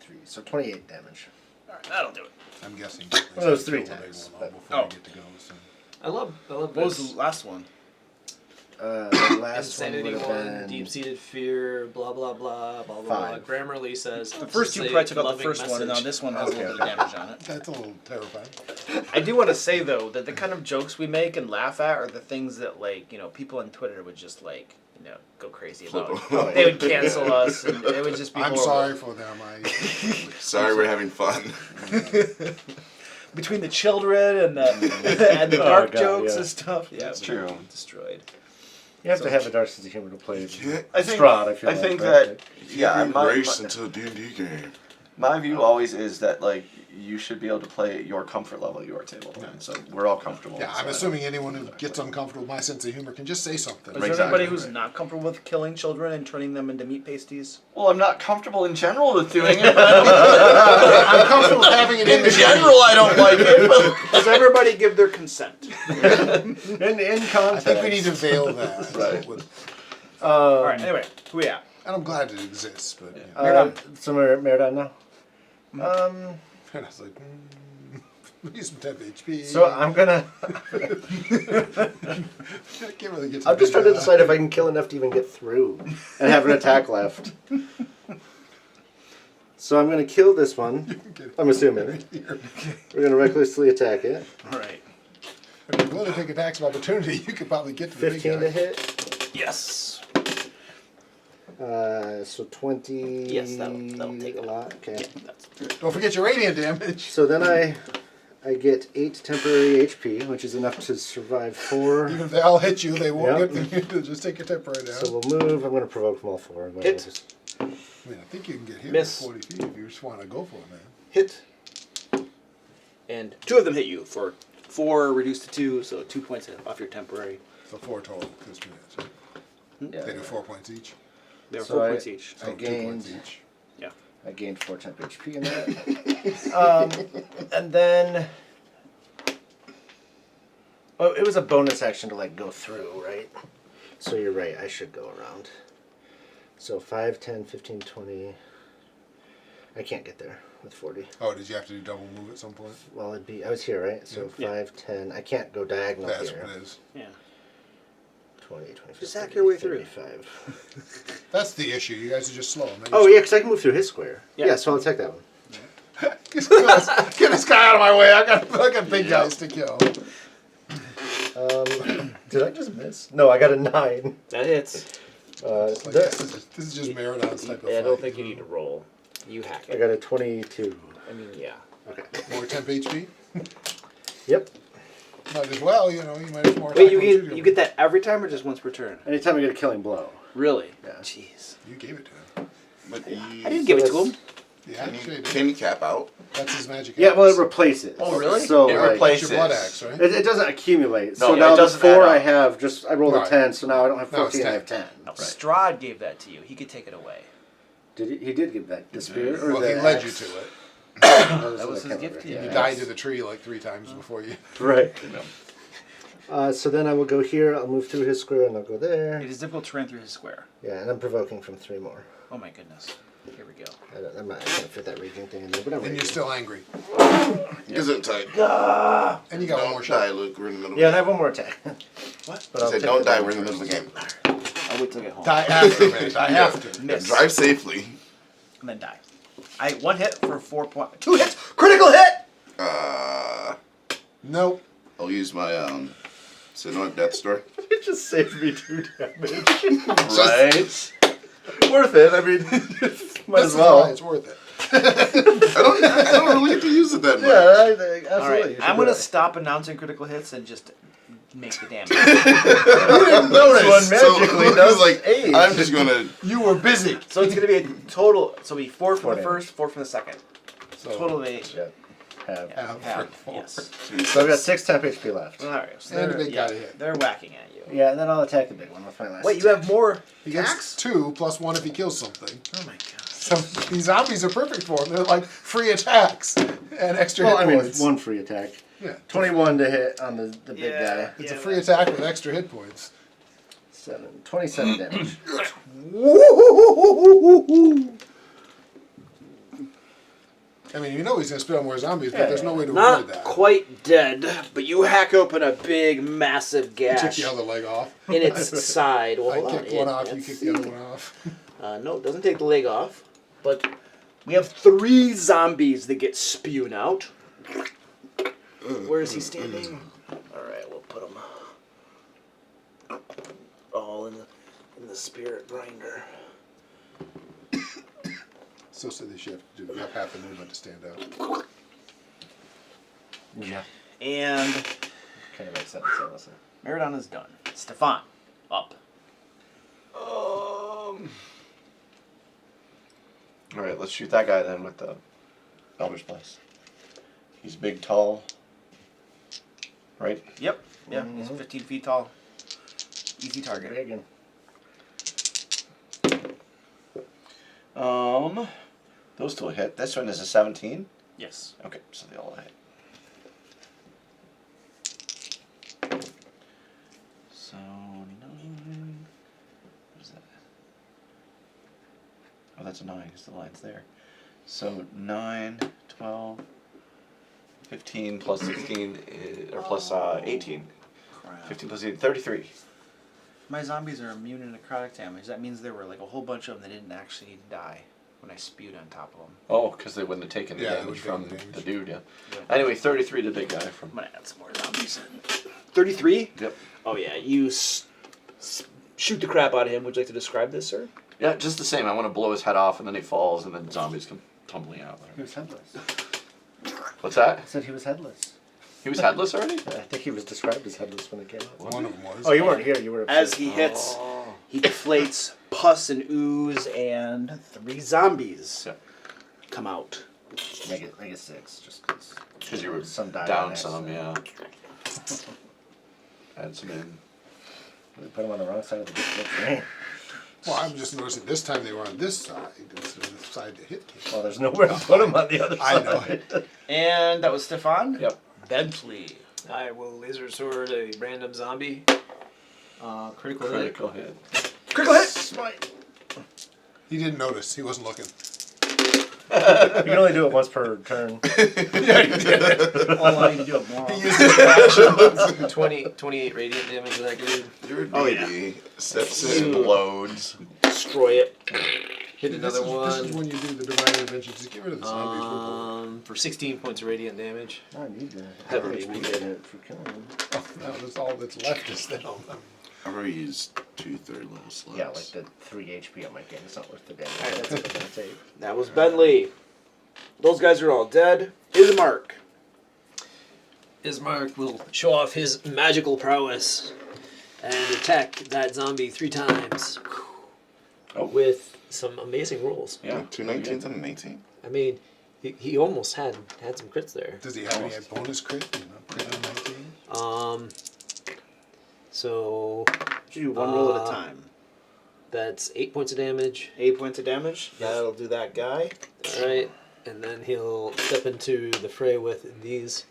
3. So 28 damage. Alright, that'll do it. I'm guessing. Well, it was 3 Kill the big times, one all but- before Oh. we get to go. So. I love What was this. the last one? The last Insanity one would have been deep-seated fear, blah blah blah, blah blah blah. 5. Grammarly says The first two say probably took out the loving first one, and now message. this one has a little bit of damage on it. That's a little terrifying. I do want to say though that the kind of jokes we make and laugh at are the things that people on Twitter would just go crazy about. Oh, They would cancel us, and it would just be I'm horrible. sorry for them. Sorry, we're having fun. Between the children and the and the dark God, jokes yeah. and stuff. Yeah, It's true. Destroyed. You have to have a dark sense of humor to play I think. Strahd, I feel I like, think right? that. Yeah, Race into a D&D game. my view always is that you should be able to play at your comfort level at your table, and so we're all comfortable. Yeah, I'm so- assuming anyone who gets uncomfortable with my sense of humor can just say something. Is there Exactly. anybody who's not comfortable with killing children and turning them into meat pasties? Well, I'm not comfortable in general with doing it. I'm comfortable with having it in general, I don't like it. But Does everybody give their consent? In I context. think we need to veil that. Right. All right. Anyway, who we at? And I'm glad it exists, but yeah. So Merdon now. And I was like, use some temp HP. So I'm gonna. I can't really get to I'm just the trying to big guy. decide if I can kill enough to even get through and have an attack left. So I'm gonna kill this one. I'm assuming we're gonna recklessly attack it. All right. If you're willing to take attacks of opportunity, you could probably get to the big 15 guy. to hit. Yes. So 20. Yes, that'll take a it. lot. Okay. Don't forget your radiant damage. So then I get 8 temporary HP, which is enough to survive 4. Even if they all hit you, they won't Yep. get them. Just take your temporary down. So we'll move. I'm gonna provoke from all 4. I'm gonna Hit. just- I mean, I think you can get hit Miss. with 40 feet if you just want to go for it, man. Hit. And 2 of them hit you for 4 reduced to 2, so 2 points off your temporary. So 4 total, because 2 hits, right? Yeah. They do 4 points each. They're So 4 I- points each. So I 2 points gained- each. I gained 4 temp HP in that. And then. Oh, it was a bonus action to go through, right? So you're right, I should go around. So 5, 10, 15, 20. I can't get there with 40. Oh, did you have to do double move at some point? Well, I was here, right? So Yeah. 5, 10. I can't go diagonal That's here. what it is. Yeah. 20, 25, Just hack 30, your way through. 35. That's the issue. You guys are just slow. Man. Oh, yeah, because I can move through his square. Yeah. Yeah, so I'll take that one. Get this guy out of my way. I got big guys to kill. Did I just miss? No, I got a 9. That hits. Like, this is just Maraudon's type of I fight. don't think you need to roll. You hack I it. got a 22. I mean, yeah. Okay. More temp HP. Yep. Might as well, you might have more. Wait, attack rolls you get that every time or just once per turn? Anytime I get a killing blow. Really? Yeah. Jeez. You gave it to him. But I didn't give it to him. Yeah, actually, can you cap out? that's his magic. Yeah, well, it axe. replaces. Oh, really? So, It like, That's replaces. your blood axe, right? it doesn't accumulate. No, So it now the doesn't 4 add I up. have, I rolled Right. a 10, so now I don't have No, it's 14, I 10. have 10. No, Strahd gave that to you. He could take it away. Did he did give that the spirit? Or Well, the he led you axe? to it. That was his gift to you. You died to the tree like 3 times before you. Right. So then I will go here, I'll move through his square, and I'll go there. It is difficult to run through his square. Yeah, and I'm provoking from 3 more. Oh my goodness. Here we go. I can't fit that raging thing in there, but I'm And you're raging. still angry. Isn't tight. And you got one more Don't shot. die, Luke. We're in the middle. Yeah, and I have one more attack. What? But I I'll said, take don't the die. damage We're in the middle of first. the game. I'll wait till I get home. Die after, man. I have to. Miss. Drive safely. And then die. I 1 hit for 4 points. 2 hits. Critical hit. Nope. I'll use my Sinnoh Death Star. It just saved me 2 damage. Right? Worth it. I mean, might This as is well. why it's worth it. I don't really have to use it that much. Yeah, absolutely. All right. you should I'm do gonna it. stop announcing critical hits and just make the damage. This one magically Luke does is like, aid. I'm just gonna. You were busy. So it's gonna be a total. So it'll be 4 from 4 the damage. first, 4 from the second. So, Total of 8. Yeah. Have. Half. Yes. So I've got 6 temp HP left. All right. So And the they're, big guy to hit. they're whacking at you. Yeah, and then I'll attack the big one with my last. Wait, you have more He gets attacks? 2 plus 1 if he kills something. Oh my god. So these zombies are perfect for him. They're like free attacks and extra Well, hit I mean, points. 1 free attack. Yeah. 21 to hit on the big Yeah. guy. It's a free attack with extra hit points. 27 damage. I mean, you know he's going to spit on more zombies, but Yeah. there's no way to avoid Not that. quite dead, but you hack open a big, massive You took gash the other leg off. in its side. Well, hold I on. kicked one off, you It's- kicked the other one off. No, it doesn't take the leg off, but we have 3 zombies that get spewed out. Where is he standing? All right, we'll put him all in the spirit grinder. So they should have to do half the movement to stand up. Yeah. And Kind of makes sense, honestly. Meridon is done. Stefan, up. All right, let's shoot that guy then with the Elder's Blast. He's big, tall. Right? Yep. Yeah, he's 15 feet tall. Easy target. Reagan. Those 2 will hit. This one is a 17. Yes. Okay, so they all hit. So 9. What is that? Oh, that's a 9 because the line's there. So 9, 12, 15 plus 16, or plus 18. Crap. 15 plus 18, 33. My zombies are immune to necrotic damage. That means there were like a whole bunch of them that didn't actually die when I spewed on top of them. Oh, because they wouldn't have taken the Yeah, they damage would've from taken the damage. the dude, yeah. Yeah. Anyway, 33 to the big guy from. I'm gonna add some more zombies in. 33? Yep. Oh, yeah, you shoot the crap out of him. Would you like to describe this, sir? Yeah, just the same. I want to blow his head off and then he falls and then zombies come tumbling out. He was headless. What's that? I said he was headless. He was headless already? I think he was described as headless when it came out. One of them was. Oh, you weren't here. You were As upset. he hits, he deflates pus and ooze, and 3 zombies Yeah. come out. Make it 6, just because. Because you were Some died down on some, yeah. accident. Add some in. We put him on the wrong side of the big train. Well, I'm just noticing this time they were on this side instead of the side that hit came. Well, there's nowhere to put him on the other I side. know. And that was Stefan. Yep. Bentley. I will laser sword a random zombie. Critical hit. Critical hit. Critical hit! Smite. He didn't notice. He wasn't looking. You can only do it once per turn. All I need to do it more. He used his reaction. 28 radiant damage to that dude. You're a Oh, baby. Steps in. Explodes. Destroy it. Hit another This is one. when you do the divine intervention. Just get rid of the zombies. For 16 points of radiant damage. I need to Have have a HP weekend. in it for killing him. Now that's all that's left is them. I've already used 2 third-level slots. Yeah, like the 3 HP on my game. It's not worth the damage. That's what I'm gonna take. That was Bentley. Those guys are all dead. Ismark. Ismark will show off his magical prowess and attack that zombie 3 times. Oh. With some amazing rolls. Yeah. 2 19s and an 18. I mean, he almost had some crits there. Does he have any bonus crit? You know, crit on 19? So Do 1 roll at a time. that's 8 points of damage. 8 points of damage. That'll do that guy. All right, and then he'll step into the fray with these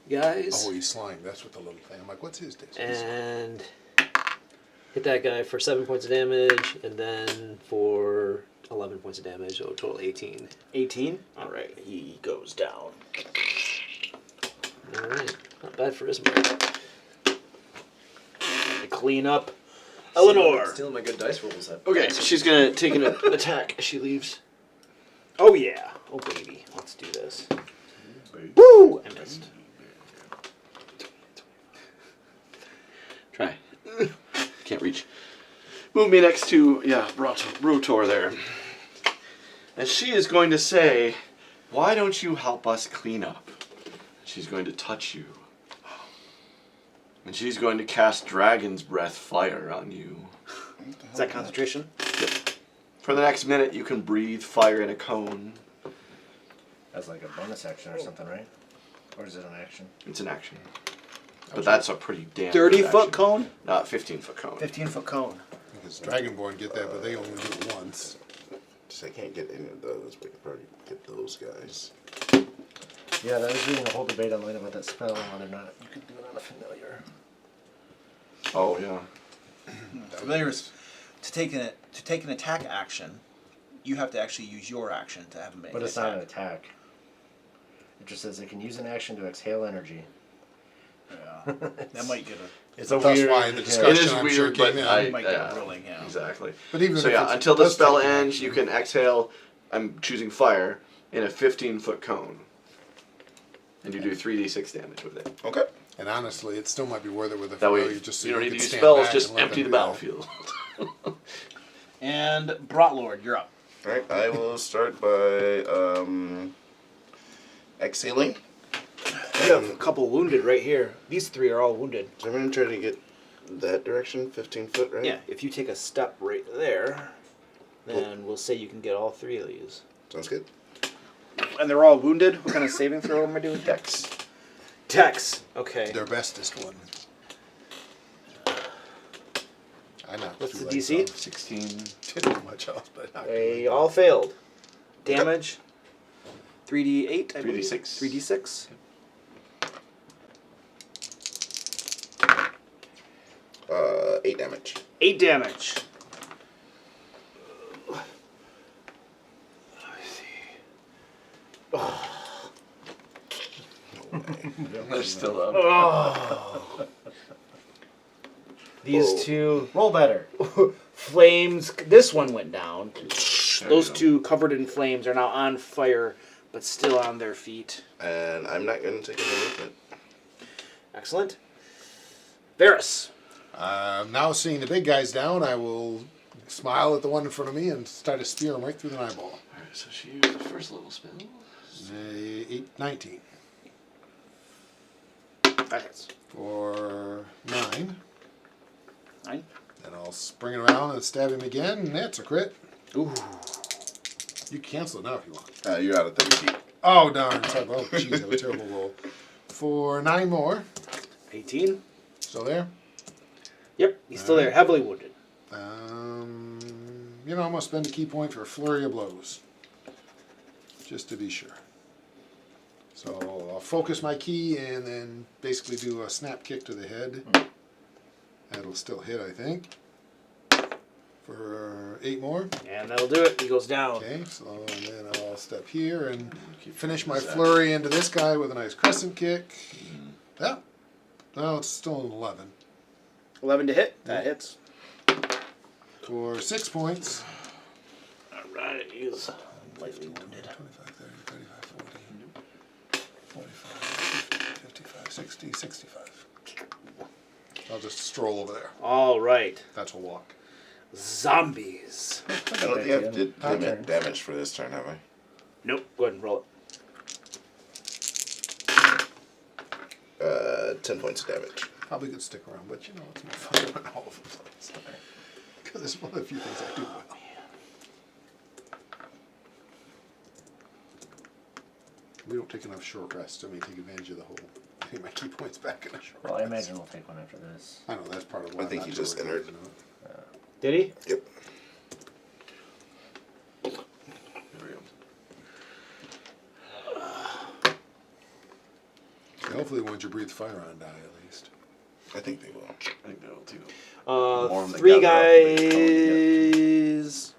guys. Oh, he's slime. That's what the little thing. I'm like, what's his dish? And Hit that guy for 7 points of damage, and then for 11 points of damage, so total 18. 18. All right, he goes down. All right, not bad for Ismark. Clean up. Eleanor. Stealing my good dice rolls. Okay, she's gonna take an attack as she leaves. Oh yeah. Oh baby, let's do this. Woo! I missed. Try. Can't reach. Move me next to, Rotor there. And she is going to say, why don't you help us clean up? She's going to touch you. And she's going to cast Dragon's Breath Fire on you. Is that concentration? Yep. For the next minute, you can breathe fire in a cone. That's like a bonus action or something, right? Or is it an action? It's an action. But that's a pretty damn 30-foot good action. cone? 15-foot cone. 15-foot cone. Because Dragonborn get that, but they only do it once. Just I can't get any of those, but I can probably get those guys. Yeah, there was being a whole debate online about that spell and whether or not you could do it on a familiar. Oh, yeah. Familiar is to take an attack action. You have to actually use your action to have them make But an it's not an attack. It just says it can use an action to exhale energy. Yeah. That might get a. It's a That's weird. why the It discussion, is I'm weird, sure, but came in. I might get a ruling, yeah. Exactly. But even So if yeah, it's- until the does spell take an ends, action. you can exhale. I'm choosing fire in a 15-foot cone, and you do 3d6 damage with it. Okay. And honestly, it still might be worth it with a That way, familiar just so you don't you need to can use stand spells. back Just and let empty the them do that. battlefield. And Brotlord, you're up. Alright, I will start by exhaling. I have a couple wounded right here. These 3 are all wounded. So I'm gonna try to get that direction, 15 foot, right? Yeah, if you take a step right there, then we'll say you can get all 3 of these. Sounds good. And they're all wounded. What kind of saving throw am I doing? Dex. Dex. Okay. Their bestest one. I knocked What's two the legs DC? off. 16. Didn't do much else, but I knocked They two legs all failed. Damage. 3d8. I believe. 3d6. 3d6. 8 damage. 8 damage. They're still up. These 2 Roll better. flames. This one went down. There Those you go. 2 covered in flames are now on fire, but still on their feet. And I'm not gonna take any movement. Excellent. Varys. Now seeing the big guys down, I will smile at the one in front of me and start to spear him right through the eyeball. Alright, so she used the first level spell. 19. That hits. For 9. 9. Then I'll spring it around and stab him again, and that's a crit. Ooh. You can cancel it now if you want. You're out of 30 feet. Oh, darn. Sorry. Oh, jeez, that was a terrible roll. For 9 more. 18. Still there? Yep, he's still there, heavily wounded. You know, I'm going to spend a key point for a flurry of blows. Just to be sure. So I'll focus my key and then basically do a snap kick to the head. That'll still hit, I think. For 8 more. And that'll do it. He goes down. Okay, so and then I'll step here and finish my flurry into this guy with a nice crescent kick. Yeah. No, it's still an 11. 11 to hit. That hits. For 6 points. Alright, he's Lightly wounded. 25, 30, 35, 40, 45, 55, 60, 65. I'll just stroll over there. alright. That's a walk. Zombies. I don't think I did damage for this turn, have I? Nope. Go ahead and roll it. 10 points of damage. Probably could stick around, but you know, it's more fun when all over the place. Because it's one of the few things I do well. We don't take enough short rests, so we take advantage of the whole. I get my key points back in a short Well, I rest. imagine we'll take one after this. I know, that's part of why I think I'm he not just doing it, entered. you know. Did he? Yep. There we go. Hopefully, the ones you breathe fire on die at least. I think they will. I think they will too. More of them that 3 gather up, they call it, guys.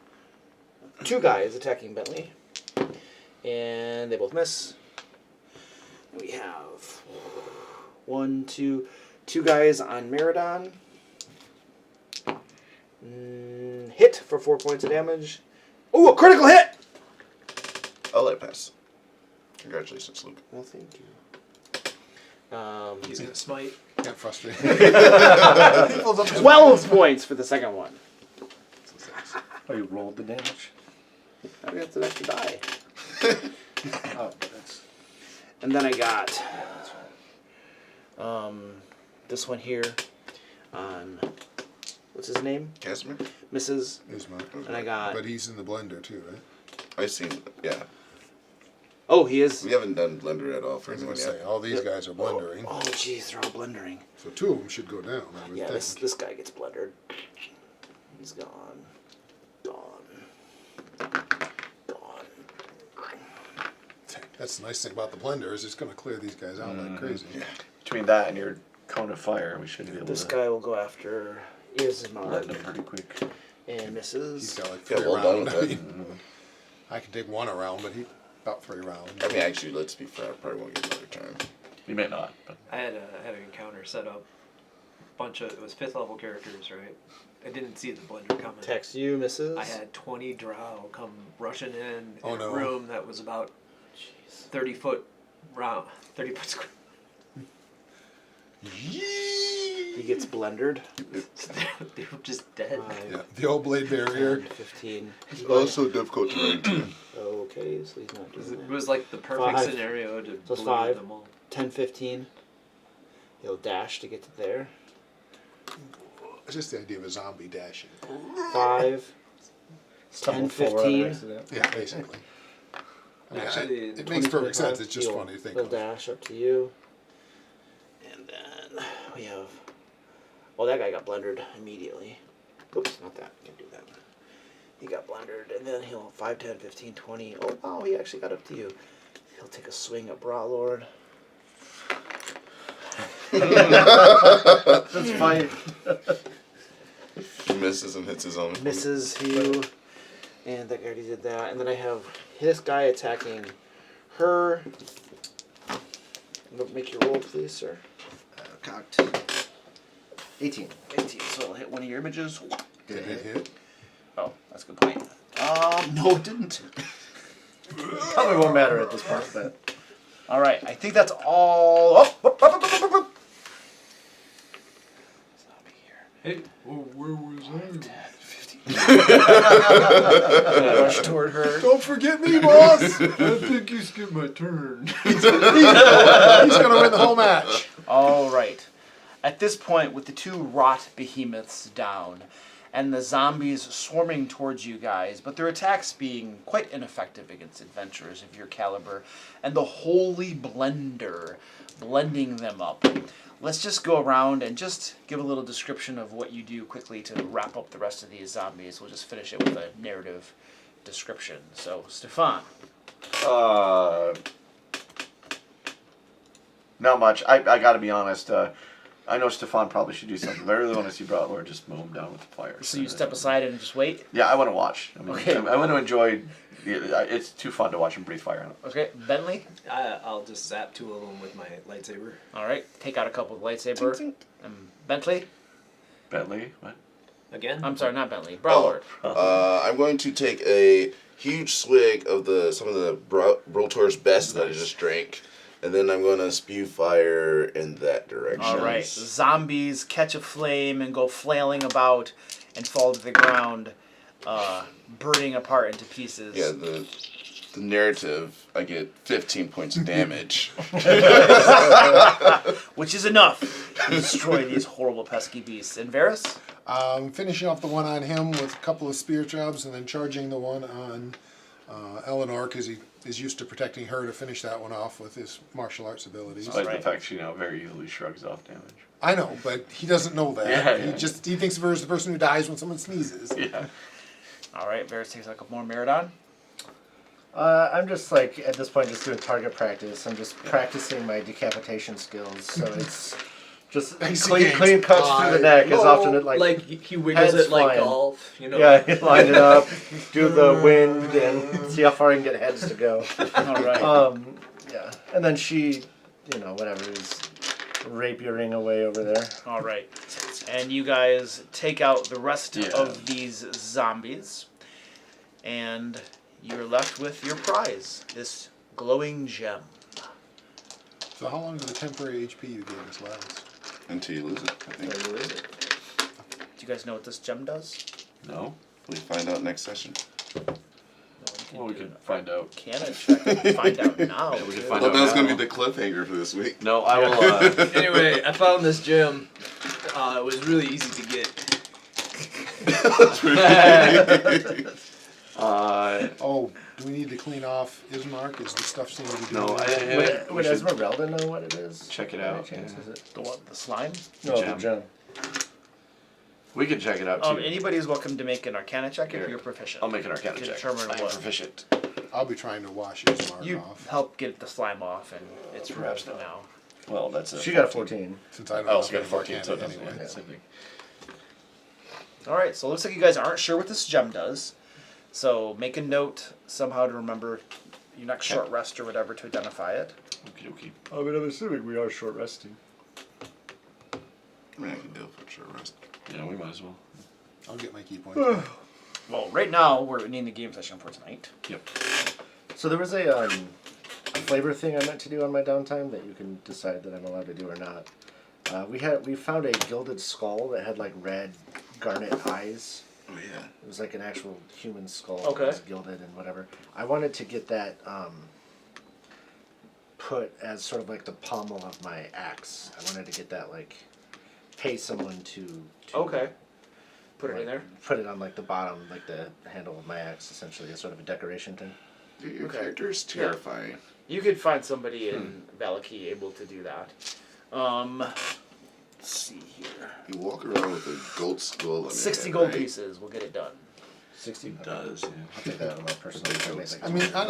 2 guys attacking Bentley, and they both miss. And we have 2 guys on Meridon. Hit for 4 points of damage. Ooh, a critical hit! I'll let it pass. Congratulations, Luke. Well, thank you. He's gonna smite. Can't frustrate. 12 points for the second one. Oh, you rolled the damage? I mean, that's an extra die. Oh, that's... And then I got this one here on, what's his name? Casimir? Mrs. Ismark. And I got, But he's in the blender too, right? I've seen, yeah. oh, he is. We haven't done blender at all for I was gonna anyone say, yet. all these guys are blendering. Oh, jeez, they're all blendering. So 2 of them should go down, I would Yeah, think. this guy gets blendered. He's gone. Gone. That's the nice thing about the blender is it's gonna clear these guys out like crazy. Between that and your cone of fire, we should be able This to guy will go after let Ismark them pretty quick. and He's misses. got like Yeah, 3 well done rounds. with I that. mean, I can take 1 around, but he about 3 rounds. I mean, actually, let's be fair. I probably won't get another turn. You may not, but I had an encounter set up. It was 5th level characters, right? I didn't see the blender coming. Text you, misses. I had 20 drow come rushing in Oh, a no. room that was about 30 foot round, 30 foot square. He gets blendered. They were just dead. Yeah, the old blade barrier. 15. It's also difficult to too. Okay, so he's not doing It that. was like the perfect 5. scenario to So it's blue 5. them all. 10, 15. He'll dash to get to there. It's just the idea of a zombie dashing. 5. 10, Stumbled forward on 15. accident. Yeah, basically. I mean, Actually, it makes perfect 25, sense. It's just he'll- funny to think He'll of. dash up to you. And then we have... Well, that guy got blendered immediately. Oops, not that. Can't do that. He got blendered, and then he'll 5, 10, 15, 20. Oh, wow, he actually got up to you. He'll take a swing at Brawlord. That's fine. He misses and hits his own. Misses you. And that guy already did that. And then I have this guy attacking her. Make your roll, please, sir. Cocked. 18. 18, so it'll hit one of your images. Did it hit? Oh, that's a good point. No, it didn't. Probably won't matter at this point, but... All right, I think that's all. Oh, up. Zombie here. Hey, where was I? 15. Rush toward her. Don't forget me, boss! I think you skipped my turn. He's gonna win the whole match. All right. At this point, with the 2 rot behemoths down, and the zombies swarming towards you guys, but their attacks being quite ineffective against adventurers of your caliber, and the holy blender blending them up. Let's just go around and just give a little description of what you do quickly to wrap up the rest of these zombies. We'll just finish it with a narrative description. So, Stefan. not much. I gotta be honest. I know Stefan probably should do something, but I really want to see Brattlord just mow him down with the fire. So you step aside and just wait? Yeah, I want to watch. I mean, Okay. I want to enjoy. It's too fun to watch him breathe fire on it. Okay, Bentley? I'll just zap 2 of them with my lightsaber. All right, take out a couple of lightsaber. Bentley? Bentley, what? Again? I'm sorry, not Bentley. Brawlord. I'm going to take a huge swig of some of the Broltor's best that I just drank, and then I'm going to spew fire in that direction. All right, zombies catch a flame and go flailing about and fall to the ground, burning apart into pieces. Yeah, the narrative, I get 15 points of damage. Which is enough to destroy these horrible pesky beasts. And Varys? Finishing off the one on him with a couple of spear jobs, and then charging the one on Eleanor, because he is used to protecting her, to finish that one off with his martial arts abilities. Despite right. the fact she very easily shrugs off damage. I know, but he doesn't know that. Yeah. He thinks of her as the person who dies when someone sneezes. Yeah. All right, Varys takes a couple more Meridon. I'm just like, at this point, just doing target practice. I'm just practicing my decapitation skills. So it's Just Mexican clean cuts through the neck as often as Like he wiggles heads it like flying. golf, you know. Yeah, you line it up, do the wind, and see how far you can get heads to go. All right. Yeah, and then she, whatever, is rapiering away over there. All right. And you guys take out the rest Yeah. of these zombies, and you're left with your prize, this glowing gem. So how long does the temporary HP you gave us last? Until you lose it, I think. Do you guys know what this gem does? No. We find out next session. Well, we can find out. Can I check and find out now? Yeah, we can I find thought out that was now. going to be the cliffhanger for this week. No, I will. Anyway, I found this gem. It was really easy to get. That's pretty Oh, do we need to clean off Ismark? Is the stuff seem to be doing No, that? Would Esmeralda know what it is? check it By any out. chance, Yeah. is it? The what? The slime? No, Gem. the gem. We can check it out too. Anybody is welcome to make an Arcana check if Here. you're proficient. I'll make an Arcana To check. determine I am what. proficient. I'll be trying to wash Ismark You off. help get the slime off, and it's Perhaps removed not. now. Well, that's a. She got a 14. Since I don't I know also got a if 14, so it Arcana doesn't anyway. matter. Same thing. All right, so it looks like you guys aren't sure what this gem does. So make a note somehow to remember your next short rest or whatever to identify it. Okie dokie. I mean, I'm assuming we are short resting. I mean, I can do it for a short rest. Yeah, we might as well. I'll get my key points back. Well, right now we're ending the game session for tonight. Yep. So there was a flavor thing I meant to do on my downtime that you can decide that I'm allowed to do or not. We found a gilded skull that had like red garnet eyes. Oh, yeah. It was like an actual human skull. Okay. That was gilded and whatever. I wanted to get that put as sort of like the pommel of my axe. I wanted to get that like pay someone to Okay. Put it in like, there. put it on like the bottom, like the handle of my axe, essentially as sort of a decoration thing. Dude, your Okay. character is terrifying. You could find somebody in Valakki able to do that. Let's see here. You walk around with a gold skull on your 60 head, gold right? pieces will get it done. 60 It does. Yeah. I'll take that out of my personal. I mean,